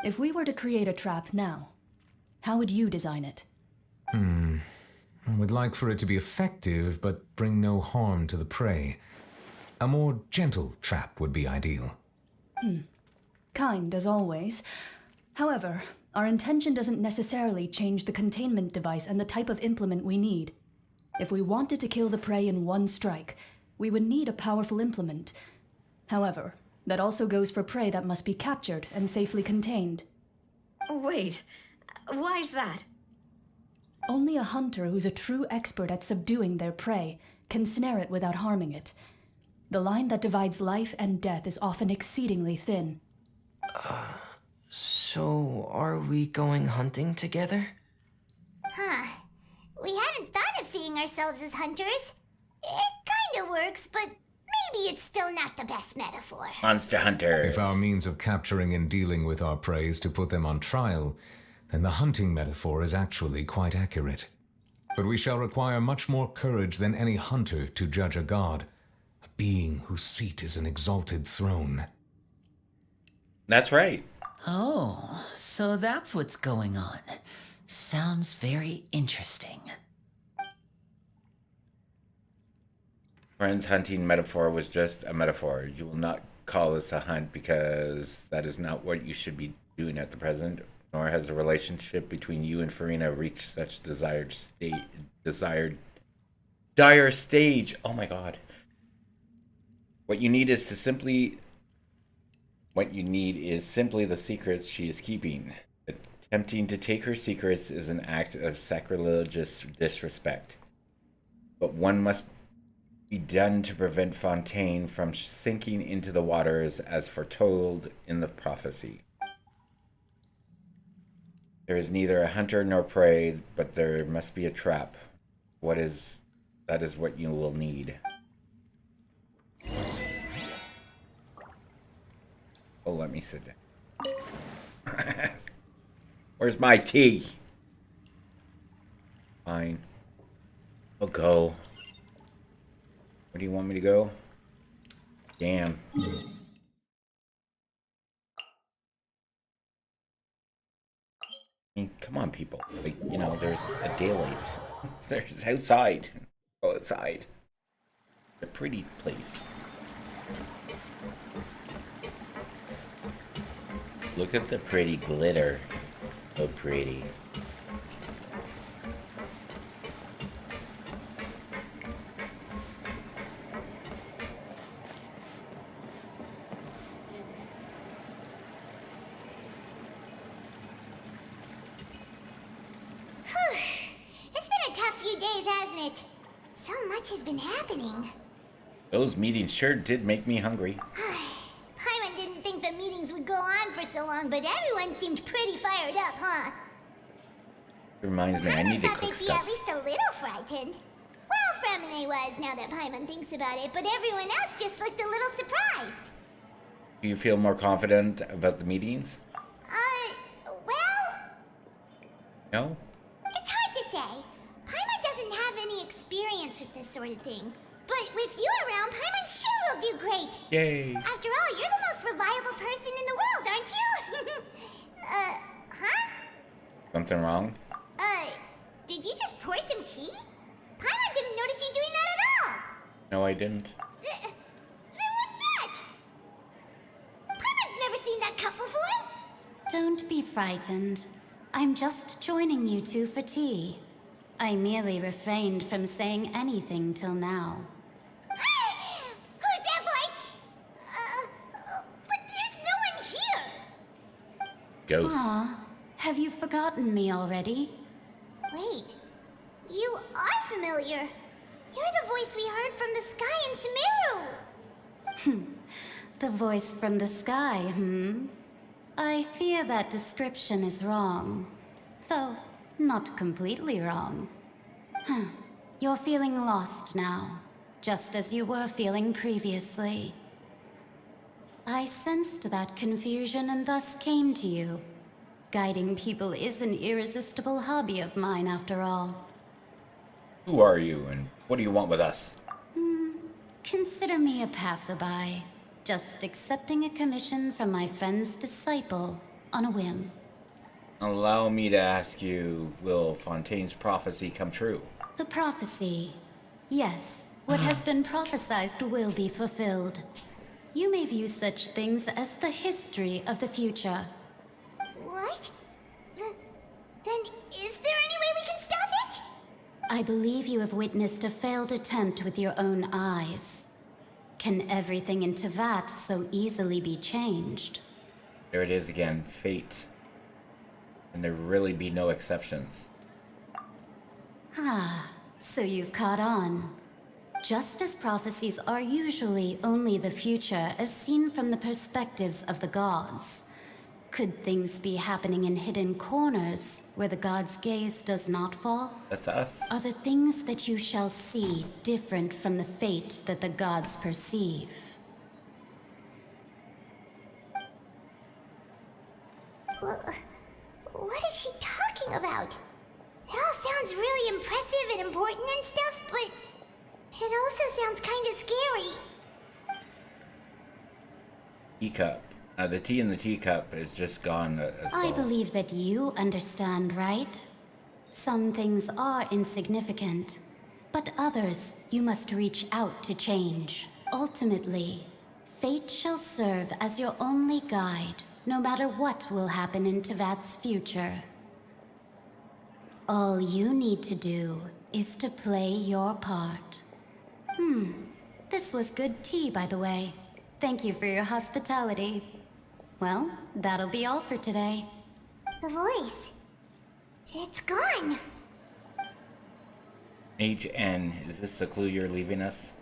If we were to create a trap now, how would you design it? I would like for it to be effective, but bring no harm to the prey. A more gentle trap would be ideal. Kind, as always. However, our intention doesn't necessarily change the containment device and the type of implement we need. If we wanted to kill the prey in one strike, we would need a powerful implement. However, that also goes for prey that must be captured and safely contained. Wait, why's that? Only a hunter who's a true expert at subduing their prey can snare it without harming it. The line that divides life and death is often exceedingly thin. So are we going hunting together? Huh. We hadn't thought of seeing ourselves as hunters. It kinda works, but maybe it's still not the best metaphor. Monster hunters. If our means of capturing and dealing with our prey is to put them on trial, then the hunting metaphor is actually quite accurate. But we shall require much more courage than any hunter to judge a god, a being whose seat is an exalted throne. That's right. Oh, so that's what's going on. Sounds very interesting. Friend's hunting metaphor was just a metaphor. You will not call this a hunt because that is not what you should be doing at the present, nor has the relationship between you and Farina reached such dire stage. Oh my god. What you need is simply the secrets she is keeping. Attempting to take her secrets is an act of sacrilegious disrespect. But one must be done to prevent Fontaine from sinking into the waters as foretold in the prophecy. There is neither a hunter nor prey, but there must be a trap. That is what you will need. Oh, let me sit down. Where's my tea? Fine. I'll go. Where do you want me to go? Damn. I mean, come on, people. Like, you know, there's a daylight. There's outside. Go outside. It's a pretty place. Look at the pretty glitter. So pretty. It's been a tough few days, hasn't it? So much has been happening. Those meetings sure did make me hungry. Paimon didn't think the meetings would go on for so long, but everyone seemed pretty fired up, huh? Reminds me, I need to thought cook they'd be stuff. at least a little frightened. Well, Fremine was, now that Paimon thinks about it, but everyone else just looked a little surprised. Do you feel more confident about the meetings? Well... No? It's hard to say. Paimon doesn't have any experience with this sort of thing. But with you around, Paimon sure will do great. Yay. After all, you're the most reliable person in the world, aren't you? Huh? Something wrong? Did you just pour some tea? Paimon didn't notice you doing that at all. No, I didn't. Then what's that? Paimon's never seen that cup before. Don't be frightened. I'm just joining you two for tea. I merely refrained from saying anything till now. Who's that voice? But there's no one here. Ghost. Aw, have you forgotten me already? Wait, familiar. You're the voice we heard from the sky in Sumeru. The voice from the sky, I fear that description is wrong. Though, not completely wrong. You're feeling lost now, just as you were feeling previously. I sensed that confusion and thus came to you. Guiding people is an irresistible hobby of mine, after all. Who are you, and what do you want with us? Consider me a passerby, just accepting a commission from my friend's disciple on a whim. Allow me to ask you, will Fontaine's prophecy come true? The prophecy. Yes, what has been prophesied will be fulfilled. You may view such things as the history of the future. What? Then is there any way we can stop it? I believe you have witnessed a failed attempt with your own eyes. Can everything in Tevat so easily be changed? There it is again, fate. And there really be no exceptions. So you've caught on. Just as prophecies are usually only the future as seen from the perspectives of the gods, could things be happening in hidden corners where the gods' gaze does not fall? That's us. Are the things that you shall see different from the fate that the gods perceive? What is she talking about? It all sounds really impressive and important and stuff, but it also sounds kind of scary. Teacup. The tea in the teacup is just gone as well. I believe that you understand, right? Some things are insignificant, but others you must reach out to change. Ultimately, fate shall serve as your only guide, no matter what will happen in Tevat's future. All you need to do is to play your part. This was good tea, by the way. Thank you for your hospitality. Well, that'll be all for today. The voice. It's gone. HN, is this the clue you're leaving us?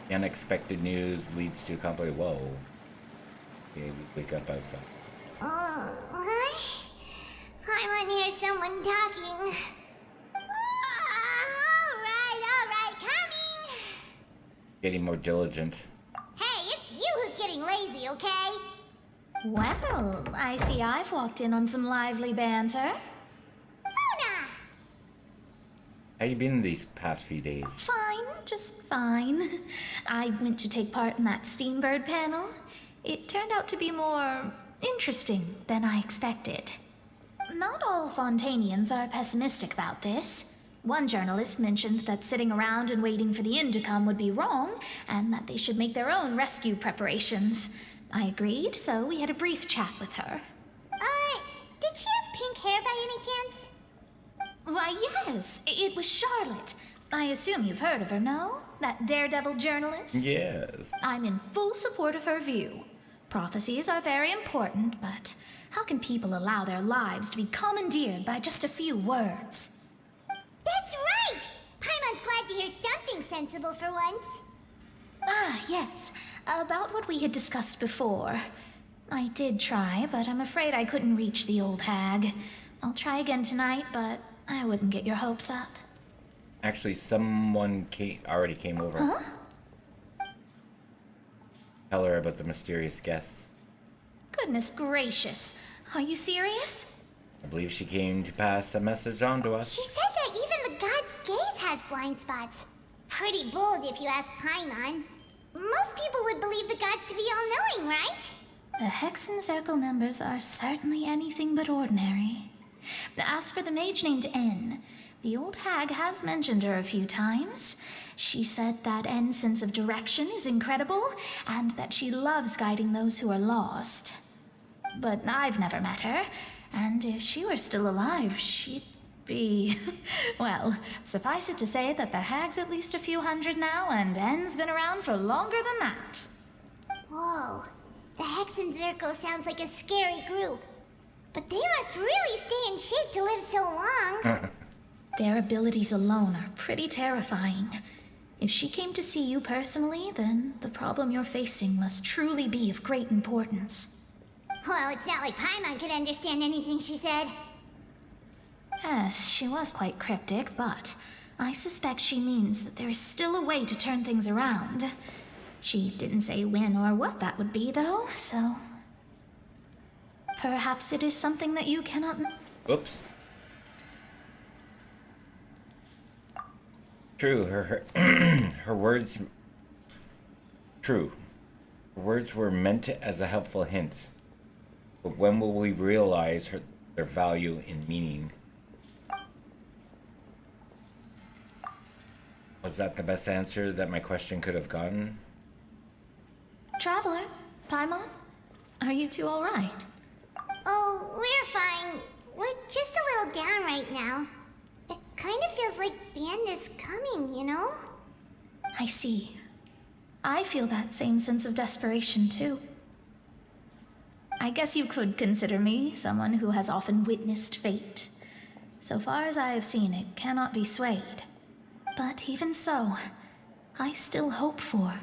The unexpected news leads to a complex. Whoa. Okay, we wake up outside. What? I want to hear someone talking. All right, coming. Getting more diligent. Hey, it's you who's getting lazy, okay? Well, I see I've walked in on some lively banter. Luna! How you been these past few days? Fine, just fine. I went to take part in that Steambird panel. It turned out to be more interesting than I expected. Not all Fontainians are pessimistic about this. One journalist mentioned that sitting around and waiting for the end to come would be wrong, and that they should make their own rescue preparations. I agreed, so we had a brief chat with her. Did she have pink hair by any chance? Why, yes, it was Charlotte. I assume you've heard of her, no? That daredevil journalist? Yes. I'm in full support of her view. Prophecies are very important, but how can people allow their lives to be commandeered by just a few words? That's right! Paimon's glad to hear something sensible for once. Yes. About what we had discussed before. I did try, but I'm afraid I couldn't reach the old hag. I'll try again tonight, but I wouldn't get your hopes up. Actually, someone already came over. Huh? Tell her about the mysterious guests. Goodness gracious. Are you serious? I believe she came to pass a message on to us. She said that even the god's gaze has blind spots. Pretty bold if you ask Paimon. Most people would believe the gods to be all-knowing, right? The Hexen Circle members are certainly anything but ordinary. As for the mage named N, the old hag has mentioned her a few times. She said that N's sense of direction is incredible, and that she loves guiding those who are lost. But I've never met her, and if she were still alive, she'd be... Well, suffice it to say that the hag's at least a few hundred now, and N's been around for longer than that. Whoa. The Hexen Circle sounds like a scary group. But they must really stay in shape to live so long. Their abilities alone are pretty terrifying. If she came to see you personally, then the problem you're facing must truly be of great importance. Well, it's not like Paimon could understand anything she said. Yes, she was quite cryptic, but I suspect she means that there is still a way to turn things around. She didn't say when or what that would be, though, so... Perhaps it is something that you cannot... Oops. True, her words... True. Her words were meant as a helpful hint. But when will we realize their value and meaning? Was that the best answer that my question could have gotten? Traveler, Paimon, are you two all right? Oh, we're fine. We're just a little down right now. It kind of feels like the end is coming, you know? I see. I feel that same sense of desperation, too. I guess you could consider me someone who has often witnessed fate. So far as I have seen, it cannot be swayed. But even so, I still hope for,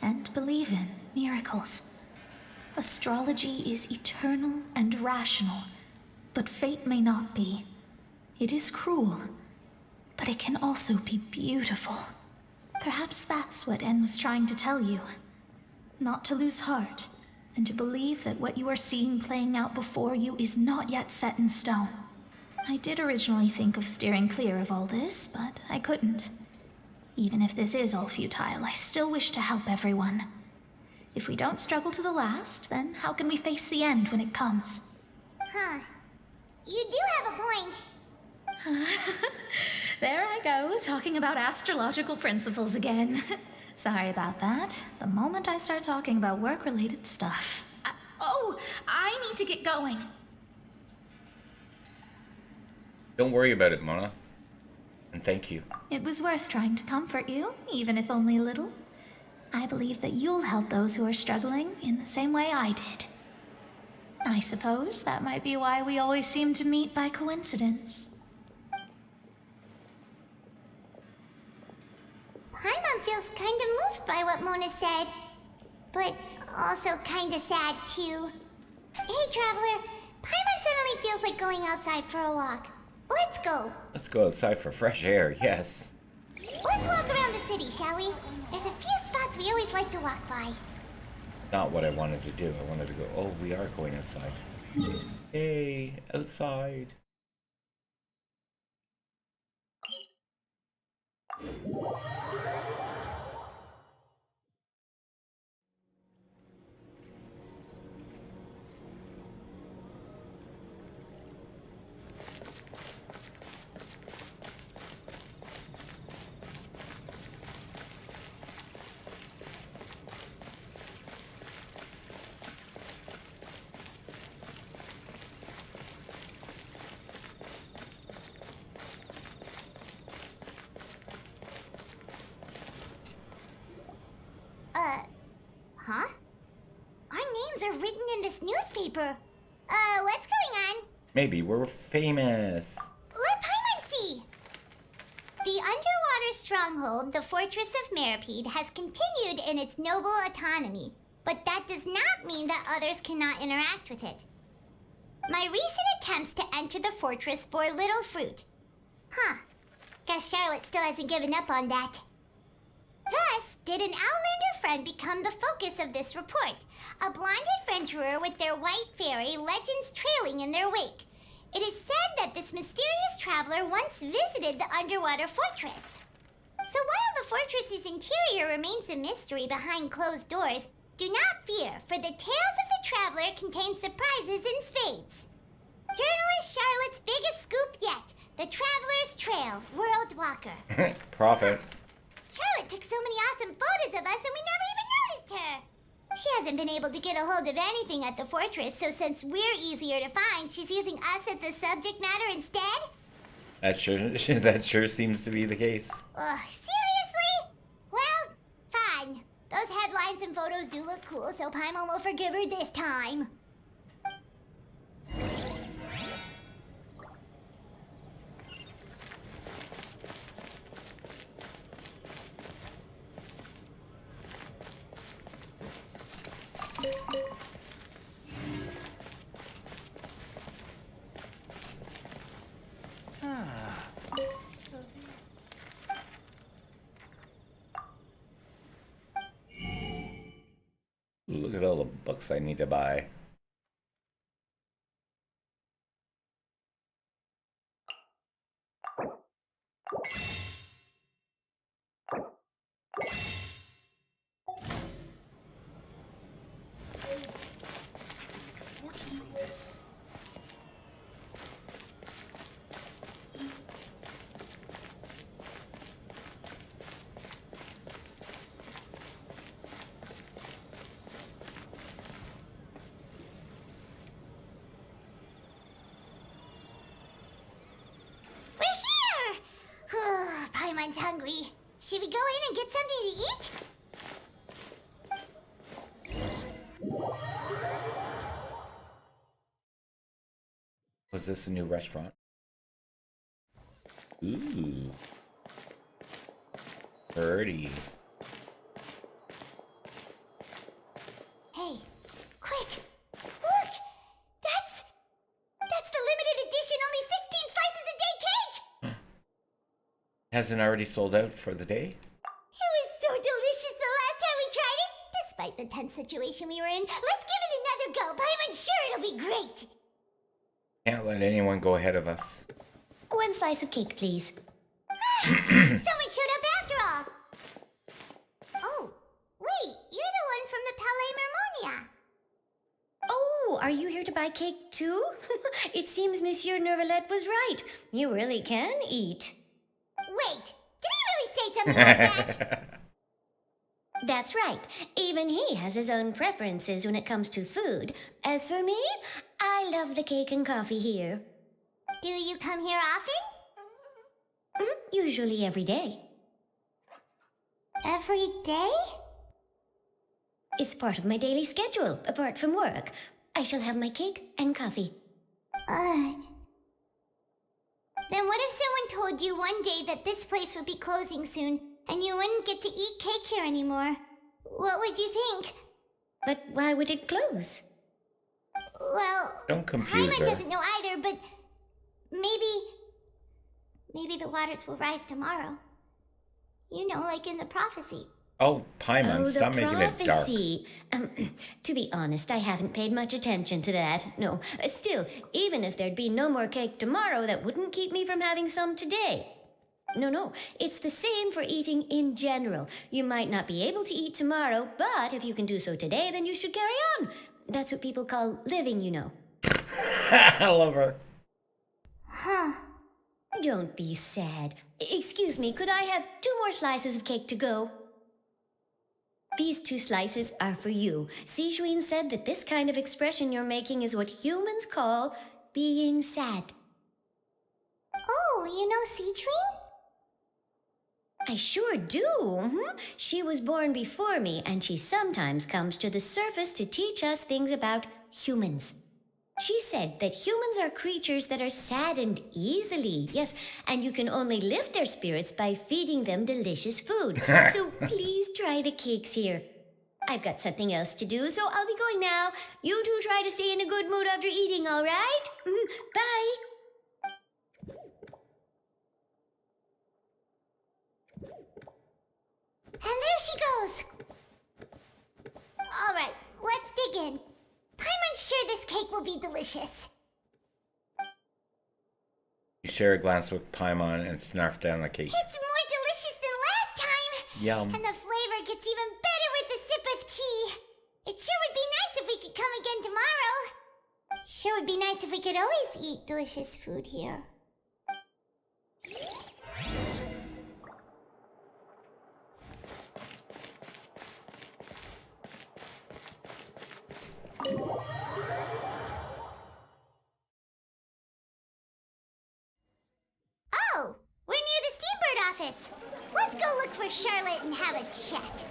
and believe in, miracles. Astrology is eternal and rational, but fate may not be. It is cruel, but it can also be beautiful. Perhaps that's what En was trying to tell you. Not to lose heart, and to believe that what you are seeing playing out before you is not yet set in stone. I did originally think of steering clear of all this, but I couldn't. Even if this is all futile, I still wish to help everyone. If we don't struggle to the last, then how can we face the end when it comes? Huh. You do have a point. There I go, talking about astrological principles again. Sorry about that. The moment I start talking about work-related stuff... I need to get going. Don't worry about it, Mona. And thank you. It was worth trying to comfort you, even if only a little. I believe that you'll help those who are struggling in the same way I did. I suppose that might be why we always seem to meet by coincidence. Paimon feels kind of moved by what Mona said, but also kind of sad too. Hey, Traveler, Paimon suddenly feels like going outside for a walk. Let's go. Let's go outside for fresh air, yes. Let's walk around the city, shall we? There's a few spots we always like to walk by. Not what I wanted to do. I wanted to go, oh, we are going outside. Yay, outside. Huh? Our names are written in this newspaper. What's going on? Maybe we're famous. Let Paimon see. The underwater stronghold, the Fortress of Meripede, has continued in its noble autonomy, but that does not mean that others cannot interact with it. My recent attempts to enter the fortress bore little fruit. Huh. Guess Charlotte still hasn't given up on that. Thus, did an Outlander friend become the focus of this report, a blind adventurer with their white fairy legends trailing in their wake. It is said that this mysterious traveler once visited the underwater fortress. So while the fortress's interior remains a mystery behind closed doors, do not fear, for the tales of the traveler contain surprises in spades. Journalist Charlotte's biggest scoop yet, the Traveler's Trail, World Walker. Profit. Charlotte took so many awesome photos of us and we never even noticed her. She hasn't been able to get a hold of anything at the fortress, so since we're easier to find, she's using us as the subject matter instead? That sure seems to be the case. Ugh, seriously? Well, fine. Those headlines and photos do look cool, so Paimon will forgive her this time. Look at all the books I need to buy. Fortune from this. We're here! Paimon's hungry. Should we go in and get something to eat? Was this a new restaurant? Ooh. Birdie. Hey, quick! Look! That's the limited edition only 16 slices a day cake! Hasn't already sold out for the day? It was so delicious the last time we tried it! Despite the tense situation we were in, let's give it another go. Paimon's sure it'll be great! Can't let anyone go ahead of us. 1 slice of cake, please. Someone showed up after all! Oh, wait, you're the one from the Palais Mermonia. Oh, are you here to buy cake too? It seems Monsieur Nervalet was right. You really can eat. Wait, did he really say something like that? That's right. Even he has his own preferences when it comes to food. As for me, I love the cake and coffee here. Do you come here often? Usually every day. Every day? It's part of my daily schedule, apart from work. I shall have my cake and coffee. Then what if someone told you one day that this place would be closing soon, and you wouldn't get to eat cake here anymore? What would you think? But why would it close? Well, Don't confuse Paimon her. doesn't know either, but maybe the waters will rise tomorrow. You know, like in the prophecy. Oh, Paimon, stop making it dark. Prophecy. To be honest, I haven't paid much attention to that. No. Still, even if there'd be no more cake tomorrow, that wouldn't keep me from having some today. No. It's the same for eating in general. You might not be able to eat tomorrow, but if you can do so today, then you should carry on. That's what people call living, you know. I love her. Huh. Don't be sad. Excuse me, could I have 2 more slices of cake to go? These 2 slices are for you. Sijuin said that this kind of expression you're making is what humans call being sad. Oh, you know Sijuin? I sure do. She was born before me, and she sometimes comes to the surface to teach us things about humans. She said that humans are creatures that are saddened easily, yes, and you can only lift their spirits by feeding them delicious food. So please try the cakes here. I've got something else to do, so I'll be going now. You two try to stay in a good mood after eating, all right? Bye. And there she goes. All right, let's dig in. Paimon's sure this cake will be delicious. You share a glance with Paimon and snarf down the cake. It's more delicious than last time. Yum. And the flavor gets even better with a sip of tea. It sure would be nice if we could come again tomorrow. Sure would be nice if we could always eat delicious food here. Oh, we're near the Steambird office. Let's go look for Charlotte and have a chat.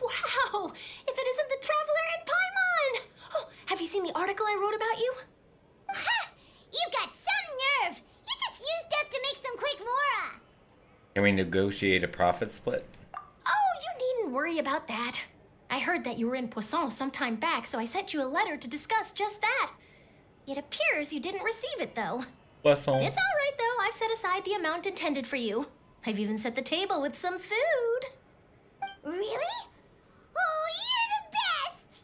Wow! I wrote about you? Ha! You've got some nerve! You just used us to make some quick mora! Can we negotiate a profit split? Oh, you needn't worry about that. I heard that you were in Poisson some time back, so I sent you a letter to discuss just that. It appears you didn't receive it, though. Poisson. It's all right, though. I've set aside the amount intended for you. I've even set the table with some food. Really? Oh, you're the best!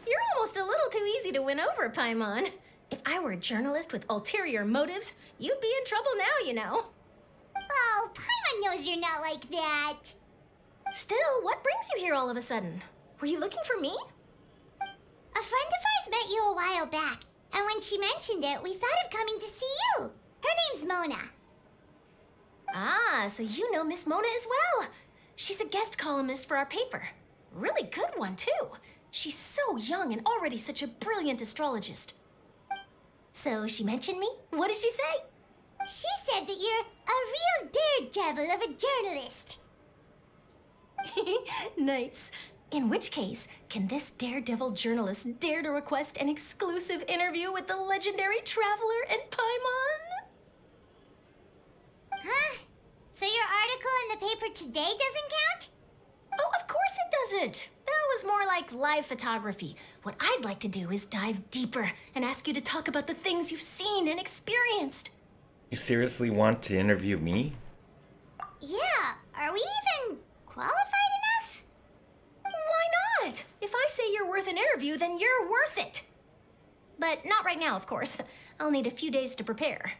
You're almost a little too easy to win over, Paimon. If I were a journalist with ulterior motives, you'd be in trouble now, you know. Oh, Paimon knows you're not like that. Still, what brings you here all of a sudden? Were you looking for me? A friend of ours met you a while back, and when she mentioned it, we thought of coming to see you. Her name's Mona. Ah, so you know Miss Mona as well. She's a guest columnist for our paper. Really good one, too. She's so young and already such a brilliant astrologist. So she mentioned me? What did she say? She said that you're a real daredevil of a journalist. Nice. In which case, can this daredevil journalist dare to request an exclusive interview with the legendary traveler and Paimon? Huh? So your article in the paper today doesn't count? Oh, of course it doesn't. That was more like live photography. What I'd like to do is dive deeper and ask you to talk about the things you've seen and experienced. You seriously want to interview me? Yeah, are we even qualified enough? Why not? If I say you're worth an interview, then you're worth it. But not right now, of course. I'll need a few days to prepare.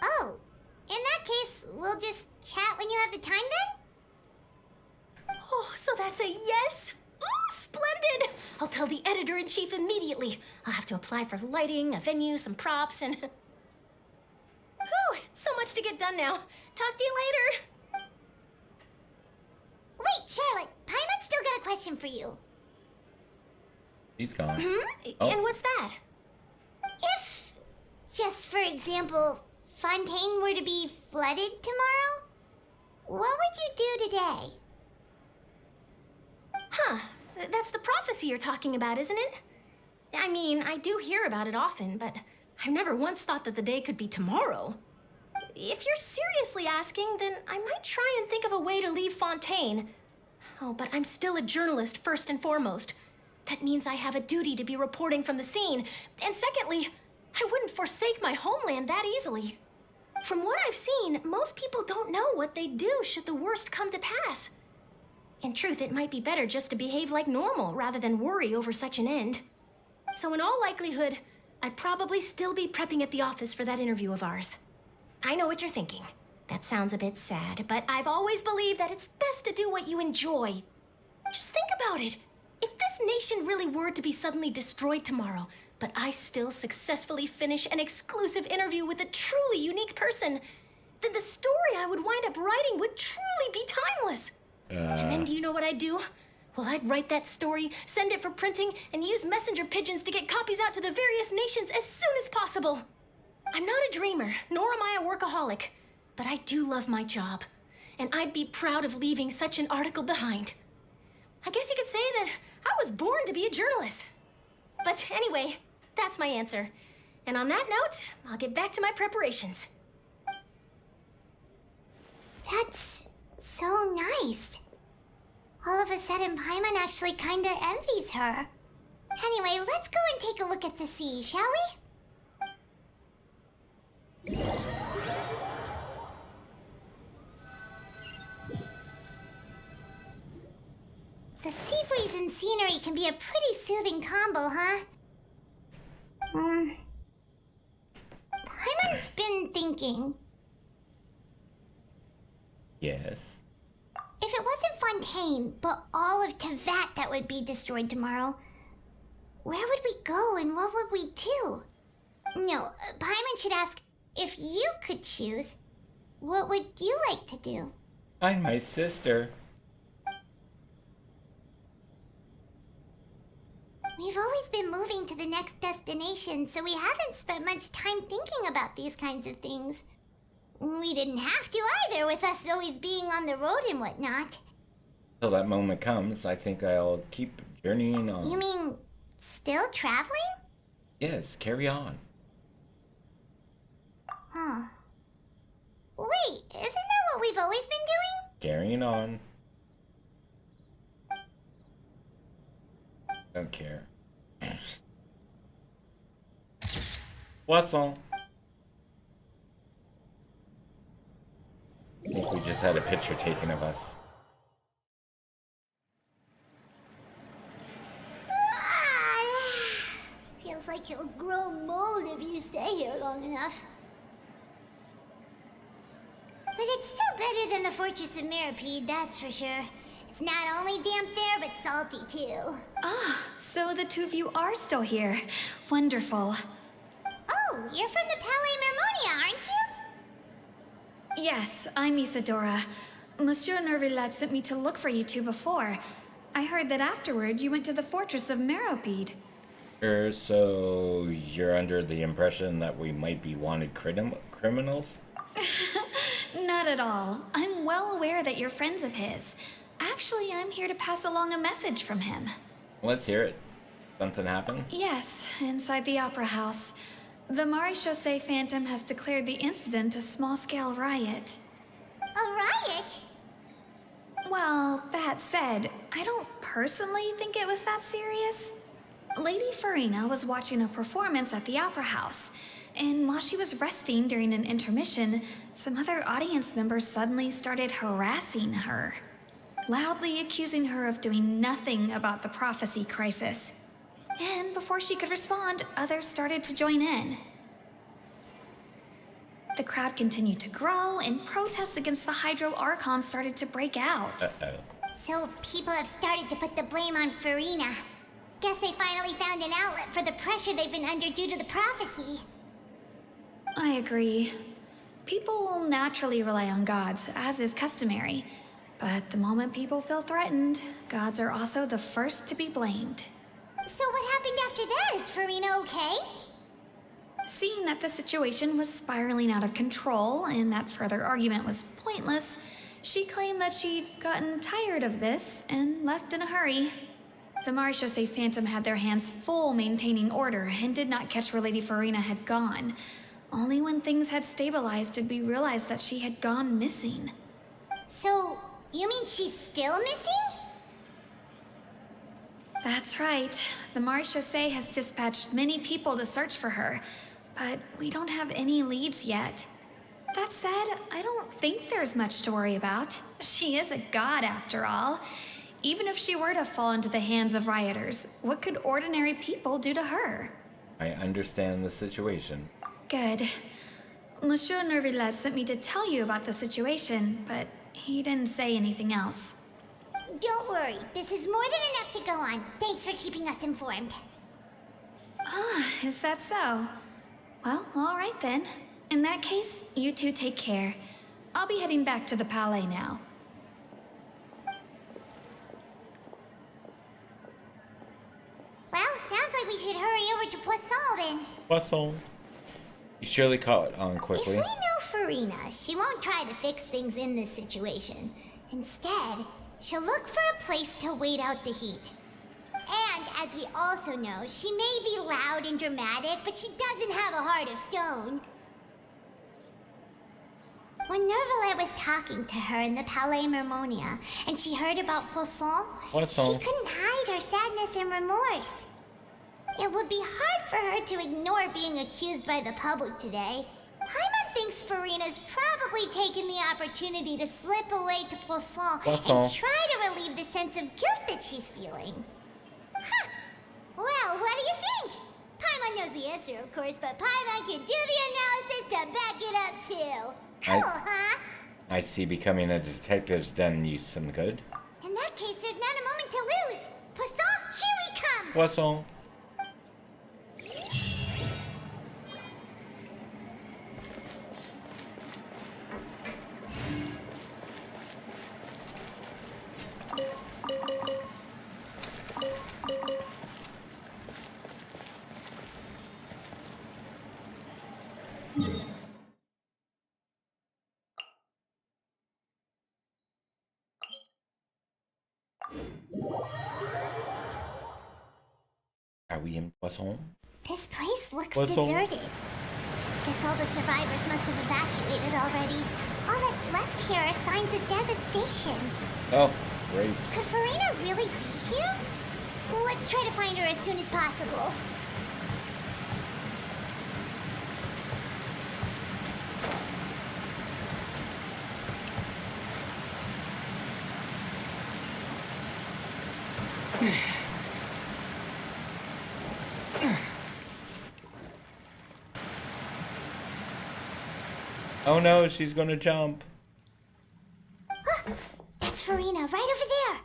Oh, in that case, we'll just chat when you have the time then? Oh, so that's a yes? Ooh, splendid! I'll tell the editor-in-chief immediately. I'll have to apply for lighting, a venue, some props, and... Whew, so much to get done now. Talk to you later. Wait, Charlotte, Paimon's still got a question for you. He's gone. And what's that? If, just for example, Fontaine were to be flooded tomorrow, what would you do today? Huh, that's the prophecy you're talking about, isn't it? I mean, I do hear about it often, but I've never once thought that the day could be tomorrow. If you're seriously asking, then I might try and think of a way to leave Fontaine. Oh, but I'm still a journalist first and foremost. That means I have a duty to be reporting from the scene. And secondly, I wouldn't forsake my homeland that easily. From what I've seen, most people don't know what they'd do should the worst come to pass. In truth, it might be better just to behave like normal rather than worry over such an end. So in all likelihood, I'd probably still be prepping at the office for that interview of ours. I know what you're thinking. That sounds a bit sad, but I've always believed that it's best to do what you enjoy. Just think about it. If this nation really were to be suddenly destroyed tomorrow, but I still successfully finish an exclusive interview with a truly unique person, then the story I would wind up writing would truly be timeless. And then do you know what I'd do? Well, I'd write that story, send it for printing, and use messenger pigeons to get copies out to the various nations as soon as possible. I'm not a dreamer, nor am I a workaholic, but I do love my job, and I'd be proud of leaving such an article behind. I guess you could say that I was born to be a journalist. But anyway, that's my answer. And on that note, I'll get back to my preparations. That's so nice. All of a sudden, Paimon actually kinda envies her. Anyway, let's go and take a look at the sea, shall we? The sea breeze and scenery can be a pretty soothing combo, huh? Paimon's been thinking. Yes. If it wasn't Fontaine, but all of Tevat that would be destroyed tomorrow, where would we go and what would we do? No, Paimon should ask, if you could choose, what would you like to do? Find my sister. We've always been moving to the next destination, so we haven't spent much time thinking about these kinds of things. We didn't have to either, with us always being on the road and whatnot. Till that moment comes, I think I'll keep journeying on. You mean Still traveling? Yes, carry on. Huh. Wait, isn't that what we've always been doing? Carrying on. Don't care. Poisson. I think we just had a picture taken of us. Feels like you'll grow mold if you stay here long enough. But it's still better than the Fortress of Mirapede, that's for sure. It's not only damp there, but salty too. Ah, so the two of you are still here. Wonderful. Oh, you're from the Palais Mermonia, aren't you? Yes, I'm Isadora. Monsieur Nervillet sent me to look for you two before. I heard that afterward you went to the Fortress of Meropide. So you're under the impression that we might be wanted criminals? Not at all. I'm well aware that you're friends of his. Actually, I'm here to pass along a message from him. Let's hear it. Something happened? Yes, inside the Opera House. The Maréchaussée Phantom has declared the incident a small-scale riot. A riot? Well, that said, I don't personally think it was that serious. Lady Farina was watching a performance at the Opera House, and while she was resting during an intermission, some other audience members suddenly started harassing her, loudly accusing her of doing nothing about the prophecy crisis. And before she could respond, others started to join in. The crowd continued to grow, and protests against the Hydro Archon started to break out. So people have started to put the blame on Farina. Guess they finally found an outlet for the pressure they've been under due to the prophecy. I agree. People will naturally rely on gods, as is customary. But the moment people feel threatened, gods are also the first to be blamed. So what happened after that? Is Farina okay? Seeing that the situation was spiraling out of control and that further argument was pointless, she claimed that she'd gotten tired of this and left in a hurry. The Maréchaussée Phantom had their hands full maintaining order and did not catch where Lady Farina had gone. Only when things had stabilized did we realize that she had gone missing. So, you mean she's still missing? That's right. The Maréchaussée has dispatched many people to search for her, but we don't have any leads yet. That said, I don't think there's much to worry about. She is a god after all. Even if she were to fall into the hands of rioters, what could ordinary people do to her? I understand the situation. Good. Monsieur Nervillet sent me to tell you about the situation, but he didn't say anything else. Don't worry, this is more than enough to go on. Thanks for keeping us informed. Ah, is that so? Well, all right then. In that case, you two take care. I'll be heading back to the Palais now. Well, sounds like we should hurry over to Poisson then. Poisson. You surely caught on quickly. If we know Farina, she won't try to fix things in this situation. Instead, she'll look for a place to wait out the heat. And, as we also know, she may be loud and dramatic, but she doesn't have a heart of stone. When Nervillet was talking to her in the Palais Mermonia, and she heard about Poisson, she couldn't hide her sadness and remorse. It would be hard for her to ignore being accused by the public today. Paimon thinks Farina's probably taken the opportunity to slip away to Poisson and try to relieve the sense of guilt that she's feeling. Huh. Well, what do you think? Paimon knows the answer, of course, but Paimon can do the analysis to back it up, too. Cool, huh? I see becoming a detective's done you some good. In that case, there's not a moment to lose. Poisson, here we come! Poisson. Are we in Poisson? This place looks Poisson? deserted. Guess all the survivors must have evacuated already. All that's left here are signs of devastation. Oh, great. Could Farina really be here? Let's try to find her as soon as possible. Oh no, she's gonna jump. That's Farina, right over there.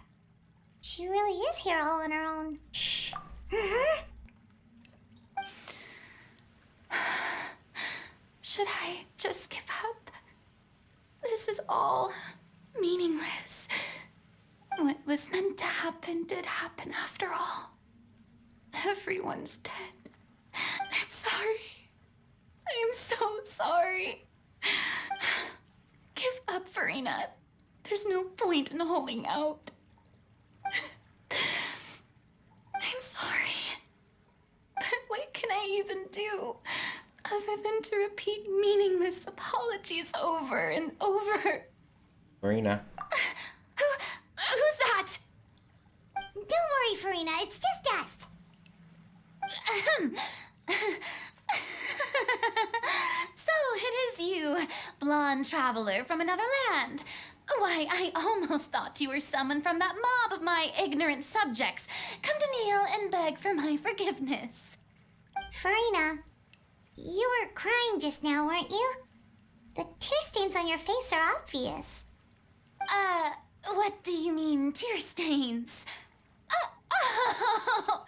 She really is here all on her own. Shh. Should I just give up? This is all meaningless. What was meant to happen did happen after all. Everyone's dead. I'm sorry. I am so sorry. Give up, Farina. There's no point in holding out. I'm sorry. But what can I even do other than to repeat meaningless apologies over and over? Marina. Who's that? Don't worry, Farina. It's just us. So it is you, blonde traveler from another land. Why, I almost thought you were someone from that mob of my ignorant subjects. Come to kneel and beg for my forgiveness. Farina, you were crying just now, weren't you? The tear stains on your face are obvious. What do you mean, tear stains? Oh,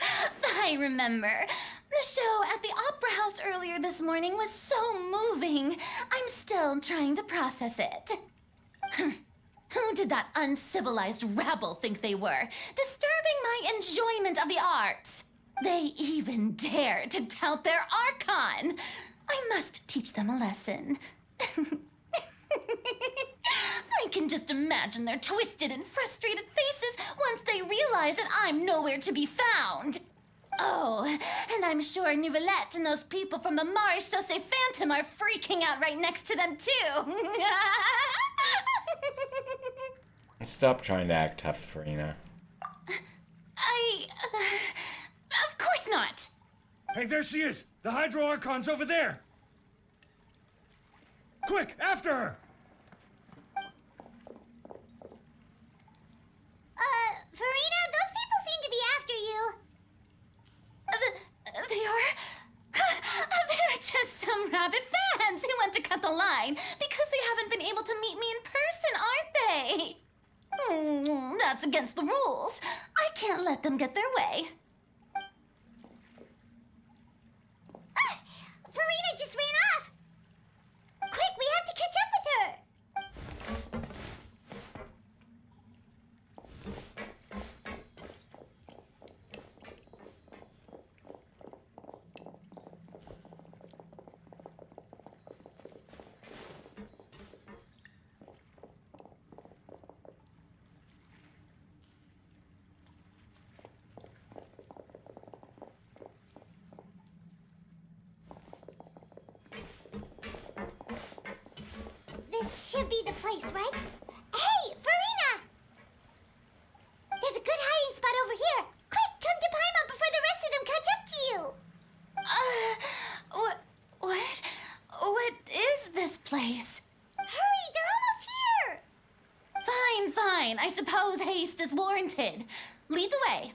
I remember. The show at the Opera House earlier this morning was so moving. I'm still trying to process it. Who did that uncivilized rabble think they were, disturbing my enjoyment of the arts? They even dare to tout their Archon. I must teach them a lesson. I can just imagine their twisted and frustrated faces once they realize that I'm nowhere to be found. Oh, and I'm sure Nouvellette and those people from the Maréchaussée Phantom are freaking out right next to them, too. Stop trying to act tough, Farina. Of course not. Hey, there she is! The Hydro Archon's over there! Quick, after her! Farina, those people seem to be after you. They are... They're just some rabid fans who want to cut the line because they haven't been able to meet me in person, aren't they? That's against the rules. I can't let them get their way. Farina just ran off. Quick, we have to catch up with her. This should be the place, right? Hey, Farina! There's a good hiding spot over here. Quick, come to Paimon before the rest of them catch up to you. What is this place? Hurry, they're almost here. Fine. I suppose haste is warranted. Lead the way.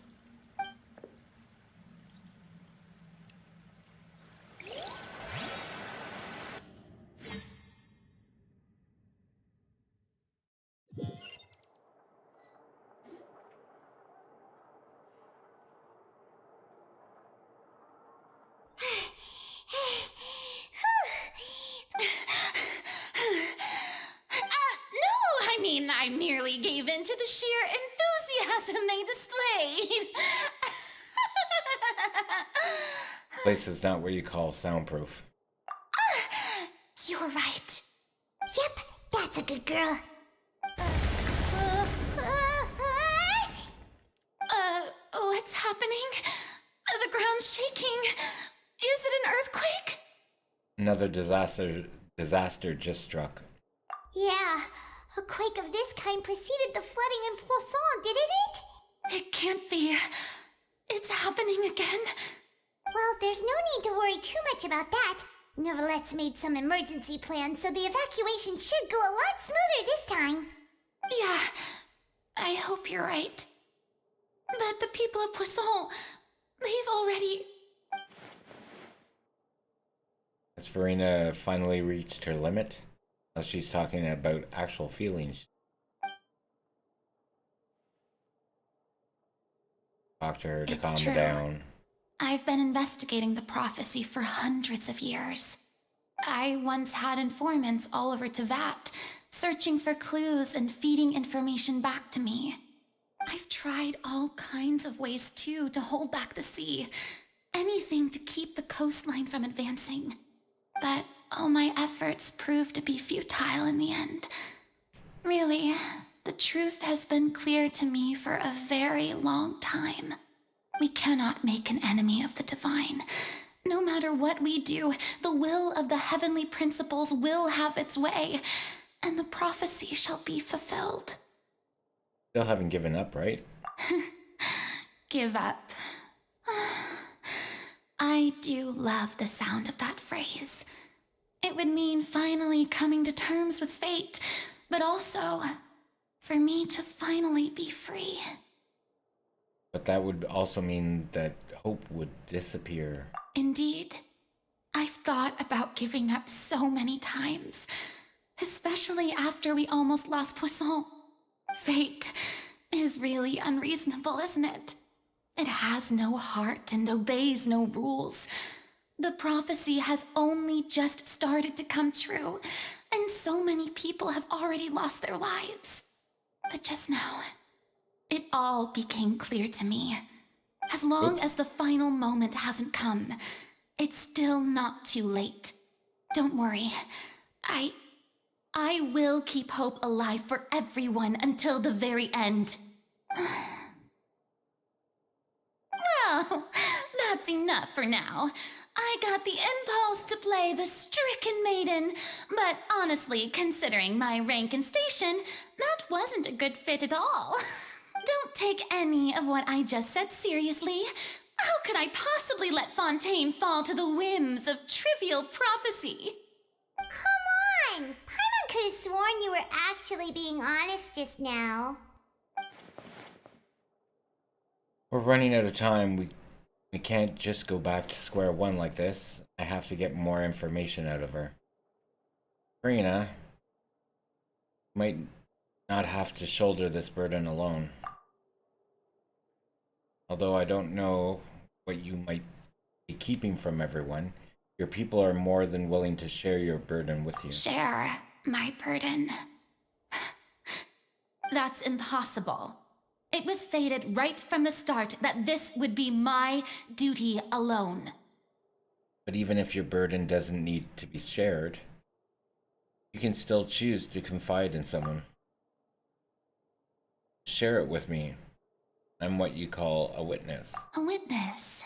I merely gave in to the sheer enthusiasm they displayed. Place is not what you call soundproof. You're right. Yep, that's a good girl. What's happening? The ground's shaking. Is it an earthquake? Another disaster just struck. Yeah, a quake of this kind preceded the flooding in Poisson, didn't it? It can't be. It's happening again. Well, there's no need to worry too much about that. Novelette's made some emergency plans, so the evacuation should go a lot smoother this time. Yeah, I hope you're right. But the people of Poisson, they've already... Has Farina finally reached her limit? Now she's talking about actual feelings. Talk to her to calm her down. I've been investigating the prophecy for hundreds of years. I once had informants all over Tevat, searching for clues and feeding information back to me. I've tried all kinds of ways, too, to hold back the sea. Anything to keep the coastline from advancing. But all my efforts proved to be futile in the end. Really, the truth has been clear to me for a very long time. We cannot make an enemy of the divine. No matter what we do, the will of the heavenly principles will have its way, and the prophecy shall be fulfilled. Still haven't given up, right? Give up. I do love the sound of that phrase. It would mean finally coming to terms with fate, but also for me to finally be free. But that would also mean that hope would disappear. Indeed. I've thought about giving up so many times, especially after we almost lost Poisson. Fate is really unreasonable, isn't it? It has no heart and obeys no rules. The prophecy has only just started to come true, and so many people have already lost their lives. But just now, it all became clear to me. As long as the final moment hasn't come, it's still not too late. Don't worry. I will keep hope alive for everyone until the very end. Well, that's enough for now. I got the impulse to play the stricken maiden, but honestly, considering my rank and station, that wasn't a good fit at all. Don't take any of what I just said seriously. How could I possibly let Fontaine fall to the whims of trivial prophecy? Come on! Paimon could have sworn you were actually being honest just now. We're running out of time. We can't just go back to square one like this. I have to get more information out of her. Farina might not have to shoulder this burden alone. Although I don't know what you might be keeping from everyone, your people are more than willing to share your burden with you. Share my burden. That's impossible. It was fated right from the start that this would be my duty alone. But even if your burden doesn't need to be shared, you can still choose to confide in someone. Share it with me. I'm what you call a witness. A witness?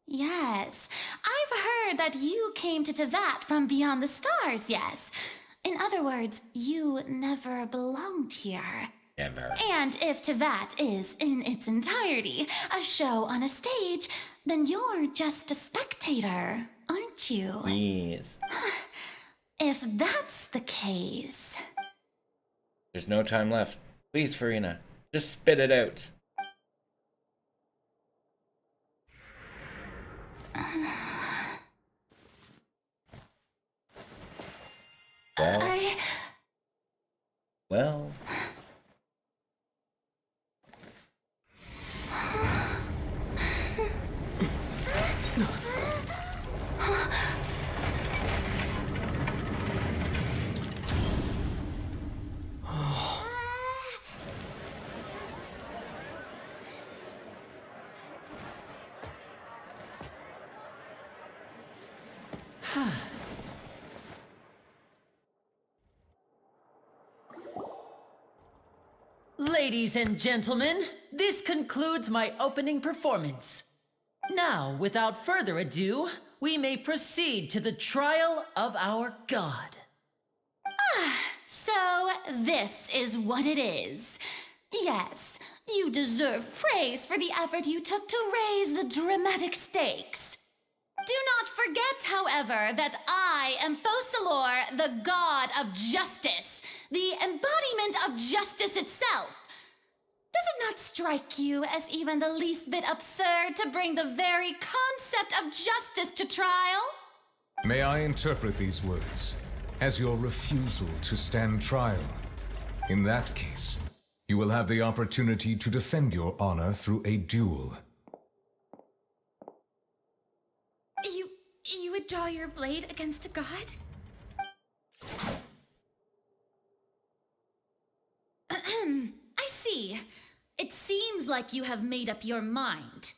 Yes. I've heard that you came to Tevat from beyond the stars, yes. In other words, you never belonged here. Never. And if Tevat is, in its entirety, a show on a stage, then you're just a spectator, aren't you? Yes. If that's the case... There's no time left. Please, Farina, just spit it out. Well... Well... Ladies and gentlemen, this concludes my opening performance. Now, without further ado, we may proceed to the trial of our god. So this is what it is. Yes, you deserve praise for the effort you took to raise the dramatic stakes. Do not forget, however, that I am Fosalor, the god of justice, the embodiment of justice itself. Does it not strike you as even the least bit absurd to bring the very concept of justice to trial? May I interpret these words as your refusal to stand trial? In that case, you will have the opportunity to defend your honor through a duel. You would draw your blade against a god? I see. It seems like you have made up your mind.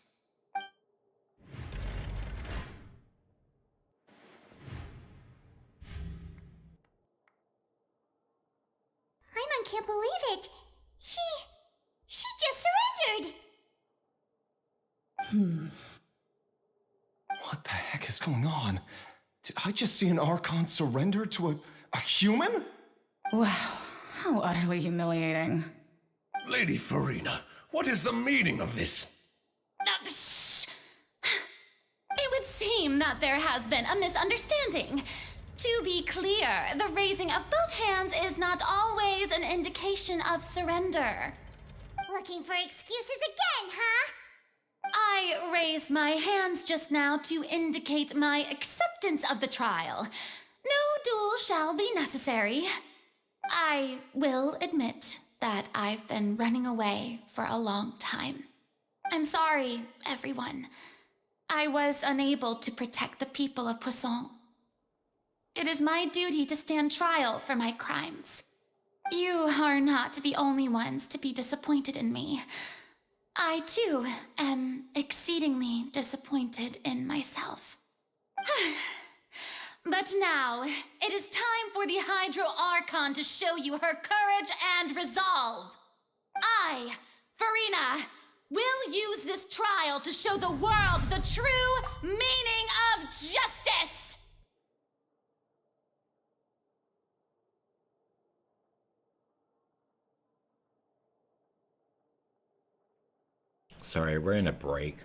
Paimon can't believe it. She just surrendered. What the heck is going on? Did I just see an Archon surrender to a human? Wow, how utterly humiliating. Lady Farina, what is the meaning of this? Shh. It would seem that there has been a misunderstanding. To be clear, the raising of both hands is not always an indication of surrender. Looking for excuses again, huh? I raised my hands just now to indicate my acceptance of the trial. No duel shall be necessary. I will admit that I've been running away for a long time. I'm sorry, everyone. I was unable to protect the people of Poisson. It is my duty to stand trial for my crimes. You are not the only ones to be disappointed in me. I, too, am exceedingly disappointed in myself. But now, it is time for the Hydro Archon to show you her courage and resolve. I, Farina, will use this trial to show the world the true meaning of justice! Sorry, we're in a break.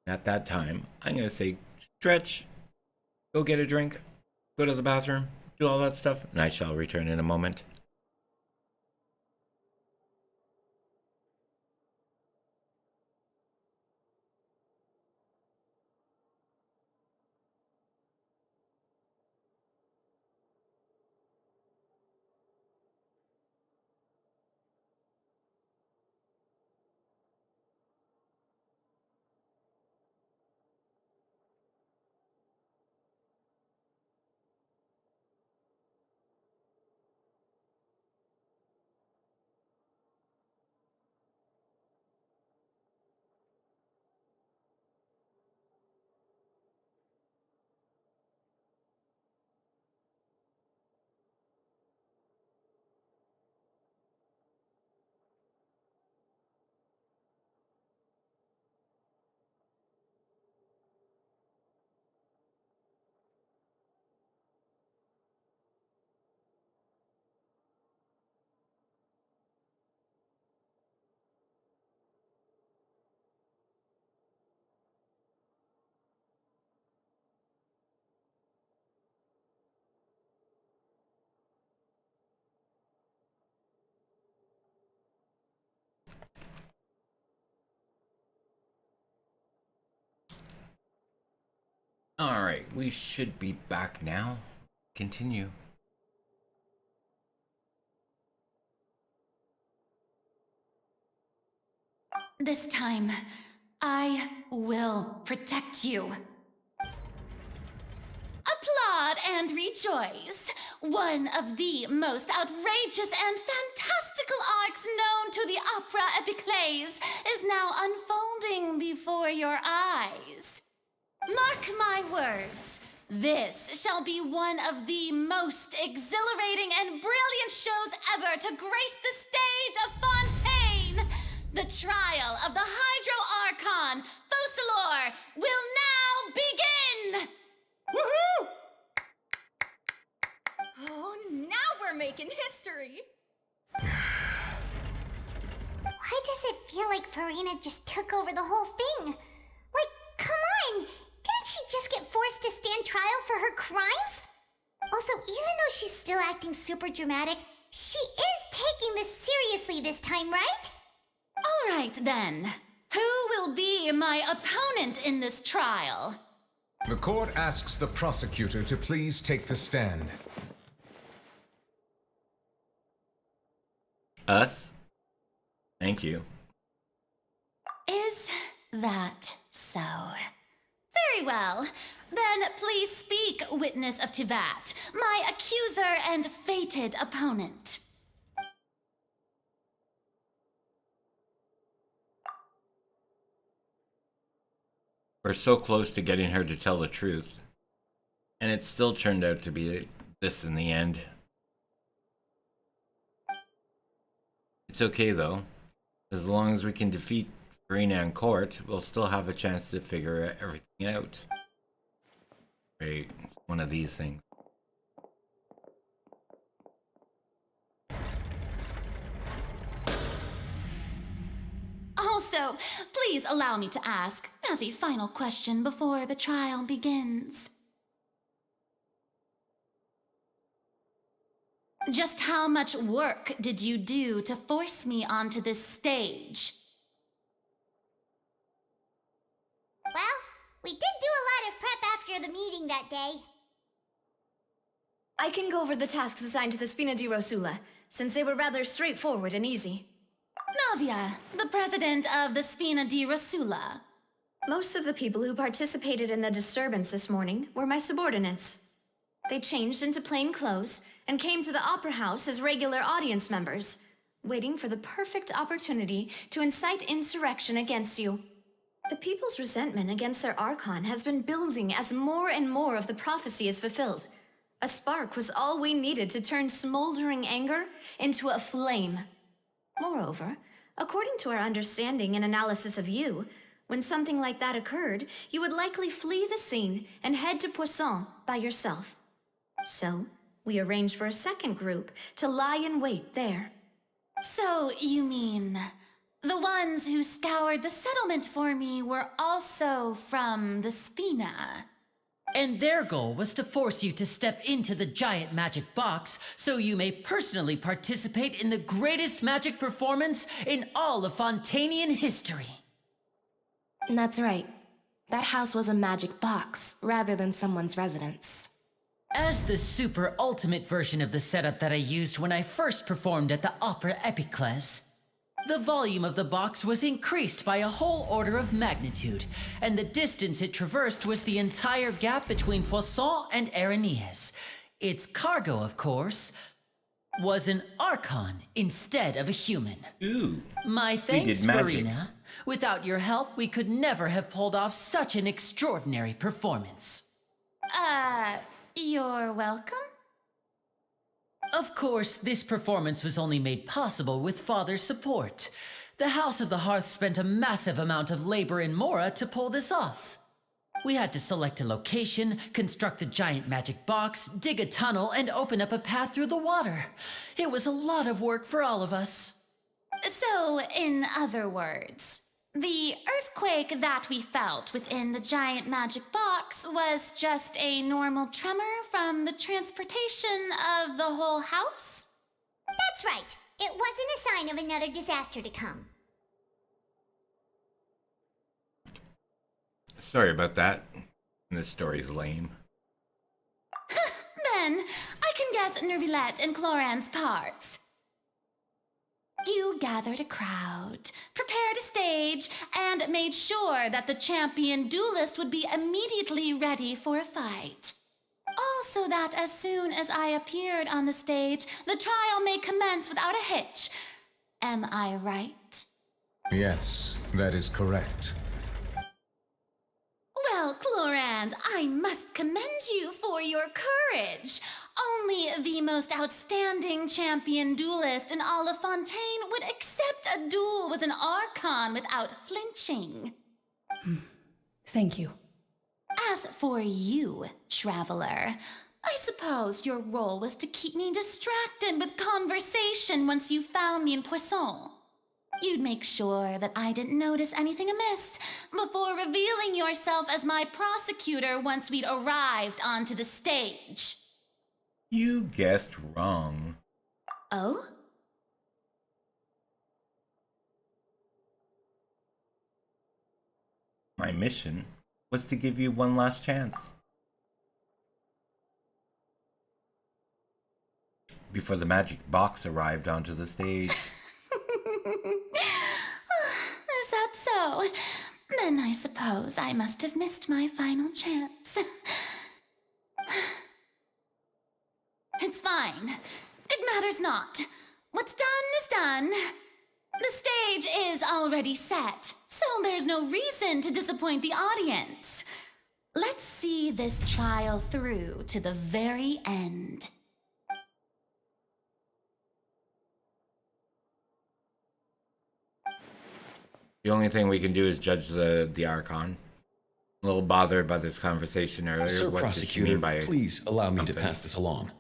At that time, I'm gonna say, stretch, go get a drink, go to the bathroom, do all that stuff, and I shall return in a moment. Alright, we should be back now. Continue. This time, I will protect you. Applaud and rejoice! One of the most outrageous and fantastical arcs known to the opera epiclese is now unfolding before your eyes. Mark my words, This shall be one of the most exhilarating and brilliant shows ever to grace the stage of Fontaine! The trial of the Hydro Archon, Focalor, will now begin! Woohoo! Oh, now we're making history! Why does it feel like Farina just took over the whole thing? Like, come on! Didn't she just get forced to stand trial for her crimes? Also, even though she's still acting super dramatic, she is taking this seriously this time, right? All right, then. Who will be my opponent in this trial? The court asks the prosecutor to please take the stand. Us? Thank you. Is that so? Very well. Then please speak, witness of Tivat, my accuser and fated opponent. We're so close to getting her to tell the truth. And it still turned out to be this in the end. It's okay though. As long as we can defeat Farina in court, we'll still have a chance to figure everything out. Right, it's one of these things. Also, please allow me to ask, as a final question before the trial begins. Just how much work did you do to force me onto this stage? Well, we did do a lot of prep after the meeting that day. I can go over the tasks assigned to the Spina di Rosula, since they were rather straightforward and easy. Navia, the president of the Spina di Rosula. Most of the people who participated in the disturbance this morning were my subordinates. They changed into plain clothes and came to the Opera House as regular audience members, waiting for the perfect opportunity to incite insurrection against you. The people's resentment against their Archon has been building as more and more of the prophecy is fulfilled. A spark was all we needed to turn smoldering anger into a flame. Moreover, according to our understanding and analysis of you, when something like that occurred, you would likely flee the scene and head to Poisson by yourself. So, we arranged for a second group to lie in wait there. So, you mean, the ones who scoured the settlement for me were also from the Spina? And their goal was to force you to step into the giant magic box so you may personally participate in the greatest magic performance in all of Fontainian history. That's right. That house was a magic box rather than someone's residence. As the super ultimate version of the setup that I used when I first performed at the Opera Epiclese, the volume of the box was increased by a whole order of magnitude, and the distance it traversed was the entire gap between Poisson and Aranias. Its cargo, of course, was an Archon instead of a human. Ooh. My thanks, Farina. Without your help, we could never have pulled off such an extraordinary performance. You're welcome? Of course, this performance was only made possible with Father's support. The House of the Hearth spent a massive amount of labor in Mora to pull this off. We had to select a location, construct the giant magic box, dig a tunnel, and open up a path through the water. It was a lot of work for all of us. So, in other words, the earthquake that we felt within the giant magic box was just a normal tremor from the transportation of the whole house? That's right. It wasn't a sign of another disaster to come. Sorry about that. This story's lame. Then, I can guess Nervilette and Cloran's parts. You gathered a crowd, prepared a stage, and made sure that the champion duelist would be immediately ready for a fight. Also that as soon as I appeared on the stage, the trial may commence without a hitch. Am I right? Yes, that is correct. Well, Clorand, I must commend you for your courage. Only the most outstanding champion duelist in all of Fontaine would accept a duel with an Archon without flinching. Thank you. As for you, Traveler, I suppose your role was to keep me distracted with conversation once you found me in Poisson. You'd make sure that I didn't notice anything amiss before revealing yourself as my prosecutor once we'd arrived onto the stage. You guessed wrong. Oh? My mission was to give you one last chance. Before the magic box arrived onto the stage. Is that so? Then I suppose I must have missed my final chance. It's fine. It matters not. What's done is done. The stage is already set, so there's no reason to disappoint the audience. Let's see this trial through to the very end. The only thing we can do is judge the Archon. A little bothered by this conversation earlier. Sir What does she mean Prosecutor, by please allow me to something? pass this along.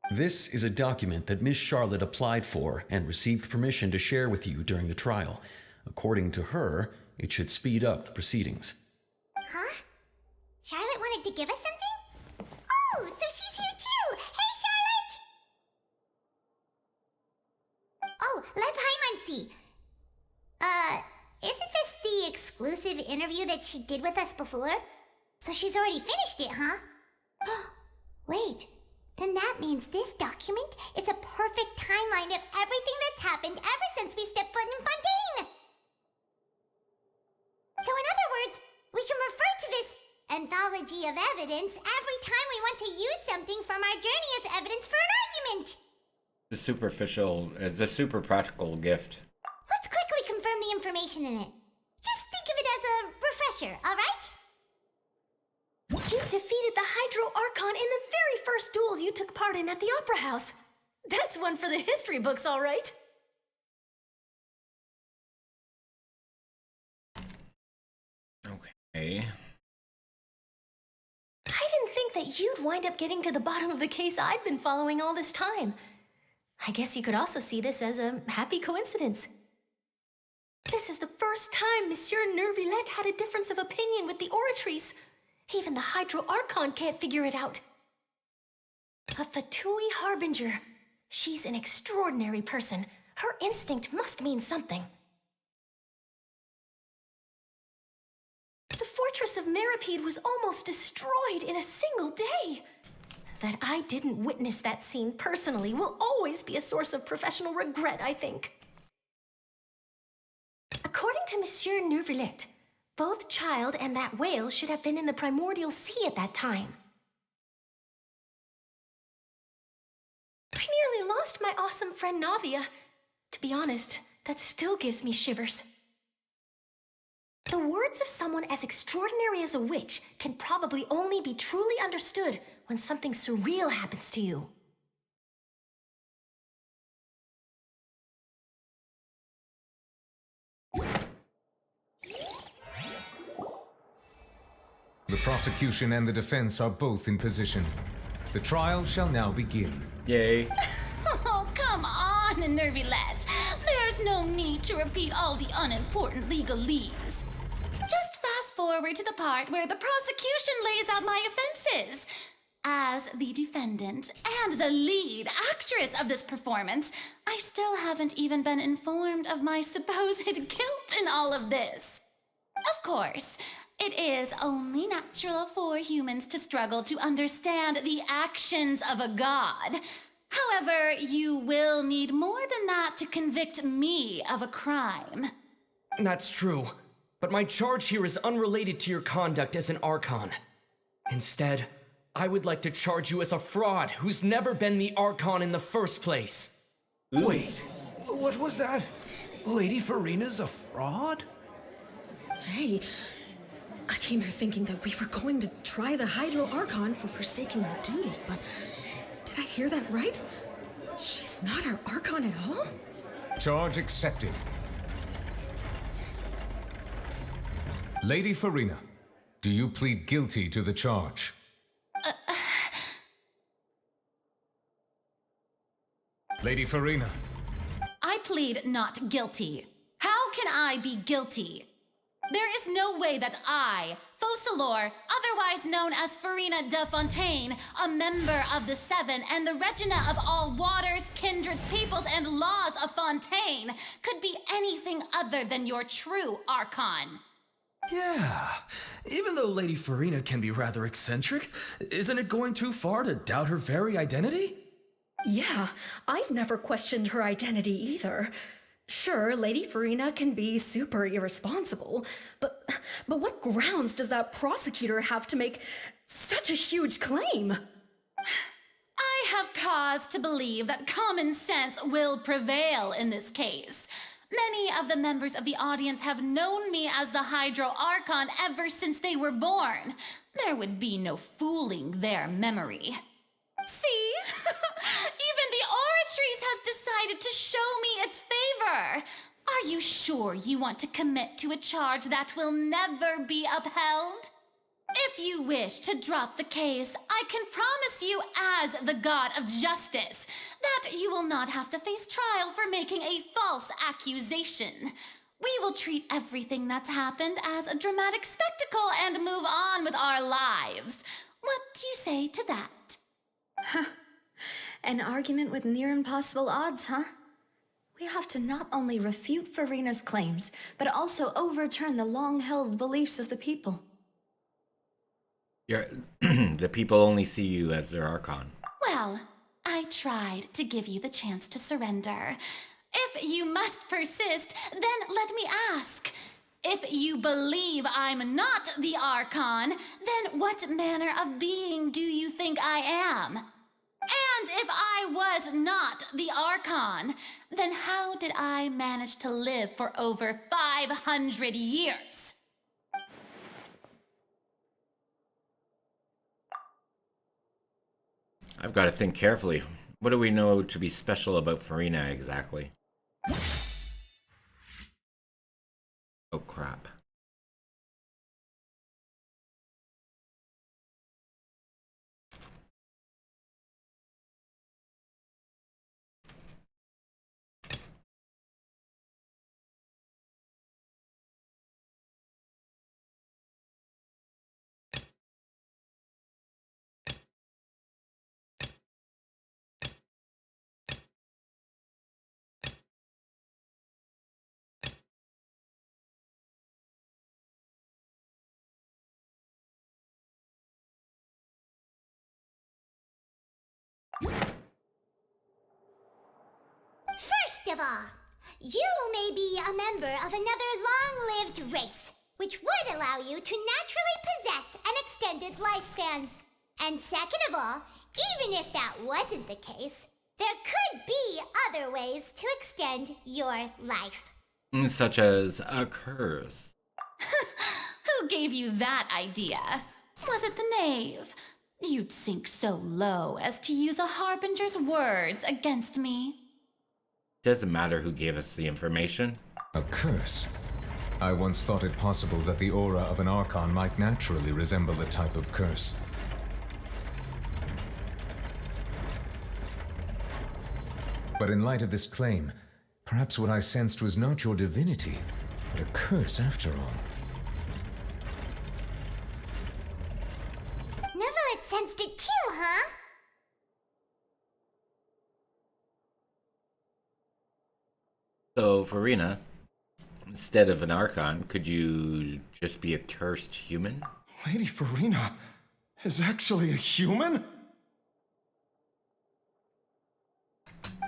This is a document that Miss Charlotte applied for and received permission to share with you during the trial. According to her, it should speed up the proceedings. Huh? Charlotte wanted to give us something? Oh, so she's here too! Hey, Charlotte! Oh, let Paimon see. Isn't this the exclusive interview that she did with us before? So she's already finished it, huh? Wait, then that means this document is a perfect timeline of everything that's happened ever since we stepped foot in Fontaine! So in other words, we can refer to this anthology of evidence every time we want to use something from our journey as evidence for an argument! It's a super practical gift. Let's quickly confirm the information in it. Just think of it as a refresher, alright? You defeated the Hydro Archon in the very first duels you took part in at the Opera House. That's one for the history books, all right. Okay. I didn't think that you'd wind up getting to the bottom of the case I'd been following all this time. I guess you could also see this as a happy coincidence. This is the first time Monsieur Nervillette had a difference of opinion with the Oratrice. Even the Hydro Archon can't figure it out. A Fatui Harbinger. She's an extraordinary person. Her instinct must mean something. The fortress of Meripede was almost destroyed in a single day. That I didn't witness that scene personally will always be a source of professional regret, I think. According to Monsieur Nervillette, both Child and that whale should have been in the primordial sea at that time. I nearly lost my awesome friend Navia. To be honest, that still gives me shivers. The words of someone as extraordinary as a witch can probably only be truly understood when something surreal happens to you. The prosecution and the defense are both in position. The trial shall now begin. Yay. Oh, come on, Nervillette. There's no need to repeat all the unimportant legalese. Just fast forward to the part where the prosecution lays out my offenses. As the defendant and the lead actress of this performance, I still haven't even been informed of my supposed guilt in all of this. Of course, it is only natural for humans to struggle to understand the actions of a god. However, you will need more than that to convict me of a crime. That's true, but my charge here is unrelated to your conduct as an Archon. Instead, I would like to charge you as a fraud who's never been the Archon in the first place. Wait, what was that? Lady Farina's a fraud? Hey, I came here thinking that we were going to try the Hydro Archon for forsaking our duty, but did I hear that right? She's not our Archon at all? Charge accepted. Lady Farina, do you plead guilty to the charge? Lady Farina. I plead not guilty. How can I be guilty? There is no way that I, Focalor, otherwise known as Farina de Fontaine, a member of the Seven and the Regina of all waters, kindreds, peoples, and laws of Fontaine, could be anything other than your true Archon. Yeah, even though Lady Farina can be rather eccentric, isn't it going too far to doubt her very identity? Yeah, I've never questioned her identity either. Sure, Lady Farina can be super irresponsible, but what grounds does that prosecutor have to make such a huge claim? I have cause to believe that common sense will prevail in this case. Many of the members of the audience have known me as the Hydro Archon ever since they were born. There would be no fooling their memory. See? Even the Oratrice has decided to show me its favor. Are you sure you want to commit to a charge that will never be upheld? If you wish to drop the case, I can promise you as the God of Justice that you will not have to face trial for making a false accusation. We will treat everything that's happened as a dramatic spectacle and move on with our lives. What do you say to that? Huh. An argument with near impossible odds, huh? We have to not only refute Farina's claims, but also overturn the long-held beliefs of the people. The people only see you as their Archon. Well, I tried to give you the chance to surrender. If you must persist, then let me ask. If you believe I'm not the Archon, then what manner of being do you think I am? And if I was not the Archon, then how did I manage to live for over 500 years? I've got to think carefully. What do we know to be special about Farina exactly? Oh crap. First of all, you may be a member of another long-lived race, which would allow you to naturally possess an extended lifespan. And second of all, even if that wasn't the case, there could be other ways to extend your life. Such as a curse. Who gave you that idea? Was it the knave? You'd sink so low as to use a harbinger's words against me. Doesn't matter who gave us the information. A curse? I once thought it possible that the aura of an Archon might naturally resemble a type of curse. But in light of this claim, perhaps what I sensed was not your divinity, but a curse after all. Neverlet sensed it too, huh? So, Farina, instead of an Archon, could you just be a cursed human? Lady Farina is actually a human?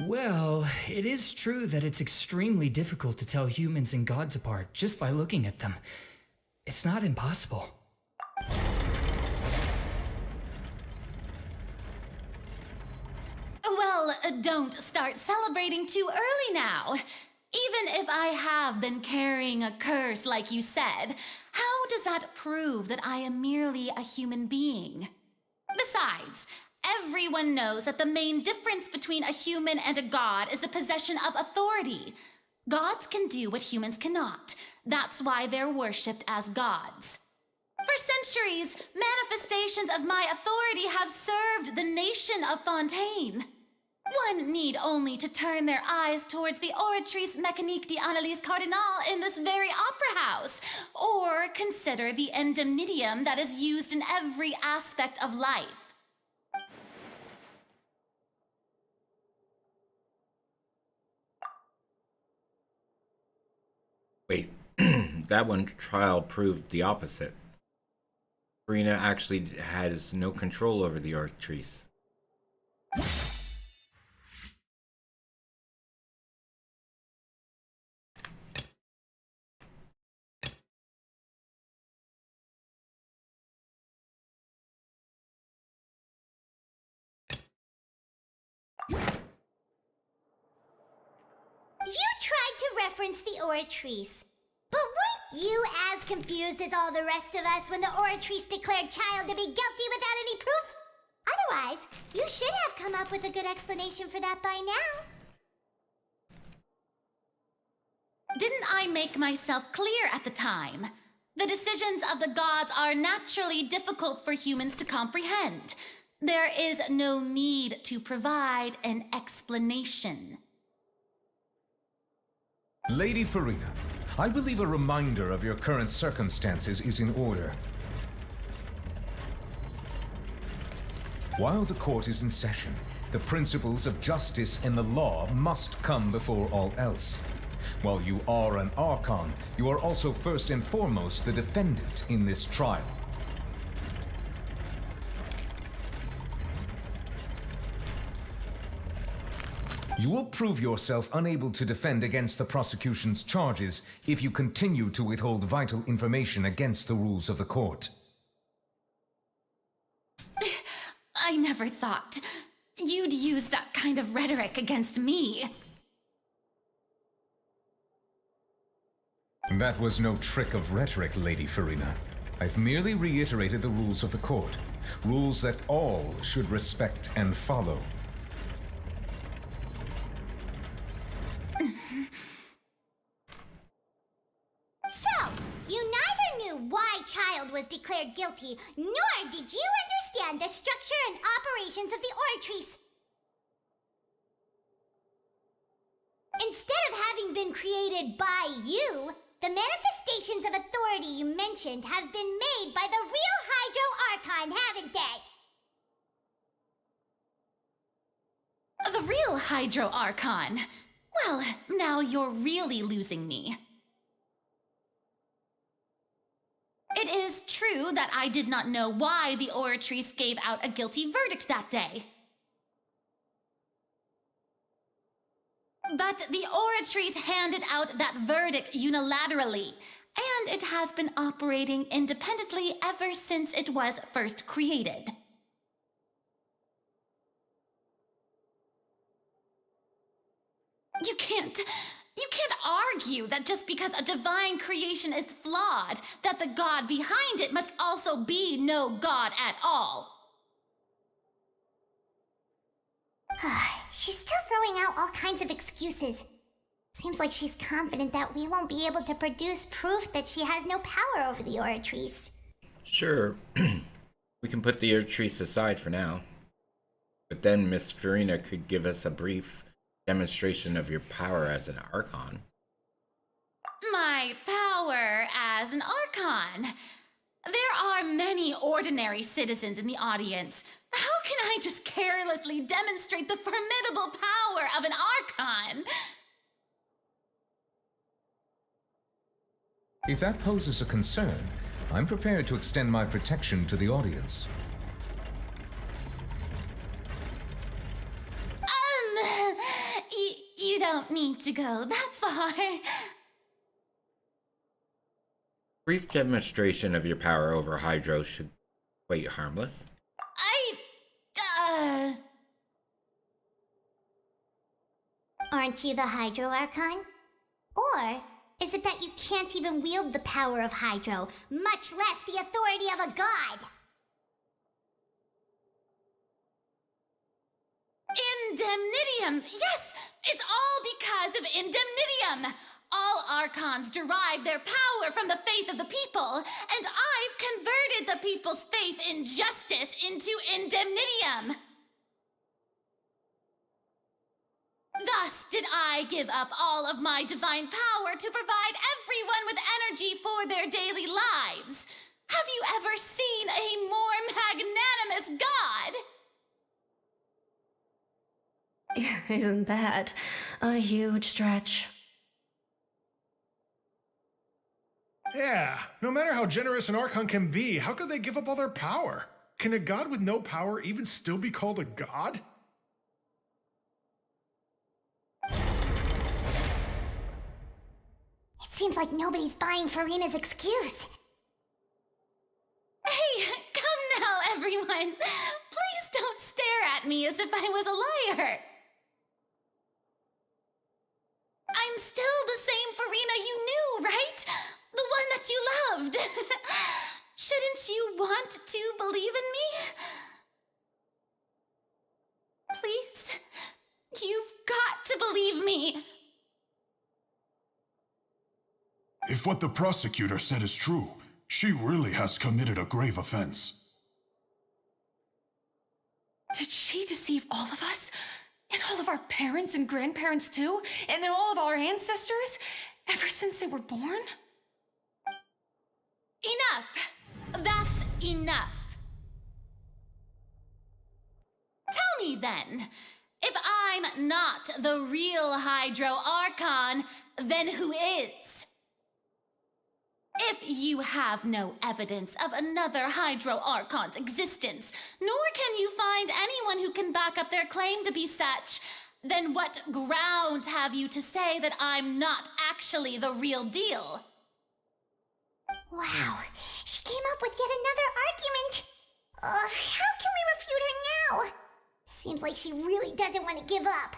Well, it is true that it's extremely difficult to tell humans and gods apart just by looking at them. It's not impossible. Well, don't start celebrating too early now. Even if I have been carrying a curse like you said, how does that prove that I am merely a human being? Besides, everyone knows that the main difference between a human and a god is the possession of authority. Gods can do what humans cannot. That's why they're worshipped as gods. For centuries, manifestations of my authority have served the nation of Fontaine. One need only to turn their eyes towards the Oratrice Mécanique d'Analyse Cardinal in this very opera house, or consider the indemnitium that is used in every aspect of life. Wait, that one trial proved the opposite. Farina actually has no control over the Oratrice. You tried to reference the Oratrice, but weren't you as confused as all the rest of us when the Oratrice declared Child to be guilty without any proof? Otherwise, you should have come up with a good explanation for that by now. Didn't I make myself clear at the time? The decisions of the gods are naturally difficult for humans to comprehend. There is no need to provide an explanation. Lady Farina, I believe a reminder of your current circumstances is in order. While the court is in session, the principles of justice and the law must come before all else. While you are an Archon, you are also first and foremost the defendant in this trial. You will prove yourself unable to defend against the prosecution's charges if you continue to withhold vital information against the rules of the court. I never thought you'd use that kind of rhetoric against me. That was no trick of rhetoric, Lady Farina. I've merely reiterated the rules of the court. Rules that all should respect and follow. So, you neither knew why Child was declared guilty, nor did you understand the structure and operations of the Oratrice. Instead of having been created by you, the manifestations of authority you mentioned have been made by the real Hydro Archon, haven't they? The real Hydro Archon. Well, now you're really losing me. It is true that I did not know why the Oratrice gave out a guilty verdict that day. But the Oratrice handed out that verdict unilaterally, and it has been operating independently ever since it was first created. You can't argue that just because a divine creation is flawed, that the god behind it must also be no god at all. She's still throwing out all kinds of excuses. Seems like she's confident that we won't be able to produce proof that she has no power over the Oratrice. Sure, we can put the Oratrice aside for now. But then Miss Farina could give us a brief demonstration of your power as an Archon. My power as an Archon. There are many ordinary citizens in the audience. How can I just carelessly demonstrate the formidable power of an Archon? If that poses a concern, I'm prepared to extend my protection to the audience. You don't need to go that far. Brief demonstration of your power over Hydro should be quite harmless. Aren't you the Hydro Archon? Or is it that you can't even wield the power of Hydro, much less the authority of a god. Indemnitium! Yes! It's all because of Indemnitium! All Archons derive their power from the faith of the people, and I've converted the people's faith in justice into Indemnitium! Thus did I give up all of my divine power to provide everyone with energy for their daily lives. Have you ever seen a more magnanimous god? Isn't that a huge stretch? Yeah, no matter how generous an Archon can be, how could they give up all their power? Can a god with no power even still be called a god? It seems like nobody's buying Farina's excuse. Hey, come now, everyone! Please don't stare at me as if I was a liar! I'm still the same Farina you knew, right? The one that you loved! Shouldn't you want to believe in me? Please? You've got to believe me! If what the prosecutor said is true, she really has committed a grave offense. Did she deceive all of us? And all of our parents and grandparents too? And then all of our ancestors? Ever since they were born? Enough! That's enough! Tell me then, if I'm not the real Hydro Archon, then who is? If you have no evidence of another Hydro Archon's existence, nor can you find anyone who can back up their claim to be such, then what grounds have you to say that I'm not actually the real deal? Wow, she came up with yet another argument. How can we refute her now? Seems like she really doesn't want to give up.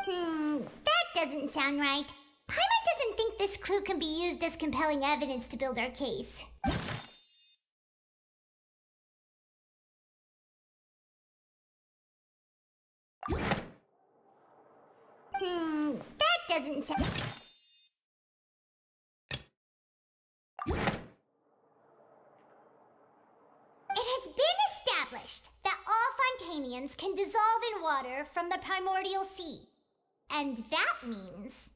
That doesn't sound right. Paimon doesn't think this clue can be used as compelling evidence to build our case. That doesn't sound... It has been established that all Fontanians can dissolve in water from the primordial sea. And that means...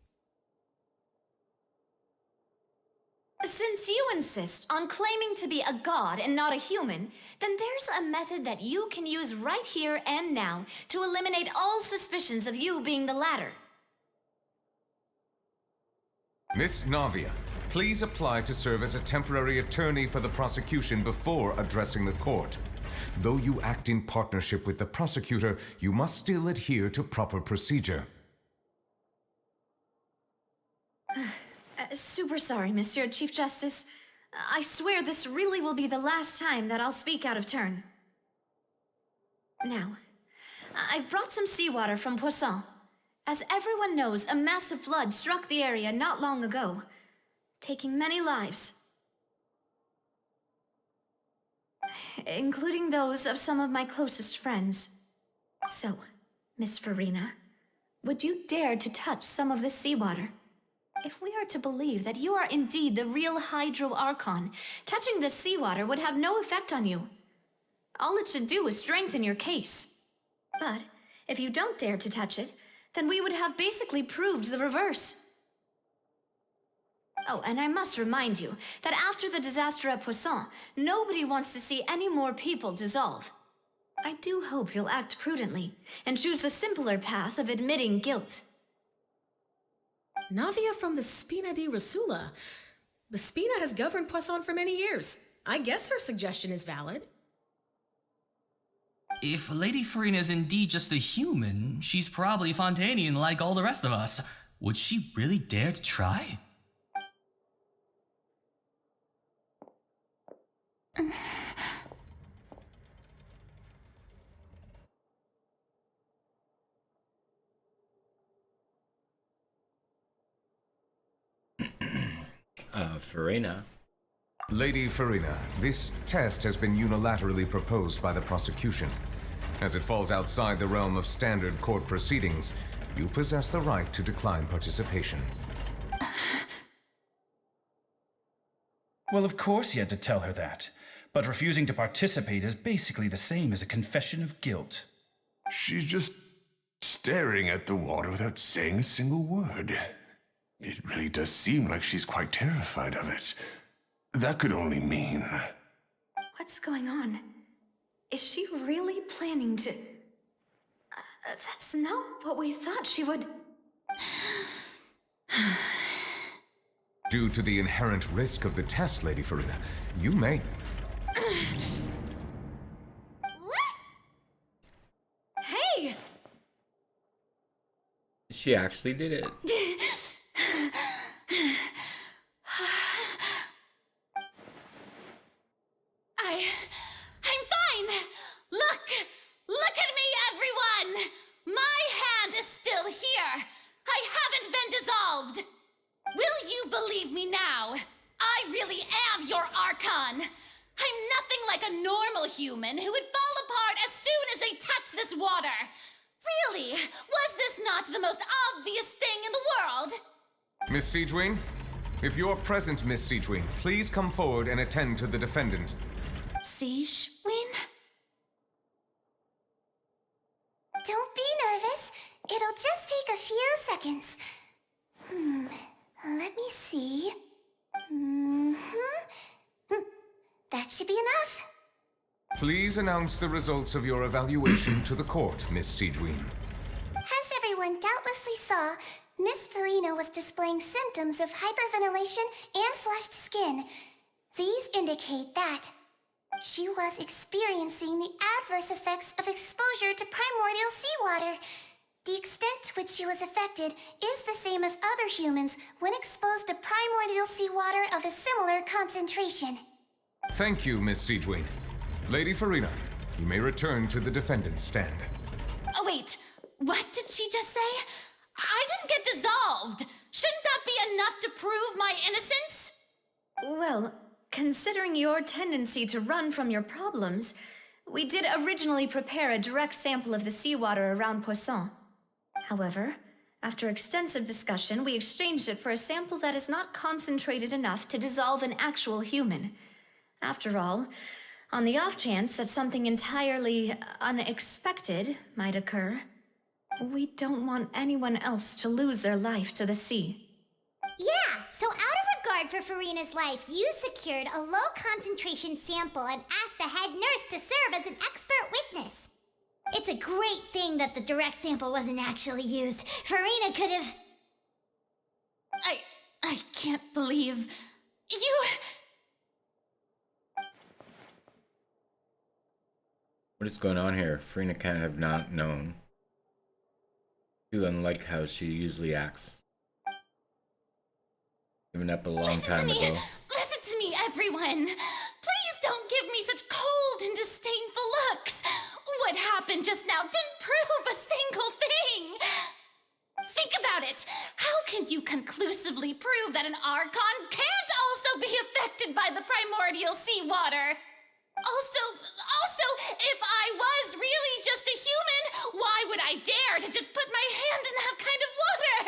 Since you insist on claiming to be a god and not a human, then there's a method that you can use right here and now to eliminate all suspicions of you being the latter. Miss Navia, please apply to serve as a temporary attorney for the prosecution before addressing the court. Though you act in partnership with the prosecutor, you must still adhere to proper procedure. Super sorry, Monsieur Chief Justice. I swear this really will be the last time that I'll speak out of turn. Now, I've brought some seawater from Poisson. As everyone knows, a massive flood struck the area not long ago, taking many lives. Including those of some of my closest friends. So, Miss Farina, would you dare to touch some of this seawater? If we are to believe that you are indeed the real Hydro Archon, touching the seawater would have no effect on you. All it should do is strengthen your case. But if you don't dare to touch it, then we would have basically proved the reverse. Oh, and I must remind you that after the disaster at Poisson, nobody wants to see any more people dissolve. I do hope you'll act prudently and choose the simpler path of admitting guilt. Navia from the Spina di Rosula. The Spina has governed Poisson for many years. I guess her suggestion is valid. If Lady Farina is indeed just a human, she's probably Fontanian like all the rest of us. Would she really dare to try? Farina. Lady Farina, this test has been unilaterally proposed by the prosecution. As it falls outside the realm of standard court proceedings, you possess the right to decline participation. Well, of course he had to tell her that. But refusing to participate is basically the same as a confession of guilt. She's just staring at the water without saying a single word. It really does seem like she's quite terrified of it. That could only mean... What's going on? Is she really planning to... that's not what we thought she would... Due to the inherent risk of the test, Lady Farina, you may... Hey! She actually did it. I'm fine! Look at me, everyone! My hand is still here! I haven't been dissolved! Will you believe me now? I really am your Archon! I'm nothing like a normal human who would fall apart as soon as they touch this water! Really, was this not the most obvious thing in the world? Miss Siegewing? If you're present, Miss Siegewing, please come forward and attend to the defendant. Siegewing? Don't be nervous. It'll just take a few seconds. Let me see. That should be enough. Please announce the results of your evaluation to the court, Miss Siegewing. As everyone doubtlessly saw, Miss Farina was displaying symptoms of hyperventilation and flushed skin. These indicate that she was experiencing the adverse effects of exposure to primordial seawater. The extent to which she was affected is the same as other humans when exposed to primordial seawater of a similar concentration. Thank you, Miss Siegewing. Lady Farina, you may return to the defendant's stand. Oh wait, what did she just say? I didn't get dissolved! Shouldn't that be enough to prove my innocence? Well, considering your tendency to run from your problems, we did originally prepare a direct sample of the seawater around Poisson. However, after extensive discussion, we exchanged it for a sample that is not concentrated enough to dissolve an actual human. After all, on the off chance that something entirely unexpected might occur, we don't want anyone else to lose their life to the sea. Yeah, so out of regard for Farina's life, you secured a low-concentration sample and asked the head nurse to serve as an expert witness. It's a great thing that the direct sample wasn't actually used. Farina could have... I can't believe... You... What is going on here? Farina can't have not known. Too unlike how she usually acts. Given up a long time ago. Listen to me, everyone! Please don't give me such cold and disdainful looks! What happened just now didn't prove a single thing! Think about it! How can you conclusively prove that an Archon can't also be affected by the primordial seawater? Also, if I was really just a human, why would I dare to just put my hand in that kind of water?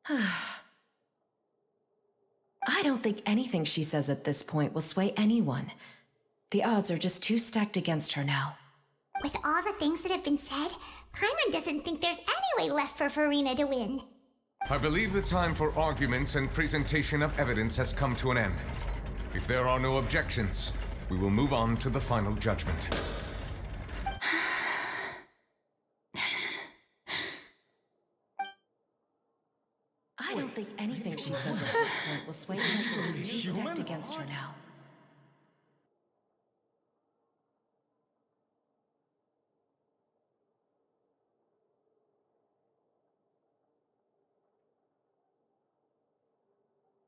I don't think anything she says at this point will sway anyone. The odds are just too stacked against her now. With all the things that have been said, Paimon doesn't think there's any way left for Farina to win. I believe the time for arguments and presentation of evidence has come to an end. If there are no objections, we will move on to the final judgment. I don't think anything she says at this point will sway anyone. She's too stacked against her now.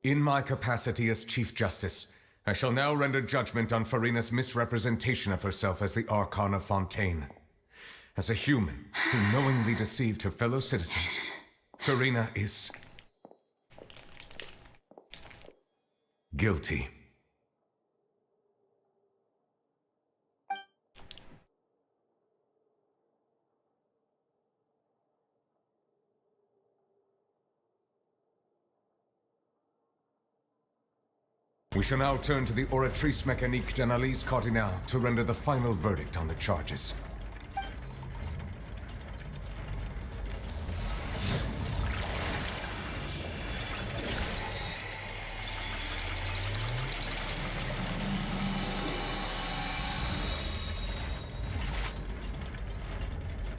In my capacity as Chief Justice, I shall now render judgment on Farina's misrepresentation of herself as the Archon of Fontaine. As a human who knowingly deceived her fellow citizens, Farina is guilty. We shall now turn to the Oratrice Mécanique d'Analyse Cardinal to render the final verdict on the charges.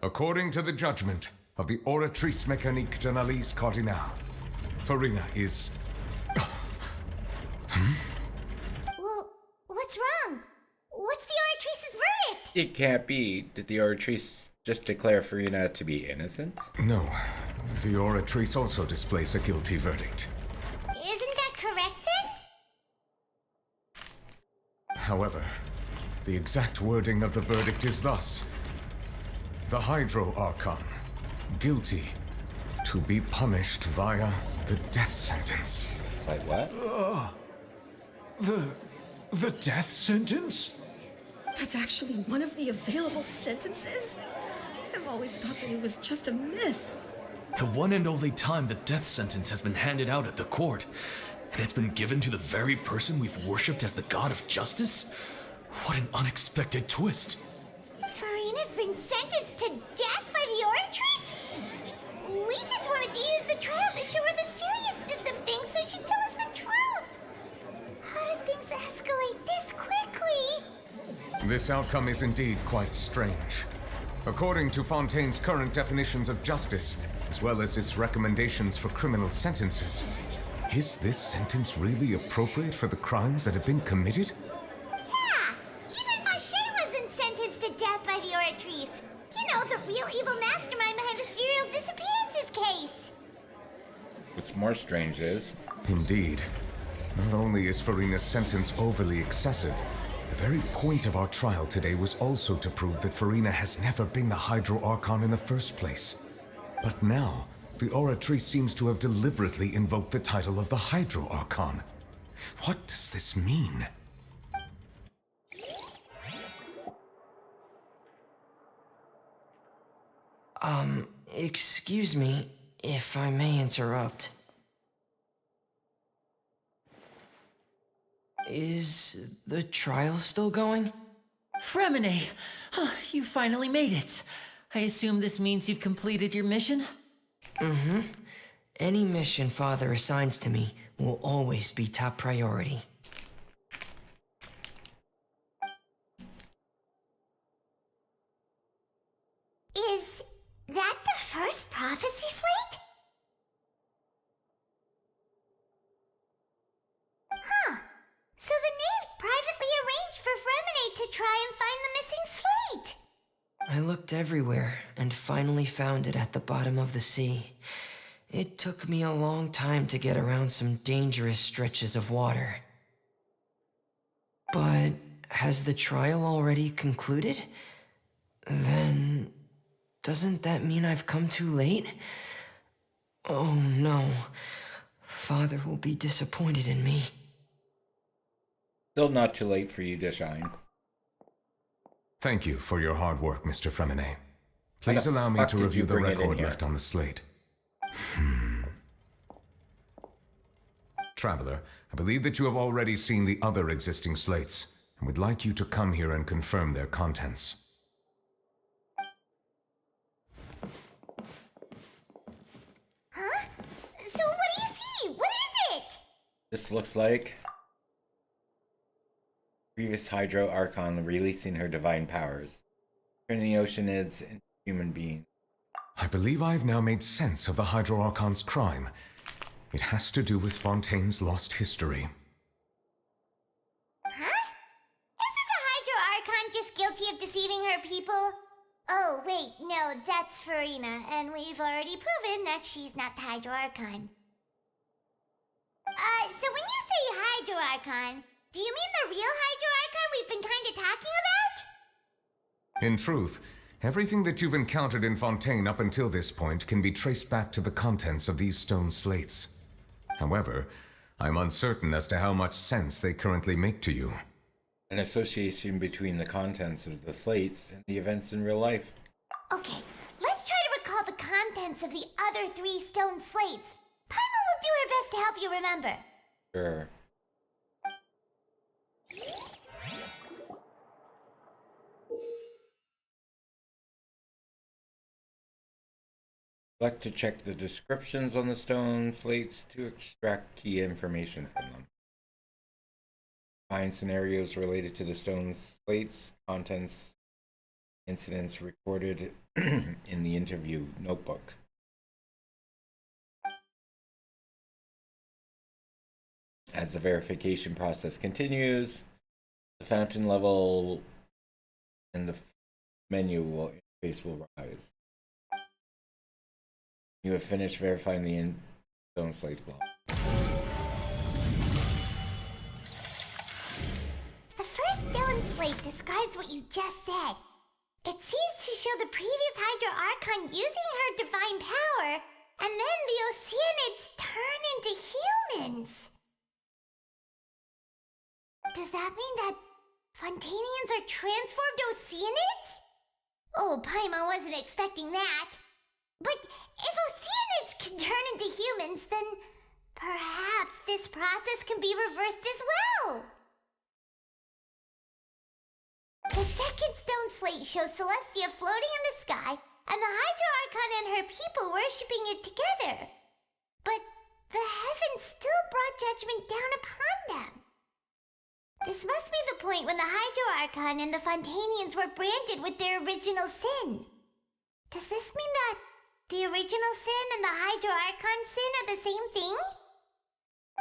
According to the judgment of the Oratrice Mécanique d'Analyse Cardinal, Farina is... Well, what's wrong? What's the Oratrice's verdict? It can't be. Did the Oratrice just declare Farina to be innocent? No. The Oratrice also displays a guilty verdict. Isn't that correct then? However, the exact wording of the verdict is thus. The Hydro Archon, guilty, to be punished via the death sentence. Like what? The death sentence? That's actually one of the available sentences? I've always thought that it was just a myth. The one and only time the death sentence has been handed out at the court, and it's been given to the very person we've worshipped as the god of justice? What an unexpected twist. Farina's been sentenced to death by the Oratrice? We just wanted to use the trial to show her the seriousness of things so she'd tell us the truth. How did things escalate this quickly? This outcome is indeed quite strange. According to Fontaine's current definitions of justice, as well as its recommendations for criminal sentences, is this sentence really appropriate for the crimes that have been committed? Yeah! Even Vachette wasn't sentenced to death by the Oratrice. You know, the real evil mastermind behind the serial disappearances case. What's more strange is... Indeed. Not only is Farina's sentence overly excessive, the very point of our trial today was also to prove that Farina has never been the Hydro Archon in the first place. But now, the Oratrice seems to have deliberately invoked the title of the Hydro Archon. What does this mean? Excuse me, if I may interrupt. Is the trial still going? Fremine! You finally made it. I assume this means you've completed your mission? Mm-hmm. Any mission Father assigns to me will always be top priority. Is that the first prophecy slate? Huh. So the knave privately arranged for Fremine to try and find the missing slate. I looked everywhere and finally found it at the bottom of the sea. It took me a long time to get around some dangerous stretches of water. But has the trial already concluded? Then doesn't that mean I've come too late? Oh no. Father will be disappointed in me. Still not too late for you to shine. Thank you for your hard work, Mr. Fremine. Please allow me to review the record left on the slate. Traveler, I believe that you have already seen the other existing slates, and would like you to come here and confirm their contents. Huh? So what do you see? What is it? This looks like previous Hydro Archon releasing her divine powers, turning the Oceanids into human beings. I believe I've now made sense of the Hydro Archon's crime. It has to do with Fontaine's lost history. Huh? Isn't a Hydro Archon just guilty of deceiving her people? Oh, wait, no, that's Farina, and we've already proven that she's not the Hydro Archon. So when you say Hydro Archon, do you mean the real Hydro Archon we've been kinda talking about? In truth, everything that you've encountered in Fontaine up until this point can be traced back to the contents of these stone slates. However, I'm uncertain as to how much sense they currently make to you. An association between the contents of the slates and the events in real life. Okay, let's try to recall the contents of the other 3 stone slates. Paimon will do her best to help you remember. Sure. Select to check the descriptions on the stone slates to extract key information from them. Find scenarios related to the stone slates, contents, incidents recorded in the interview notebook. As the verification process continues, the fountain level and the menu interface will rise. You have finished verifying the stone slates block. The first stone slate describes what you just said. It seems to show the previous Hydro Archon using her divine power, and then the Oceanids turn into humans. Does that mean that Fontainians are transformed Oceanids? Oh, Paimon wasn't expecting that. But if Oceanids can turn into humans, then perhaps this process can be reversed as well. The second stone slate shows Celestia floating in the sky, and the Hydro Archon and her people worshipping it together. But the heavens still brought judgment down upon them. This must be the point when the Hydro Archon and the Fontainians were branded with their original sin. Does this mean that the original sin and the Hydro Archon sin are the same thing?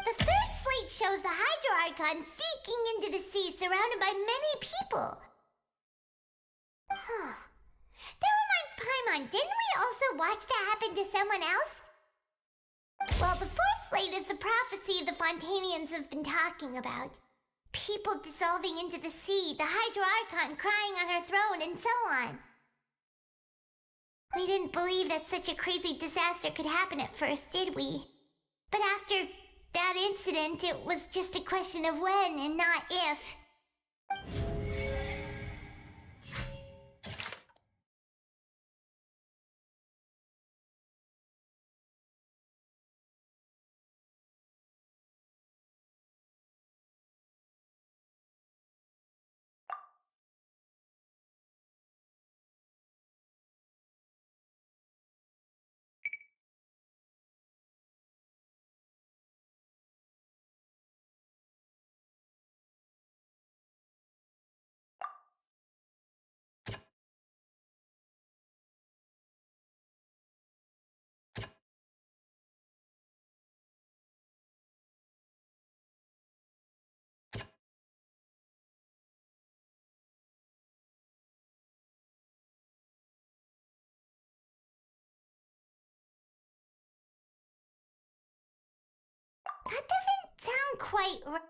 The third slate shows the Hydro Archon sinking into the sea surrounded by many people. Huh. That reminds Paimon, didn't we also watch that happen to someone else? Well, the fourth slate is the prophecy the Fontainians have been talking about. People dissolving into the sea, the Hydro Archon crying on her throne, and so on. We didn't believe that such a crazy disaster could happen at first, did we? But after that incident, it was just a question of when and not if. That doesn't sound quite right.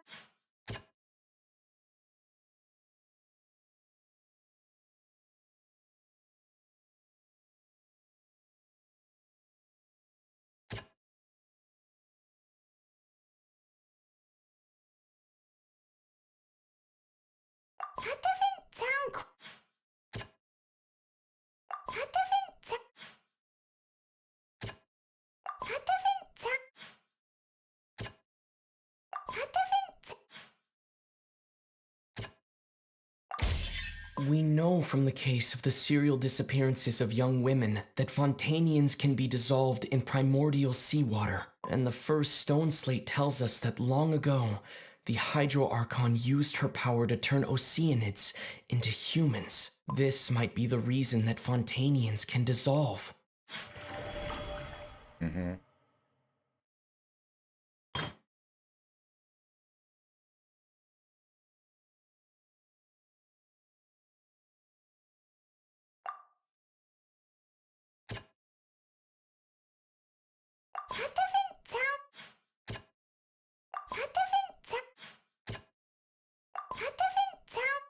That doesn't sound. That doesn't sound. That doesn't sound. We know from the case of the serial disappearances of young women that Fontanians can be dissolved in primordial seawater, and the first stone slate tells us that long ago, the Hydro Archon used her power to turn Oceanids into humans. This might be the reason that Fontanians can dissolve. Mm-hmm. That doesn't sound... That doesn't sound... That doesn't sound...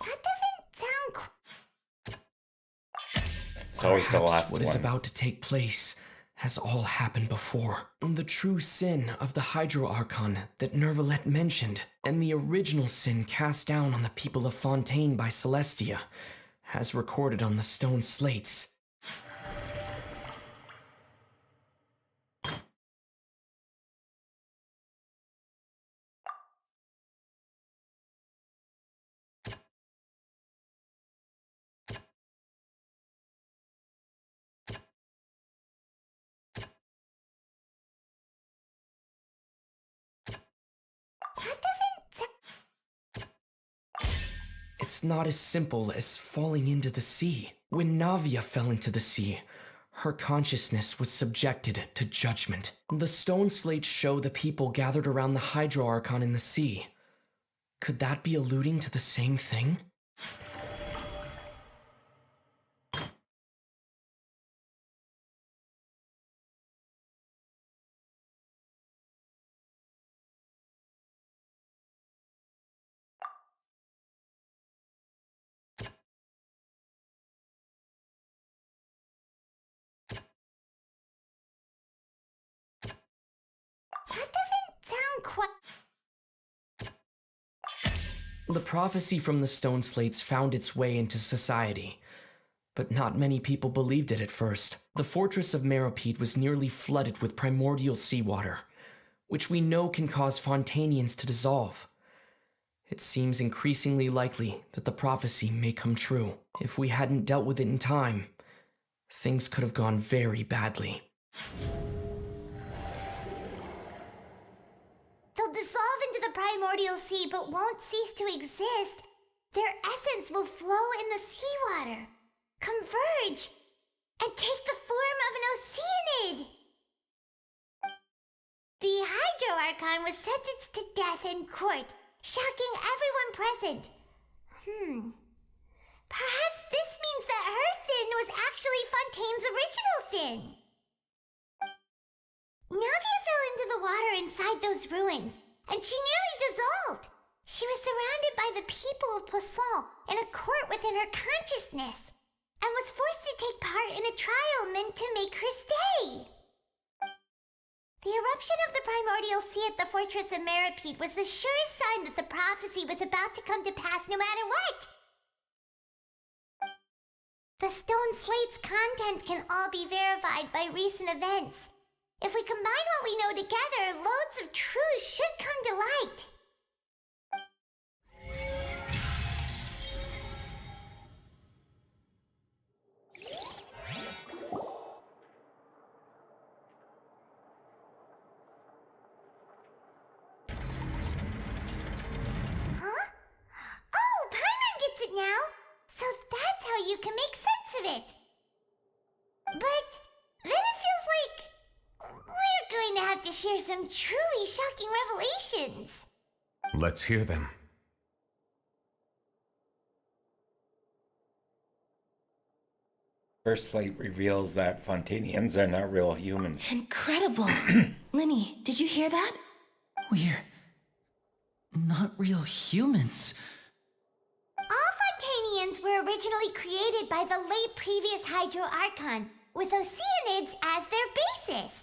That doesn't sound... It's always the last what one. is about to take place has all happened before. The true sin of the Hydro Archon that Nervalette mentioned, and the original sin cast down on the people of Fontaine by Celestia, has recorded on the stone slates. It's not as simple as falling into the sea. When Navia fell into the sea, her consciousness was subjected to judgment. The stone slates show the people gathered around the Hydro Archon in the sea. Could that be alluding to the same thing? That doesn't sound quite... The prophecy from the stone slates found its way into society, but not many people believed it at first. The fortress of Meropide was nearly flooded with primordial seawater, which we know can cause Fontanians to dissolve. It seems increasingly likely that the prophecy may come true. If we hadn't dealt with it in time, things could have gone very badly. They'll dissolve into the primordial sea but won't cease to exist. Their essence will flow in the seawater, converge, and take the form of an Oceanid. The Hydro Archon was sentenced to death in court, shocking everyone present. Perhaps this means that her sin was actually Fontaine's original sin. Navia fell into the water inside those ruins, and she nearly dissolved. She was surrounded by the people of Poisson in a court within her consciousness, and was forced to take part in a trial meant to make her stay. The eruption of the primordial sea at the fortress of Meropide was the surest sign that the prophecy was about to come to pass no matter what. The stone slate's contents can all be verified by recent events. If we combine what we know together, loads of truths should come to light. Huh? Oh, Paimon gets it now! So that's how you can make sense of it! But then it feels like we're going to have to share some truly shocking revelations. Let's hear them. First slate reveals that Fontanians are not real humans. Incredible! Linny, did you hear that? We're not real humans. All Fontanians were originally created by the late previous Hydro Archon, with Oceanids as their basis.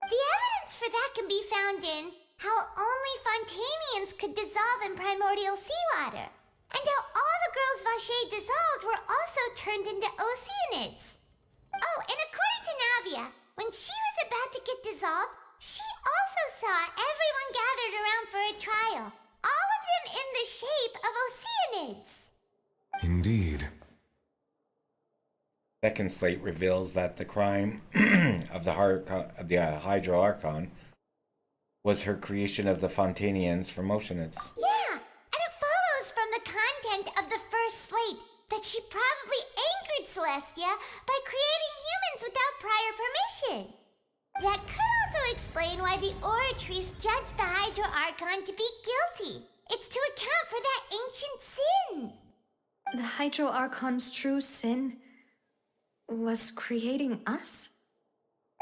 The evidence for that can be found in how only Fontanians could dissolve in primordial seawater, and how all the girls Vacher dissolved were also turned into Oceanids. Oh, and according to Navia, when she was about to get dissolved, she also saw everyone gathered around for a trial, all of them in the Indeed. Second slate reveals that the crime of the Hydro Archon was her creation of the Fontanians from Oceanids. Yeah, and it follows from the content of the first slate that she probably angered Celestia by creating humans without prior permission. That could also explain why the Oratrice judged the Hydro Archon to be guilty. It's to account for that ancient sin. The Hydro Archon's true sin was creating us?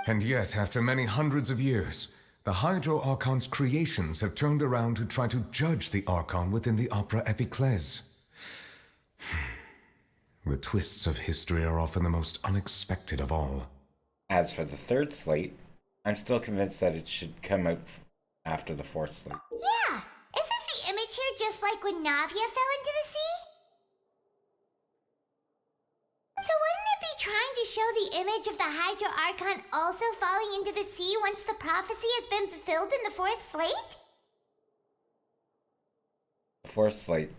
And yet, after many hundreds of years, the Hydro Archon's creations have turned around to try to judge the Archon within the Opera Epiclese. The twists of history are often the most unexpected of all. As for the third slate, I'm still convinced that it should come out after the fourth slate. Yeah, isn't the image here just like when Navia fell into the sea? So wouldn't it be trying to show the image of the Hydro Archon also falling into the sea once the prophecy has been fulfilled in the fourth slate? The fourth slate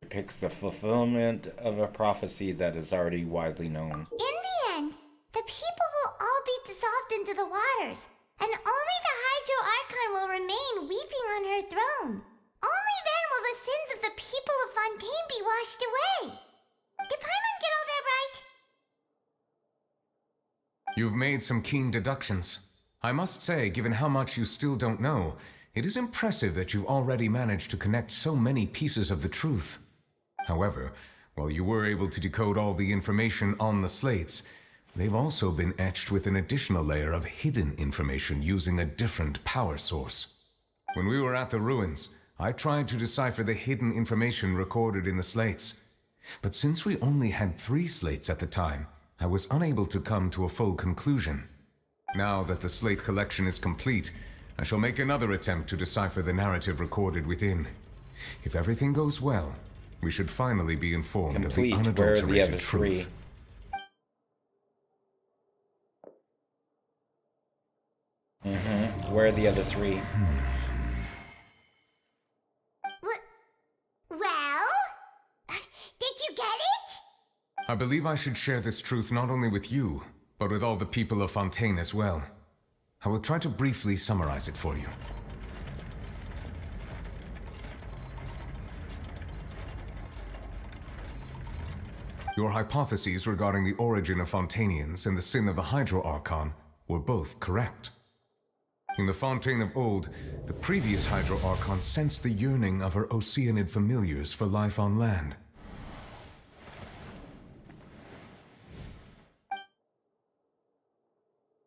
depicts the fulfillment of a prophecy that is already widely known. In the end, the people will all be dissolved into the waters, and only the Hydro Archon will remain weeping on her throne. Only then will the sins of the people of Fontaine be washed away. Did Paimon get all that right? You've made some keen deductions. I must say, given how much you still don't know, it is impressive that you've already managed to connect so many pieces of the truth. However, while you were able to decode all the information on the slates, they've also been etched with an additional layer of hidden information using a different power source. When we were at the ruins, I tried to decipher the hidden information recorded in the slates. But since we only had 3 slates at the time, I was unable to come to a full conclusion. Now that the slate collection is complete, I shall make another attempt to decipher the narrative recorded within. If everything goes well, we should finally be informed Complete. of the Where are the unadulterated other truth. 3? Where are the other 3? Well? Did you get it? I believe I should share this truth not only with you, but with all the people of Fontaine as well. I will try to briefly summarize it for you. Your hypotheses regarding the origin of Fontanians and the sin of the Hydro Archon were both correct. In the Fontaine of old, the previous Hydro Archon sensed the yearning of her Oceanid familiars for life on land.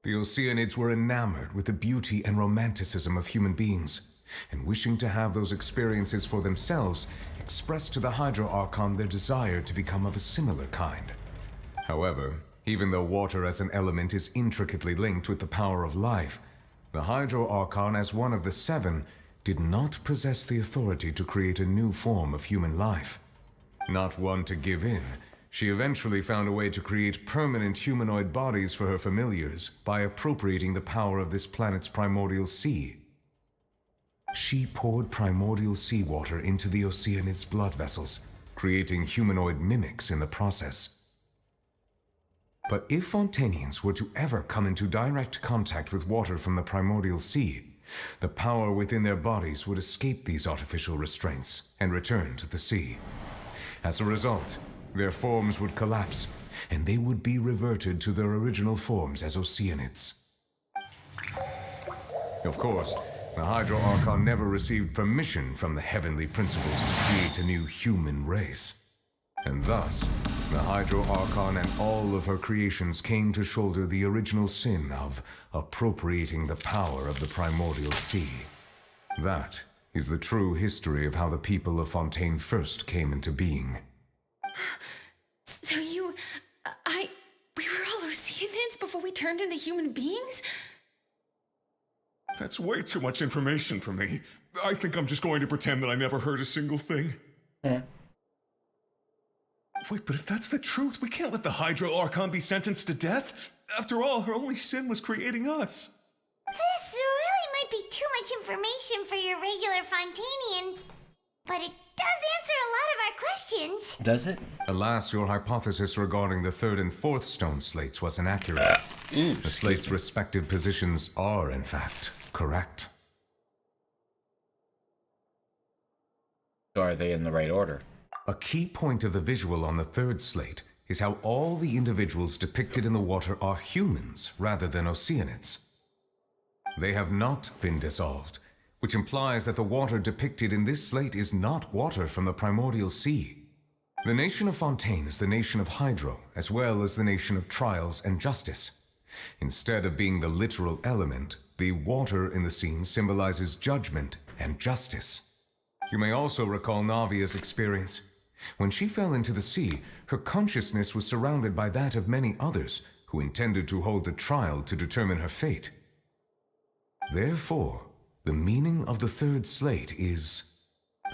The Oceanids were enamored with the beauty and romanticism of human beings, and wishing to have those experiences for themselves, expressed to the Hydro Archon their desire to become of a similar kind. However, even though water as an element is intricately linked with the power of life, the Hydro Archon, as one of the 7, did not possess the authority to create a new form of human life. Not one to give in, she eventually found a way to create permanent humanoid bodies for her familiars by appropriating the power of this planet's primordial sea. She poured primordial seawater into the Oceanid's blood vessels, creating humanoid mimics in the process. But if Fontanians were to ever come into direct contact with water from the primordial sea, the power within their bodies would escape these artificial restraints and return to the sea. As a result, their forms would collapse, and they would be reverted to their original forms as Oceanids. Of course, the Hydro Archon never received permission from the heavenly principles to create a new human race. And thus, the Hydro Archon and all of her creations came to shoulder the original sin of appropriating the power of the primordial sea. That is the true history of how the people of Fontaine first came into being. So we were all Oceanids before we turned into human beings? That's way too much information for me. I think I'm just going to pretend that I never heard a single thing. Wait, but if that's the truth, we can't let the Hydro Archon be sentenced to death. After all, her only sin was creating us. This really might be too much information for your regular Fontainian, but it does answer a lot of our questions. Does it? Alas, your hypothesis regarding the third and fourth stone slates was inaccurate. The slates' respective positions are, in fact, correct. So are they in the right order? A key point of the visual on the third slate is how all the individuals depicted in the water are humans rather than Oceanids. They have not been dissolved, which implies that the water depicted in this slate is not water from the primordial sea. The nation of Fontaine is the nation of Hydro, as well as the nation of Trials and Justice. Instead of being the literal element, the water in the scene symbolizes judgment and justice. You may also recall Navia's experience. When she fell into the sea, her consciousness was surrounded by that of many others who intended to hold a trial to determine her fate. Therefore, the meaning of the third slate is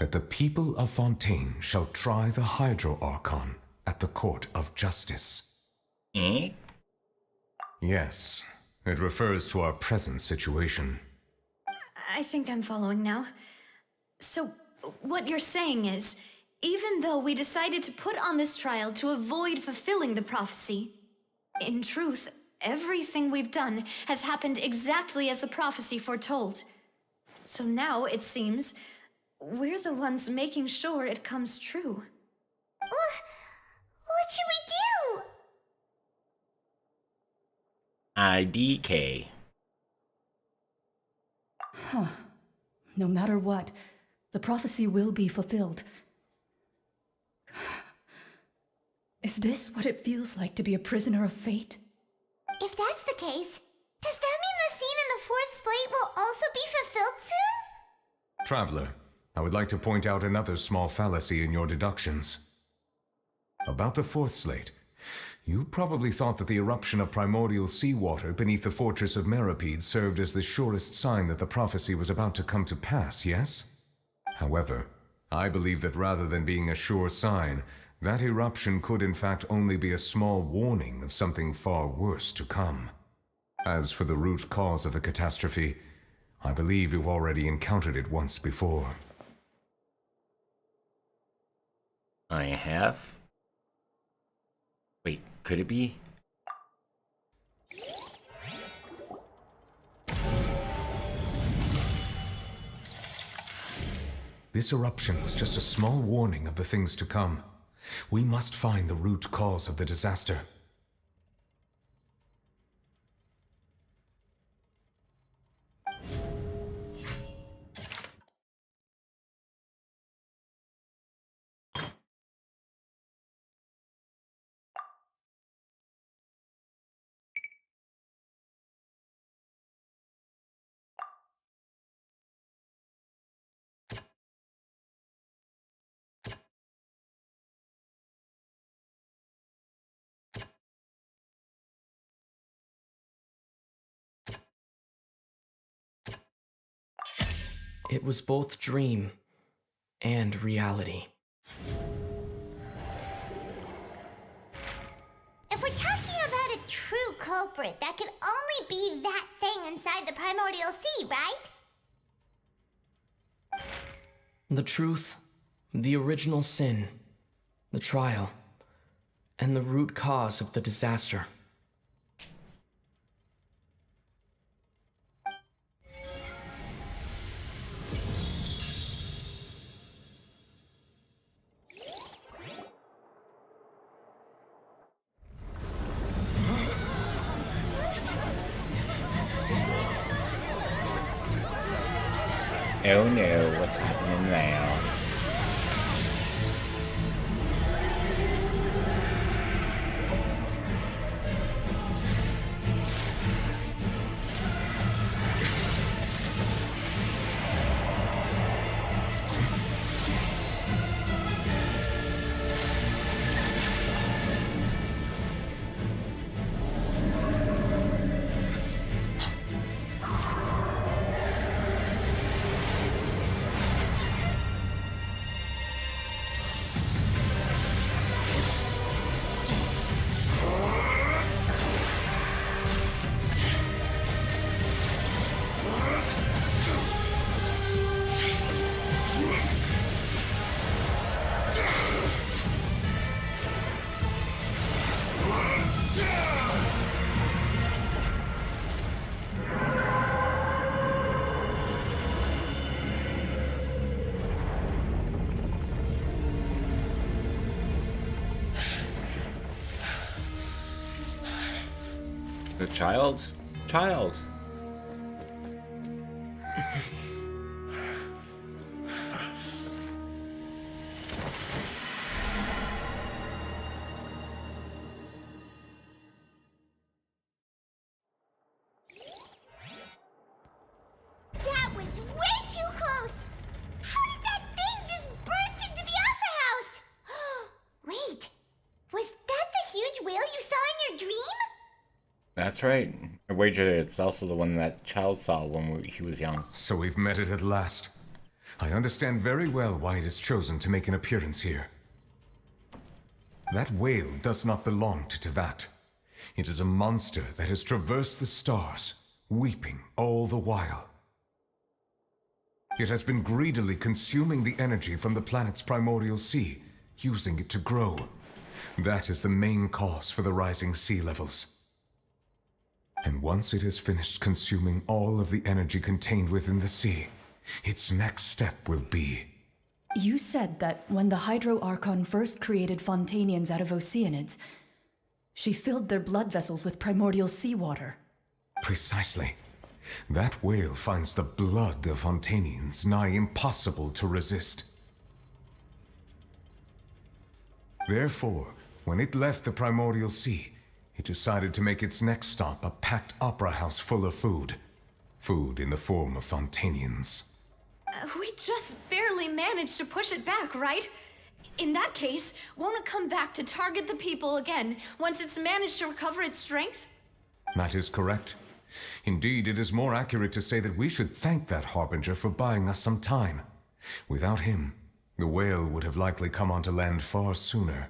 that the people of Fontaine shall try the Hydro Archon at the court of justice. Eh? Yes, it refers to our present situation. I think I'm following now. So, what you're saying is, even though we decided to put on this trial to avoid fulfilling the prophecy, in truth, everything we've done has happened exactly as the prophecy foretold. So now, it seems, we're the ones making sure it comes true. What should we do? IDK. Huh. No matter what, the prophecy will be fulfilled. Is this what it feels like to be a prisoner of fate? If that's the case, does that mean the scene in the fourth slate will also be fulfilled soon? Traveler, I would like to point out another small fallacy in your deductions. About the fourth slate, you probably thought that the eruption of primordial seawater beneath the fortress of Meripede served as the surest sign that the prophecy was about to come to pass, yes? However, I believe that rather than being a sure sign, that eruption could in fact only be a small warning of something far worse to come. As for the root cause of the catastrophe, I believe you've already encountered it once before. I have? Wait, could it be? This eruption was just a small warning of the things to come. We must find the root cause of the disaster. It was both dream and reality. If we're talking about a true culprit, that could only be that thing inside the primordial sea, right? The truth, the original sin, the trial, and the root cause of the disaster. Oh no, what's happening now? The child? Child. That was way too close! How did that thing just burst into the opera house? Wait, was that the huge whale you saw in your dream? That's right. I wager it's also the one that child saw when he was young. So we've met it at last. I understand very well why it has chosen to make an appearance here. That whale does not belong to Tevat. It is a monster that has traversed the stars, weeping all the while. It has been greedily consuming the energy from the planet's primordial sea, using it to grow. That is the main cause for the rising sea levels. And once it has finished consuming all of the energy contained within the sea, its next step will be... You said that when the Hydro Archon first created Fontanians out of Oceanids, she filled their blood vessels with primordial seawater. Precisely. That whale finds the blood of Fontanians nigh impossible to resist. Therefore, when it left the primordial sea, it decided to make its next stop a packed opera house full of food. Food in the form of Fontanians. We just barely managed to push it back, right? In that case, won't it come back to target the people again once it's managed to recover its strength? That is correct. Indeed, it is more accurate to say that we should thank that Harbinger for buying us some time. Without him, the whale would have likely come onto land far sooner.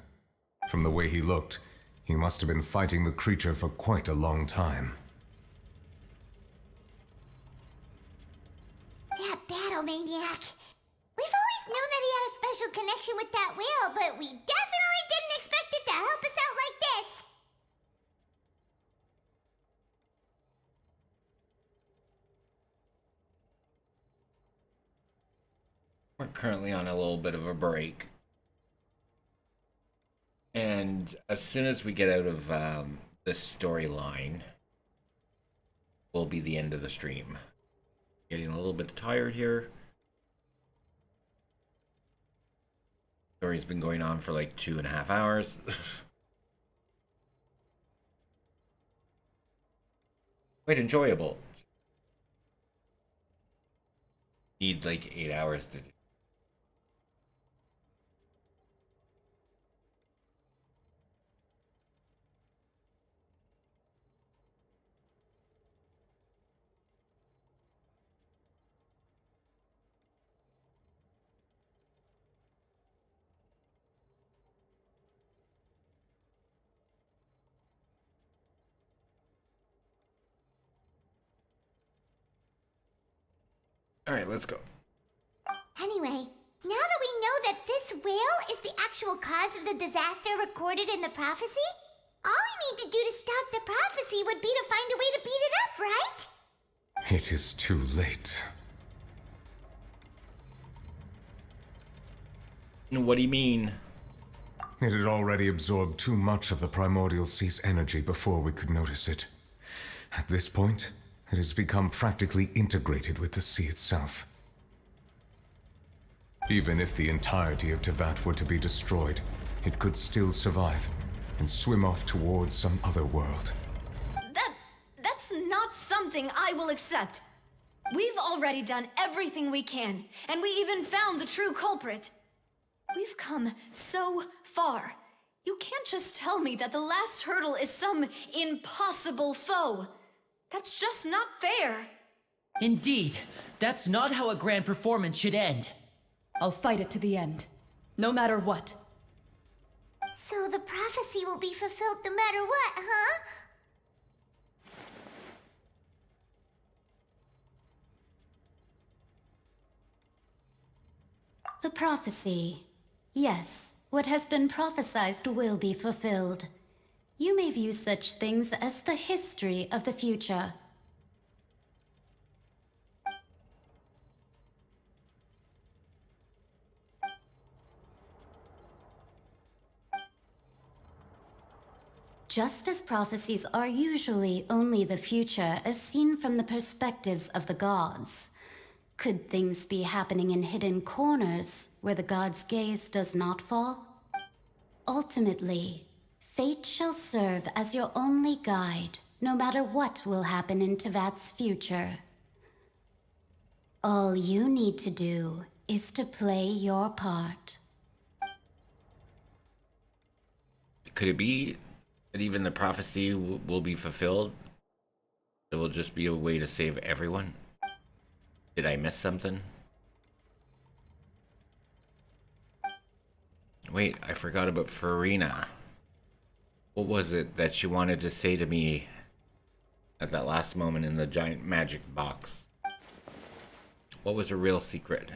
From the way he looked, he must have been fighting the creature for quite a long time. That battle maniac. We've always known that he had a special connection with that whale, but we definitely didn't expect it to help us out like this. We're currently on a little bit of a break. And as soon as we get out of this storyline, will be the end of the stream. Getting a little bit tired here. Story's been going on for like 2.5 hours. Quite enjoyable. Need like 8 hours to do. Alright, let's go. Anyway, now that we know that this whale is the actual cause of the disaster recorded in the prophecy, all we need to do to stop the prophecy would be to find a way to beat it up, right? It is too late. What do you mean? It had already absorbed too much of the primordial sea's energy before we could notice it. At this point, it has become practically integrated with the sea itself. Even if the entirety of Tevat were to be destroyed, it could still survive and swim off towards some other world. That's not something I will accept. We've already done everything we can, and we even found the true culprit. We've come so far. You can't just tell me that the last hurdle is some impossible foe. That's just not fair. Indeed, that's not how a grand performance should end. I'll fight it to the end, no matter what. So the prophecy will be fulfilled no matter what, huh? The prophecy. Yes, what has been prophesied will be fulfilled. You may view such things as the history of the future. Just as prophecies are usually only the future as seen from the perspectives of the gods, could things be happening in hidden corners where the gods' gaze does not fall? Ultimately, fate shall serve as your only guide, no matter what will happen in Tevat's future. All you need to do is to play your part. Could it be that even the prophecy will be fulfilled? It will just be a way to save everyone? Did I miss something? Wait, I forgot about Farina. What was it that she wanted to say to me at that last moment in the giant magic box? What was her real secret?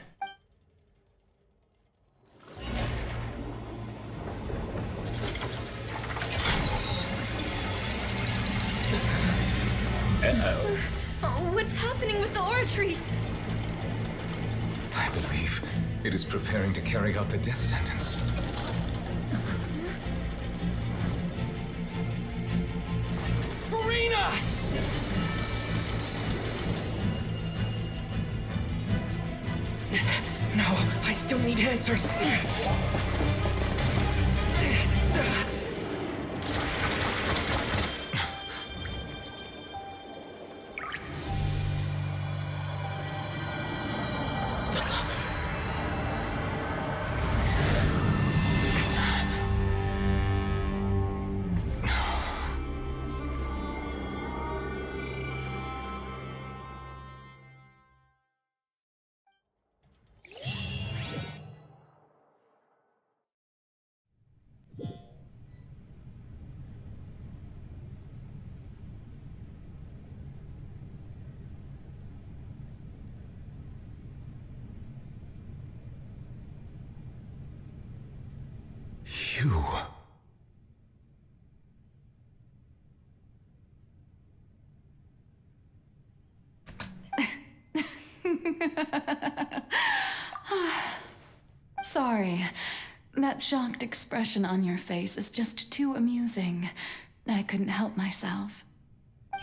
Uh-oh. Oh, what's happening with the oratories? I believe it is preparing to carry out the death sentence. Farina! No, I still need answers. You. Sorry. That shocked expression on your face is just too amusing. I couldn't help myself.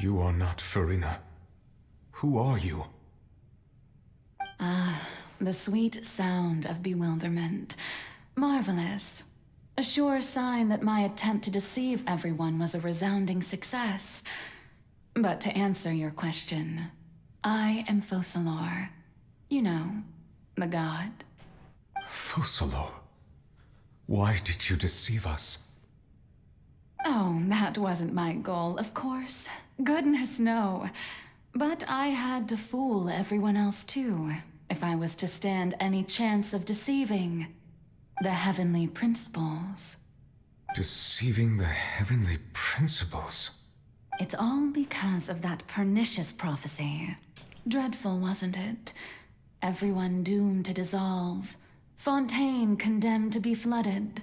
You are not Farina. Who are you? The sweet sound of bewilderment. Marvelous. A sure sign that my attempt to deceive everyone was a resounding success. But to answer your question, I am Focalor. You know, the god. Focalor. Why did you deceive us? Oh, that wasn't my goal, of course. Goodness, no. But I had to fool everyone else too, if I was to stand any chance of deceiving the heavenly principles. Deceiving the heavenly principles? It's all because of that pernicious prophecy. Dreadful, wasn't it? Everyone doomed to dissolve. Fontaine condemned to be flooded.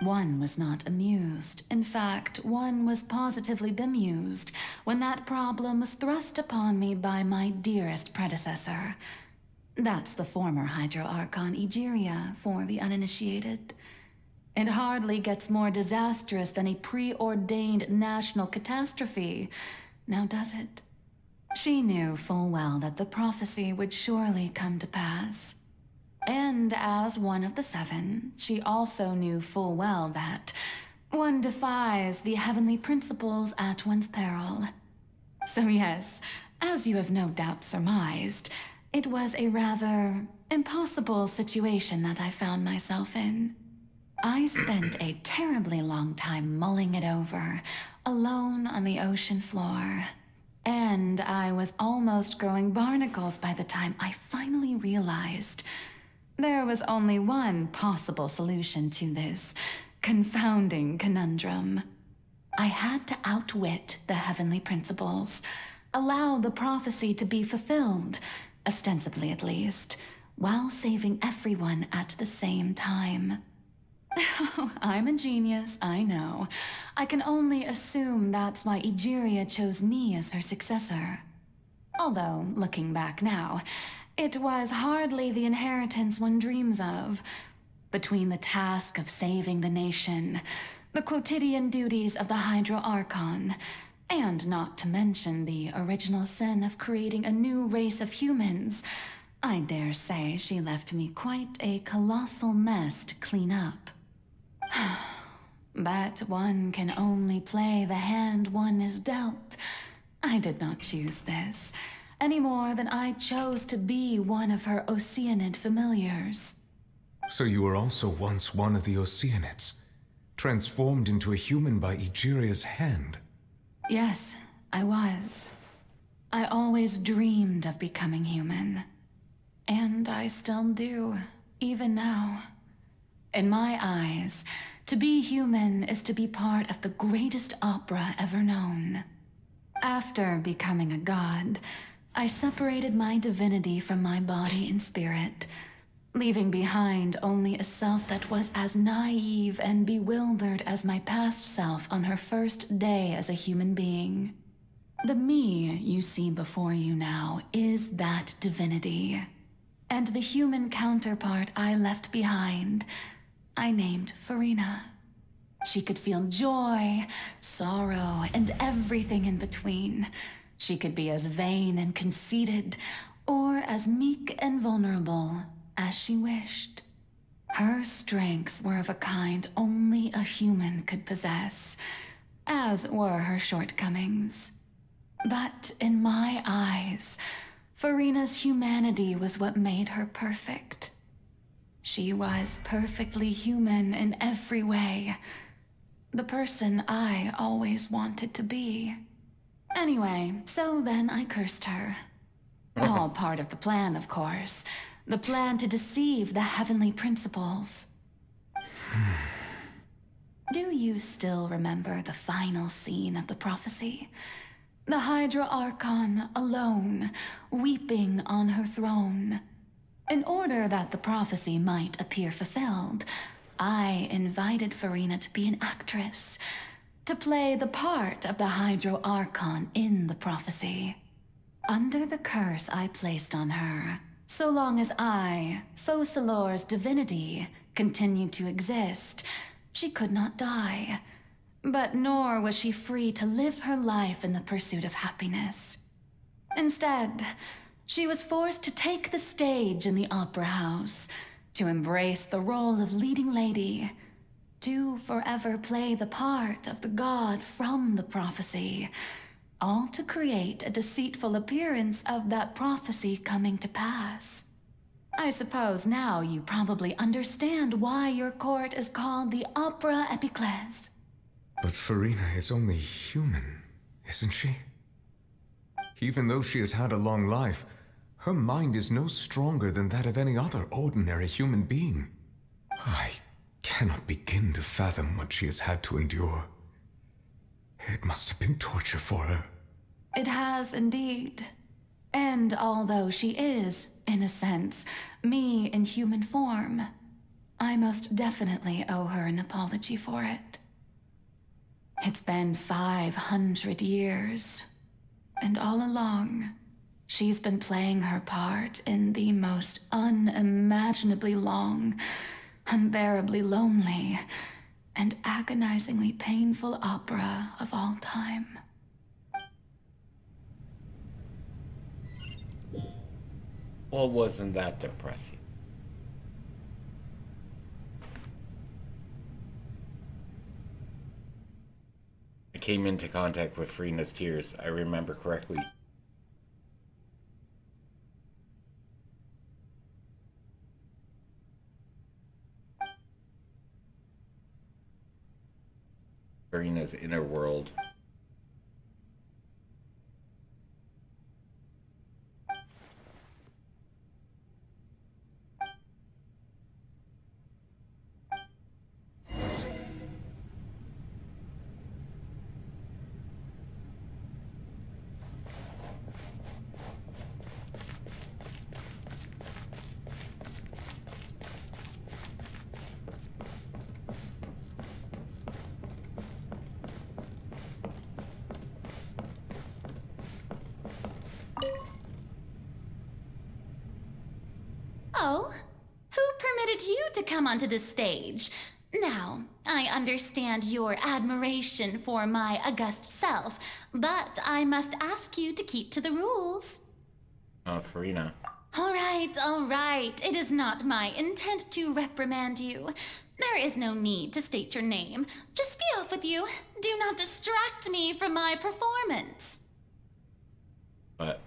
One was not amused. In fact, one was positively bemused when that problem was thrust upon me by my dearest predecessor. That's the former Hydro Archon Egeria for the uninitiated. It hardly gets more disastrous than a preordained national catastrophe, now does it? She knew full well that the prophecy would surely come to pass. And as one of the seven, she also knew full well that one defies the heavenly principles at one's peril. So yes, as you have no doubt surmised, it was a rather impossible situation that I found myself in. I spent a terribly long time mulling it over, alone on the ocean floor. And I was almost growing barnacles by the time I finally realized there was only one possible solution to this confounding conundrum. I had to outwit the heavenly principles, allow the prophecy to be fulfilled, ostensibly at least, while saving everyone at the same time. I'm a genius, I know. I can only assume that's why Egeria chose me as her successor. Although, looking back now, it was hardly the inheritance one dreams of. Between the task of saving the nation, the quotidian duties of the Hydro Archon, and not to mention the original sin of creating a new race of humans, I dare say she left me quite a colossal mess to clean up. But one can only play the hand one is dealt. I did not choose this, any more than I chose to be one of her Oceanid familiars. So you were also once one of the Oceanids, transformed into a human by Egeria's hand. Yes, I was. I always dreamed of becoming human. And I still do, even now. In my eyes, to be human is to be part of the greatest opera ever known. After becoming a god, I separated my divinity from my body and spirit, leaving behind only a self that was as naive and bewildered as my past self on her first day as a human being. The me you see before you now is that divinity. And the human counterpart I left behind, I named Farina. She could feel joy, sorrow, and everything in between. She could be as vain and conceited, or as meek and vulnerable as she wished. Her strengths were of a kind only a human could possess, as were her shortcomings. But in my eyes, Farina's humanity was what made her perfect. She was perfectly human in every way. The person I always wanted to be. Anyway, so then I cursed her. All part of the plan, of course. The plan to deceive the heavenly principles. Do you still remember the final scene of the prophecy? The Hydra Archon alone, weeping on her throne. In order that the prophecy might appear fulfilled, I invited Farina to be an actress, to play the part of the Hydro Archon in the prophecy. Under the curse I placed on her, so long as I, Focalor's divinity, continued to exist, she could not die. But nor was she free to live her life in the pursuit of happiness. Instead, she was forced to take the stage in the opera house, to embrace the role of leading lady, to forever play the part of the god from the prophecy, all to create a deceitful appearance of that prophecy coming to pass. I suppose now you probably understand why your court is called the Opera Epiclese. But Farina is only human, isn't she? Even though she has had a long life, her mind is no stronger than that of any other ordinary human being. I cannot begin to fathom what she has had to endure. It must have been torture for her. It has indeed. And although she is, in a sense, me in human form, I most definitely owe her an apology for it. It's been 500 years, and all along, she's been playing her part in the most unimaginably long, unbearably lonely, and agonizingly painful opera of all time. Well, wasn't that depressing? I came into contact with Farina's tears, I remember correctly. Farina's inner world. Oh, who permitted you to come onto the stage? Now, I understand your admiration for my august self, but I must ask you to keep to the rules. Farina. All right. It is not my intent to reprimand you. There is no need to state your name. Just be off with you. Do not distract me from my performance. What?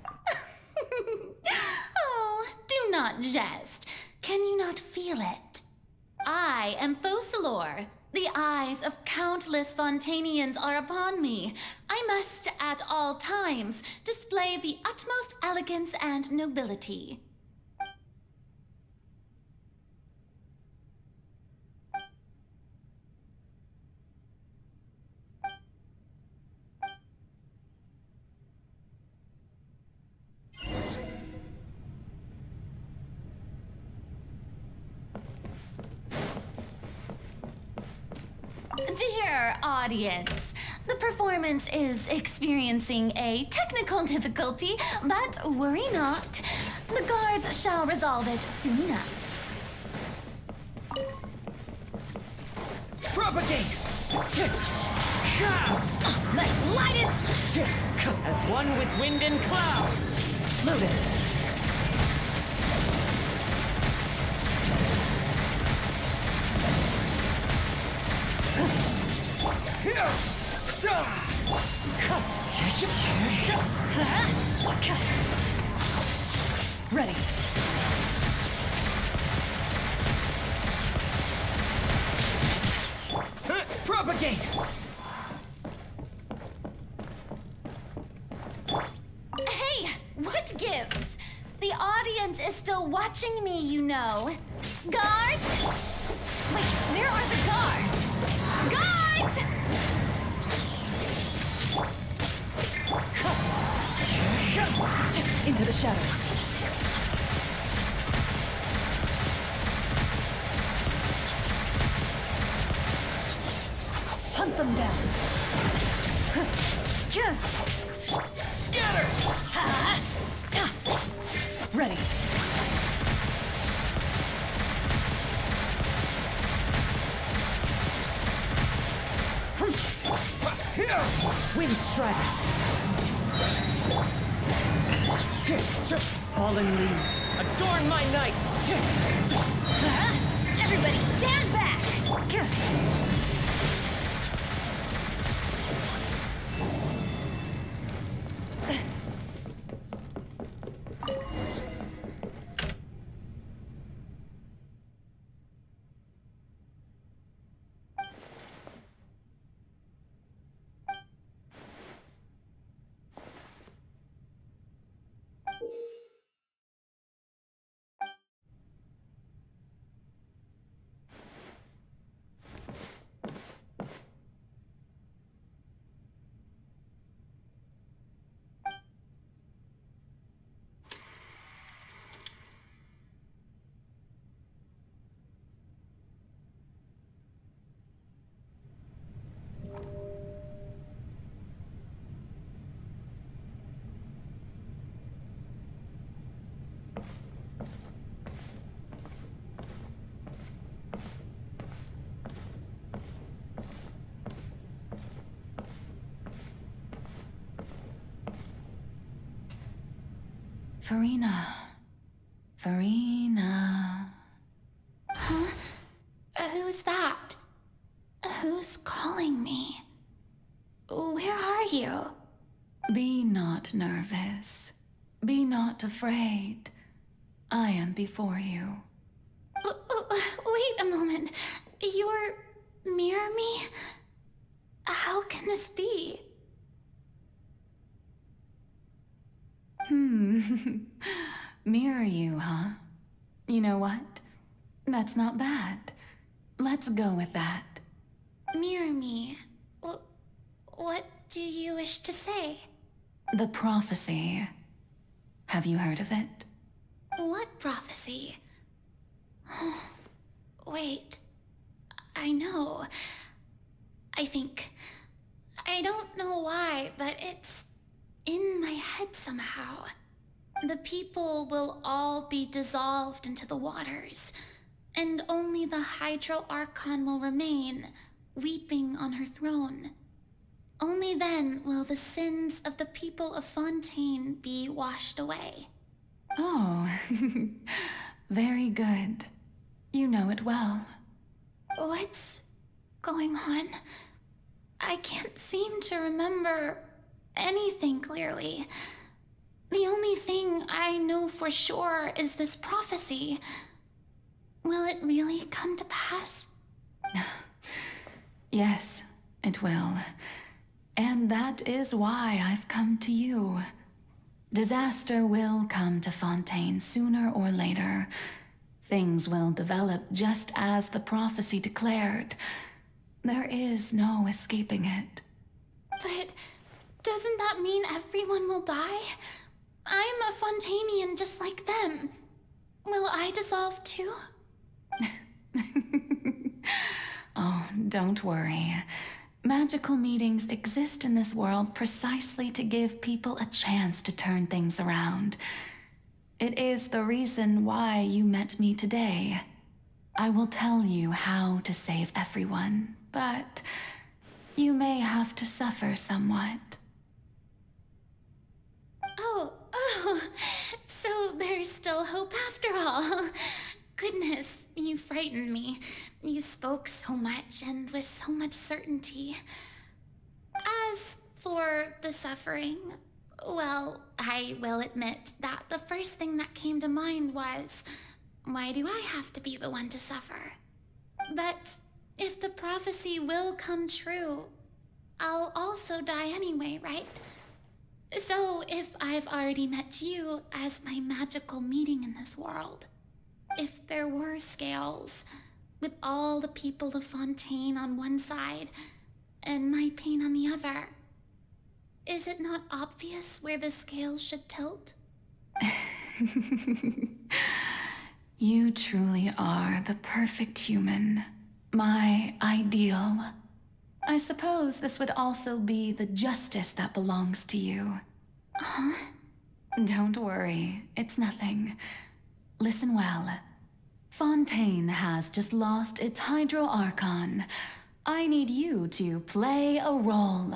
Oh, do not jest. Can you not feel it? I am Focalor. The eyes of countless Fontanians are upon me. I must, at all times, display the utmost elegance and nobility. Dear audience, the performance is experiencing a technical difficulty, but worry not. The guards shall resolve it soon enough. Propagate! Let's light it! As one with wind and cloud! Loaded. Ready. Propagate! Hey, what gives? The audience is still watching me, you know. Guards! Wait, where are the guards? Guards! Into the shadows. Hunt them down. Scatter! Ready. Wind strider. Fallen leaves, adorn my night. Everybody stand back! Farina. Huh? Who's that? Who's calling me? Where are you? Be not nervous. Be not afraid. I am before you. Wait a moment. You're mirror me? How can this be? Mirror you, huh? You know what? That's not bad. Let's go with that. Mirror me. What do you wish to say? The prophecy. Have you heard of it? What prophecy? Wait. I know. I think. I don't know why, but it's in my head somehow. The people will all be dissolved into the waters. and only the Hydro Archon will remain, weeping on her throne. Only then will the sins of the people of Fontaine be washed away. Oh, very good. You know it well. What's going on? I can't seem to remember anything clearly. The only thing I know for sure is this prophecy. Will it really come to pass? Yes, it will. And that is why I've come to you. Disaster will come to Fontaine sooner or later. Things will develop just as the prophecy declared. There is no escaping it. But doesn't that mean everyone will die? I'm a Fontainian just like them. Will I dissolve too? Oh, don't worry. Magical meetings exist in this world precisely to give people a chance to turn things around. It is the reason why you met me today. I will tell you how to save everyone, but you may have to suffer somewhat. Oh, so there's still hope after all. Goodness, you frightened me. You spoke so much and with so much certainty. As for the suffering, well, I will admit that the first thing that came to mind was, why do I have to be the one to suffer? But if the prophecy will come true, I'll also die anyway, right? So if I've already met you as my magical meeting in this world, if there were scales, with all the people of Fontaine on one side and my pain on the other, is it not obvious where the scales should tilt? You truly are the perfect human, my ideal. I suppose this would also be the justice that belongs to you. Huh? Don't worry, it's nothing. Listen well. Fontaine has just lost its Hydro Archon. I need you to play a role,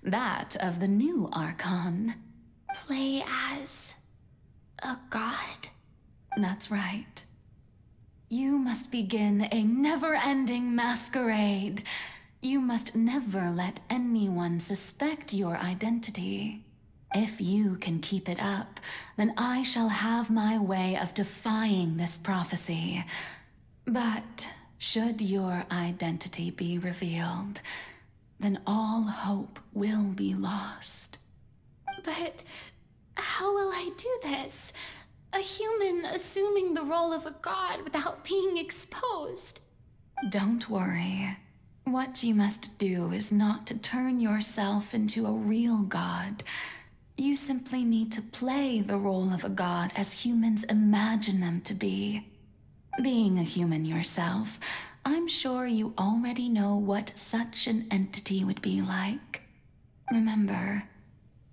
that of the new Archon. Play as a god? That's right. You must begin a never-ending masquerade. You must never let anyone suspect your identity. If you can keep it up, then I shall have my way of defying this prophecy. But should your identity be revealed, then all hope will be lost. But how will I do this? A human assuming the role of a god without being exposed. Don't worry. What you must do is not to turn yourself into a real god. You simply need to play the role of a god as humans imagine them to be. Being a human yourself, I'm sure you already know what such an entity would be like. Remember,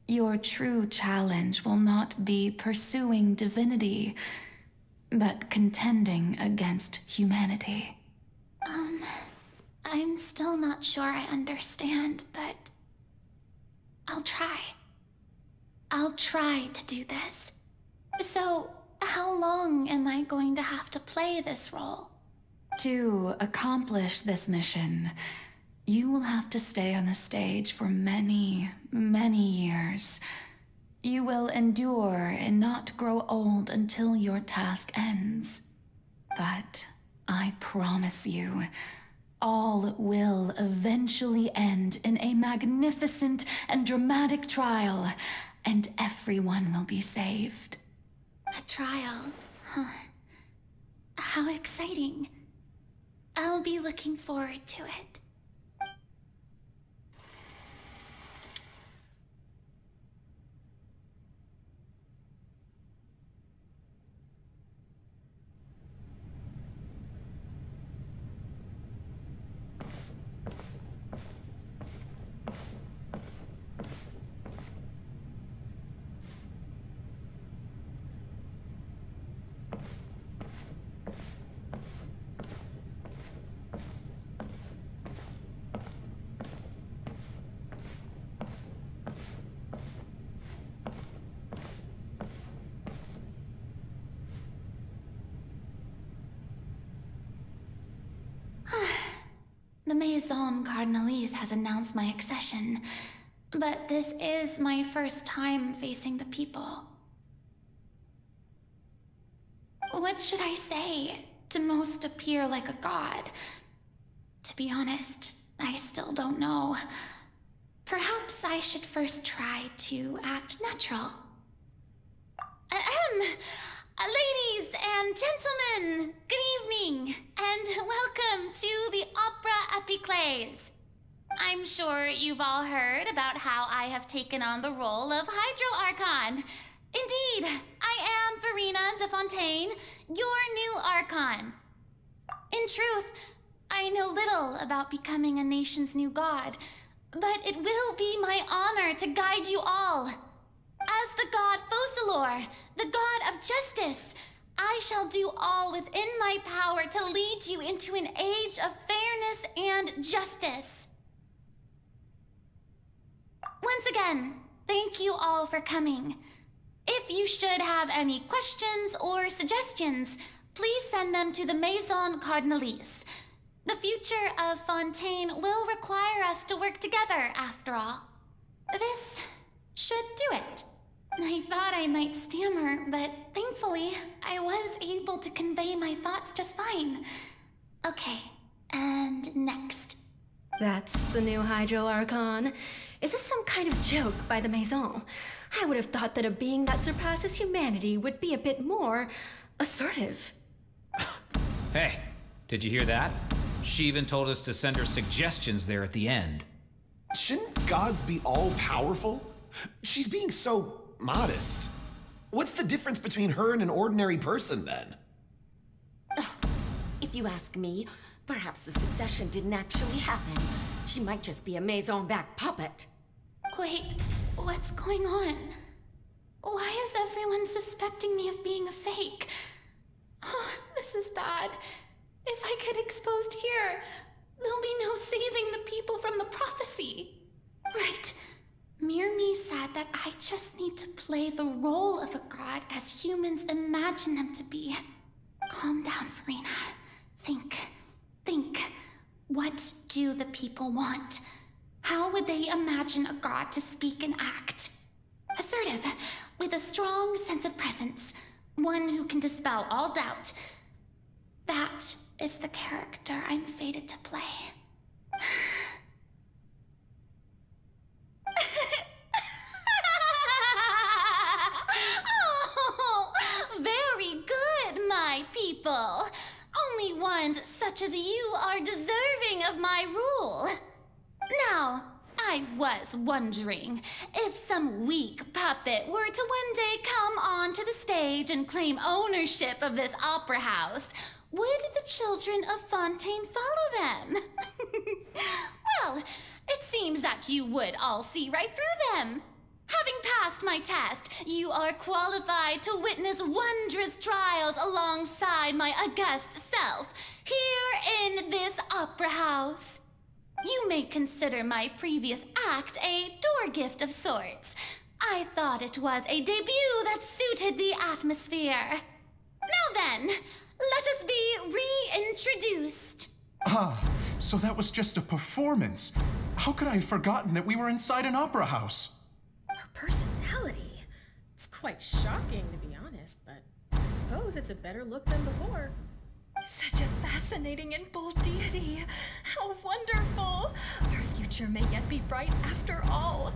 your true challenge will not be pursuing divinity, but contending against humanity. I'm still not sure I understand, but I'll try. I'll try to do this. So, how long am I going to have to play this role? To accomplish this mission, you will have to stay on the stage for many, many years. You will endure and not grow old until your task ends. But I promise you, all will eventually end in a magnificent and dramatic trial, and everyone will be saved. A trial, huh? How exciting. I'll be looking forward to it. The Maison Cardinalise has announced my accession, but this is my first time facing the people. What should I say to most appear like a god? To be honest, I still don't know. Perhaps I should first try to act natural. Ladies and gentlemen, good evening, and welcome to the Opera Epiclese. I'm sure you've all heard about how I have taken on the role of Hydro Archon. Indeed, I am Verena de Fontaine, your new Archon. In truth, I know little about becoming a nation's new god, but it will be my honor to guide you all. As the god Focalor, the god of justice, I shall do all within my power to lead you into an age of fairness and justice. Once again, thank you all for coming. If you should have any questions or suggestions, please send them to the Maison Cardinalise. The future of Fontaine will require us to work together, after all. This should do it. I thought I might stammer, but thankfully, I was able to convey my thoughts just fine. Okay, and next. That's the new Hydro Archon. Is this some kind of joke by the Maison? I would have thought that a being that surpasses humanity would be a bit more assertive. Hey, did you hear that? She even told us to send her suggestions there at the end. Shouldn't gods be all-powerful? She's being so modest. What's the difference between her and an ordinary person, then? If you ask me, perhaps the succession didn't actually happen. She might just be a Maison-backed puppet. Wait, what's going on? Why is everyone suspecting me of being a fake? Oh, this is bad. If I get exposed here, there'll be no saving the people from the prophecy. Right. Mirmi said that I just need to play the role of a god as humans imagine them to be. Calm down, Verena. Think. What do the people want? How would they imagine a god to speak and act? Assertive, with a strong sense of presence. One who can dispel all doubt. That is the character I'm fated to play. Oh, very good, my people. Only ones such as you are deserving of my rule. Now, I was wondering if some weak puppet were to one day come onto the stage and claim ownership of this opera house, would the children of Fontaine follow them? Well, it seems that you would all see right through them. Having passed my test, you are qualified to witness wondrous trials alongside my august self, here in this opera house. You may consider my previous act a door gift of sorts. I thought it was a debut that suited the atmosphere. Now then, let us be reintroduced. Ah, so that was just a performance. How could I have forgotten that we were inside an opera house? Her personality. It's quite shocking, to be honest, but I suppose it's a better look than before. Such a fascinating and bold deity. How wonderful. Our future may yet be bright after all.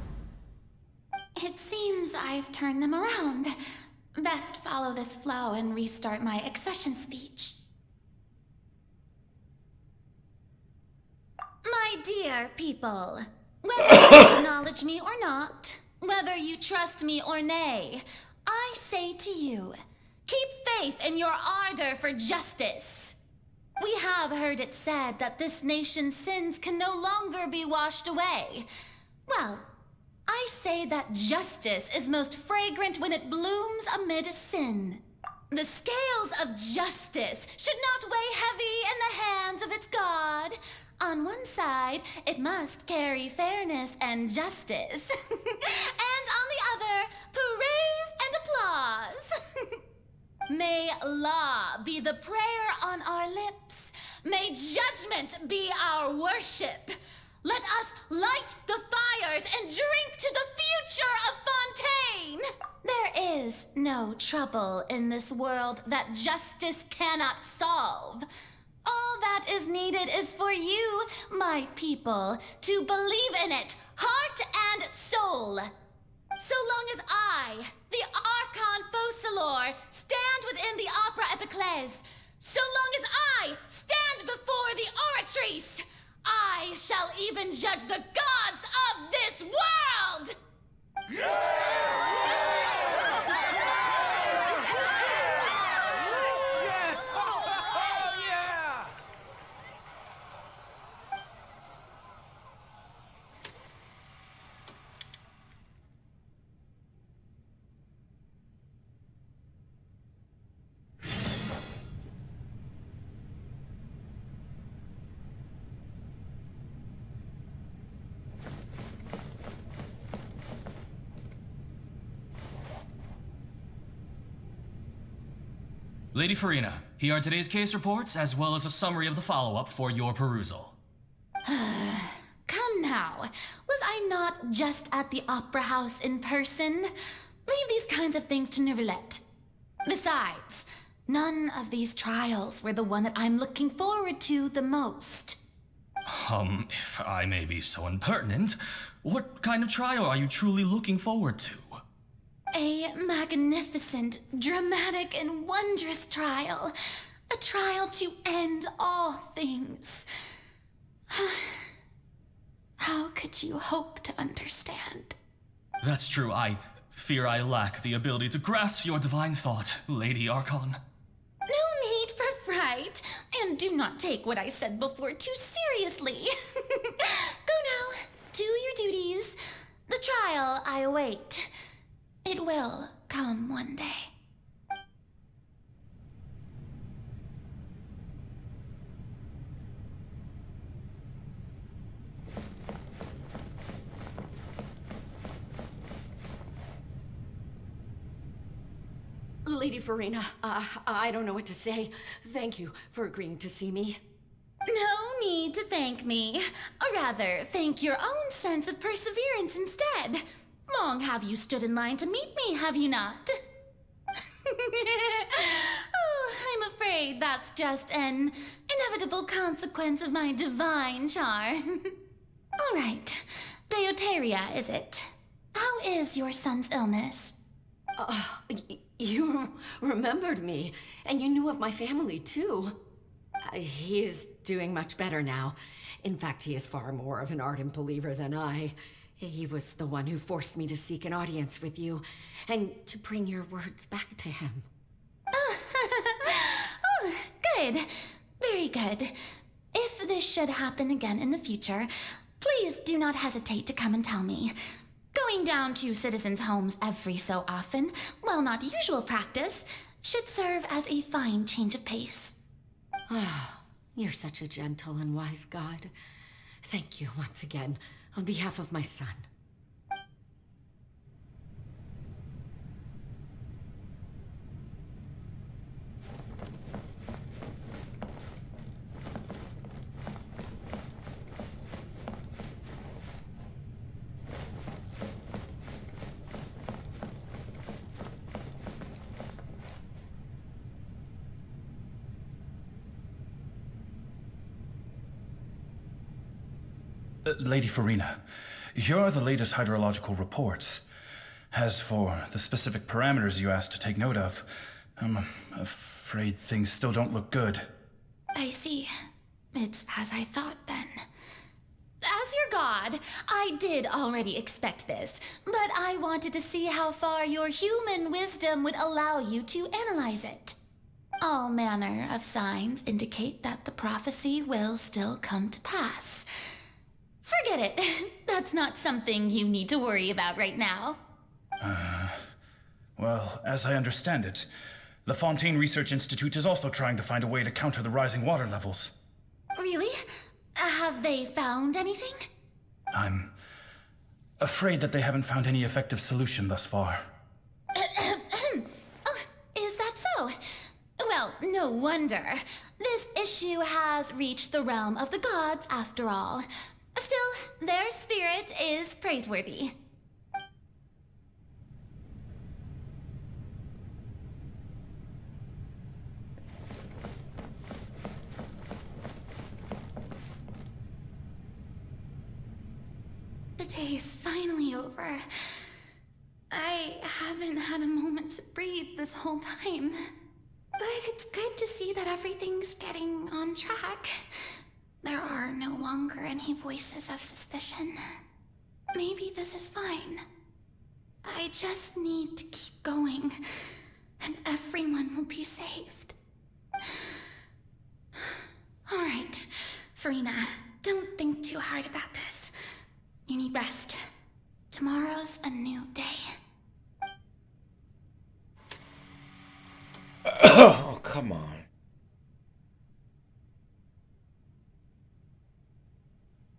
It seems I've turned them around. Best follow this flow and restart my accession speech. My dear people, whether you acknowledge me or not, whether you trust me or nay, I say to you, keep faith in your ardor for justice. We have heard it said that this nation's sins can no longer be washed away. Well, I say that justice is most fragrant when it blooms amid sin. The scales of justice should not weigh heavy in the hands of its God. On one side, it must carry fairness and justice. And on the other, praise and applause. May law be the prayer on our lips, May judgment be our worship. Let us light the fires and drink to the future of Fontaine. There is no trouble in this world that justice cannot solve. All that is needed is for you, my people, to believe in it, heart and soul. So long as I, the Archon Focalor, stand within the Opera Epiclese, so long as I stand before the Oratrice, I shall even judge the gods of this world! Lady Farina, here are today's case reports, as well as a summary of the follow-up for your perusal. Come now, was I not just at the Opera House in person? Leave these kinds of things to Neuvillette. Besides, none of these trials were the one that I'm looking forward to the most. If I may be so impertinent, what kind of trial are you truly looking forward to? A magnificent, dramatic, and wondrous trial. A trial to end all things. How could you hope to understand? That's true. I fear I lack the ability to grasp your divine thought, Lady Archon. No need for fright, and do not take what I said before too seriously. Go now, do your duties. The trial I await. It will come one day. Lady Farina, I don't know what to say. Thank you for agreeing to see me. No need to thank me. Or rather, thank your own sense of perseverance instead. Long have you stood in line to meet me, have you not? Oh, I'm afraid that's just an inevitable consequence of my divine charm. All right, Deoteria, is it? How is your son's illness? You remembered me, and you knew of my family, too. He is doing much better now. In fact, he is far more of an ardent believer than I. He was the one who forced me to seek an audience with you, and to bring your words back to him. Oh, good. Very good. If this should happen again in the future, please do not hesitate to come and tell me. Going down to citizens' homes every so often, while not usual practice, should serve as a fine change of pace. Ah, you're such a gentle and wise god. Thank you once again, on behalf of my son. Lady Farina, here are the latest hydrological reports. As for the specific parameters you asked to take note of, I'm afraid things still don't look good. I see. It's as I thought, then. As your god, I did already expect this, but I wanted to see how far your human wisdom would allow you to analyze it. All manner of signs indicate that the prophecy will still come to pass. Forget it. That's not something you need to worry about right now. Well, as I understand it, the Fontaine Research Institute is also trying to find a way to counter the rising water levels. Really? Have they found anything? I'm afraid that they haven't found any effective solution thus far. Oh, is that so? Well, no wonder. This issue has reached the realm of the gods, after all. Still, their spirit is praiseworthy. The day is finally over. I haven't had a moment to breathe this whole time. But it's good to see that everything's getting on track. There are no longer any voices of suspicion. Maybe this is fine. I just need to keep going, and everyone will be saved. All right, Farina, don't think too hard about this. You need rest. Tomorrow's a new day. Oh, come on.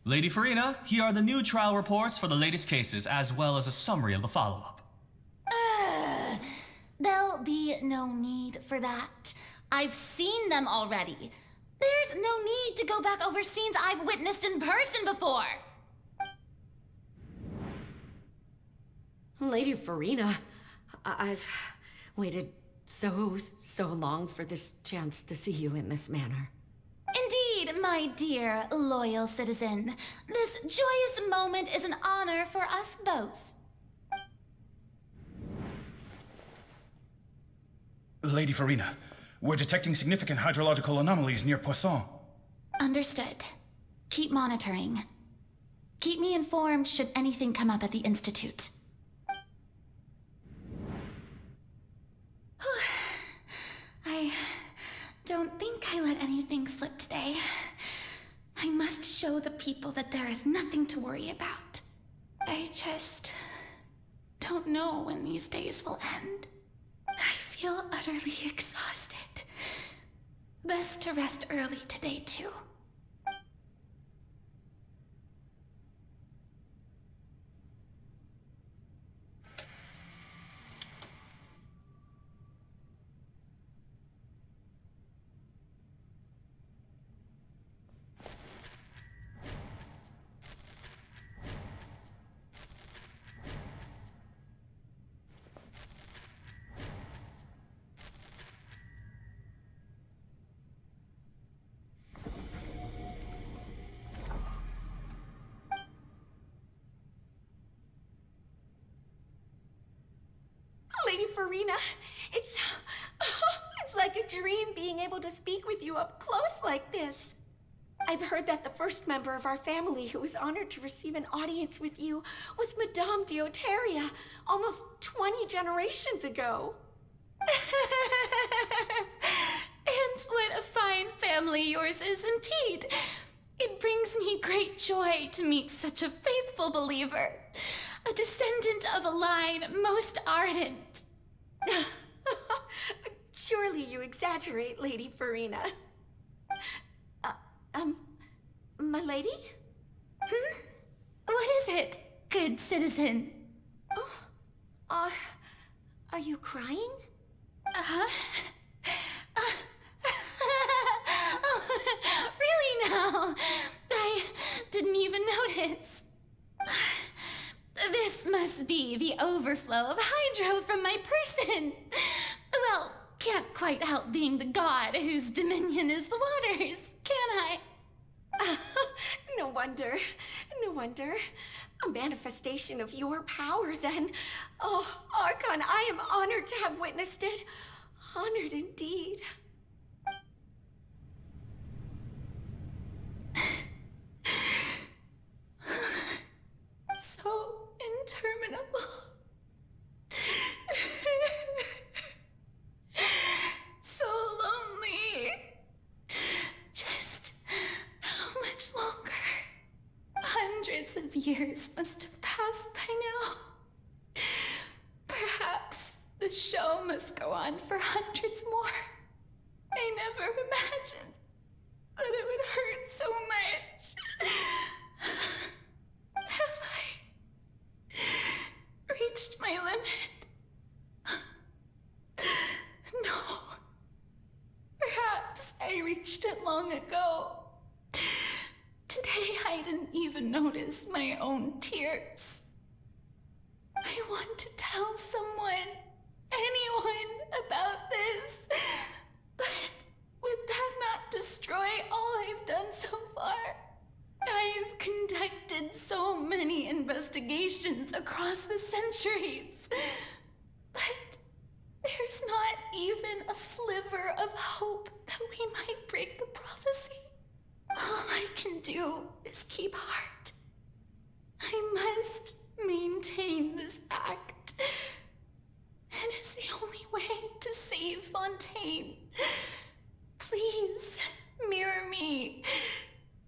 Lady Farina, here are the new trial reports for the latest cases, as well as a summary of the follow-up. There'll be no need for that. I've seen them already. There's no need to go back over scenes I've witnessed in person before. Lady Farina, I've waited so long for this chance to see you in this manner. Indeed, my dear, loyal citizen. This joyous moment is an honor for us both. Lady Farina, we're detecting significant hydrological anomalies near Poisson. Understood. Keep monitoring. Keep me informed should anything come up at the Institute. I don't think I let anything slip today. I must show the people that there is nothing to worry about. I just don't know when these days will end. I feel utterly exhausted. Best to rest early today, too. Lady Farina, it's like a dream being able to speak with you up close like this. I've heard that the first member of our family who was honored to receive an audience with you was Madame Dioteria, almost 20 generations ago. And what a fine family yours is indeed. It brings me great joy to meet such a faithful believer, a descendant of a line most ardent. Surely you exaggerate, Lady Farina. My lady? What is it, good citizen? Oh, are you crying? Uh-huh. Really now? I didn't even notice. This must be the overflow of hydro from my person. Well, can't quite help being the god whose dominion is the waters, can I? No wonder. No wonder. A manifestation of your power, then. Oh, Archon, I am honored to have witnessed it. Honored indeed. So interminable. So lonely. Just how much longer? Hundreds of years must have passed by now. Perhaps the show must go on for hundreds more. I never imagined that it would hurt so much. Have I reached my limit? No. I reached it long ago. Today I didn't even notice my own tears. I want to tell someone, anyone, about this, but would that not destroy all I've done so far? I've conducted so many investigations across the centuries, but there's not even a sliver of hope that we might break the prophecy. All I can do is keep heart. I must maintain this act. It is the only way to save Fontaine. Please, mirror me.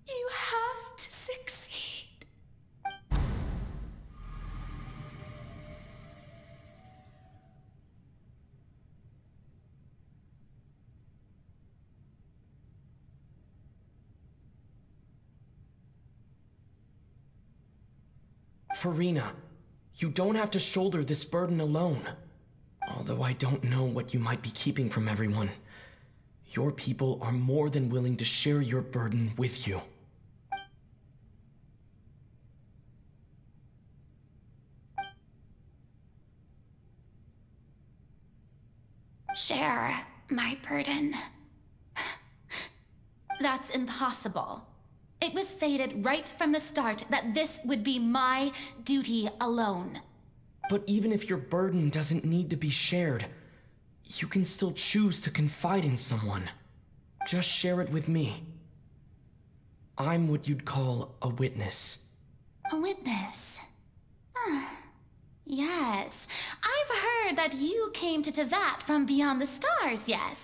You have to succeed. Farina, you don't have to shoulder this burden alone. Although I don't know what you might be keeping from everyone, your people are more than willing to share your burden with you. Share my burden. That's impossible. It was fated right from the start that this would be my duty alone. But even if your burden doesn't need to be shared, you can still choose to confide in someone. Just share it with me. I'm what you'd call a witness. A witness? Yes. I've heard that you came to Tevat from beyond the stars, yes.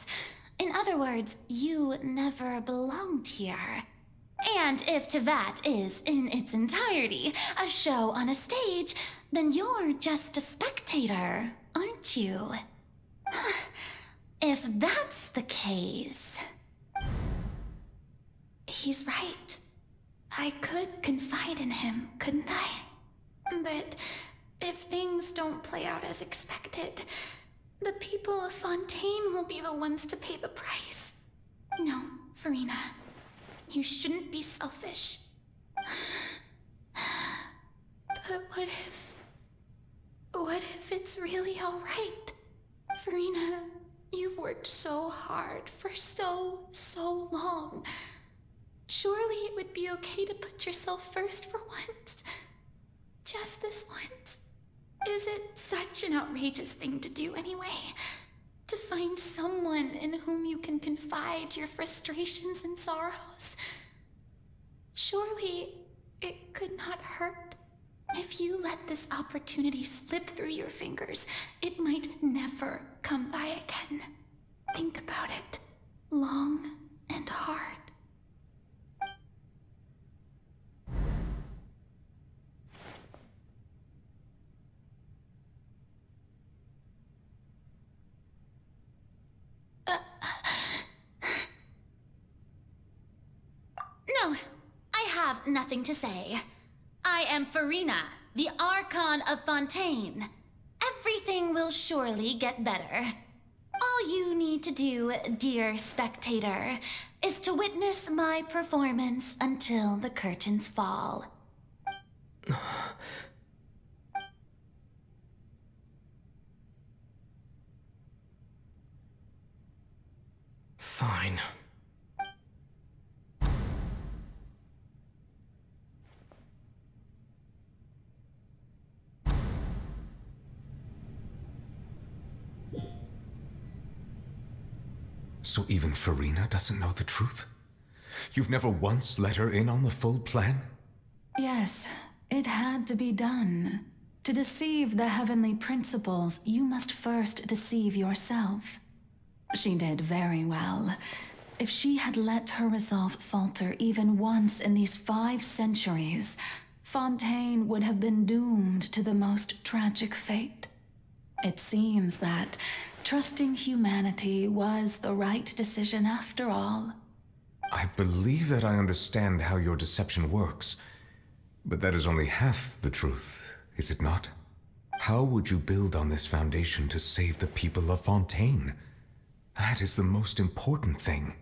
In other words, you never belonged here. And if Tevat is, in its entirety, a show on a stage, then you're just a spectator, aren't you? If that's the case... He's right. I could confide in him, couldn't I? But if things don't play out as expected, the people of Fontaine will be the ones to pay the price. No, Farina. You shouldn't be selfish. But what if it's really all right? Farina, you've worked so hard for so long. Surely it would be okay to put yourself first for once. Just this once. Is it such an outrageous thing to do anyway? To find someone in whom you can confide your frustrations and sorrows? Surely it could not hurt. If you let this opportunity slip through your fingers, it might never come by again. Think about it long and hard. No, I have nothing to say. I am Farina, the Archon of Fontaine. Everything will surely get better. All you need to do, dear spectator, is to witness my performance until the curtains fall. Fine. So even Farina doesn't know the truth? You've never once let her in on the full plan? Yes, it had to be done. To deceive the heavenly principles, you must first deceive yourself. She did very well. If she had let her resolve falter even once in these 5 centuries, Fontaine would have been doomed to the most tragic fate. It seems that trusting humanity was the right decision after all. I believe that I understand how your deception works, but that is only half the truth, is it not? How would you build on this foundation to save the people of Fontaine? That is the most important thing.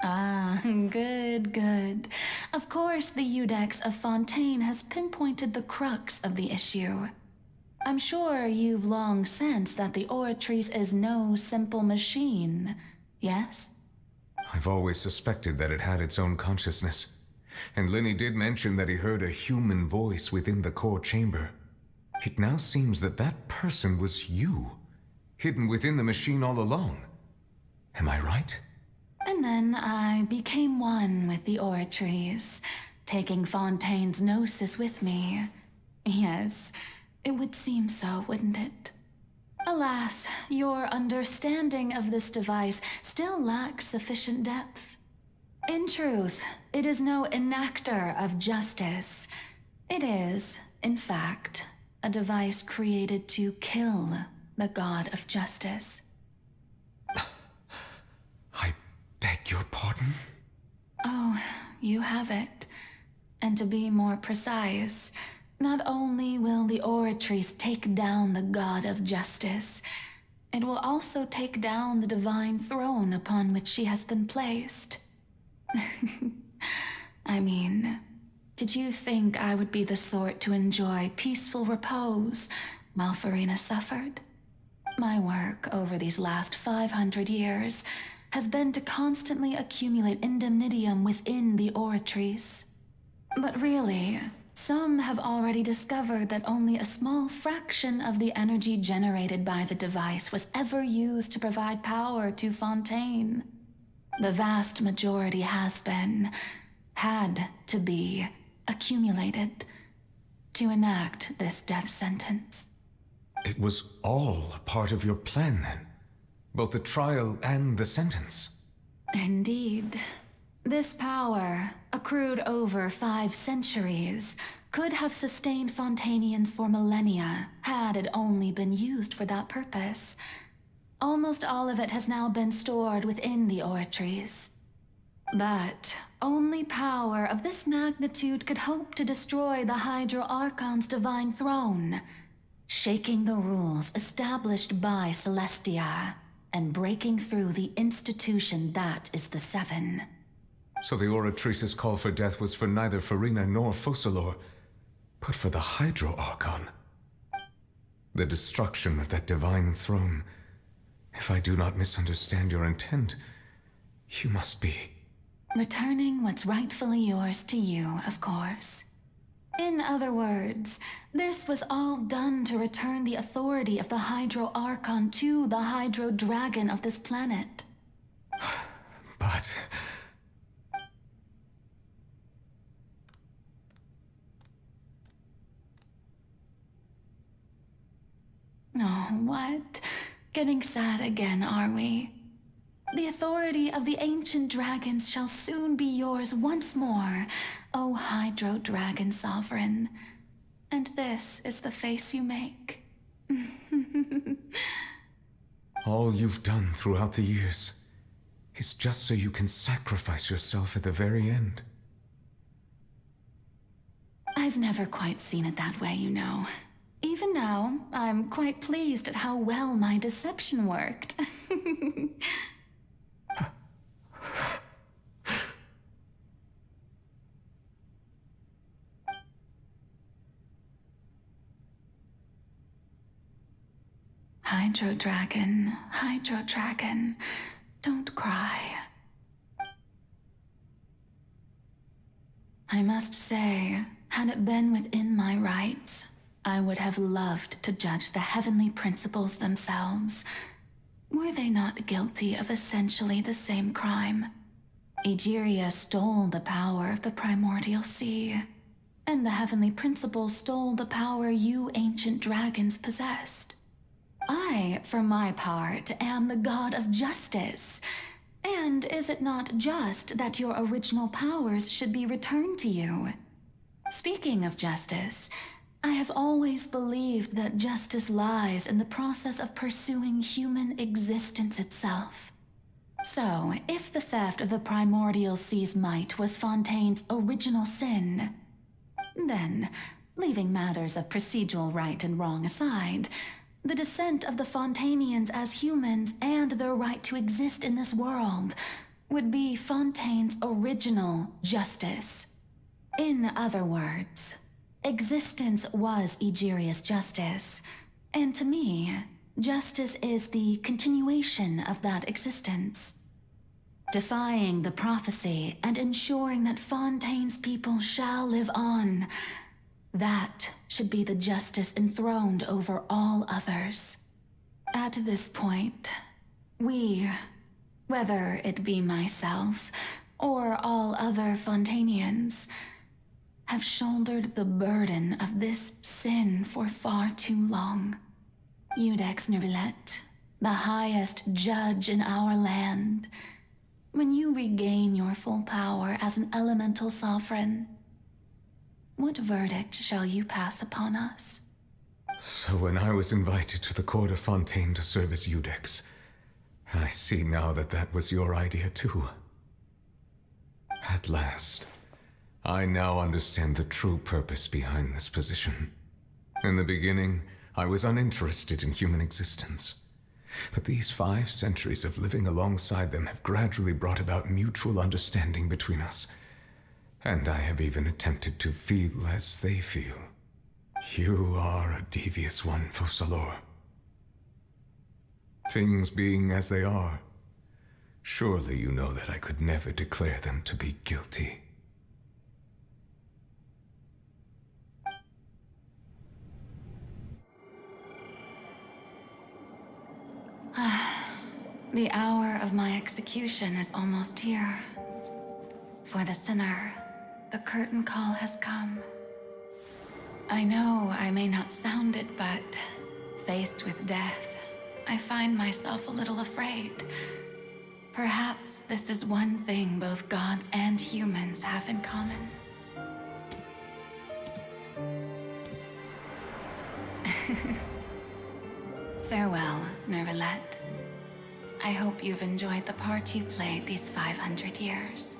Ah, good, good. Of course, the Eudex of Fontaine has pinpointed the crux of the issue. I'm sure you've long sensed that the Oratrice is no simple machine, yes? I've always suspected that it had its own consciousness. And Lenny did mention that he heard a human voice within the core chamber. It now seems that that person was you, hidden within the machine all along. Am I right? And then I became one with the Oratrice, taking Fontaine's gnosis with me. Yes, it would seem so, wouldn't it? Alas, your understanding of this device still lacks sufficient depth. In truth, it is no enactor of justice. It is, in fact, a device created to kill the god of justice. I beg your pardon? Oh, you have it. And to be more precise, not only will the Oratrice take down the god of justice, it will also take down the divine throne upon which she has been placed. I mean, did you think I would be the sort to enjoy peaceful repose while Farina suffered? My work over these last 500 years has been to constantly accumulate indemnitium within the Oratrice. But really, some have already discovered that only a small fraction of the energy generated by the device was ever used to provide power to Fontaine. The vast majority had to be, accumulated to enact this death sentence. It was all a part of your plan, then? Both the trial and the sentence? Indeed. This power, accrued over 5 centuries, could have sustained Fontainians for millennia had it only been used for that purpose. Almost all of it has now been stored within the Oratrice. But only power of this magnitude could hope to destroy the Hydro Archon's divine throne, shaking the rules established by Celestia, and breaking through the institution that is the Seven. So the Oratrice's call for death was for neither Farina nor Focalor, but for the Hydro Archon. The destruction of that divine throne. If I do not misunderstand your intent, you must be... returning what's rightfully yours to you, of course. In other words, this was all done to return the authority of the Hydro Archon to the Hydro Dragon of this planet. But... Oh, what? Getting sad again, are we? The authority of the ancient dragons shall soon be yours once more, O Hydro Dragon Sovereign. And this is the face you make. all you've done throughout the years is just so you can sacrifice yourself at the very end. I've never quite seen it that way, you know. Even now, I'm quite pleased at how well my deception worked. Hydro Dragon, don't cry. I must say, had it been within my rights, I would have loved to judge the heavenly principles themselves. Were they not guilty of essentially the same crime? Egeria stole the power of the primordial sea, and the heavenly principles stole the power you ancient dragons possessed. I, for my part, am the god of justice. And is it not just that your original powers should be returned to you? Speaking of justice, I have always believed that justice lies in the process of pursuing human existence itself. So, if the theft of the primordial sea's might was Fontaine's original sin, then, leaving matters of procedural right and wrong aside, the descent of the Fontainians as humans and their right to exist in this world would be Fontaine's original justice. In other words, existence was Egeria's justice, and to me, justice is the continuation of that existence. Defying the prophecy and ensuring that Fontaine's people shall live on, that should be the justice enthroned over all others. At this point, we, whether it be myself or all other Fontainians, have shouldered the burden of this sin for far too long. Iudex Neuvillette, the highest judge in our land, when you regain your full power as an elemental sovereign, what verdict shall you pass upon us? So when I was invited to the court of Fontaine to serve as Iudex, I see now that that was your idea too. At last, I now understand the true purpose behind this position. In the beginning, I was uninterested in human existence. But these 5 centuries of living alongside them have gradually brought about mutual understanding between us. And I have even attempted to feel as they feel. You are a devious one, Focalors. Things being as they are, surely you know that I could never declare them to be guilty. The hour of my execution is almost here. For the sinner, the curtain call has come. I know I may not sound it, but faced with death, I find myself a little afraid. Perhaps this is one thing both gods and humans have in common. Farewell, Neuvillette. I hope you've enjoyed the part you played these 500 years.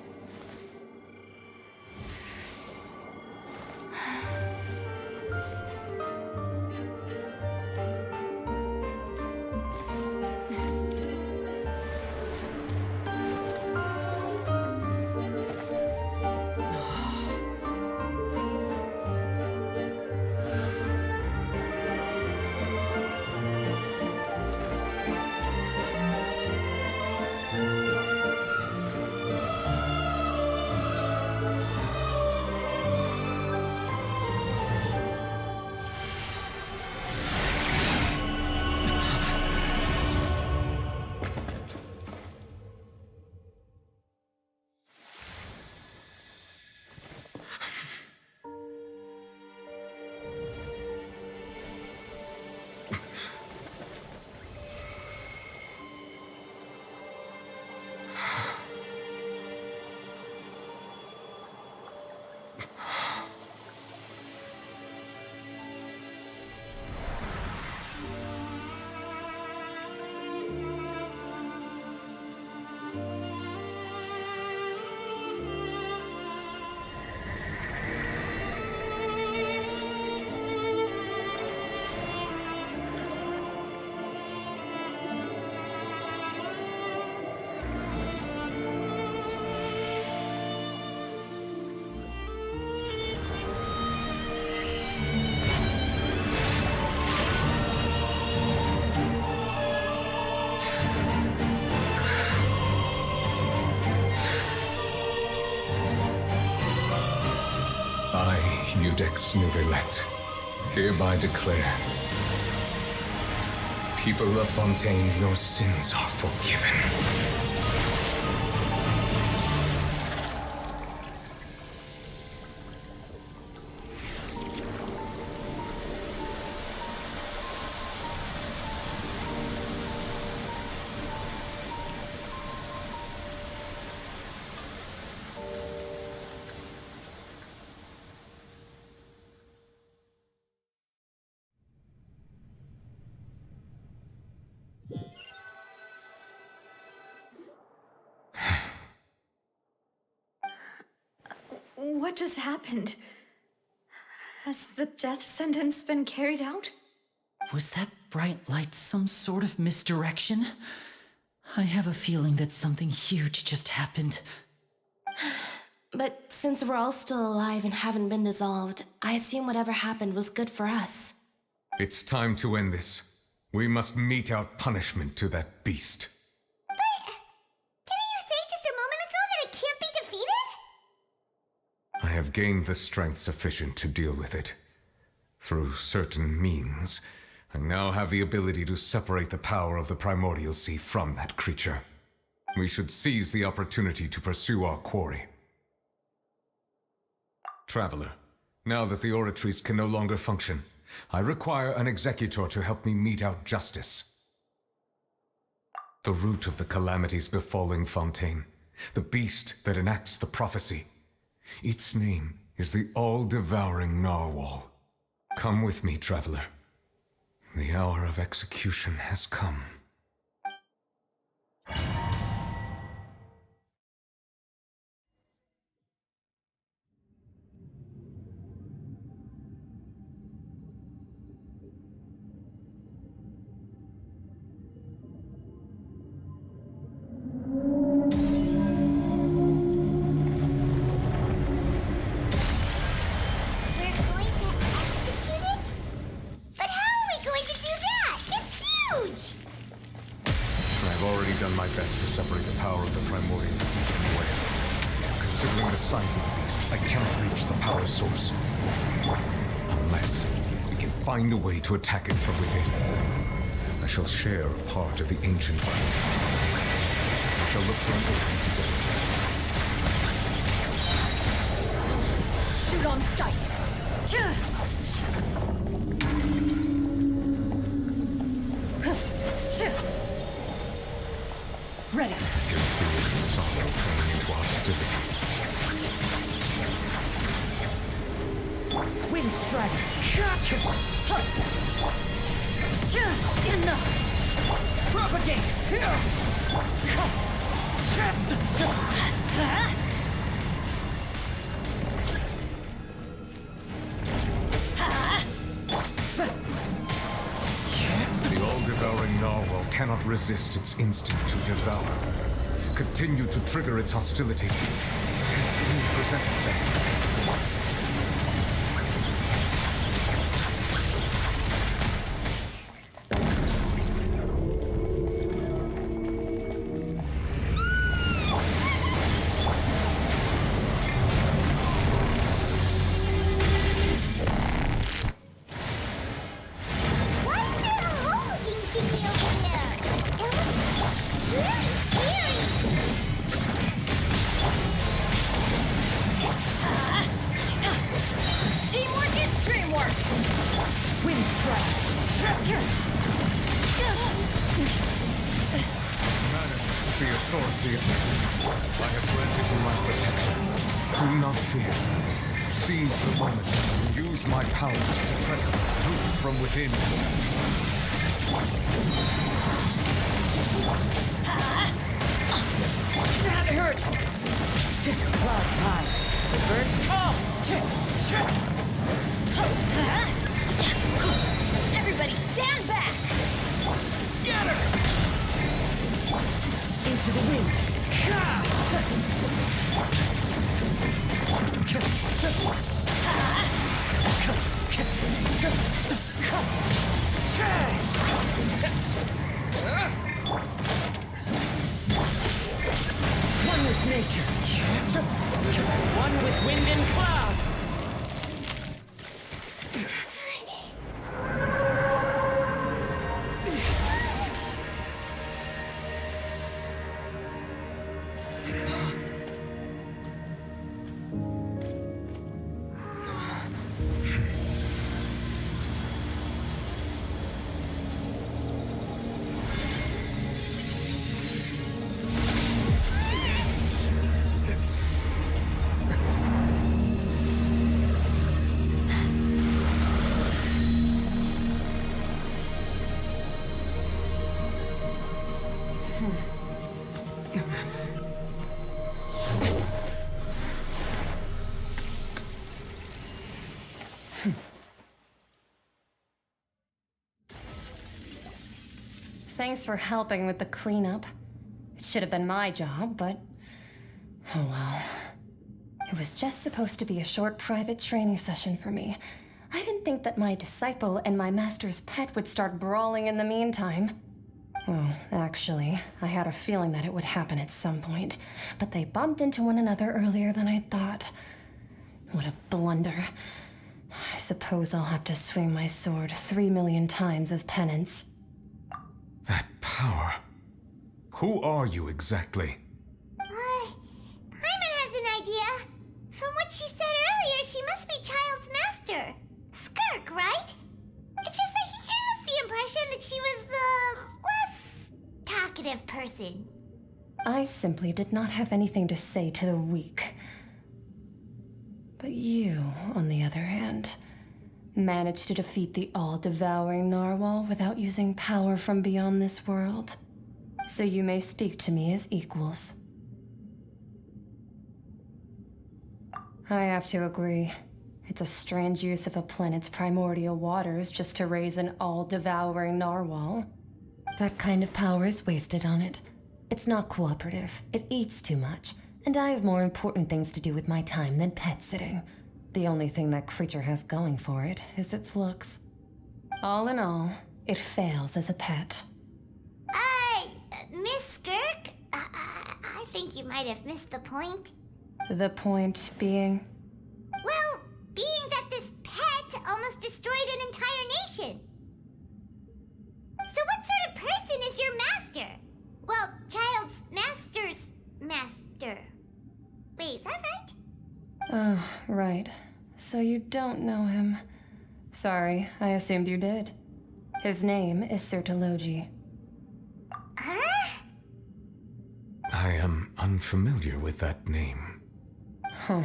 I, Iudex Neuvillette, hereby declare, people of Fontaine, your sins are forgiven. What just happened? Has the death sentence been carried out? Was that bright light some sort of misdirection? I have a feeling that something huge just happened. But since we're all still alive and haven't been dissolved, I assume whatever happened was good for us. It's time to end this. We must mete out punishment to that beast. Didn't you say just a moment ago that it can't be defeated? I have gained the strength sufficient to deal with it. Through certain means, I now have the ability to separate the power of the Primordial Sea from that creature. We should seize the opportunity to pursue our quarry. Traveler, now that the oratories can no longer function, I require an executor to help me mete out justice. The root of the calamities befalling Fontaine, the beast that enacts the prophecy. Its name is the all-devouring Narwhal. Come with me, traveler. The hour of execution has come. My best to separate the power of the Primordial Sea from the whale. Considering the size of the beast, I cannot reach the power source. Unless we can find a way to attack it from within. I shall share a part of the ancient Bible. We shall look for an opening together. Shoot on sight! Ready. I can feel its sorrow turning into hostility. Wind strider. Enough. Propagate. The all-devouring narwhal cannot resist its instinct to devour. Continue to trigger its hostility. Chance will present itself. The authority I have granted you my protection. Do not fear. Seize the moment and use my power to press its root from within. That hurts! Cloud's high. The birds come! Everybody stand back! Scatter! Into the wind. One with nature. One with wind and cloud. Thanks for helping with the cleanup. should have been my job, but... oh well. It was just supposed to be a short private training session for me. I didn't think that my disciple and my master's pet would start brawling in the meantime. Well, actually, I had a feeling that it would happen at some point, but they bumped into one another earlier than I thought. What a blunder. I suppose I'll have to swing my sword 3 million times as penance. That power. Who are you exactly? Paimon has an idea. From what she said earlier, she must be Child's master. Skirk, right? It's just that he gave us the impression that she was the less talkative person. I simply did not have anything to say to the weak. But you, on the other hand, managed to defeat the all-devouring narwhal without using power from beyond this world. So you may speak to me as equals. I have to agree. It's a strange use of a planet's primordial waters just to raise an all-devouring narwhal. That kind of power is wasted on it. It's not cooperative. It eats too much. And I have more important things to do with my time than pet sitting. The only thing that creature has going for it is its looks. All in all, it fails as a pet. Miss Skirk? I think you might have missed the point. The point being? Well, being that this pet almost destroyed an entire nation. So what sort of person is your master? Well, Child's master's master. Wait, is that right? Oh, right. So you don't know him. Sorry, I assumed you did. His name is Sertologi. Huh? I am unfamiliar with that name. Huh.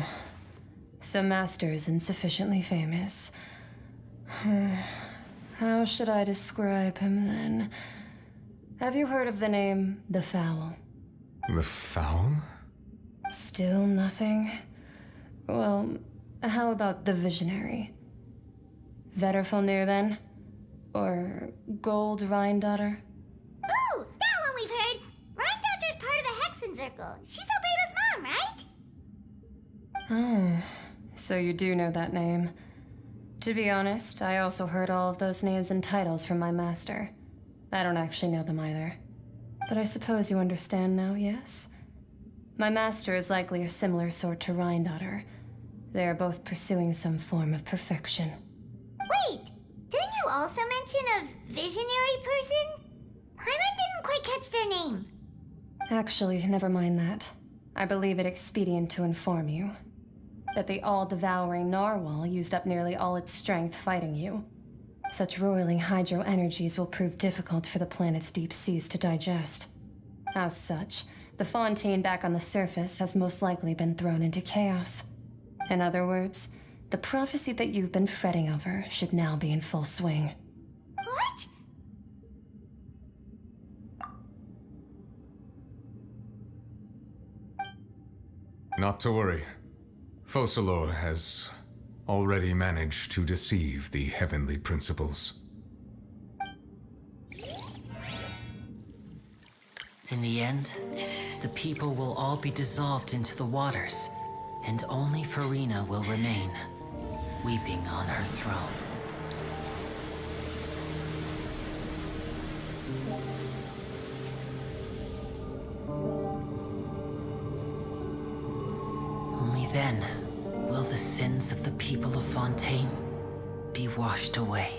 So Master is insufficiently famous. How should I describe him then? Have you heard of the name The Fowl? The Fowl? Still nothing? Well, how about the Visionary? Vetterfalnir then? Or Gold Rhine-daughter? Ooh, that one we've heard! Rhine-daughter's part of the Hexen Circle. She's Albedo's mom, right? Oh, so you do know that name. To be honest, I also heard all of those names and titles from my master. I don't actually know them either. But I suppose you understand now, yes? My master is likely a similar sort to Rhine-daughter. They are both pursuing some form of perfection. Wait, didn't you also mention a visionary person? Paimon didn't quite catch their name. Actually, never mind that. I believe it expedient to inform you that the all-devouring narwhal used up nearly all its strength fighting you. Such roiling hydro energies will prove difficult for the planet's deep seas to digest. As such, the fontaine back on the surface has most likely been thrown into chaos. In other words, the prophecy that you've been fretting over should now be in full swing. What? Not to worry. Focalor has already managed to deceive the heavenly principles. In the end, the people will all be dissolved into the waters, and only Farina will remain, weeping on her throne. Only then will the sins of the people of Fontaine be washed away.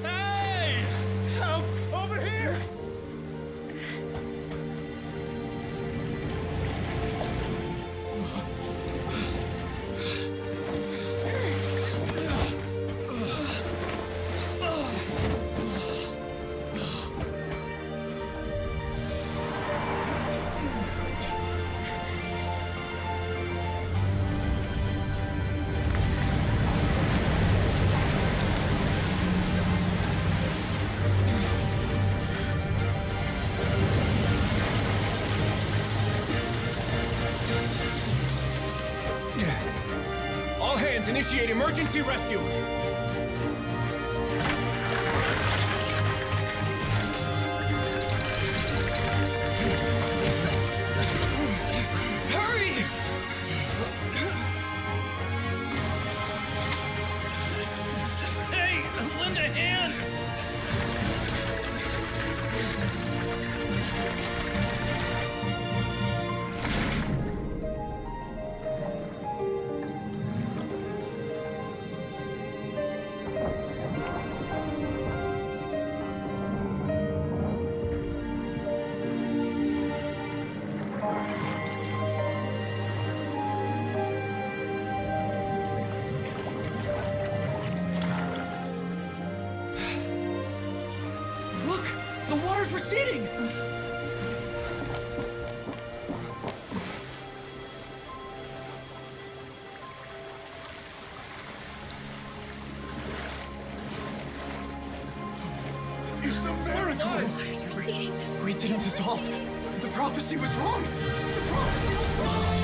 Hey! Help! Over here! Guardians initiate emergency rescue! Hurry! Hey, lend a hand! Look! The water's receding! It's a miracle! Water's receding. We didn't dissolve. The prophecy was wrong. The prophecy was wrong.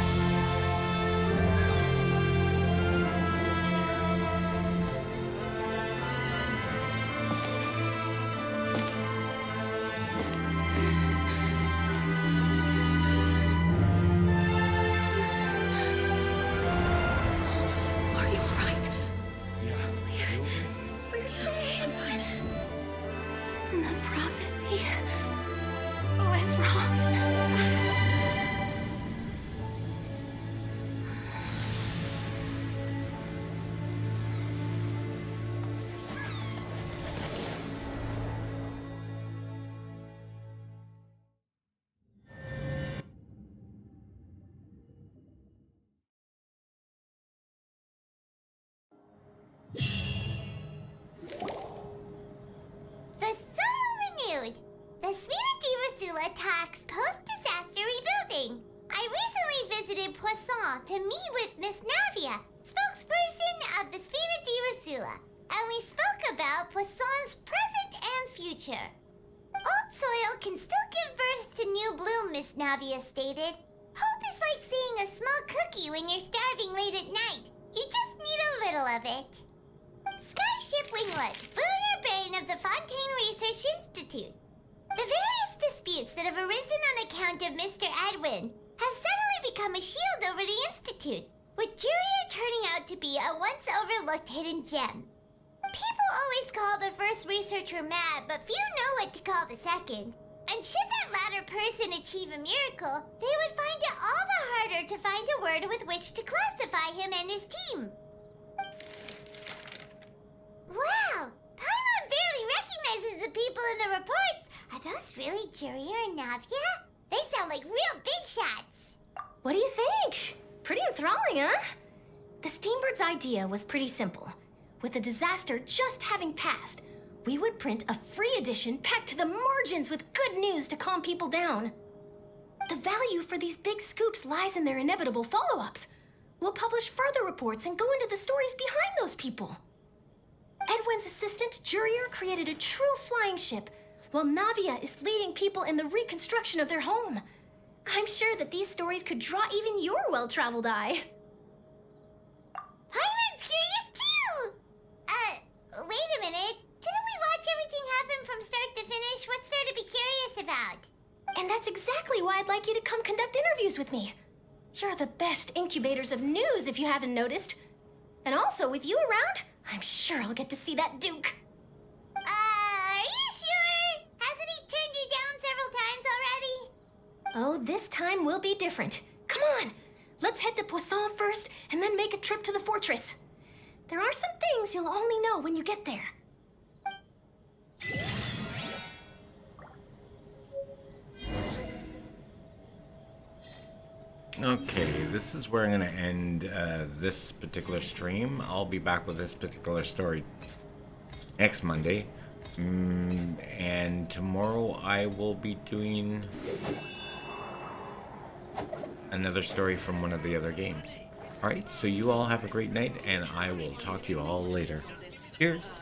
Are you alright? We're saved. The prophecy was wrong. The soul renewed. The Spirit di Rasula talks post-disaster rebuilding. I recently visited Poisson to meet with Miss Navia, spokesperson of the Spirit di Rasula, and we spoke about Poisson's present and future. Old soil can still give birth to new bloom, Miss Navia stated. Hope is like seeing a small cookie when you're starving late at night. You just need a little of it. Skyship Winglet, Booner Bane of the Fontaine Research Institute. The various disputes that have arisen on account of Mr. Edwin have suddenly become a shield over the Institute, with Jurier turning out to be a once overlooked hidden gem. People always call the first researcher mad, but few know what to call the second. And should that latter person achieve a miracle, they would find it all the harder to find a word with which to classify him and his team. Wow! Paimon barely recognizes the people in the reports. Are those really Jurier and Navia? They sound like real big shots. What do you think? Pretty enthralling, huh? The Steambird's idea was pretty simple. With the disaster just having passed, we would print a free edition packed to the margins with good news to calm people down. The value for these big scoops lies in their inevitable follow-ups. We'll publish further reports and go into the stories behind those people. Edwin's assistant, Jurier, created a true flying ship, while Navia is leading people in the reconstruction of their home. I'm sure that these stories could draw even your well-traveled eye. Paimon's curious too! Wait a minute. Didn't we watch everything happen from start to finish? What's there to be curious about? And that's exactly why I'd like you to come conduct interviews with me. You're the best incubators of news, if you haven't noticed. And also, with you around, I'm sure I'll get to see that Duke. Are you sure? Hasn't he turned you down several times already? Oh, this time will be different. Come on, let's head to Poisson first, and then make a trip to the fortress. There are some things you'll only know when you get there. Okay, this is where I'm going to end this particular stream. I'll be back with this particular story next Monday. And tomorrow I will be doing another story from one of the other games. Alright, so you all have a great night, and I will talk to you all later. Cheers!